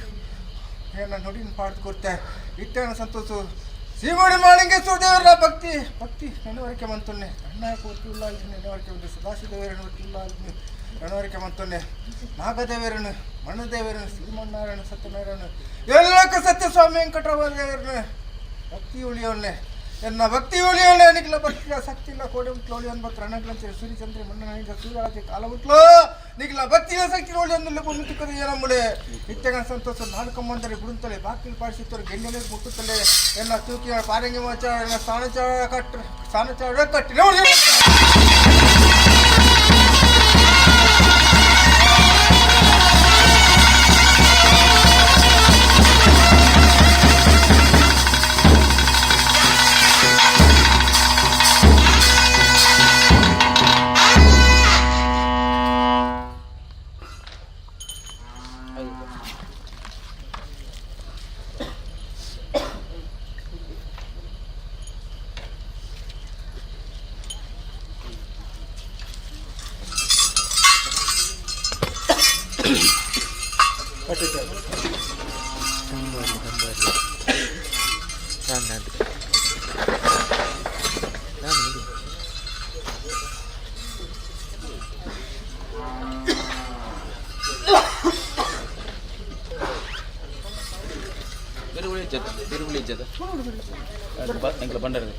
ಏನ ನೋಡಿನ ಪಾಡ್ದು ಕೊಡ್ತೆ ಇತ್ತೇನ ಸಂತೋಷ ಶ್ರೀಮಣಿ ಮಾಳಿಂಗೇಶ್ವರ ದೇವರ ಭಕ್ತಿ ನೆನವರಿಕೆ ಮಂತೊನ್ನೆ ಅಣ್ಣ ಕೊರ್ತಿ ಇಲ್ಲ ನೆನವರಿಕೆ ಬಂದು ಸದಾಶಿದೇವರನ್ನು ಇಲ್ಲ ನೆನವರಿಕೆ ಮಂತೊನ್ನೆ ನಾಗದೇವರನ್ನು ಮಣ್ಣದೇವರನ್ನು ಶ್ರೀಮನ್ನಾರಾಯಣ ಸತ್ಯನಾರಾಯಣ ಎಲ್ಲಕ್ಕ ಸತ್ಯ ಸ್ವಾಮಿ ವೆಂಕಟರಮಣ ದೇವರನ್ನು ಭಕ್ತಿ ಉಳಿಯೋನ್ನೆ ಎನ್ನ ಭಕ್ತಿ ಉಳಿಯೋನ್ನೆ ನಿಖಿಲ ಭಕ್ತಿಯ ಶಕ್ತಿ ಇಲ್ಲ ಕೋಡೆ ಮುಟ್ಲು ಉಳಿಯೋನ್ ಭಕ್ತ ರಣಗ್ಲಂಚೆ ಸೂರ್ಯಚಂದ್ರ ಮಣ್ಣನಿಂದ ಸೂರ್ಯಾಳತೆ ಕಾಲ ಮುಟ್ಲು ನಿಖಿಲ ಭಕ್ತಿಯ ಶಕ್ತಿ ಉಳಿಯೋನ್ನಲ್ಲಿ ಭೂಮಿ ತುಕ್ಕದ ಏನಂಬುಳೆ ನಿತ್ಯಗಣ ಸಂತೋಷ ನಾಲ್ಕಮ್ಮಂದರೆ ಬಿಡುತ್ತಲೆ ಬಾಕಿಲು ಪಾಡಿಸುತ್ತರೆ ಗೆಣ್ಣೆಲೆ ಮುಟ್ಟುತ್ತಲೆ ಎನ್ನ ತೂಕಿಯ ಪಾರಂಗಿ ಮಾಚ ಎನ್ನ ಸ್ಥಾನಚಾರ ಕಟ್ಟಿ ನೋಡಿ ತಿರುಗುಳಿ ಇಜ್ಜದ ಎಂಕಲ ಬಂಡರೆ